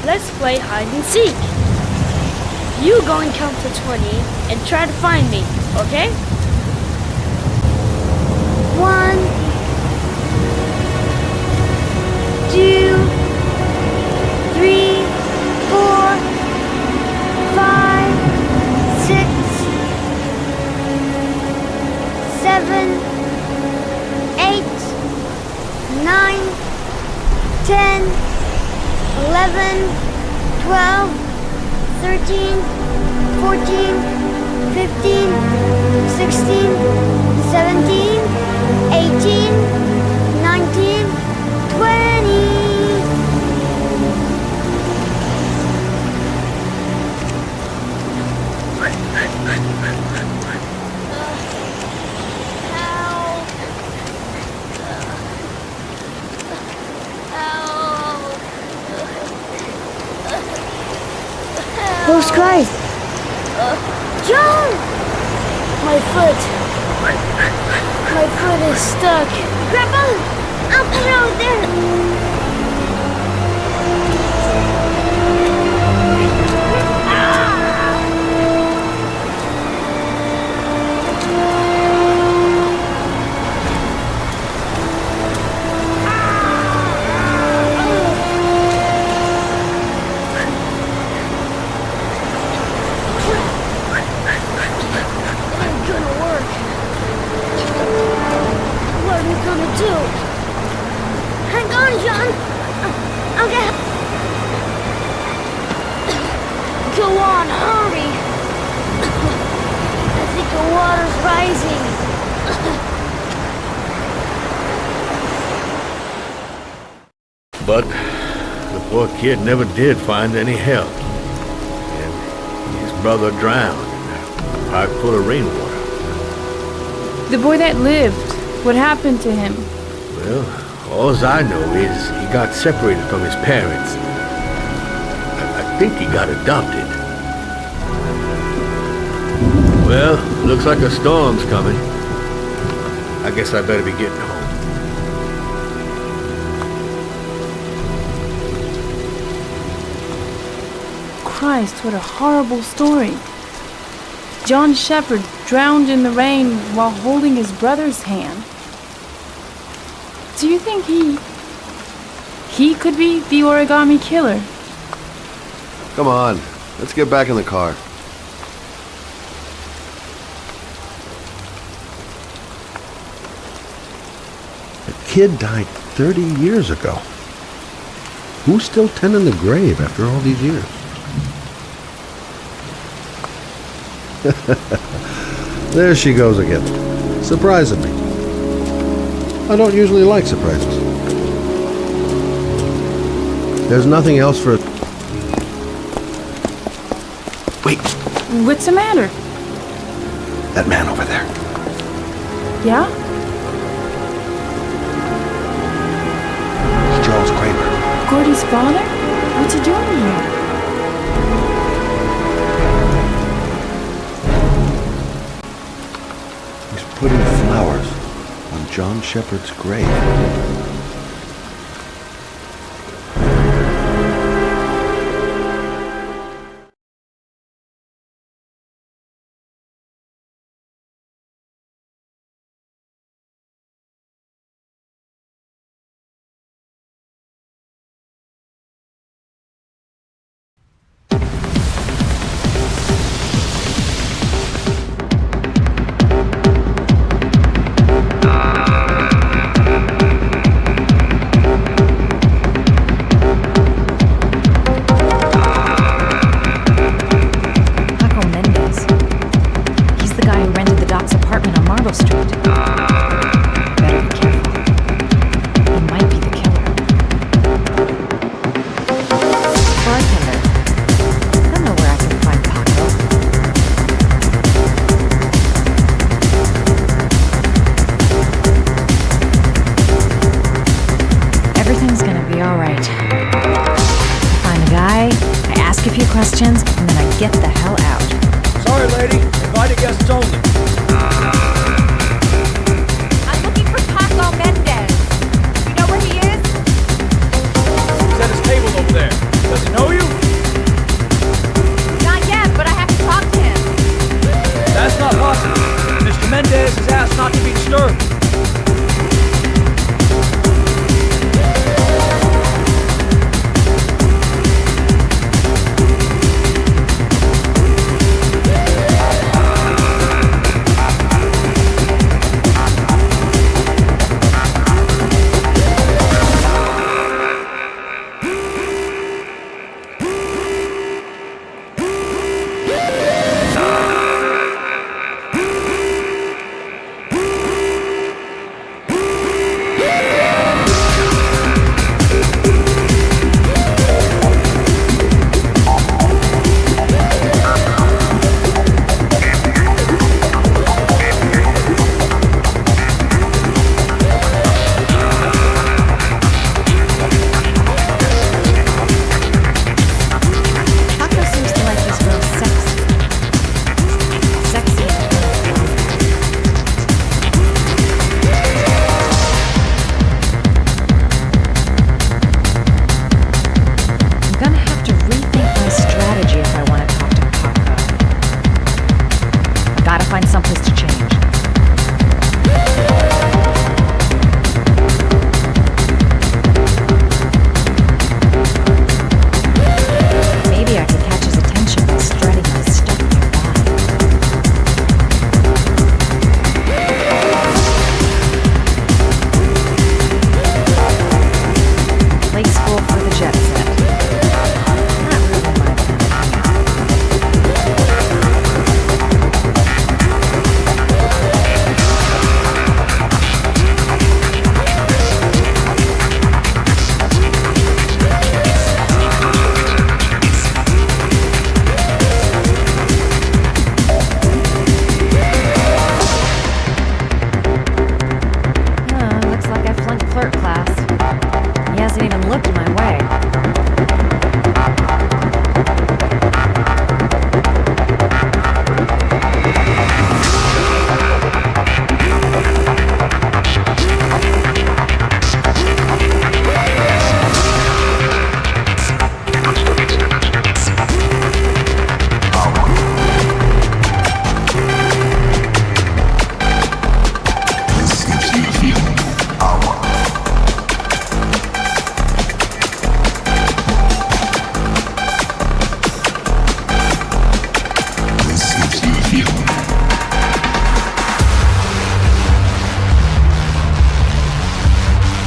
Let's play hide and seek. You go and count to 20 and try to find me, okay? 1, 10, 11, 12, 13, 14, 15, 16, 17, 18, 19, 20. Who's crying? John! My foot. My foot is stuck. Grandpa, I'll put it over there. Go on, hurry! I think the water's rising. But the poor kid never did find any help. And his brother drowned in a pipe full of rainwater. The boy that lived, what happened to him? Well, all I know is he got separated from his parents. I think he got adopted. Well, looks like a storm's coming. I guess I better be getting home. Christ, what a horrible story. John Shepherd drowned in the rain while holding his brother's hand. Do you think he could be the Origami Killer? Come on, let's get back in the car. A kid died 30 years ago. Who's still tending the grave after all these years? There she goes again, surprising me. I don't usually like surprises. There's nothing else for... Wait, What's the matter? that man over there. Yeah? It's Charles Kramer. Gordy's father? What's he doing here? He's putting flowers on John Shepherd's grave. Questions, and then I get the hell out. Sorry, lady. Invited guests only. I'm looking for Paco Mendez. You know where he is? He's at his table over there. Does he know you? Not yet, but I have to talk to him. That's not possible. Mr. Mendez has asked not to be disturbed.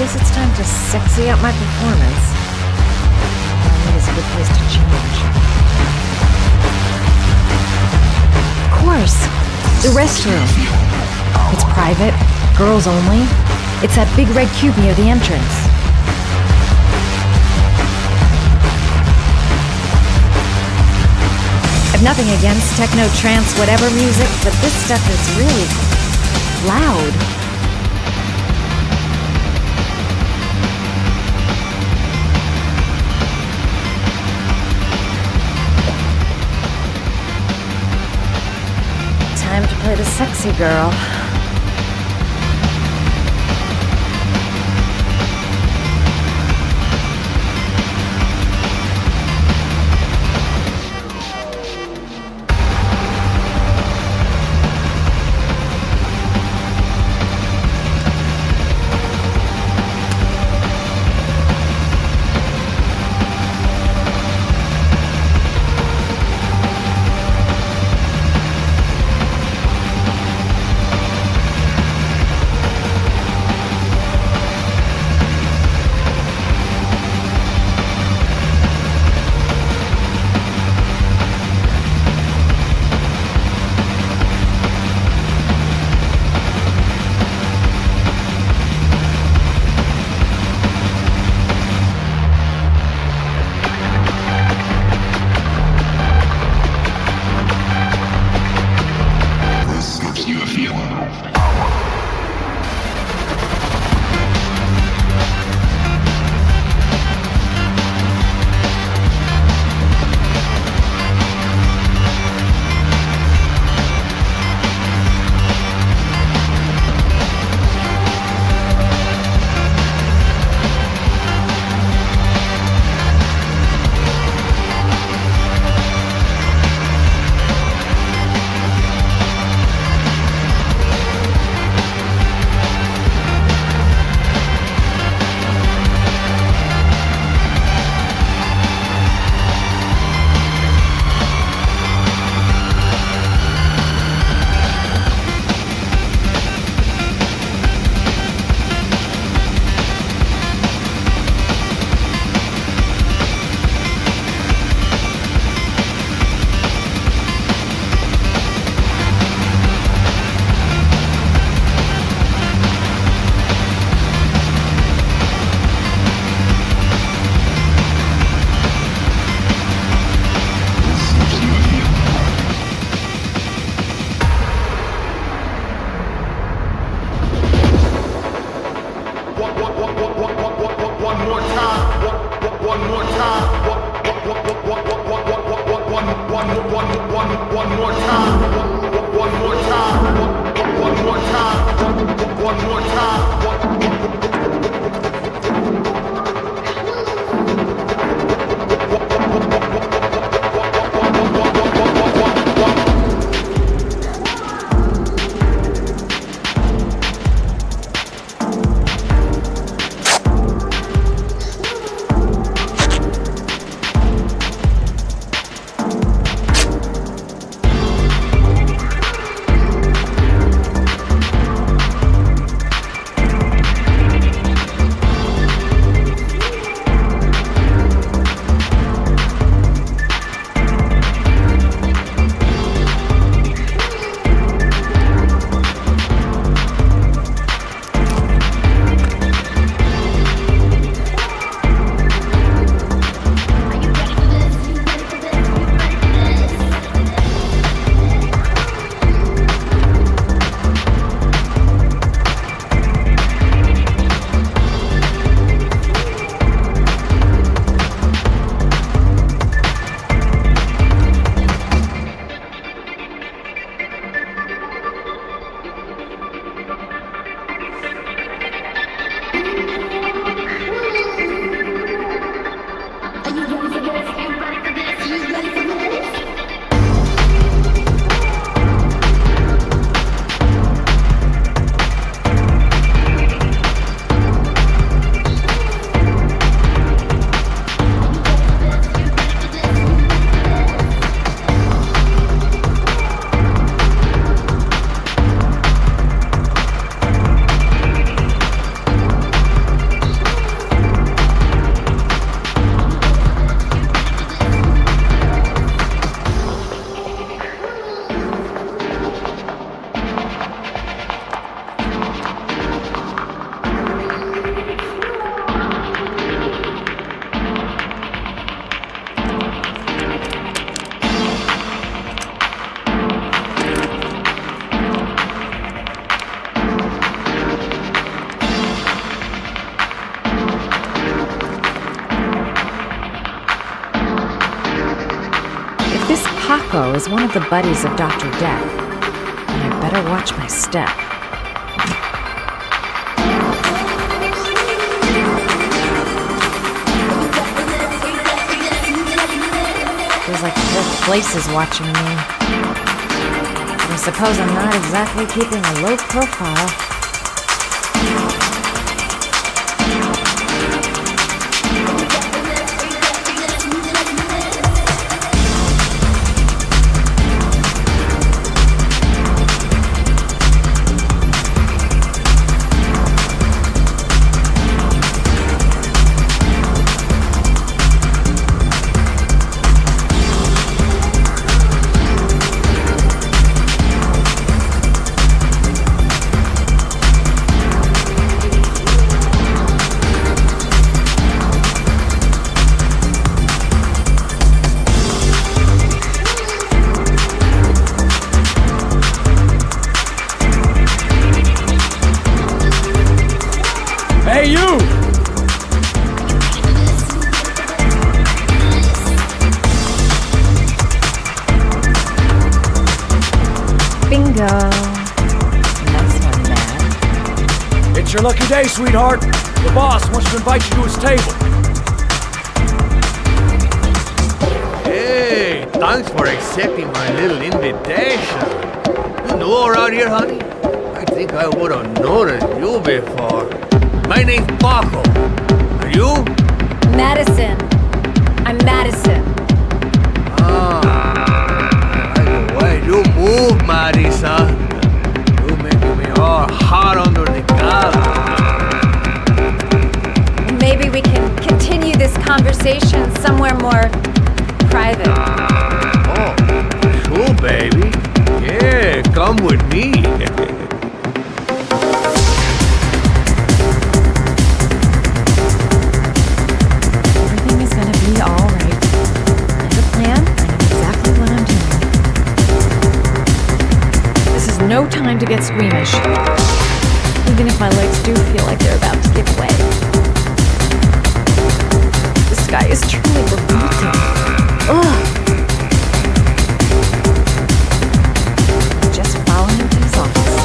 guess it's time to sexy up my performance. I think it's a good place to change. Of course, the restroom. It's private, girls only. It's that big red cube near the entrance. I've nothing against techno, trance, whatever music, but this stuff is really loud. Time to play the sexy girl. Paco is one of the buddies of Dr. Death, and I better watch my step. Feels like the whole place is watching me. I suppose I'm not exactly keeping a low profile. Hey, you! Bingo. Nice one, man. It's your lucky day, sweetheart. The boss wants to invite you to his table. Hey, thanks for accepting my little invitation. You know around here, honey? I think I would have noticed you before. My name's Paco. Are you? Madison. I'm Madison. I like the way you move, Marisa. You making me all hot under the collar. Maybe we can continue this conversation somewhere more private. Oh, sure, baby. Yeah, come with me. No time to get squeamish, even if my legs do feel like they're about to give way. The sky is truly revolting. Ugh. Just follow him to his office.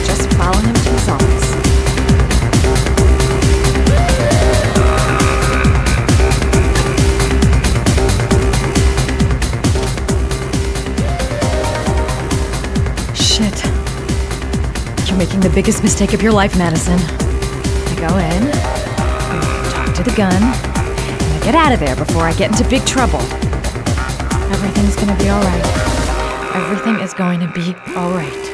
Just follow him to his office. Making the biggest mistake of your life, Madison. I go in, I talk to the gun, and I get out of there before I get into big trouble. Everything's gonna be alright. Everything is going to be alright.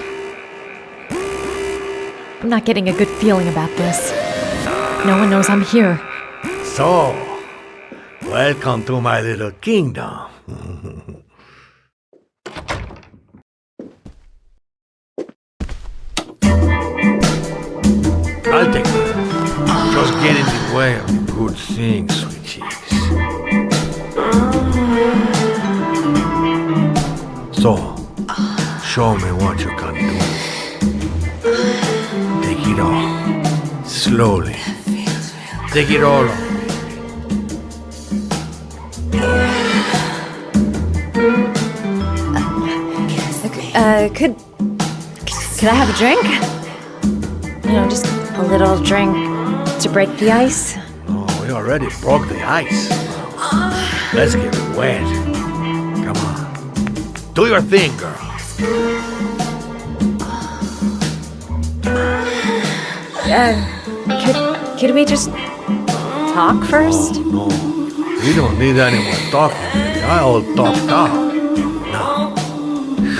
I'm not getting a good feeling about this. No one knows I'm here. So, welcome to my little kingdom. I'll take it. Just get in the way of good things, sweet cheeks. So, show me what you can do. Take it all. Slowly. Take it all on. Could I have a drink? You know, just a little drink to break the ice. Oh, we already broke the ice. Let's get wet. Come on. Do your thing, girl. Could we just talk first? No, we don't need any more talking, baby. I all talked out. Now,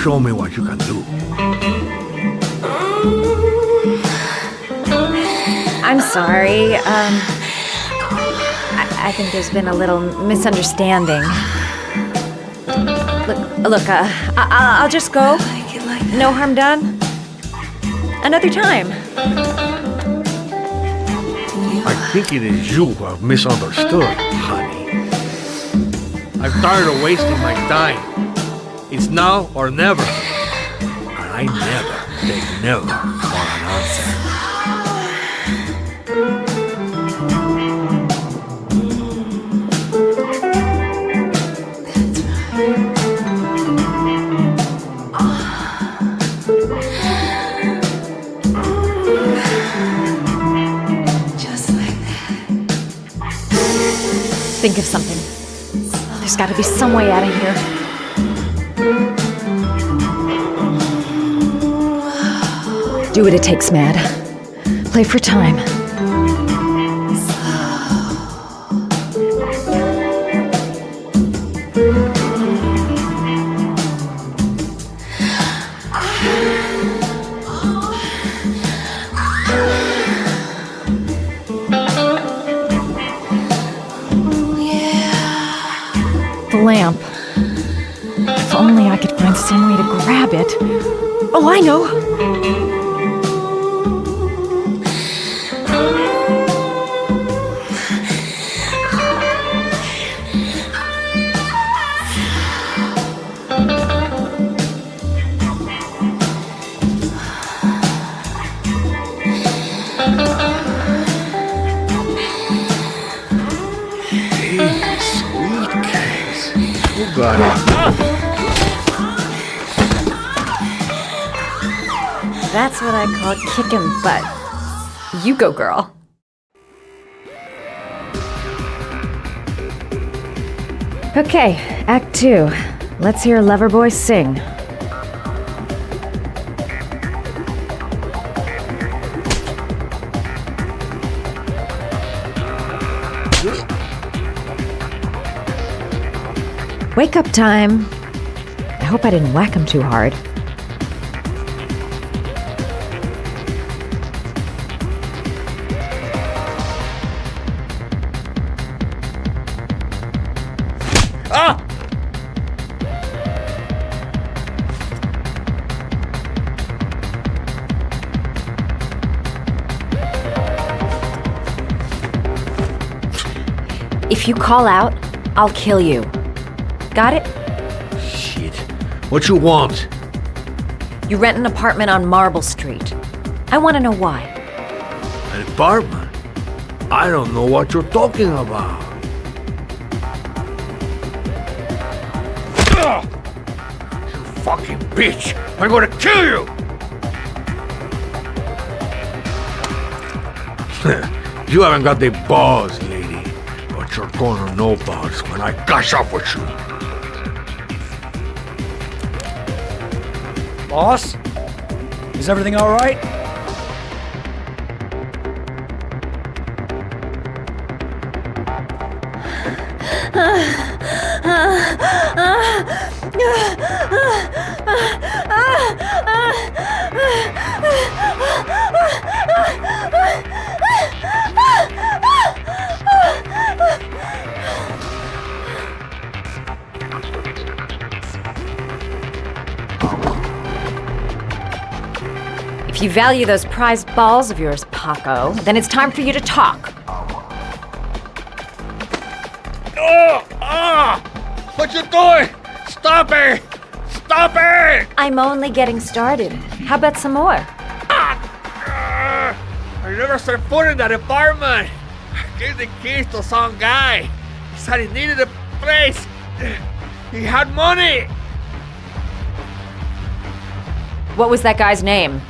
show me what you can do. I'm sorry. I think there's been a little misunderstanding. Look, I'll just go. No harm done. Another time. I think it is you who have misunderstood, honey. I'm tired of wasting my time. It's now or never. And I never take never for an answer. think of something. There's gotta be some way out of here. Do what it takes, Mad. Play for time. The lamp. If only I could find some way to grab it. Oh, I know! Got it. That's what I call kicking butt. You go, girl. Okay, Act 2. Let's hear Loverboy sing. Wake up time. I hope I didn't whack him too hard. Ah! If you call out, I'll kill you. Got it? Shit. What you want? You rent an apartment on Marble Street. I want to know why. An apartment? I don't know what you're talking about. Ugh! You fucking bitch! I'm gonna kill you! You haven't got the balls, lady. But you're gonna know about it when I catch up with you. Boss? Is everything all right? If you value those prized balls of yours, Paco, then it's time for you to talk. Oh! Ah! What you doing? Stop it! Stop it! I'm only getting started. How about some more? I never set foot in that apartment. I gave the keys to some guy. He said he needed a place. He had money. What was that guy's name?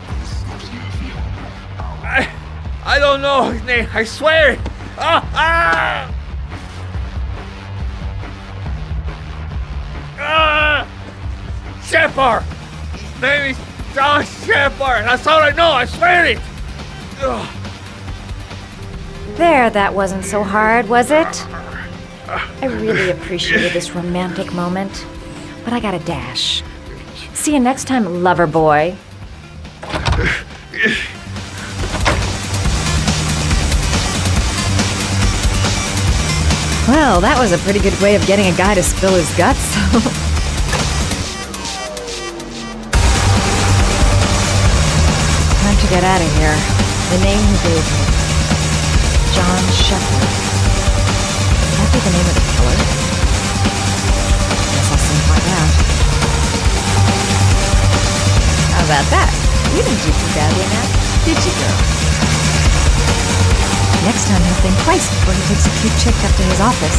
I don't know his name. I swear. Shepard. His name is John Shepard. That's all I know. I swear it. Ugh. There, that wasn't so hard, was it? I really appreciated this romantic moment, but I gotta dash. See you next time, lover boy. Well, that was a pretty good way of getting a guy to spill his guts. Time to get out of here. The name he gave me. John Shepard. Could that be the name of the killer? Guess I'll soon find out. How about that? You didn't do too badly, Matt, did you, girl? Next time he'll think twice before he takes a cute chick up to his office.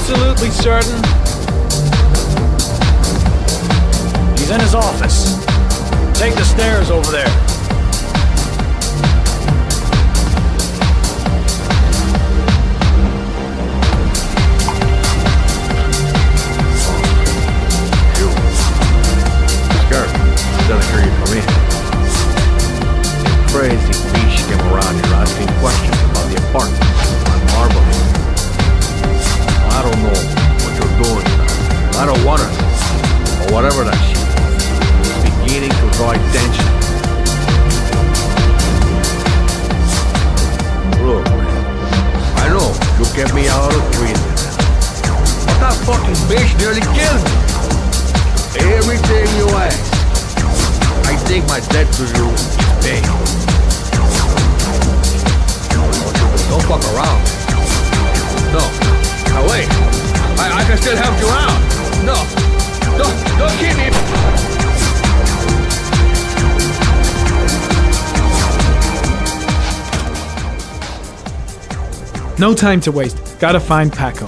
absolutely certain? He's in his office. Take the stairs over there. Done hear you come in. Crazy beast came around here asking questions about the apartment on Marble Hill. I don't know what you're doing now. I don't want it. Or whatever that shit is. It's beginning to draw attention. Look, man. I know you kept me out of treatment. But that fucking bitch nearly killed me. Everything you ask. I think my debt to you is paid. Don't fuck around. No. Now wait. I can still help you out. No. Don't keep me. No time to waste. Gotta find Paco.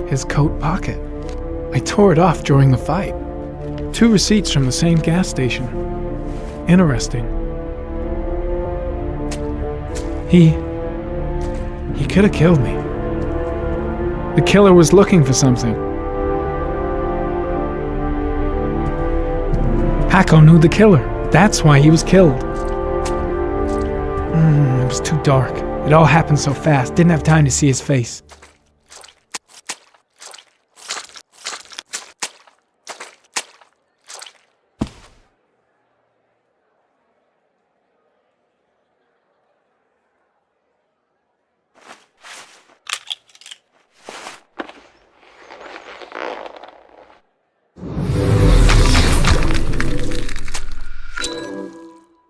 His coat pocket. I tore it off during the fight. 2 receipts from the same gas station. Interesting. He could have killed me. The killer was looking for something. Paco knew the killer. That's why he was killed. It was too dark. It all happened so fast. Didn't have time to see his face.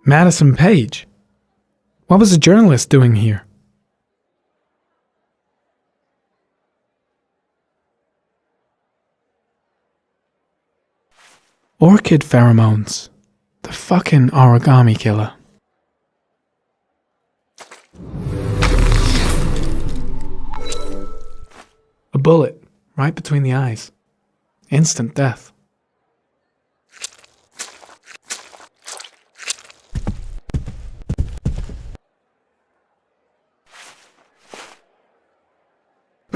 Madison Page. What was a journalist doing here? Orchid pheromones. The fucking Origami Killer. A bullet, right between the eyes. Instant death.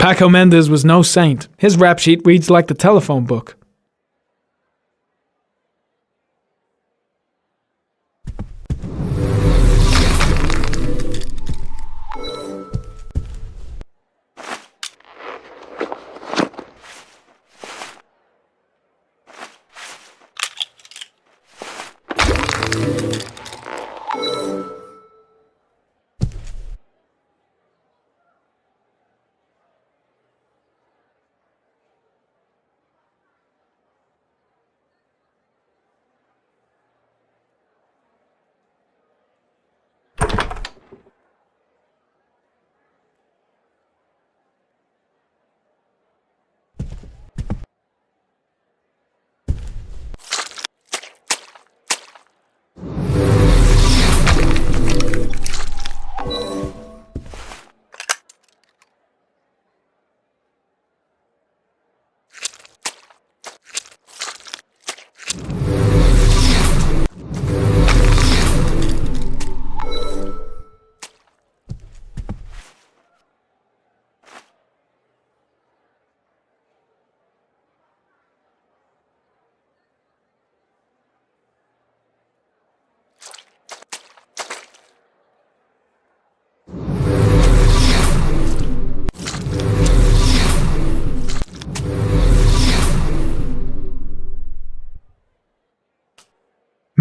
Paco Mendez was no saint. His rap sheet reads like the telephone book.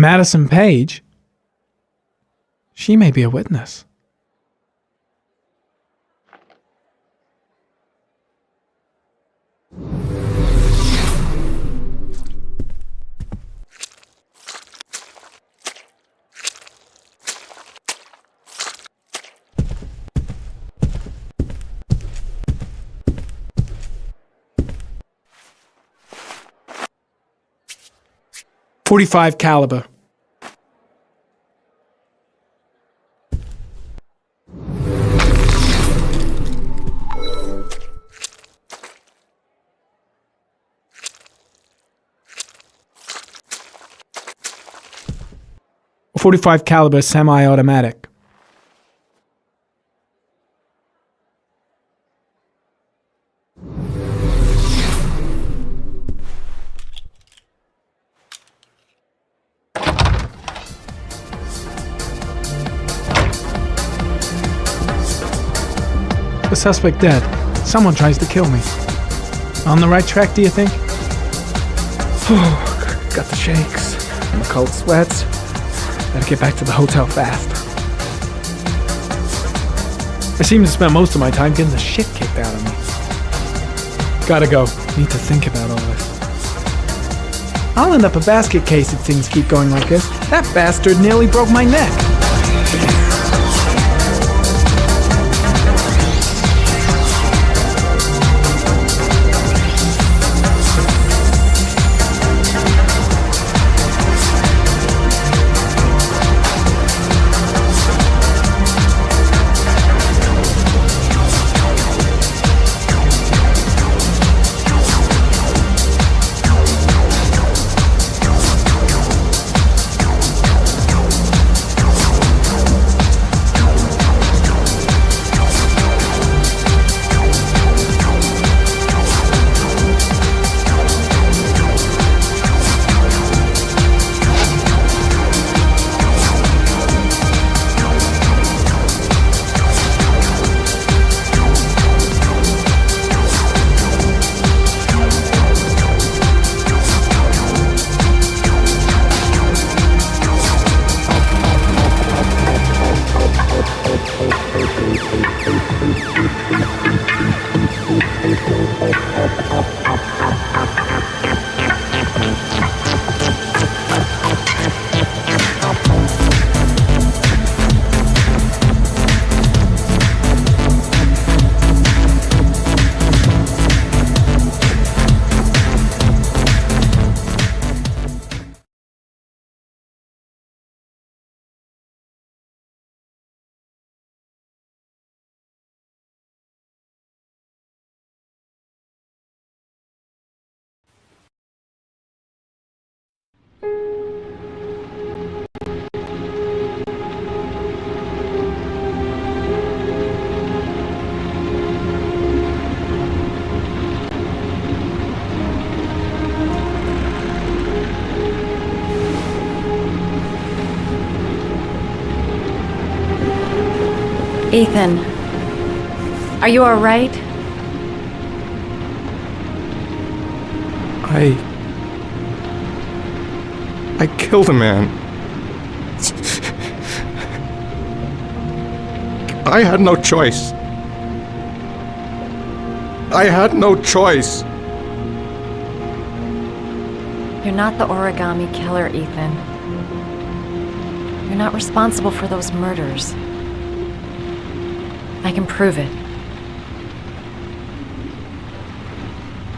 Madison Page? She may be a witness. .45 caliber. .45 caliber semi-automatic. The suspect dead. Someone tries to kill me. On the right track, do you think? Got the shakes and the cold sweats. Gotta get back to the hotel fast. I seem to spend most of my time getting the shit kicked out of me. Gotta go. Need to think about all this. I'll end up a basket case if things keep going like this. That bastard nearly broke my neck. Ethan, are you alright? I killed a man. I had no choice. I had no choice. You're not the Origami Killer, Ethan. You're not responsible for those murders. I can prove it.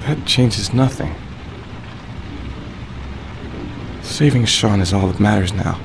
That changes nothing. Saving Sean is all that matters now.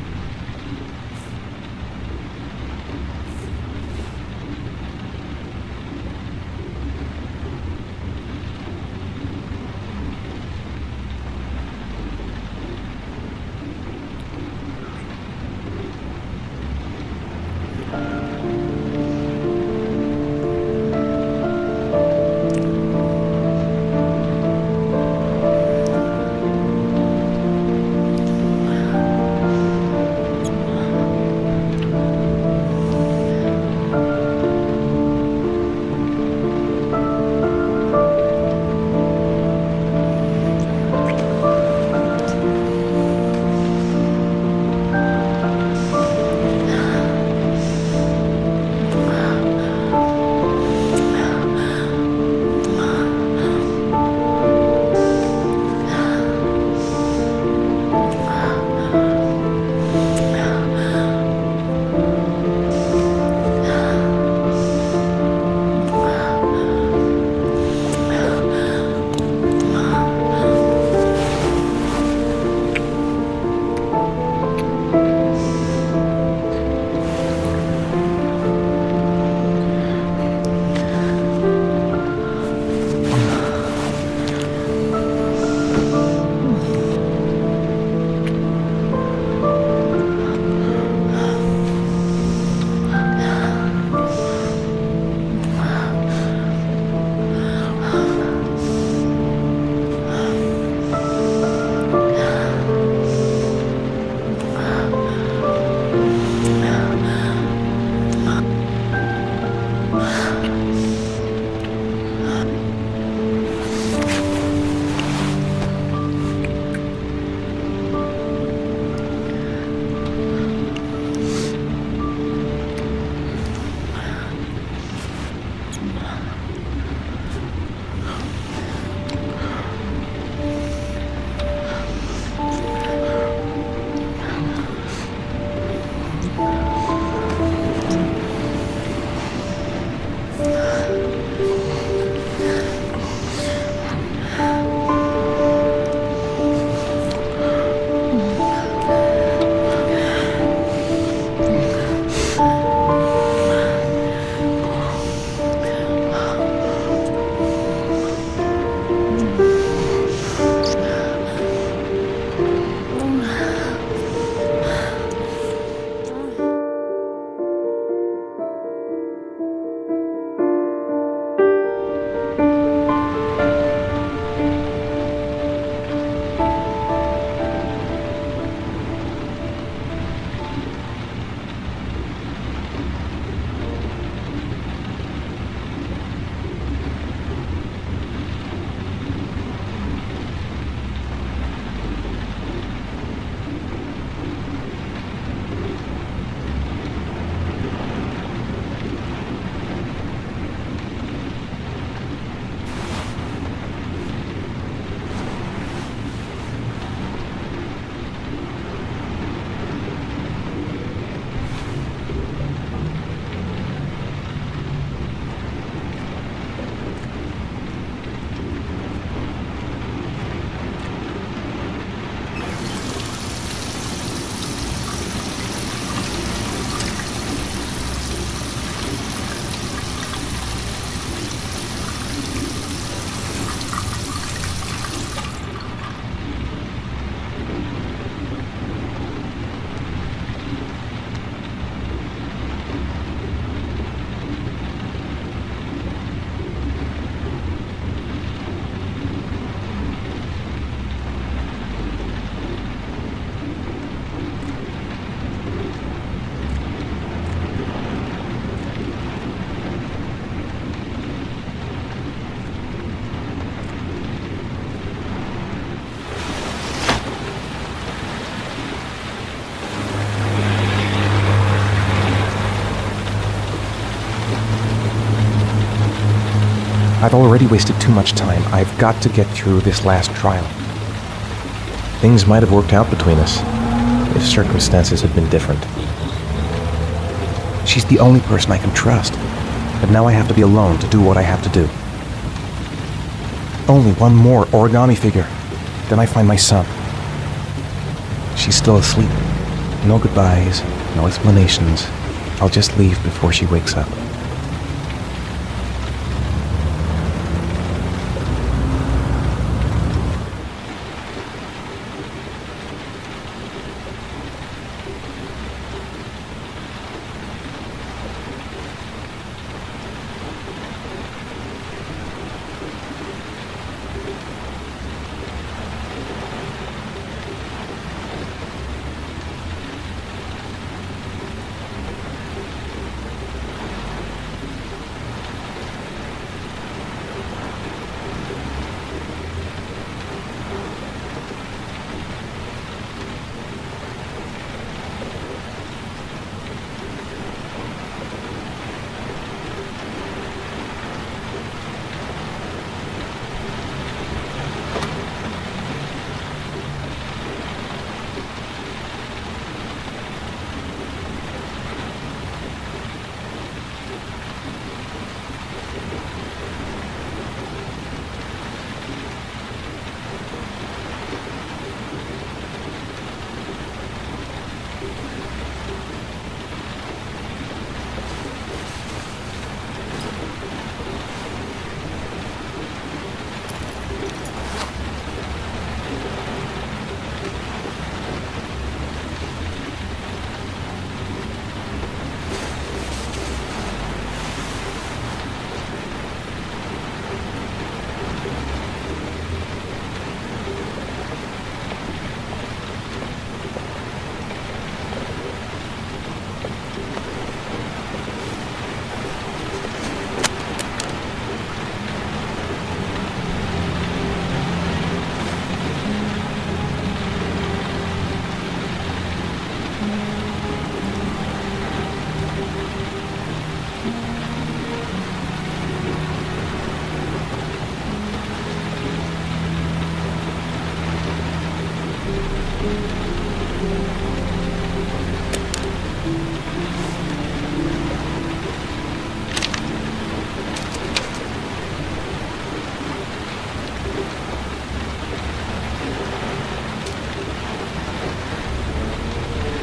I've already wasted too much time. I've got to get through this last trial. Things might have worked out between us if circumstances had been different. She's the only person I can trust, but now I have to be alone to do what I have to do. Only one more origami figure. Then I find my son. She's still asleep. No goodbyes, no explanations. I'll just leave before she wakes up.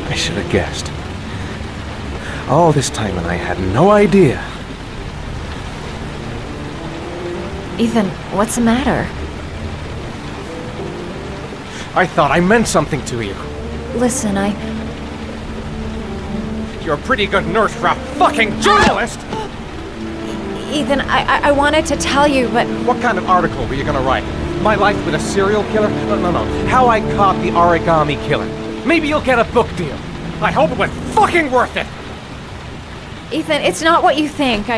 I should have guessed. All this time and I had no idea. Ethan, what's the matter? I thought I meant something to you. Listen, You're a pretty good nurse for a fucking journalist! Ethan, I wanted to tell you, but... What kind of article were you gonna write? My life with a serial killer? No. How I caught the Origami Killer. Maybe you'll get a book deal. I hope it was fucking worth it! Ethan, it's not what you think.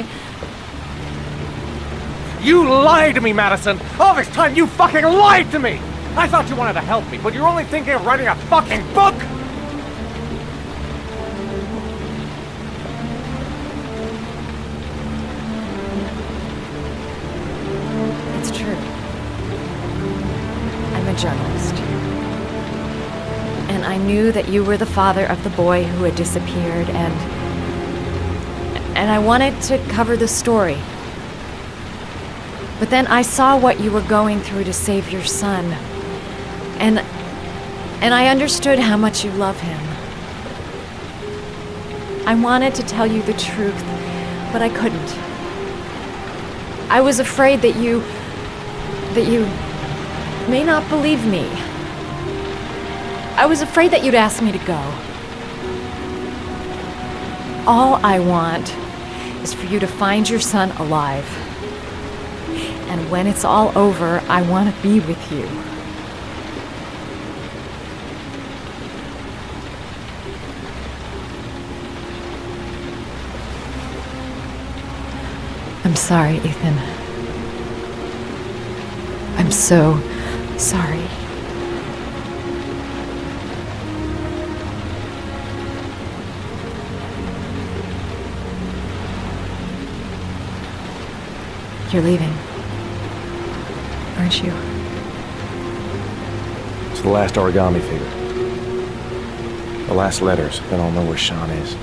You lied to me, Madison! All this time you fucking lied to me! I thought you wanted to help me, but you're only thinking of writing a fucking book! It's true. I'm a journalist. And I knew that you were the father of the boy who had disappeared, and I wanted to cover the story. But then I saw what you were going through to save your son. And I understood how much you love him. I wanted to tell you the truth, but I couldn't. I was afraid that you may not believe me. I was afraid that you'd ask me to go. All I want is for you to find your son alive. And when it's all over, I want to be with you. I'm sorry, Ethan. I'm so sorry. You're leaving. Aren't you? It's the last origami figure. The last letters, then I'll know where Sean is.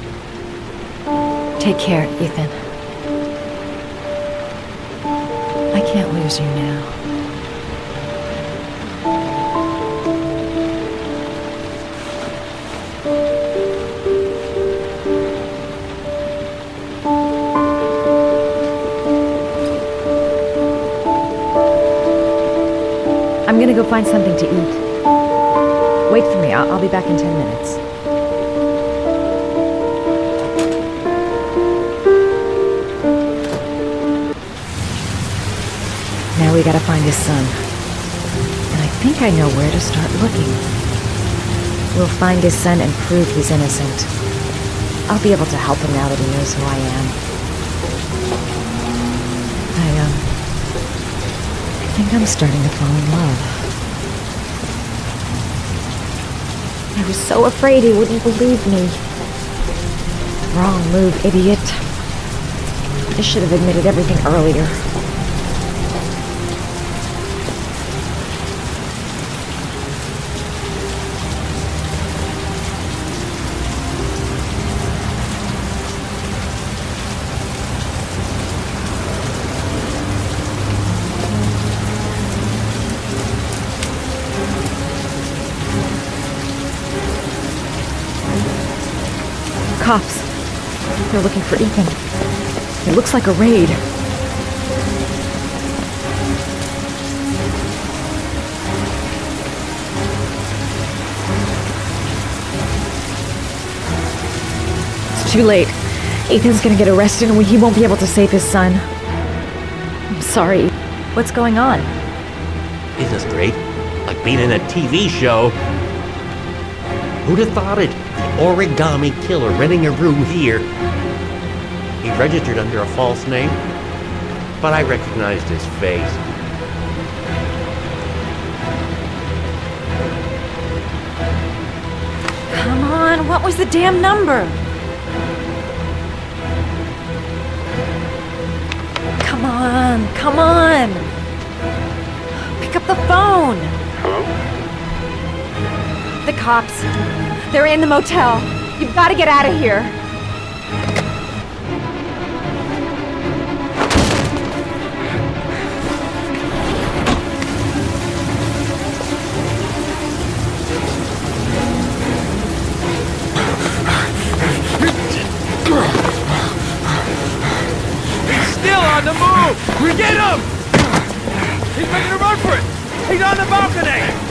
Take care, Ethan. I can't lose you now. I'm gonna go find something to eat. Wait for me. I'll be back in 10 minutes. Now we gotta find his son. And I think I know where to start looking. We'll find his son and prove he's innocent. I'll be able to help him now that he knows who I am. I think I'm starting to fall in love. I was so afraid he wouldn't believe me. Wrong move, idiot. I should have admitted everything earlier. Cops. They're looking for Ethan. It looks like a raid. It's too late. Ethan's gonna get arrested and he won't be able to save his son. I'm sorry. What's going on? Isn't this great? Like being in a TV show. Who'd have thought it? The Origami Killer renting a room here. He registered under a false name, but I recognized his face. Come on, what was the damn number? Come on, come on! Pick up the phone! Hello? The cops. They're in the motel. You've got to get out of here. He's still on the move! We get him! He's making a run for it! He's on the balcony!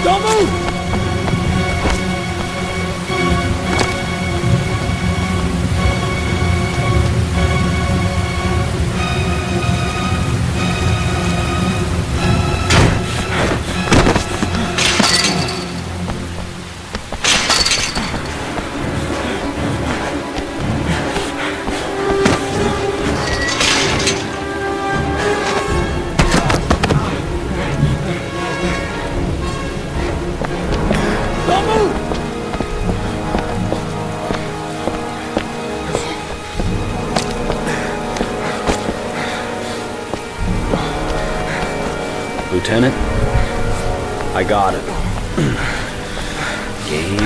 Don't move! Lieutenant, I got it. Game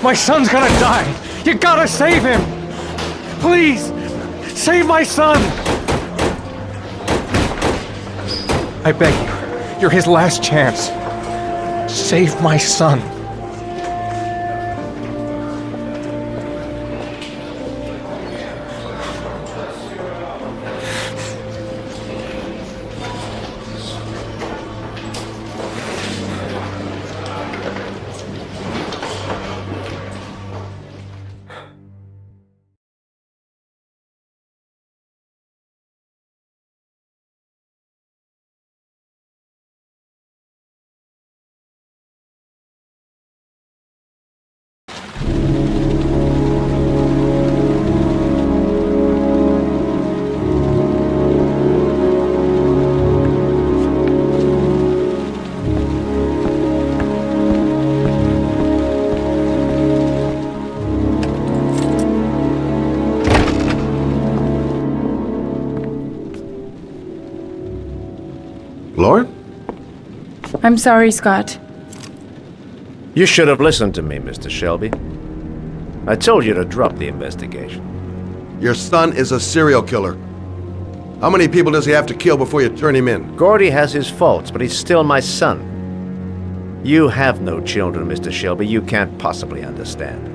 My son's gonna die! You gotta save him! Please! Save my son! I beg you, you're his last chance. Save my son. Lauren? I'm sorry, Scott. You should have listened to me, Mr. Shelby. I told you to drop the investigation. Your son is a serial killer. How many people does he have to kill before you turn him in? Gordy has his faults, but he's still my son. You have no children, Mr. Shelby. You can't possibly understand.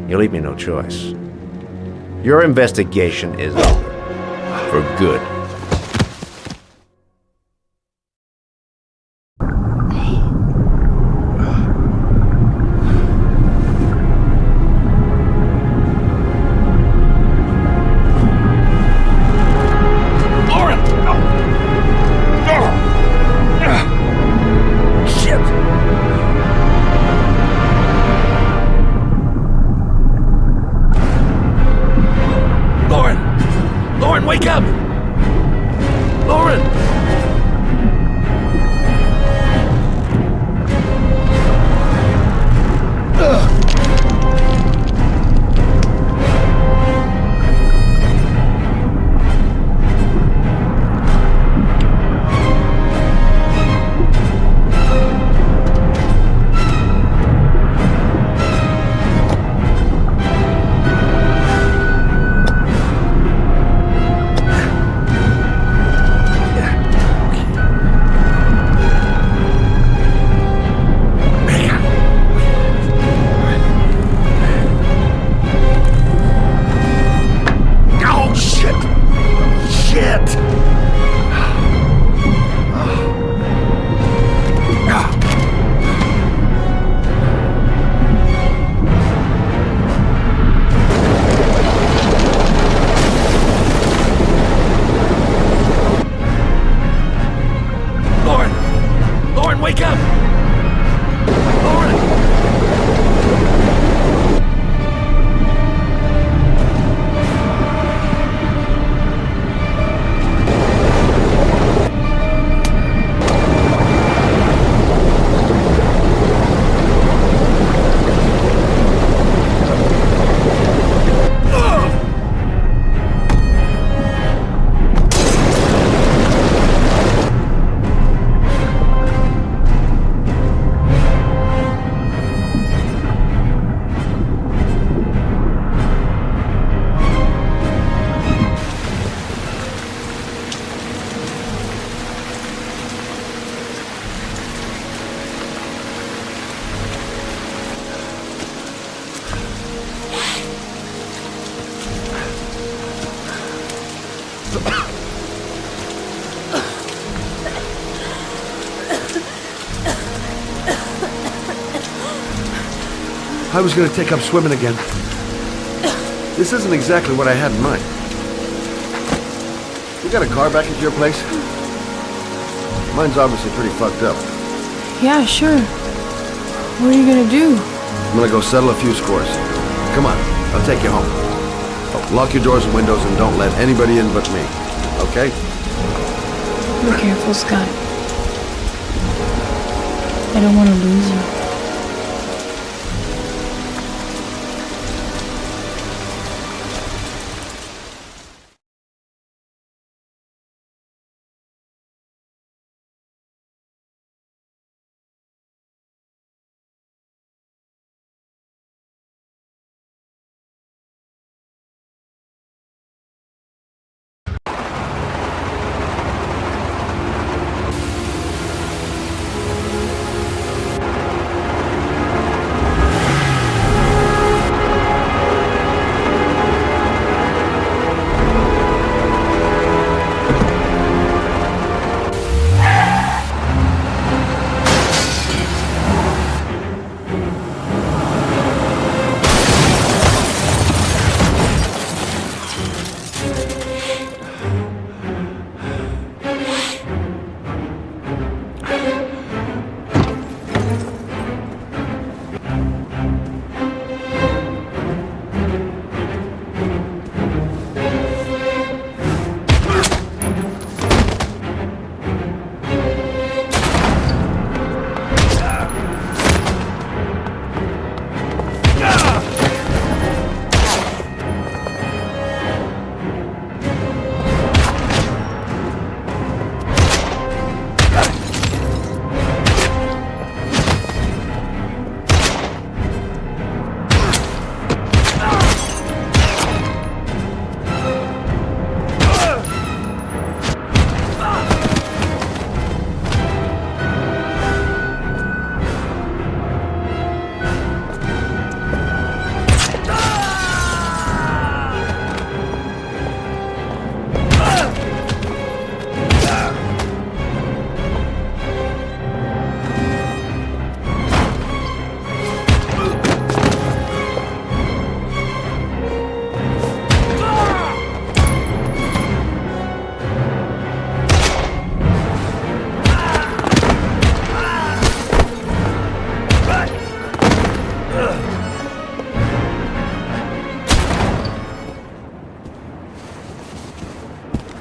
You leave me no choice. Your investigation is over. For good. Wake up! Lauren! Wake up! Lauren! I was going to take up swimming again. This isn't exactly what I had in mind. You got a car back at your place? Mine's obviously pretty fucked up. Yeah, sure. What are you gonna do? I'm gonna go settle a few scores. Come on, I'll take you home. Oh, lock your doors and windows and don't let anybody in but me. Okay? Be careful, Scott. I don't want to lose you.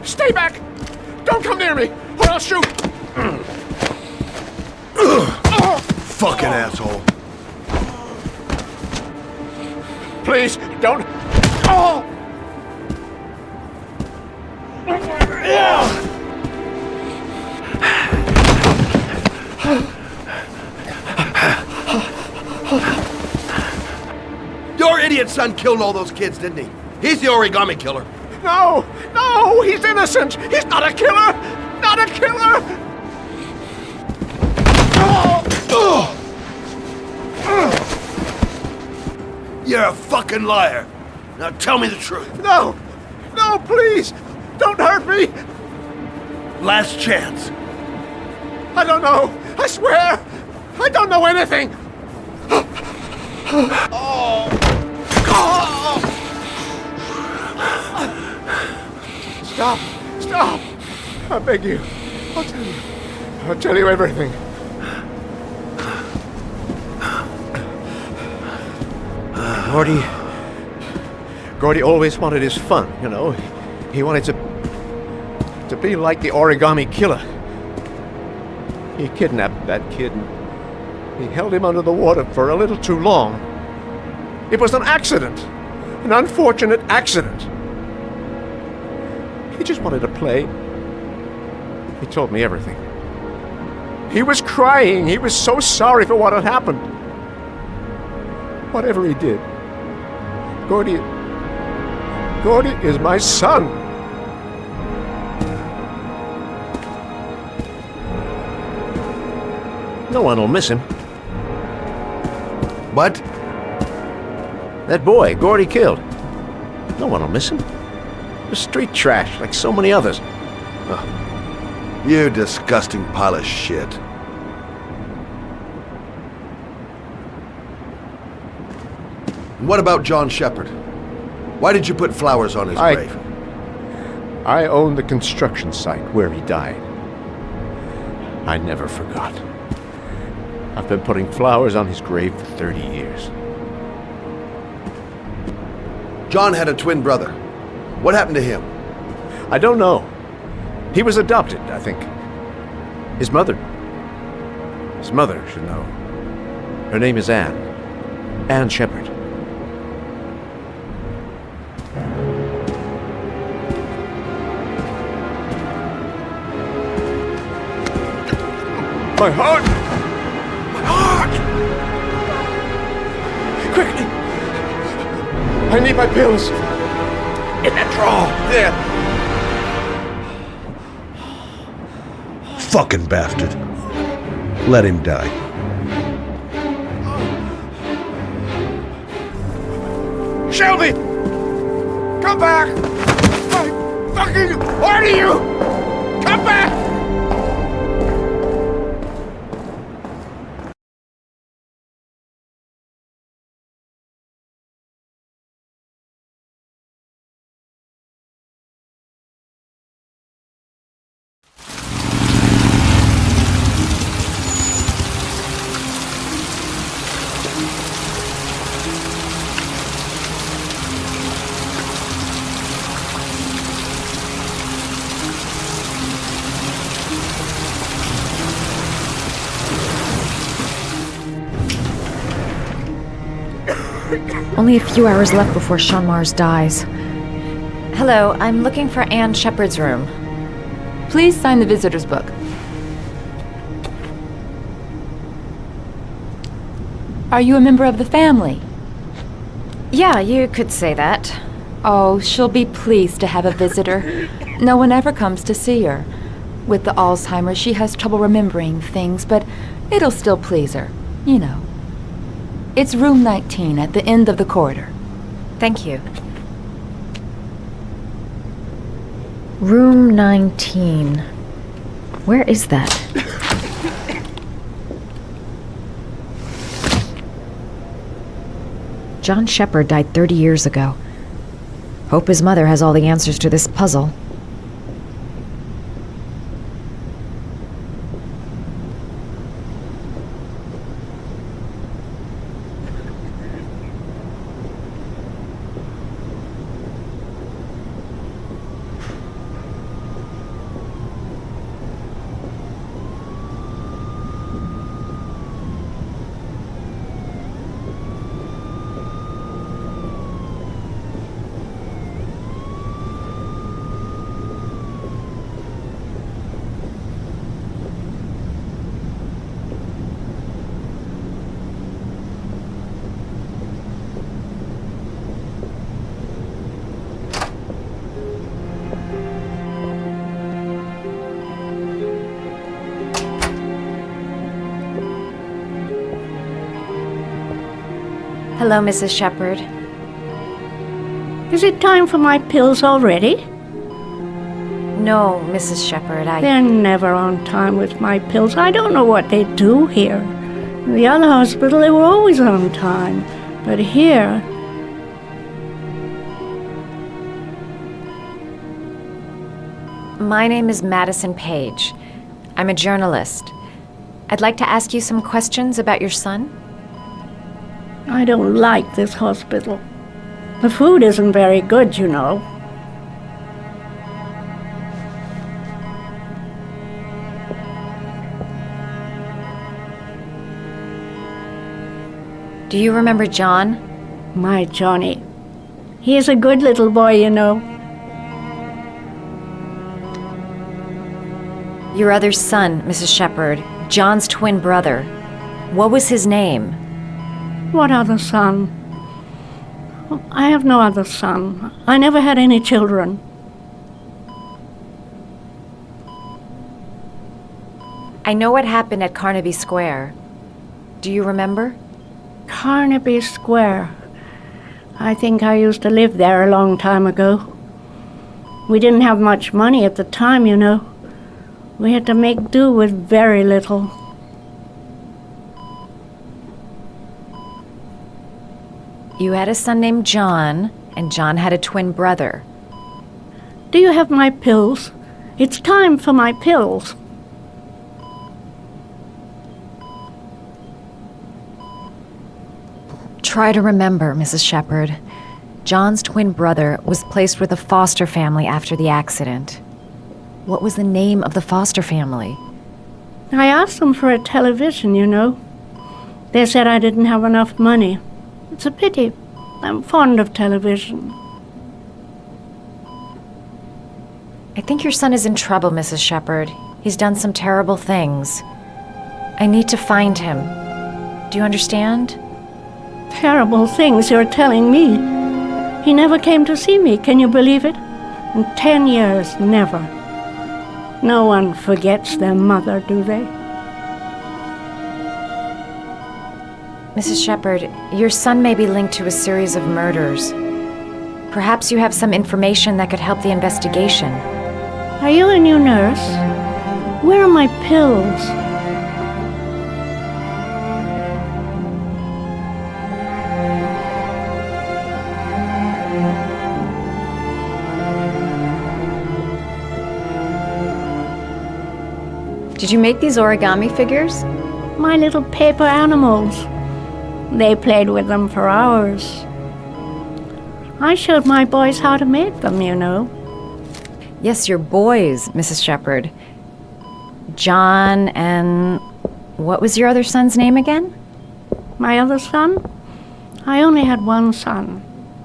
Stay back! Don't come near me, or I'll shoot! Fucking asshole. Please, don't... Oh! Your idiot son killed all those kids, didn't he? He's the Origami Killer. No! No! He's innocent! He's not a killer! Not a killer! You're a fucking liar. Now tell me the truth. No! No, please! Don't hurt me! Last chance. I don't know! I swear! I don't know anything! Stop! Stop! I beg you. I'll tell you. I'll tell you everything. Gordy always wanted his fun, you know. He wanted to be like the Origami Killer. He kidnapped that kid and he held him under the water for a little too long. It was an accident. An unfortunate accident. He just wanted to play. He told me everything. He was crying. He was so sorry for what had happened. Whatever he did, Gordy is my son. No one will miss him. What? That boy, Gordy killed. No one will miss him. The street trash, like so many others. You disgusting pile of shit. What about John Shepard? Why did you put flowers on his grave? I own the construction site where he died. I never forgot. I've been putting flowers on his grave for 30 years. John had a twin brother. What happened to him? I don't know. He was adopted, I think. His mother should know. Her name is Anne. Anne Shepard. My heart! My heart! Quickly! I need my pills. In that drawer. There. Fucking bastard. Let him die. Shelby! Come back! I fucking order you! Come back! Only a few hours left before Sean Mars dies. Hello, I'm looking for Anne Shepard's room. Please sign the visitor's book. Are you a member of the family? Yeah, you could say that. Oh, she'll be pleased to have a visitor. No one ever comes to see her. With the Alzheimer's, she has trouble remembering things, but it'll still please her, you know. It's room 19 at the end of the corridor. Thank you. Room 19. Where is that? John Shepard died 30 years ago. Hope his mother has all the answers to this puzzle. Hello, Mrs. Shepherd. Is it time for my pills already? No, Mrs. Shepherd, They're never on time with my pills. I don't know what they do here. In the other hospital, they were always on time. But here... My name is Madison Page. I'm a journalist. I'd like to ask you some questions about your son. I don't like this hospital. The food isn't very good, you know. Do you remember John? My Johnny. He is a good little boy, you know. Your other son, Mrs. Shepherd, John's twin brother. What was his name? What other son? I have no other son. I never had any children. I know what happened at Carnaby Square. Do you remember? Carnaby Square. I think I used to live there a long time ago. We didn't have much money at the time, you know. We had to make do with very little. You had a son named John, and John had a twin brother. Do you have my pills? It's time for my pills. Try to remember, Mrs. Shepherd. John's twin brother was placed with a foster family after the accident. What was the name of the foster family? I asked them for a television, you know. They said I didn't have enough money. It's a pity. I'm fond of television. I think your son is in trouble, Mrs. Shepherd. He's done some terrible things. I need to find him. Do you understand? Terrible things you're telling me. He never came to see me, can you believe it? In 10 years, never. No one forgets their mother, do they? Mrs. Shepherd, your son may be linked to a series of murders. Perhaps you have some information that could help the investigation. Are you a new nurse? Where are my pills? Did you make these origami figures? My little paper animals. They played with them for hours. I showed my boys how to make them, you know. Yes, your boys, Mrs. Shepherd. John and... what was your other son's name again? My other son? I only had one son.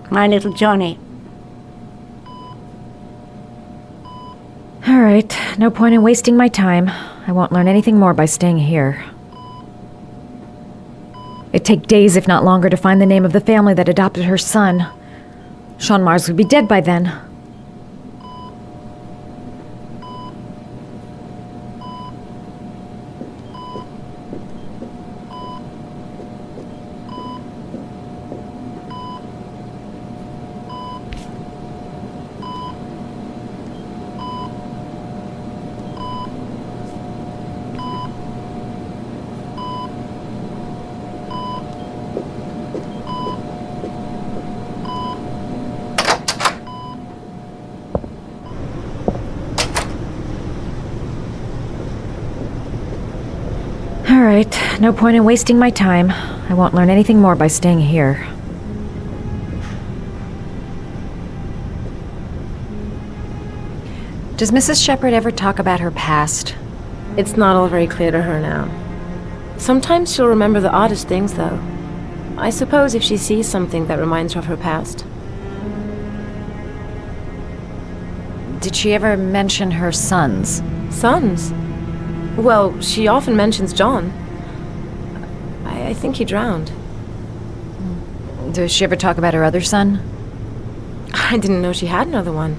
My little Johnny. All right, no point in wasting my time. I won't learn anything more by staying here. It'd take days, if not longer, to find the name of the family that adopted her son. Sean Mars would be dead by then. All right, no point in wasting my time. I won't learn anything more by staying here. Does Mrs. Shepherd ever talk about her past? It's not all very clear to her now. Sometimes she'll remember the oddest things, though. I suppose if she sees something that reminds her of her past. Did she ever mention her sons? Sons? Well, she often mentions John. I think he drowned. Does she ever talk about her other son? I didn't know she had another one.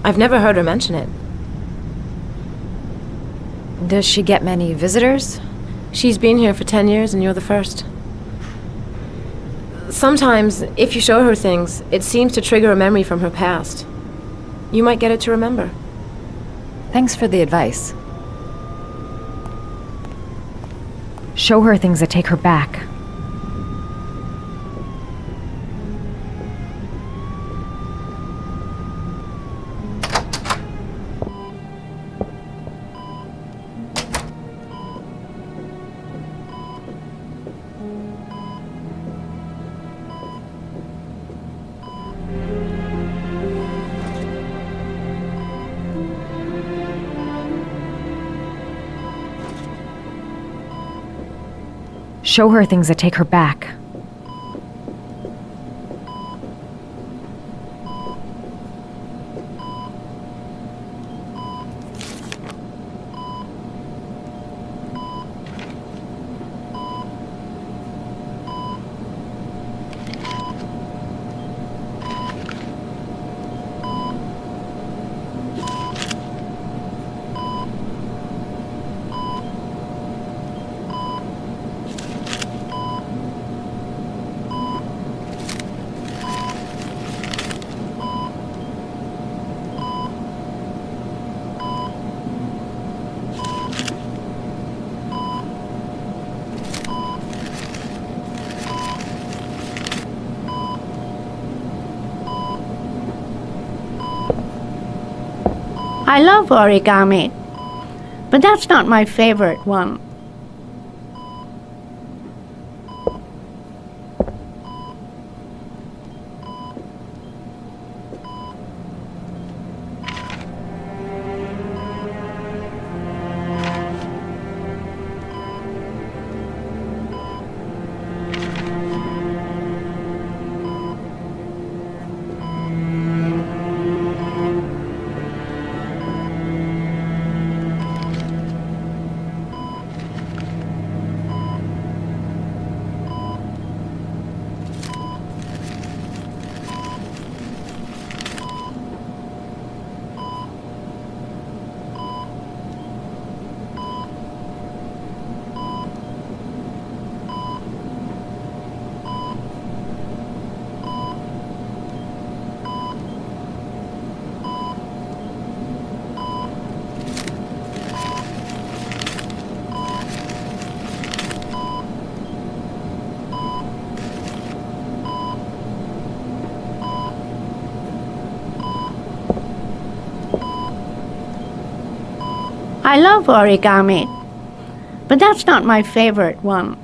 I've never heard her mention it. Does she get many visitors? She's been here for 10 years and you're the first. Sometimes, if you show her things, it seems to trigger a memory from her past. You might get it to remember. Thanks for the advice. Show her things that take her back. Show her things that take her back. I love origami, but that's not my favorite one. I love origami, but that's not my favorite one.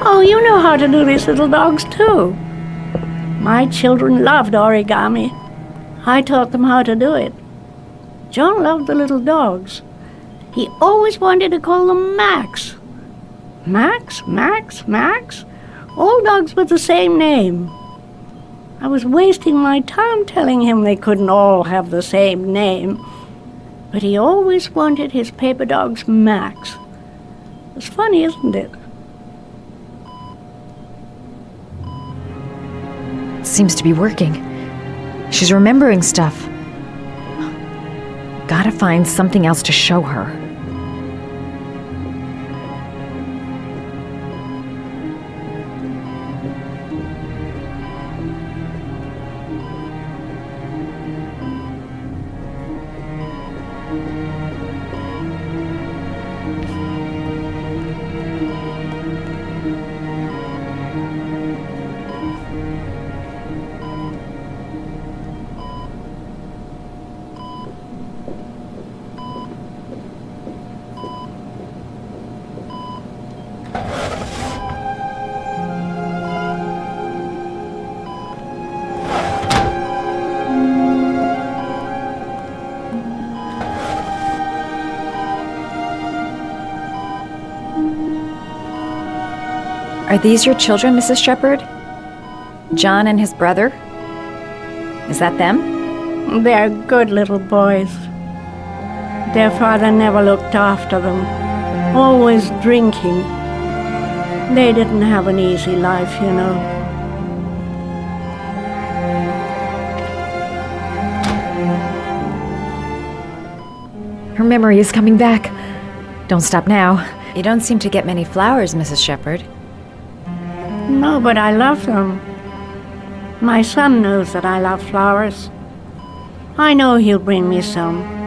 Oh, you know how to do these little dogs too. My children loved origami. I taught them how to do it. John loved the little dogs. He always wanted to call them Max. Max, Max, Max. All dogs with the same name. I was wasting my time telling him they couldn't all have the same name. But he always wanted his paper dogs Max. It's funny, isn't it? Seems to be working. She's remembering stuff. Gotta find something else to show her. Are these your children, Mrs. Shepherd? John and his brother? Is that them? They're good little boys. Their father never looked after them, always drinking. They didn't have an easy life, you know. Her memory is coming back. Don't stop now. You don't seem to get many flowers, Mrs. Shepherd. No, but I love them. My son knows that I love flowers. I know he'll bring me some.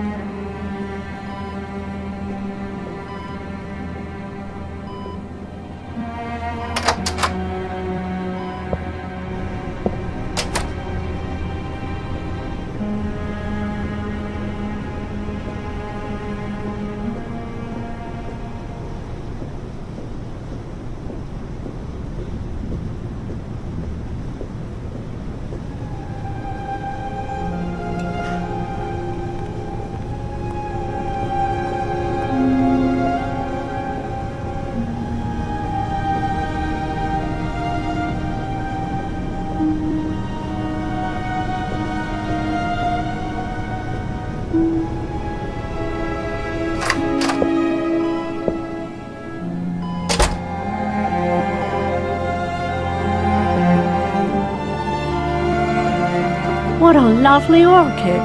What a lovely orchid.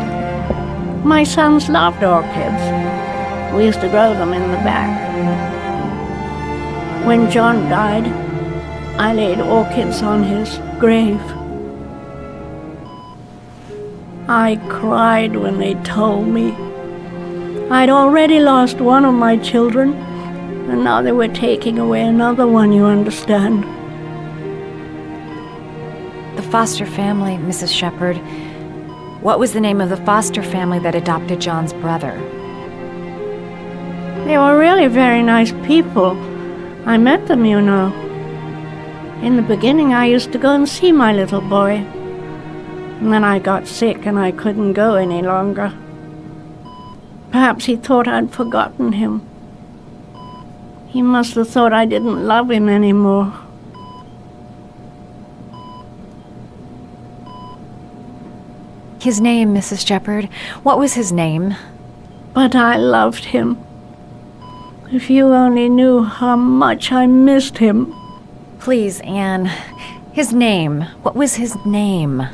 My sons loved orchids. We used to grow them in the back. When John died, I laid orchids on his grave. I cried when they told me. I'd already lost one of my children, and now they were taking away another one, you understand. The foster family, Mrs. Shepherd. What was the name of the foster family that adopted John's brother? They were really very nice people. I met them, you know. In the beginning, I used to go and see my little boy. And then I got sick and I couldn't go any longer. Perhaps he thought I'd forgotten him. He must have thought I didn't love him anymore. His name, Mrs. Shepherd. What was his name? But I loved him. If you only knew how much I missed him. Please, Anne. His name. What was his name?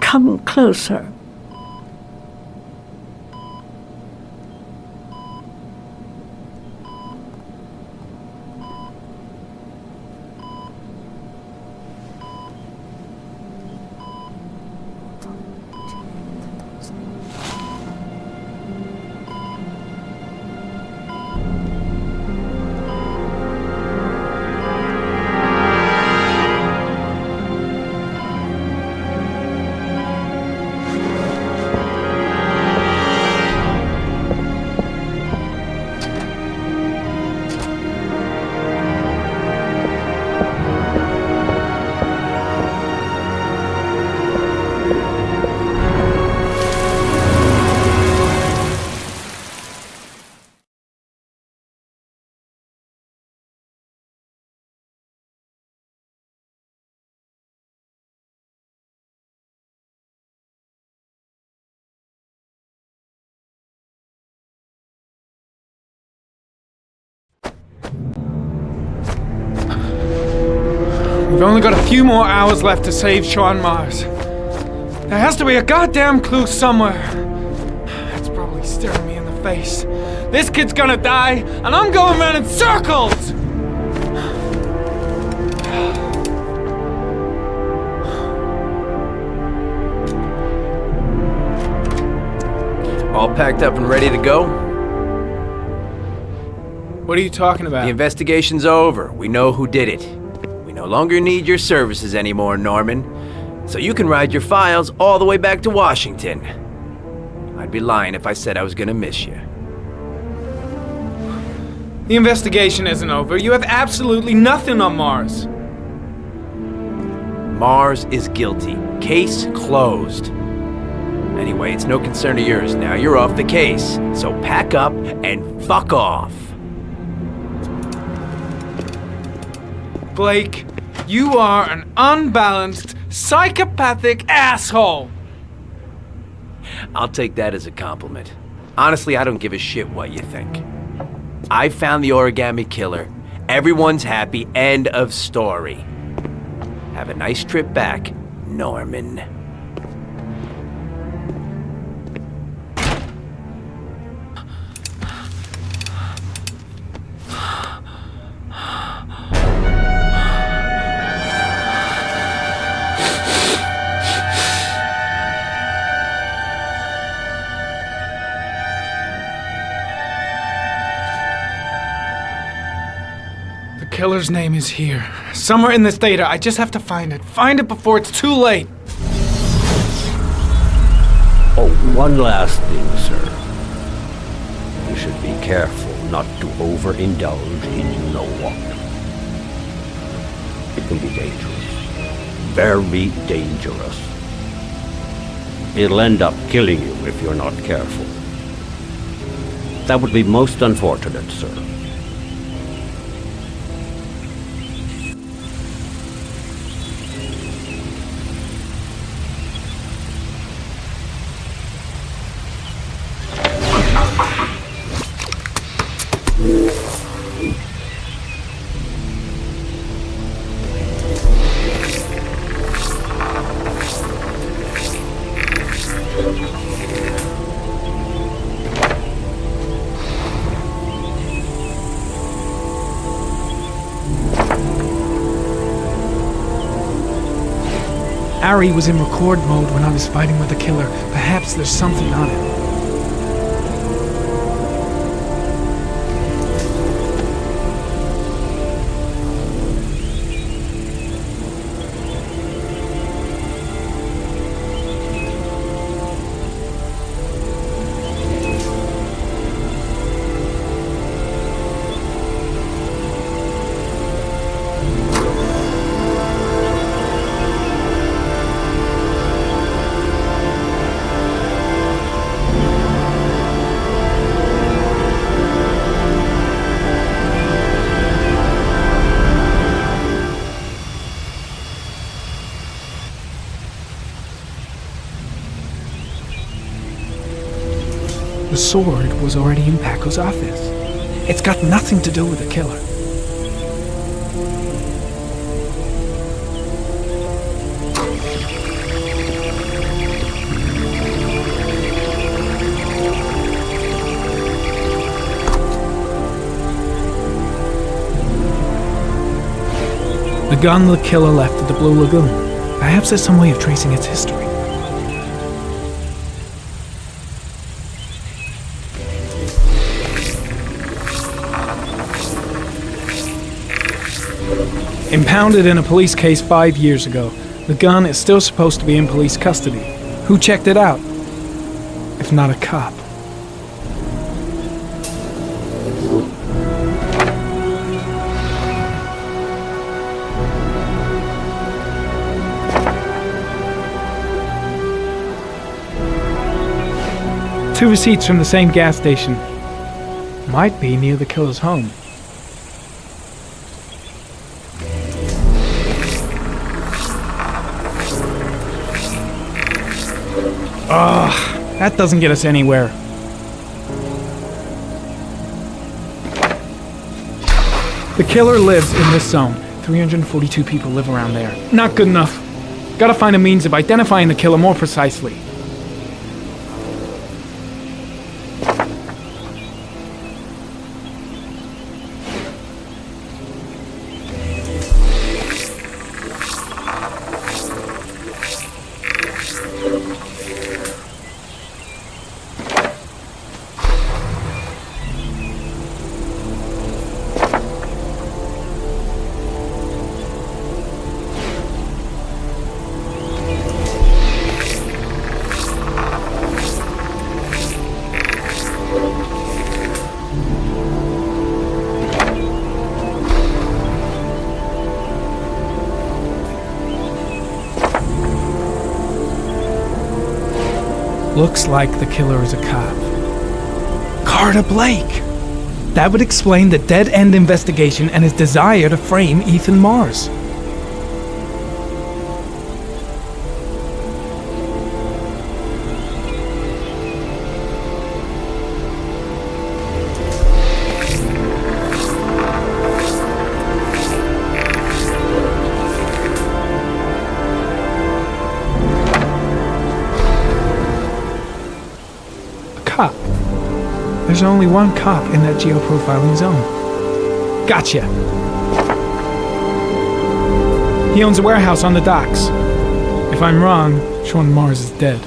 Come closer. We've only got a few more hours left to save Sean Mars. There has to be a goddamn clue somewhere. It's probably staring me in the face. This kid's gonna die, and I'm going around in circles! All packed up and ready to go? What are you talking about? The investigation's over. We know who did it. We no longer need your services anymore, Norman. So you can ride your files all the way back to Washington. I'd be lying if I said I was gonna miss you. The investigation isn't over. You have absolutely nothing on Mars. Mars is guilty. Case closed. Anyway, it's no concern of yours now. You're off the case. So pack up and fuck off. Blake, you are an unbalanced, psychopathic asshole! I'll take that as a compliment. Honestly, I don't give a shit what you think. I found the Origami Killer. Everyone's happy. End of story. Have a nice trip back, Norman. The killer's name is here. Somewhere in this data. I just have to find it. Find it before it's too late. Oh, one last thing, sir. You should be careful not to overindulge in you-know-what. It can be dangerous. Very dangerous. It'll end up killing you if you're not careful. That would be most unfortunate, sir. Ari was in record mode when I was fighting with the killer. Perhaps there's something on it. The sword was already in Paco's office. It's got nothing to do with the killer. The gun the killer left at the Blue Lagoon. Perhaps there's some way of tracing its history. Impounded in a police case 5 years ago, the gun is still supposed to be in police custody. Who checked it out? If not a cop. Two receipts from the same gas station. Might be near the killer's home. Ugh, that doesn't get us anywhere. The killer lives in this zone. 342 people live around there. Not good enough. Gotta find a means of identifying the killer more precisely. Looks like the killer is a cop. Carter Blake! That would explain the dead-end investigation and his desire to frame Ethan Mars. Cop. There's only one cop in that geoprofiling zone. Gotcha. He owns a warehouse on the docks. If I'm wrong, Sean Mars is dead.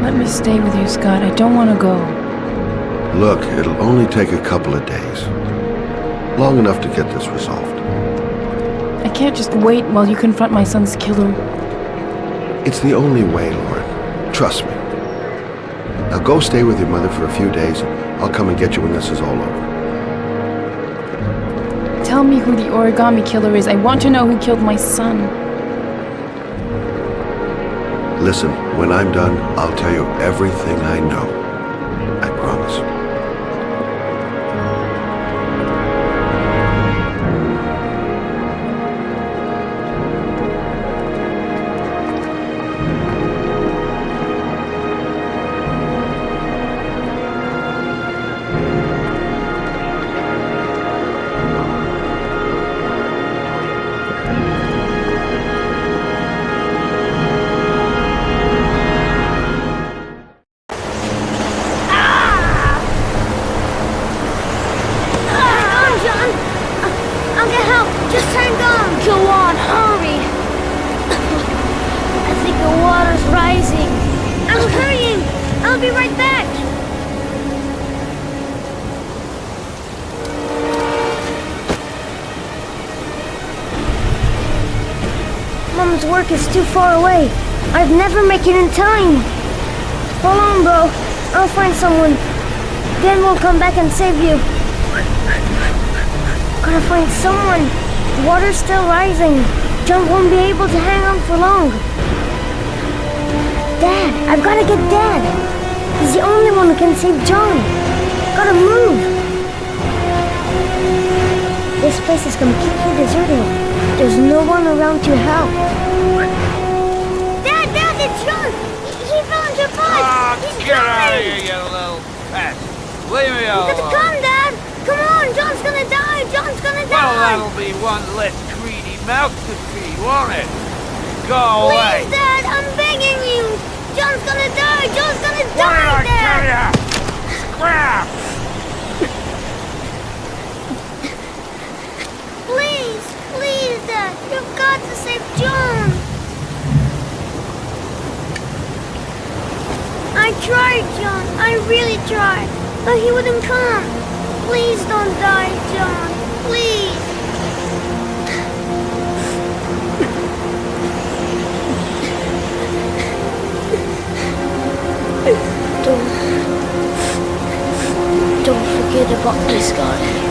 Let me stay with you, Scott. I don't want to go. Look, it'll only take a couple of days. Long enough to get this resolved. I can't just wait while you confront my son's killer. It's the only way, Lauren. Trust me. Now go stay with your mother for a few days. I'll come and get you when this is all over. Tell me who the Origami Killer is. I want to know who killed my son. Listen, when I'm done, I'll tell you everything I know. I promise. Mom's work is too far away. I'd never make it in time. Hold on, bro. I'll find someone. Then we'll come back and save you. Gotta find someone. The water's still rising. John won't be able to hang on for long. Dad, I've gotta get Dad. He's the only one who can save John. Gotta move. This place is completely deserted. There's no one around to help. Dad, it's John! He fell into a pipe! He's Get out of drowning! here, you little pest! Leave me You alone! gotta come, Dad! Come on, John's gonna die! John's gonna Well, die! that'll be one less greedy mouth to feed, won't it? Go away! Please, Dad, I'm begging you! John's gonna die! John's gonna What die, did I Dad! tell ya? Scrap! Please, Dad, you've got to save John! I tried, John. I really tried. But he wouldn't come. Please don't die, John. Please. Don't forget about this guy.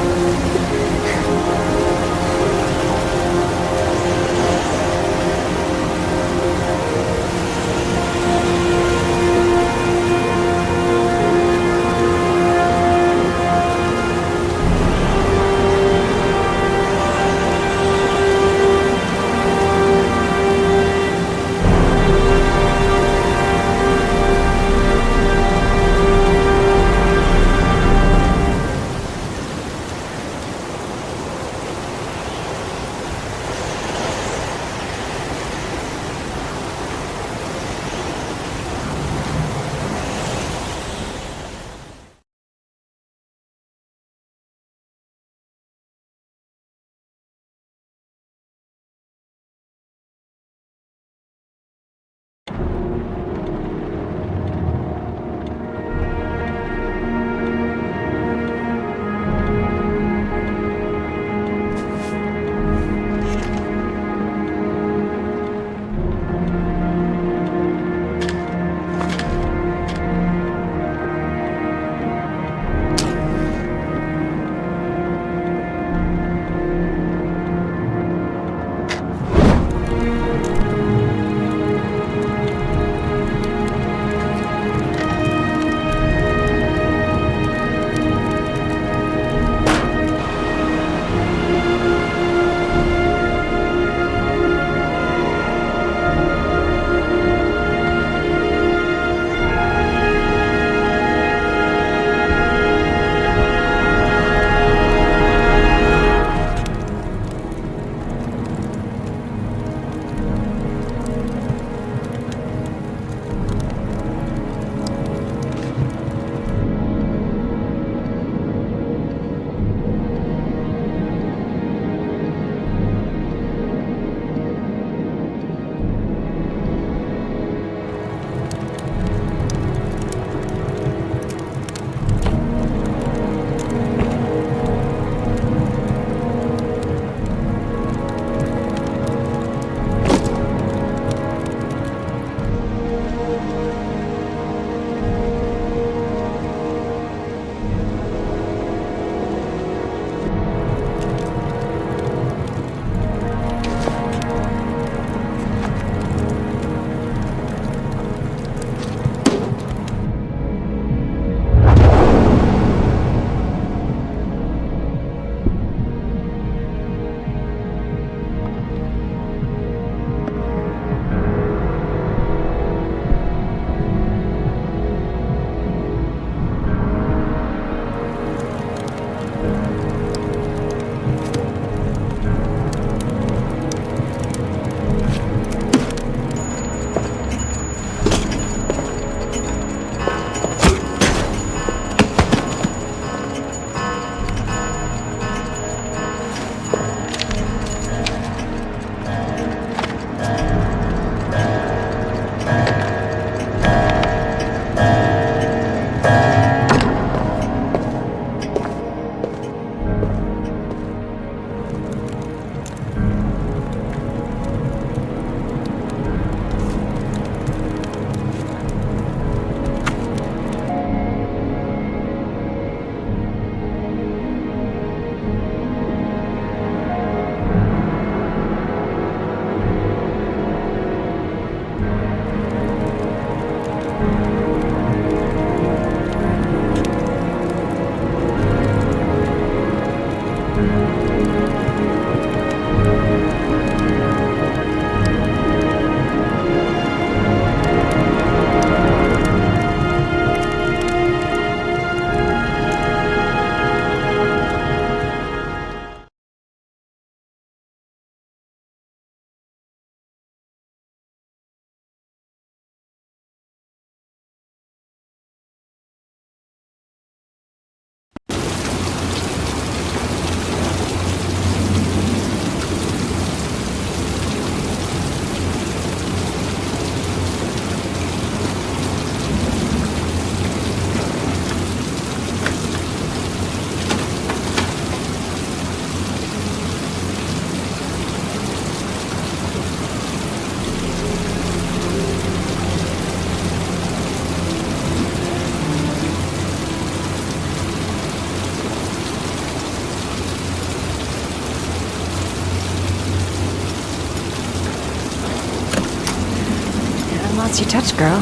Nice you touch, girl.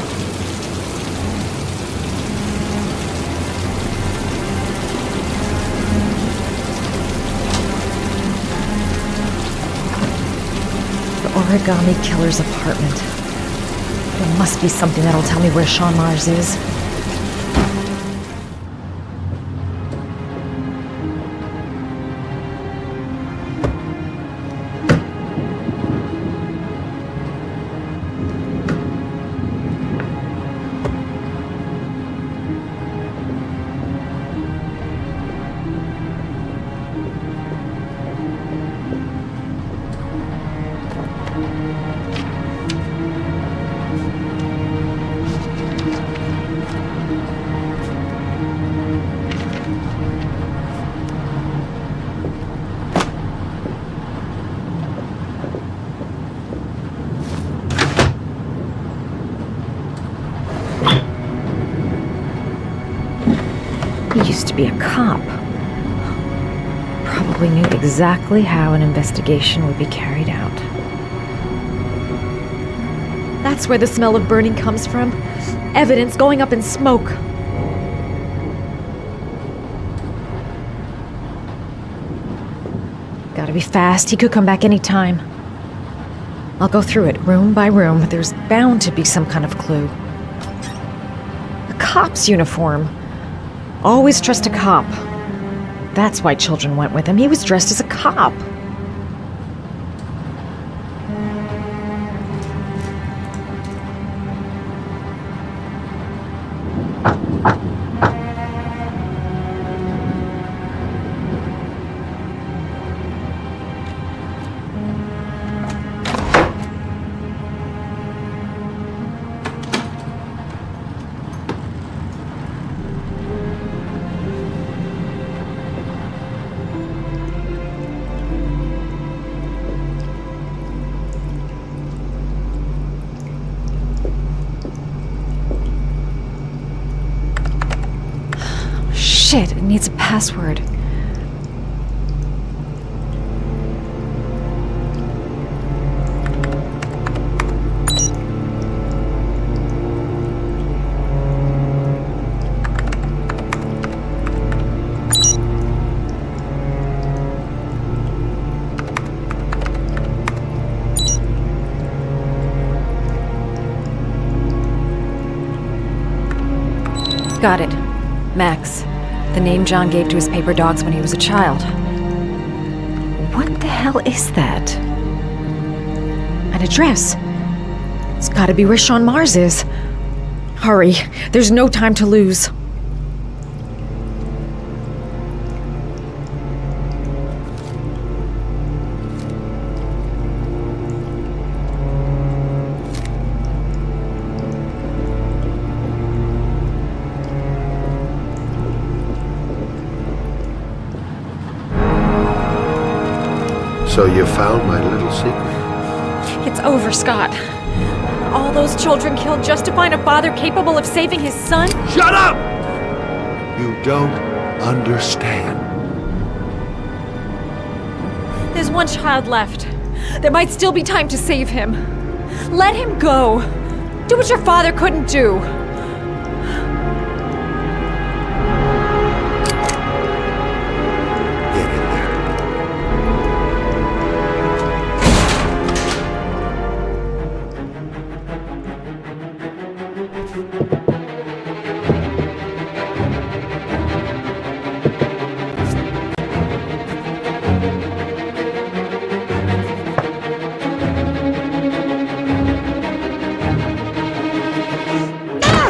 The Origami Killer's apartment. There must be something that'll tell me where Sean Mars is. He used to be a cop. Probably knew exactly how an investigation would be carried out. That's where the smell of burning comes from. Evidence going up in smoke. Gotta be fast. He could come back any time. I'll go through it room by room. There's bound to be some kind of clue. A cop's uniform. Always trust a cop. That's why children went with him. He was dressed as a cop. Shit, it needs a password. Got it. Max. The name John gave to his paper dogs when he was a child. What the hell is that? An address. It's gotta be where Sean Mars is. Hurry, there's no time to lose. So you found my little secret? It's over, Scott. All those children killed just to find a father capable of saving his son? Shut up! You don't understand. There's one child left. There might still be time to save him. Let him go. Do what your father couldn't do. No!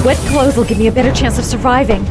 Wet clothes will give me a better chance of surviving.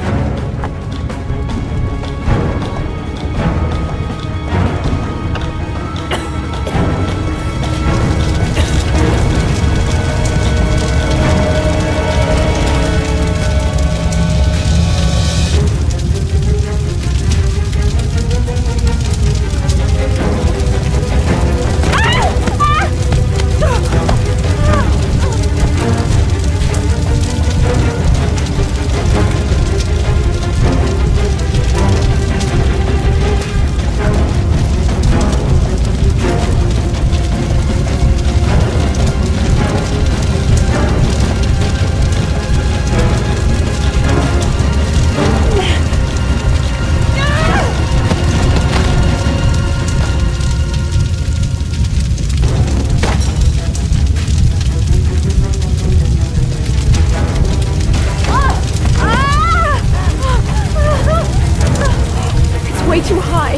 Way too high.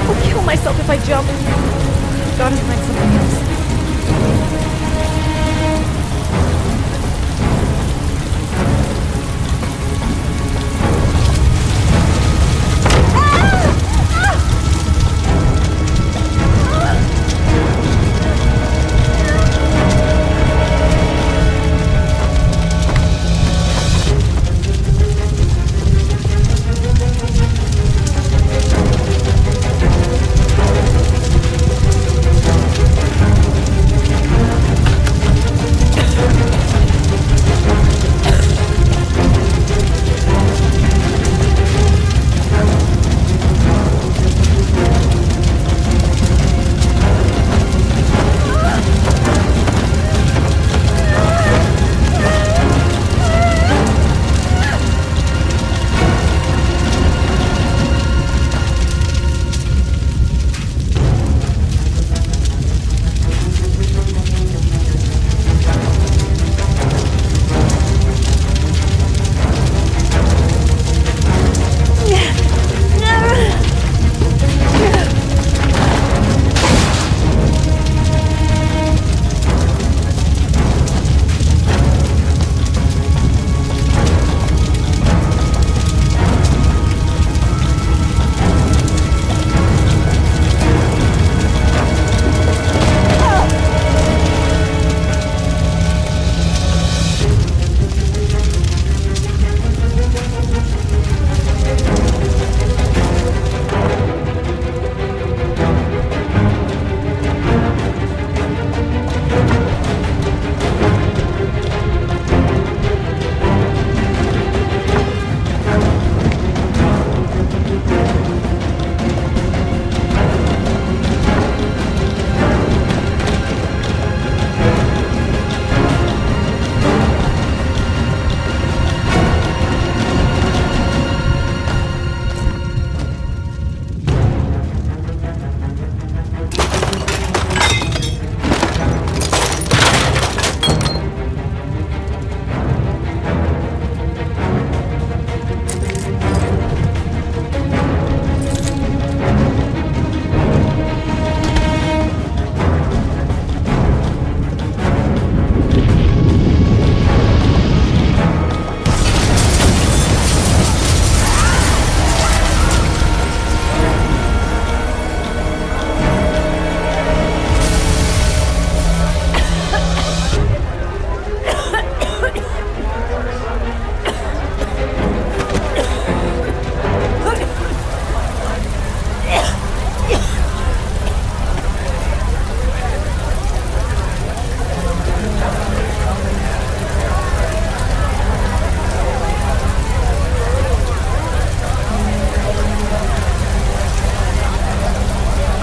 I'll kill myself if I jump. Gotta find something else.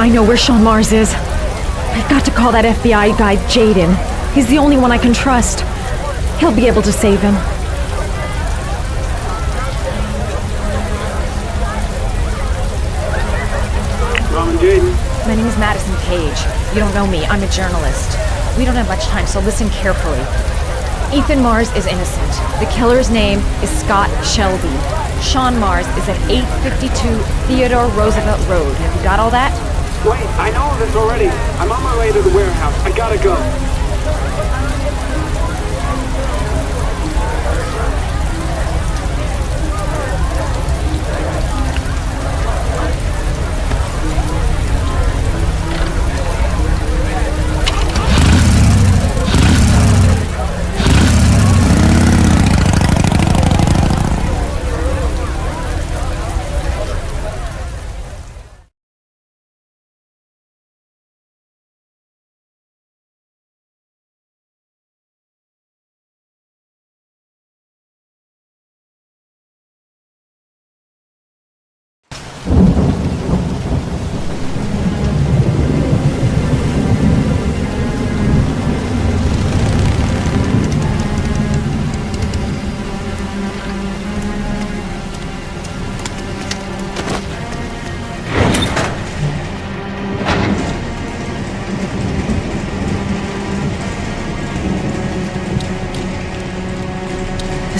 I know where Sean Mars is. I've got to call that FBI guy Jaden. He's the only one I can trust. He'll be able to save him. My name is Madison Cage. You don't know me. I'm a journalist. We don't have much time, so listen carefully. Ethan Mars is innocent. The killer's name is Scott Shelby. Sean Mars is at 852 Theodore Roosevelt Road. Have you got all that? Wait, I know this already. I'm on my way to the warehouse. I gotta go.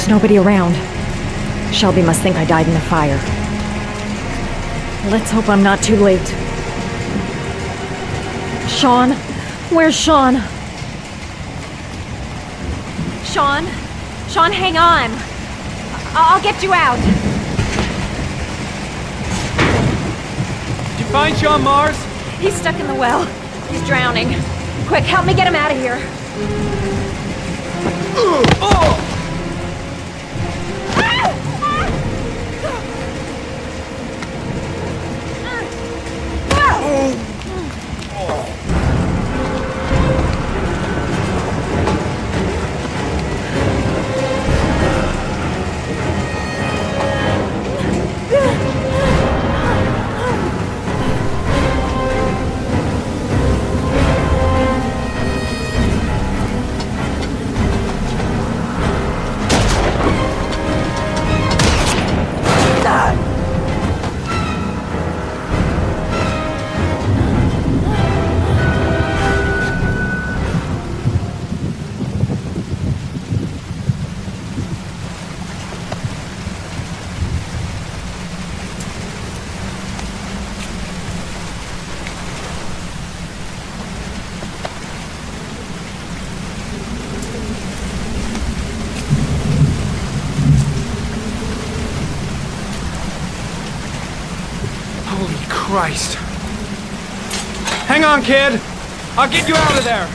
There's nobody around. Shelby must think I died in the fire. Let's hope I'm not too late. Sean? Where's Sean? Sean? Sean, hang on. I'll get you out. Did you find Sean Mars? He's stuck in the well. He's drowning. Quick, help me get him out of here. Oh! Christ. Hang on, kid. I'll get you out of there.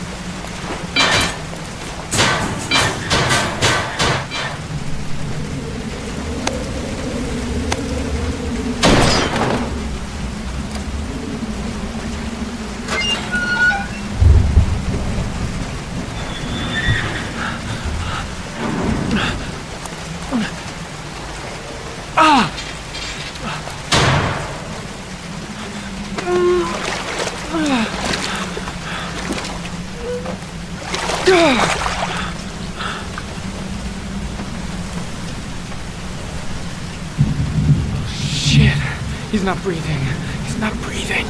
Shit. He's not breathing. He's not breathing.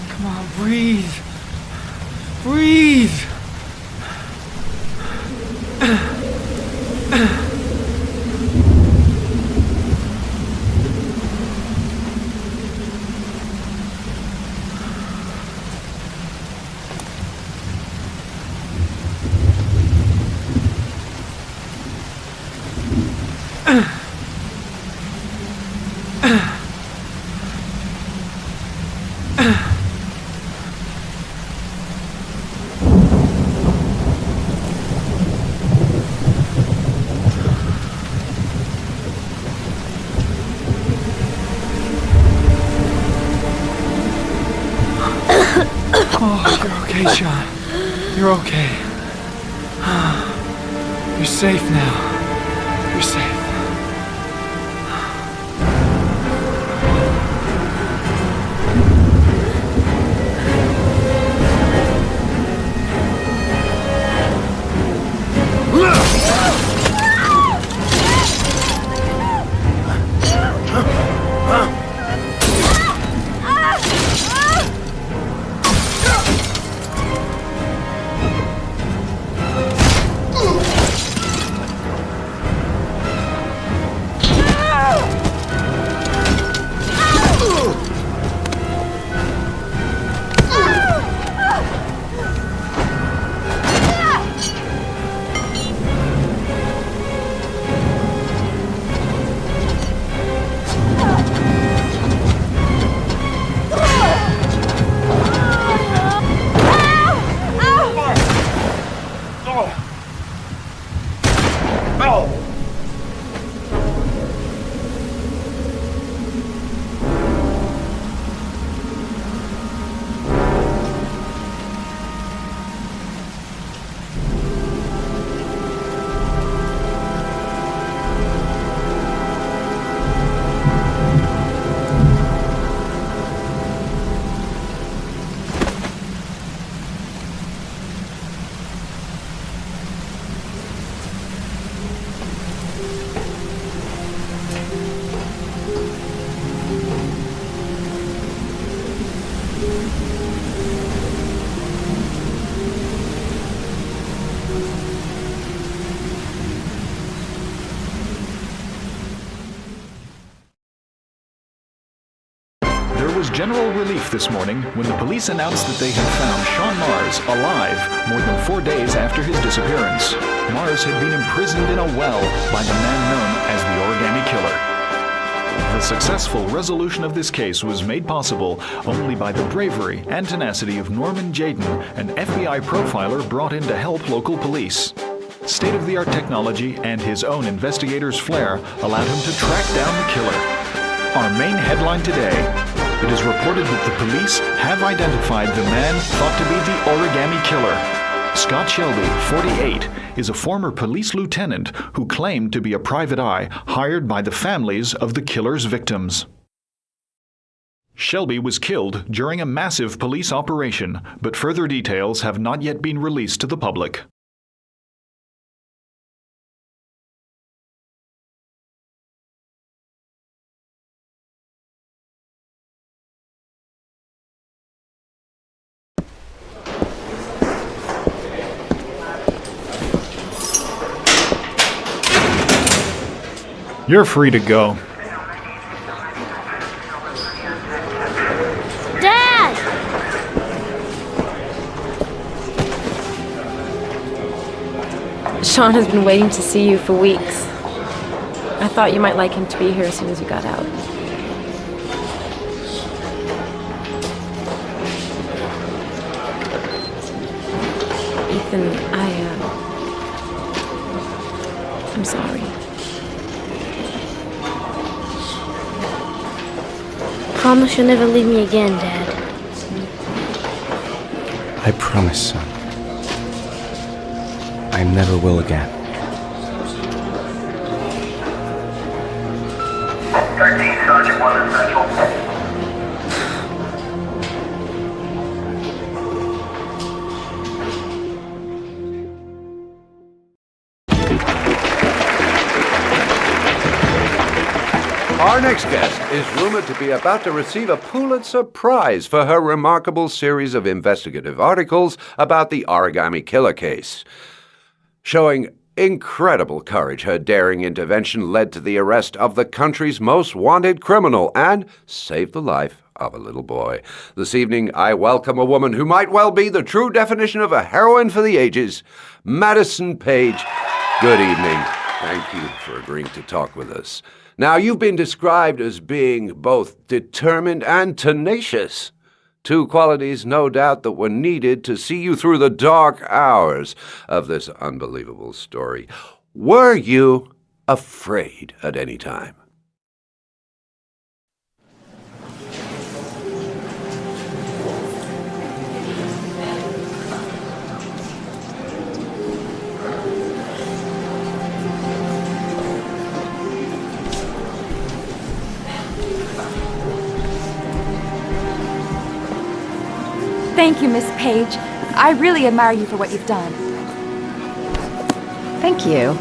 Come on, breathe. Breathe. okay, Sean. You're okay. You're safe now. You're safe. There was general relief this morning when the police announced that they had found Sean Mars alive more than 4 days after his disappearance. Mars had been imprisoned in a well by the man known as the Origami Killer. The successful resolution of this case was made possible only by the bravery and tenacity of Norman Jayden, an FBI profiler brought in to help local police. State-of-the-art technology and his own investigator's flair allowed him to track down the killer. Our main headline today: it is reported that the police have identified the man thought to be the Origami Killer. Scott Shelby, 48, is a former police lieutenant who claimed to be a private eye hired by the families of the killer's victims. Shelby was killed during a massive police operation, but further details have not yet been released to the public. You're free to go. Dad! Sean has been waiting to see you for weeks. I thought you might like him to be here as soon as you got out. Ethan, I'm sorry. Promise you'll never leave me again, Dad. I promise, son. I never will again. 13, Sergeant 1 Essential. Our next guest is rumored to be about to receive a Pulitzer Prize for her remarkable series of investigative articles about the Origami Killer case. Showing incredible courage, her daring intervention led to the arrest of the country's most wanted criminal and saved the life of a little boy. This evening, I welcome a woman who might well be the true definition of a heroine for the ages, Madison Page. Good evening. Thank you for agreeing to talk with us. Now, you've been described as being both determined and tenacious. Two qualities, no doubt, that were needed to see you through the dark hours of this unbelievable story. Were you afraid at any time? Thank you, Miss Page. I really admire you for what you've done. Thank you.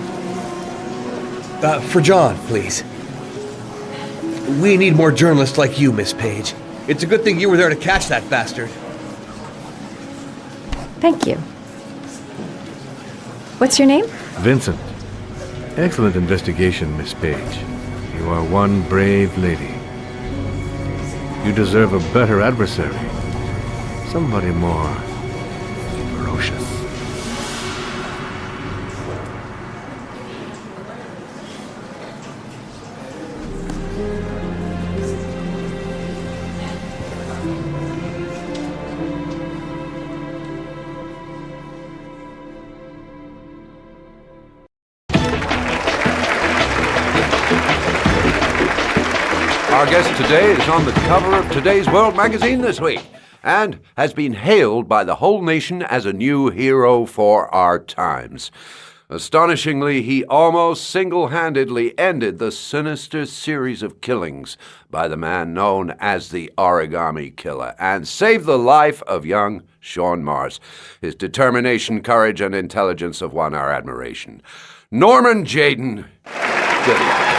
For John, please. We need more journalists like you, Miss Page. It's a good thing you were there to catch that bastard. Thank you. What's your name? Vincent. Excellent investigation, Miss Page. You are one brave lady. You deserve a better adversary. Somebody more ferocious. Our guest today is on the cover of today's World magazine this week and has been hailed by the whole nation as a new hero for our times. Astonishingly, he almost single-handedly ended the sinister series of killings by the man known as the Origami Killer and saved the life of young Sean Mars. His determination, courage, and intelligence have won our admiration. Norman Jayden, good evening.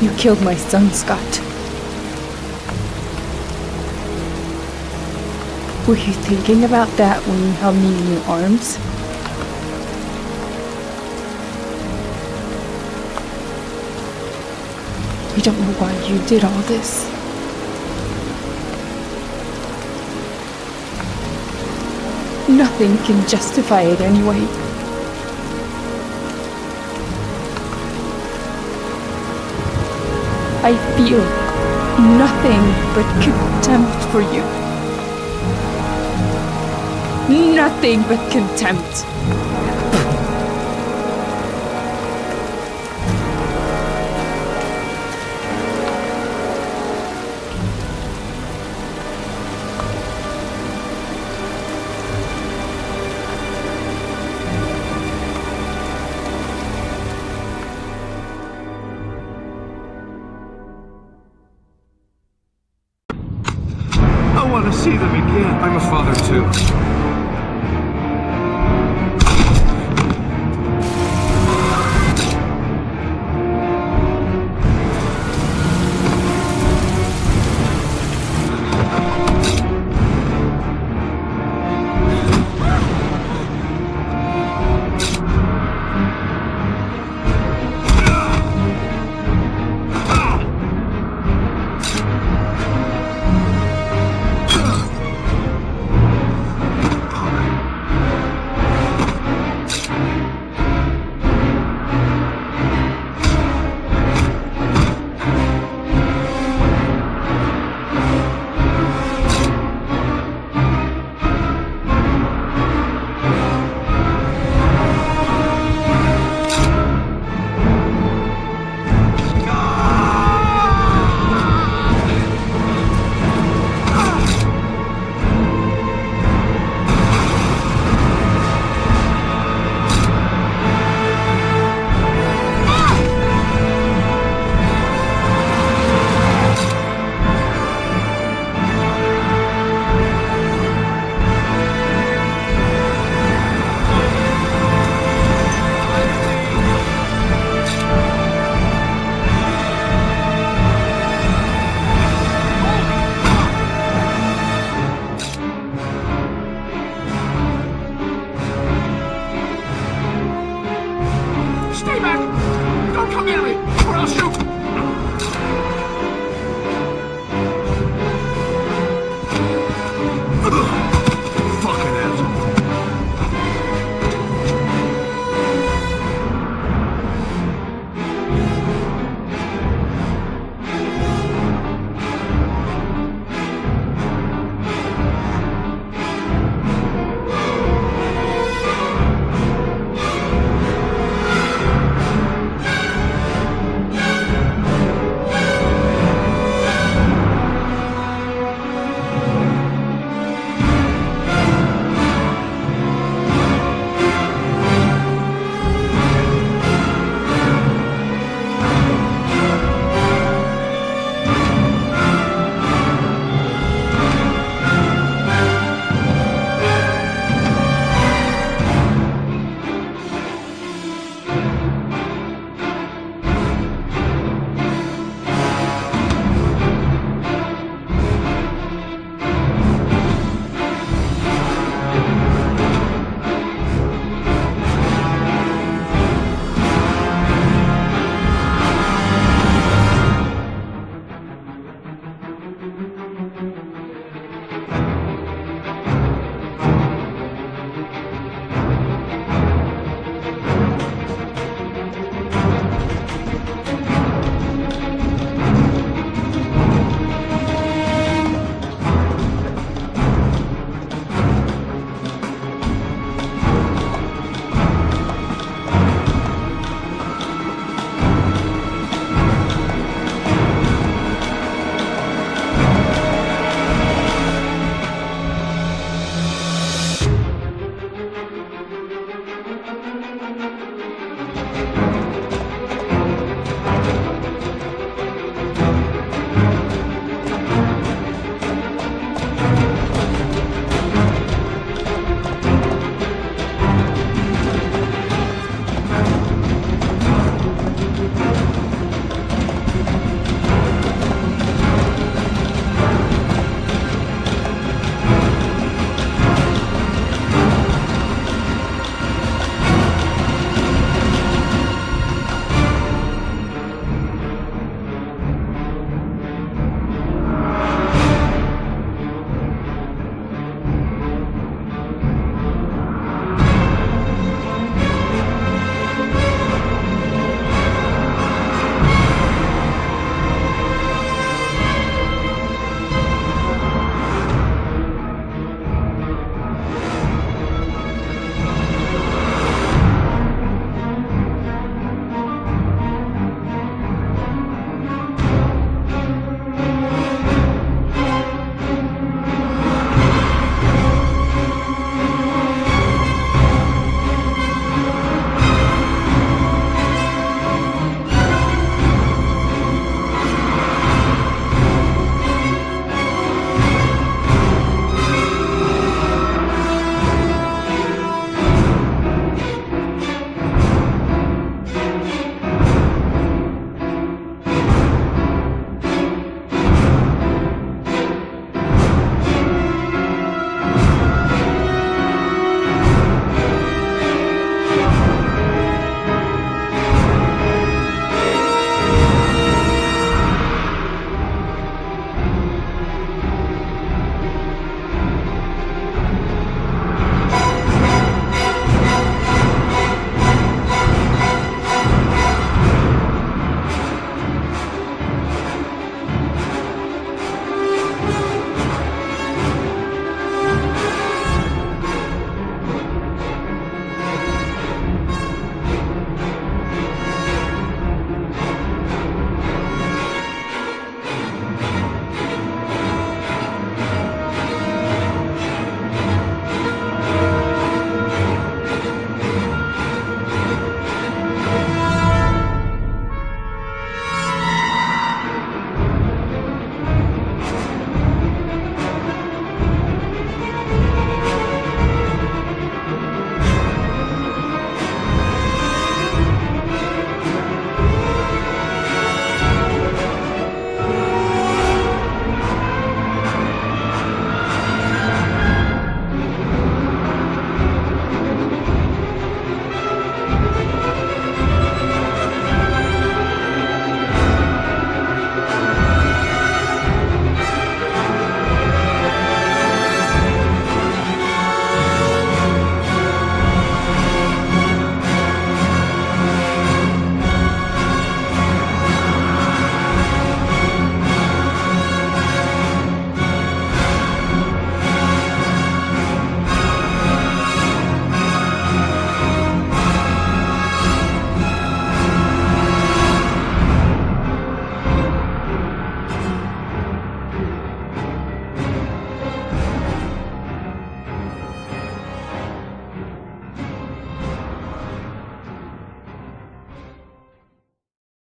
You killed my son, Scott. Were you thinking about that when you held me in your arms? You don't know why you did all this. Nothing can justify it anyway. I feel nothing but contempt for you. Nothing but contempt. I want to see them again. I'm a father too.